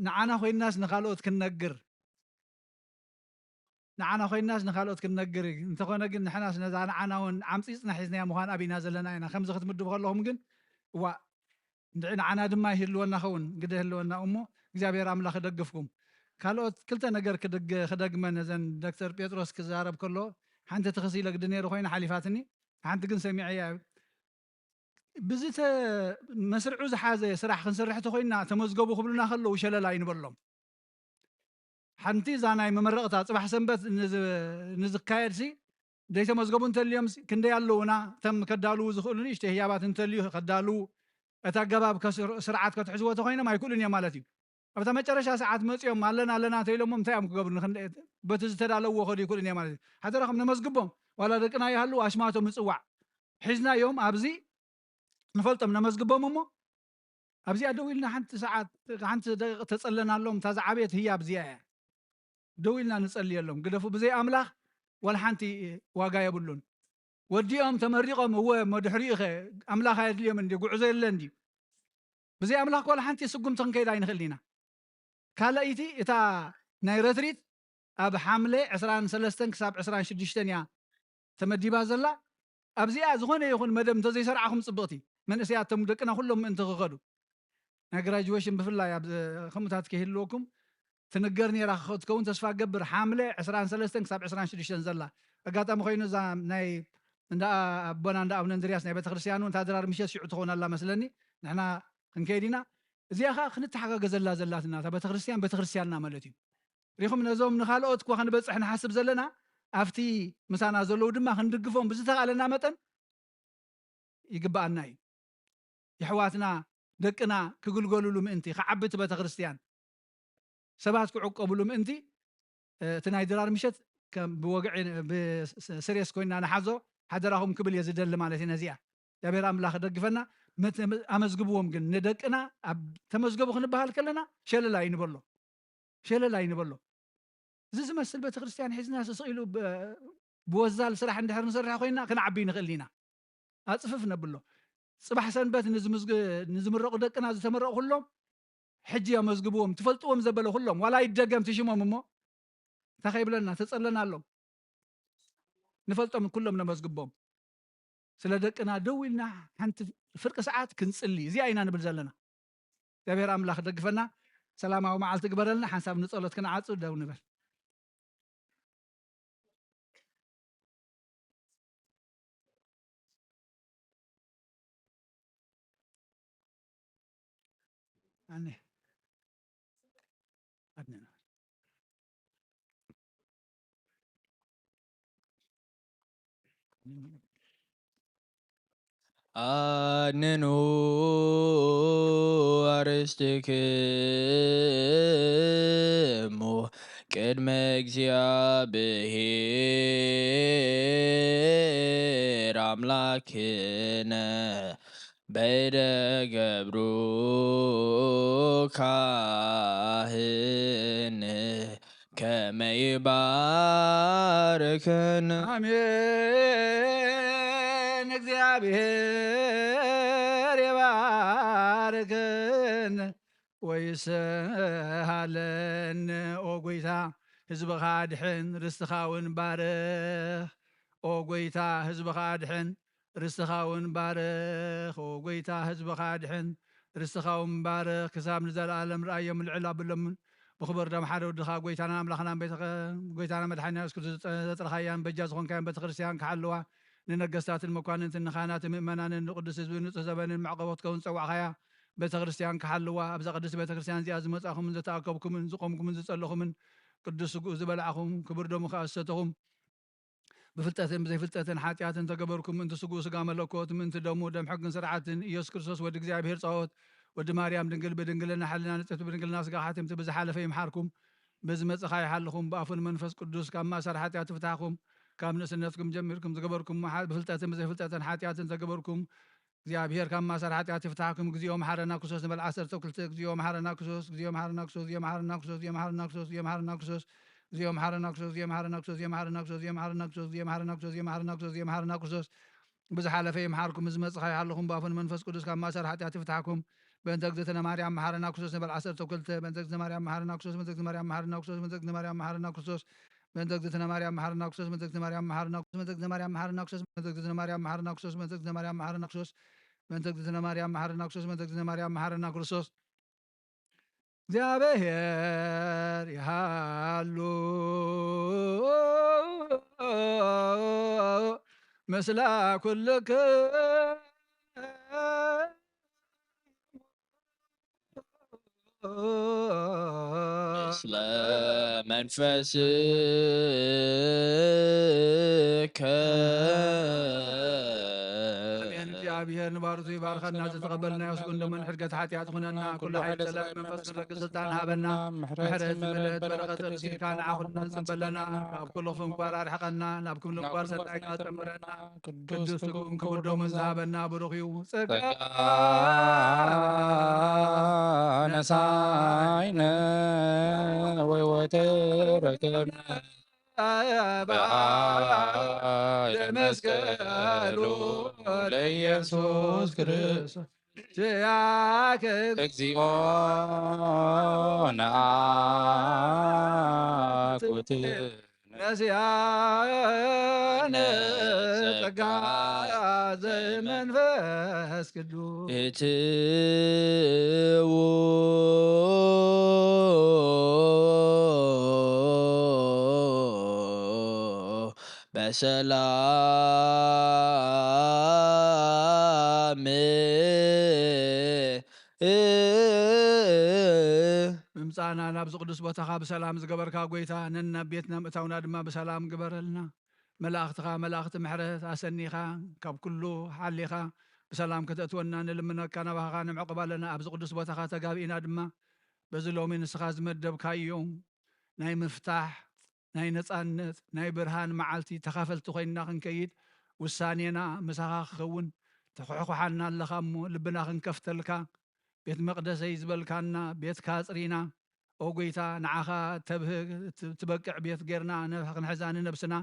ንዓና ኮይናስ ንኻልኦት ክንነግር እንተኾነ ግን ንሕናስ ነዛ ንዓና እውን ዓምፂፅና ሒዝናያ ምዃን ኣብና ዘለና ኢና ከምዚ ክትምድቡ ከለኹም ግን እዋ ንዓና ድማ ይህልወና ኸውን ግደ ይህልወና እሞ እግዚኣብሔር ኣምላኽ ይደግፍኩም ካልኦት 2 ነገር ክደግመን እዘን ዶክተር ጴጥሮስ ክዛረብ ከሎ ሓንቲ ተኸሲለ ግዲ ነይሩ ኮይና ሓሊፋትኒ ሓንቲ ግን ሰሚዐያ ብዚ መስርዑ ዝሓዘ ስራሕ ክንሰርሕ ተኮይና ተመዝገቡ ክብሉና ከለዉ ሸለላ ይንበሎም ሓንቲ እዛ ናይ መመረቕታ ፅባሕ ሰንበት ንዝካየድ ሲ ደይተመዝገቡ እንተልዮም ክንደይ ኣለውና እቶም ከዳልዉ ዝኽእሉ ንእሽተ ህያባት እንተልዩ ከዳልዉ እቲ ኣገባብ ስርዓት ከትሕዝዎ ተኮይኖም ኣይክእሉን እዮም ማለት እዩ ኣብታ መጨረሻ ሰዓት መፅኦም ኣለና ተኢሎሞ እንታይ እዮም ክገብሩ በቲ ዝተዳለዎ ከዱ ይክእሉን እዮም ማለት እዩ ሓደረኸም ነመዝግቦም ዋላ ደቅና ይሃሉ ኣሽማቶም ምፅዋዕ ሒዝናዮም ኣብዚ نفلطم نمزقبهم مو أبزي دويلنا حنت ساعات حنت تصلنا لهم تزعبيت هي أبزي دويلنا نصلي لهم قدفوا بزي أملاخ ولا حنتي واقع يبلون وديهم تمرقهم هو مدحريخه أملاخ هاي اليوم عندي قعزة اللندي بزي أملاخ ولا حنتي سقم تنكيد عين خلينا كالا إيتي إتا نايرتريت أب حملة 23 كساب 26 يا تمدي بازلا أبزي أزغون يكون مدام تزي سرعهم صبغتي من أسياتهم دكنا كلهم أنت غدو نجراجويشن بفلا يا خمسات كهلوكم تنقرني راح تكون تسفى قبر حاملة 23 كساب 26 زلا أقاطع مخينو زام ناي ندا بنا ندا أبن اندرياس ناي بيت خرسيانو انت هدرار مشيت شعو تخون الله مثلني نحنا خنكيدينا زي أخا خنتحقق زلا زلاتنا تا بيت خرسياننا مالتي ريخم نزوم نخالقوت كوا خنبصح نحسب زلنا أفتي مسانا زلو دما خندقفهم بزتقالنا متن يقبأنا يحواتنا دقنا كقولوا مئنتي خعبت بيت خرسيان سبات كعقبوا مئنتي تناي درار مشت كم بوقع بسريس كوينا نحزو حدراهم قبل يزدل مالتي نزيع يا بير املاخ دقفنا امزقبوهم قل ندقنا تمزقبو خنبهال كلنا شل لا ينبلو زي مسل بيت خريستيان حزنا سصيلو بوزال سرح اندحر نسرح خوينا كنعبي نخلينا اصففنا بلو صباح سنبات نزمرق دقنا زتمرق كلهم حجي مزقبوهم تفلطوهم زبلو كلهم ولا يدقم تشمهم مو تخيب لنا تصلنا لهم نفلطهم كلهم نمزقبهم سلدقنا دويلنا حنت فرق ساعات كنصلي زي اينا نبل زلنا تبير املاخ دقفنا سلاماو معلت تقبرلنا حساب نصلت كنعصو داو نبل أنا أدنى أننو أرستكمو ቅድመ እግዚአብሔር አምላክነ በደገብሩ ካህን ከመይባርክን አሜን። እግዚአብሔር ይባርክን ወይስሃለን ኦ ጎይታ ህዝብኻ ድሕን ርስትኻውን ባርኽ ኦ ጎይታ ህዝብኻ ድሕን ርስትኻውን ባርኽ ኦ ጎይታ ህዝብኻ ድሕን ርስትኻውን ባርኽ ክሳብ ንዘለኣለም ረኣዮም ልዕል ኣብሎምን ብኽብር ደም ሓደ ወድኻ ጎይታና ኣምላኽናን ጎይታና መድሓኒና እስኩ ዘጥረኻያን በጃ ዝኾንካያን ቤተ ክርስቲያን ክሓልዋ ንነገስታትን መኳንንትን ንኻናትን ምእመናንን ንቅዱስ ህዝቢ ንፁህ ዘበንን ማዕቀቦት ከውን ፀዋዕኻያ ቤተ ክርስቲያን ክሓልዋ ኣብዛ ቅዱስ ቤተ ክርስቲያን እዚኣ ዝመፃኹምን ዝተኣከብኩምን ዝቆምኩምን ዝፀለኹምን ቅዱስ ስጉእ ዝበልዓኹም ክቡር ደሙ ከኣሰተኹም ብፍልጠትን ብዘይፍልጠትን ሓጢኣትን ተገበርኩም ምእንቲ ስጉእ ስጋ መለኮት ምእንቲ ደሙ ደም ሕግን ስርዓትን ኢየሱስ ክርስቶስ ወዲ እግዚኣብሔር ፃወት ወዲ ማርያም ድንግል ብድንግልና ሓልና ንፅሕቲ ብድንግልና ስጋ ሓቲምቲ ብዝሓለፈ ይምሓርኩም ብዝመፅኻ ይሓልኹም ብኣፉን መንፈስ ቅዱስ ካብ ማእሰር ሓጢኣት ፍታሕኩም ካብ ንእስነትኩም ጀሚርኩም ዝገበርኩም ብፍልጠትን ብዘይፍልጠትን ሓጢኣትን ተገበርኩም እግዚአብሔር ካብ ማእሰር ሓጢኣት ይፍታሕኩም እግዚኦ መሓረና ክርስቶስ ንበል 12 እግዚኦ መሓረና ክርስቶስ እግዚኦ መሓረና ክርስቶስ እግዚኦ መሓረና ክርስቶስ እግዚኦ መሓረና ክርስቶስ እግዚኦ መሓረና ክርስቶስ እግዚኦ መሓረና ክርስቶስ እግዚኦ መሓረና ክርስቶስ እግዚኦ መሓረና ክርስቶስ እግዚኦ መሓረና ክርስቶስ እግዚኦ መሓረና ክርስቶስ እግዚኦ መሓረና ክርስቶስ እግዚኦ መሓረና ክርስቶስ ብዝሓለፈ ይምሓርኩም ዝመፅኻ ይሓልኹም ብኣፉን መንፈስ ቅዱስ ካብ ማእሰር ሓጢኣት ይፍታሕኩም በእንተ እግዝእትነ ማርያም መሓረና ክርስቶስ ንበል 12 በእንተ እግዝእትነ ማርያም መሓረና ክርስቶስ በእንተ እግዝእትነ ማርያም መሓረና ክርስቶስ በእንተ እግዝእትነ ማርያም መሓረና ክርስቶስ በእንተ እግዝእትነ ማርያም መሓረና ክርስቶስ በእንተ እግዝእትነ ማርያም መሓረና ክርስቶስ በእንተ እግዝእትነ ማርያም መሓረና ክርስቶስ በእንተ እግዝእትነ ማርያም መሓረና ክርስቶስ በእንተ እግዝእትነ ማርያም መሓረና ክርስቶስ በእንተ እግዝእትነ ማርያም መሓረና ክርስቶስ በእንተ እግዝእትነ ማርያም መሓረና ክርስቶስ እግዚአብሔር ይሃሉ ምስለ ኩልክም ምስለ መንፈስከ እግዚአብሔር ንባርቱ ይባርከና ተቀበልና ያስቁን ደመን ሕርገት ኃጢአት ኹነና ኩሉ ኃይል ሰላም መንፈስ ቅዱስ ስልጣን ሃበና ምሕረት ምሕረት በረከት ርሲካ ንዓኹና ንጸበለና ካብ ኩሉ ፍንኳር ኣርሕቐና ናብ ክምሉ ምግባር ሰናይ ጠምረና ቅዱስ ትጉም ክቡር ደሙን ዝሃበና ብሩኽ እዩ ጸጋ ነሳይነ ወይወተረከብነ መስቀሉ ለኢየሱስ ክርስቶስ እግዚኦ ነአኩት ነስያነ ጸጋ ዘመንፈስ ቅዱስ እትው በሰላም ምምፃና ናብዚ ቅዱስ ቦታኻ ብሰላም ዝገበርካ ጎይታ ነና ቤትና ምእታውና ድማ ብሰላም ግበረልና መላእኽትኻ መላእኽቲ ምሕረት ኣሰኒኻ ካብ ኩሉ ሓሊኻ ብሰላም ከተእትወና ንልምነካ ናባኻ ንምዕቅብ ኣለና ኣብዚ ቅዱስ ቦታኻ ተጋቢእና ድማ በዚ ሎሚ ንስኻ ዝመደብካዮ ናይ ምፍታሕ ናይ ነፃነት ናይ ብርሃን መዓልቲ ተኻፈልቲ ኮይንና ክንከይድ ውሳኔና ምሳኻ ክኸውን ተኹሕኩሓና ኣለኻ እሞ ልብና ክንከፍተልካ ቤት መቅደሰይ ዝበልካና ቤትካ ፅሪና ኦ ጎይታ ንዓኻ ትበቅዕ ቤት ጌርና ክንሕዛ ንነብስና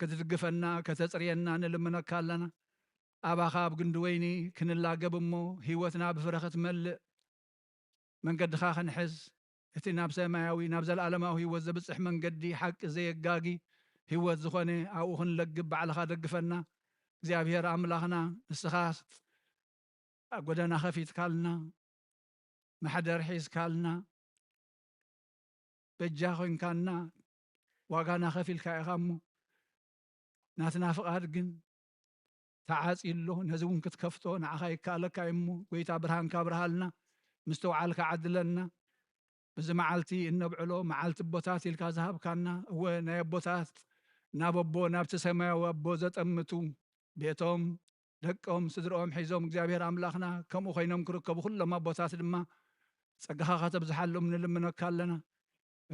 ክትድግፈና ከተፅርየና ንልምነካ ኣለና ኣባኻ ኣብ ግንዲ ወይኒ ክንላገብ እሞ ሂወትና ብፍረ ክትመልእ መንገድኻ ክንሕዝ እቲ ናብ ሰማያዊ ናብ ዘለኣለማዊ ሂወት ዘብፅሕ መንገዲ ሓቂ ዘየጋጊ ሂወት ዝኾነ ኣብኡ ክንለግብ ባዕልኻ ደግፈና እግዚኣብሔር ኣምላኽና ንስኻ ጎደና ከፊትካልና ማሕደር ሒዝካልና በጃ ኮይንካና ዋጋና ከፊልካ ኢኻ እሞ ናትና ፍቓድ ግን ተዓፂሎ ነዚ እውን ክትከፍቶ ንዓኻ ይከኣለካ እሞ ጎይታ ብርሃንካ ብርሃልና ምስተውዓልካ ዓድለና በዚ መዓልቲ እነብዕሎ መዓልቲ ቦታት ኢልካ ዝሃብካና እወ ናይ ኣቦታት ናብ ኣቦ ናብቲ ሰማያዊ ኣቦ ዘጠምቱ ቤቶም ደቆም ስድሮኦም ሒዞም እግዚኣብሔር ኣምላኽና ከምኡ ኮይኖም ክርከቡ ኩሎም ኣቦታት ድማ ጸጋኻ ከተብዝሓሎም ንልምነካ ኣለና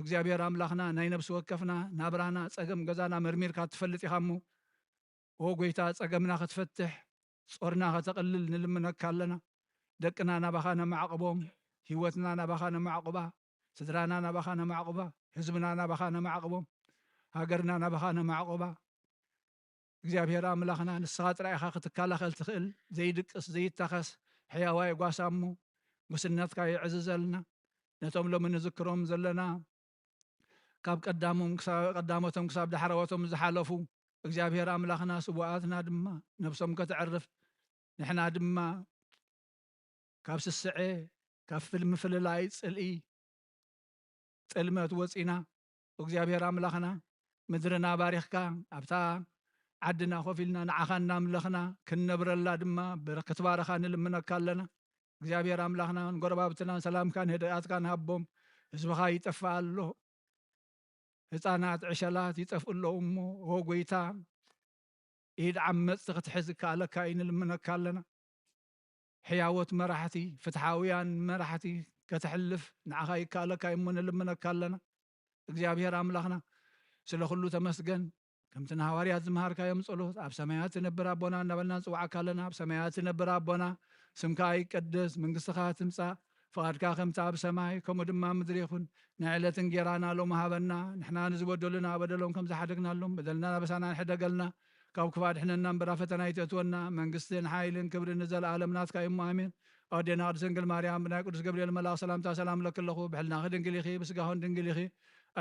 እግዚአብሔር አምላኽና ናይ ነብሲ ወከፍና ናብራና ጸገም ገዛና መርሚርካ ትፈልጥ ኢኻ እሞ ኦ ጎይታ ጸገምና ክትፈትሕ ጾርና ከተቀልል ንልምነካ ኣለና ደቅና ናባኻ ነማዕቅቦም ህይወትና ናባኻ ነማዕቅባ ስድራና ናባኻ ነማዕቅባ ህዝብና ናባኻ ነማዕቅቦም ሃገርና ናባኻ ነማዕቅባ እግዚአብሔር አምላኽና ንስኻ ጥራይ ኢኻ ክትከላኸል ትኽእል ዘይድቅስ ዘይተኸስ ሕያዋይ ጓሳ እሞ ሙስነትካ ይዕዝዘልና ነቶም ሎሚ ንዝክሮም ዘለና ካብ ቀዳሞቶም ክሳብ ዳሕረወቶም ዝሓለፉ እግዚአብሔር አምላኽና ስቡኣትና ድማ ነብሶም ከተዕርፍ ንሕና ድማ ካብ ስስዐ ካብ ምፍልላይ ጽልኢ ጥልመት ወፂና እግዚአብሔር አምላኽና ምድርና ባሪኽካ ኣብታ ዓድና ኮፍ ኢልና ንዓኻ እናምለኽና ክንነብረላ ድማ ክትባረኻ ንልምነካ ኣለና እግዚአብሔር አምላኽና ንጎረባብትና ሰላምካን ህድኣትካን ሃቦም ህዝብኻ ይጠፍእ ኣሎ ህፃናት ዕሸላት ይጠፍኡ ኣለዉ እሞ ኦ ጎይታ ኢድ ዓመፅቲ ክትሕዝ ከኣለካ እዩ ንልምነካ ኣለና ሕያወት መራሕቲ ፍትሓውያን መራሕቲ ከተሕልፍ ንዓኻ ይከኣለካ እሞ ንልምነካ ኣለና እግዚአብሔር አምላኽና ስለ ኩሉ ተመስገን ከምቲ ንሃዋርያት ዝመሃርካዮም ጸሎት ኣብ ሰማያት ትነብር ኣቦና እናበልና ንፅዋዕካ ኣለና ኣብ ሰማያት ትነብር ኣቦና ስምካ ይቀደስ መንግስትኻ ትምፃእ ፍቓድካ ከምቲ ኣብ ሰማይ ከምኡ ድማ ምድሪ ይኹን ንዕለት እንጀራና ሎሚ ሃበና ንሕና ንዝበደሉና በደሎም ከም ዝሓደግናሎም በደልና ናበሳና ንሕደገልና ካብ ክፋድ ሕነና እምበራ ፈተና ይተእትወና መንግስትን ሓይልን ክብርን ንዘለኣለም ናትካ እሞ ኣሜን ኣዴና ቅድስት ድንግል ማርያም ብናይ ቅዱስ ገብርኤል መልኣክ ሰላምታ ሰላም ለክለኹ ብሕልናኺ ድንግል ኢኺ ብስጋኹን ድንግል ኢኺ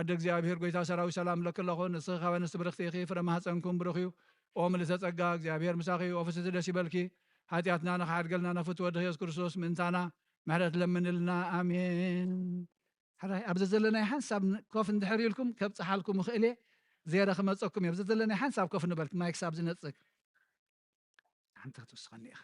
ኣደ እግዚአብሔር ጎይታ ሰራዊት ሰላም ለክለኹ ንስኺ ካብ ኣንስቲ ብርክቲ ኢኺ ፍረ ማህፀንኩም ብሩኽ እዩ ኦ ምልዕተ ጸጋ እግዚአብሔር ምሳኺ እዩ ኦ ፍስቲ ደስ ይበልኪ ሓጢኣትና ንኸሓድገልና ነፍቲ ወዲ ኢየሱስ ክርስቶስ ምእንታና ምሕረት ለምንልና ኣሜን ሓራይ ኣብዚ ዘለናይ ሓንሳብ ኮፍ እንድሕር ኢልኩም ከብፅሓልኩም እኽእል እየ ዜረ ክመፀኩም እየ ኣብዚ ዘለናይ ሓንሳብ ኮፍ ንበል ማይ ክሳብ ዝነፅግ ሓንቲ ክትውስኸኒ ኢኻ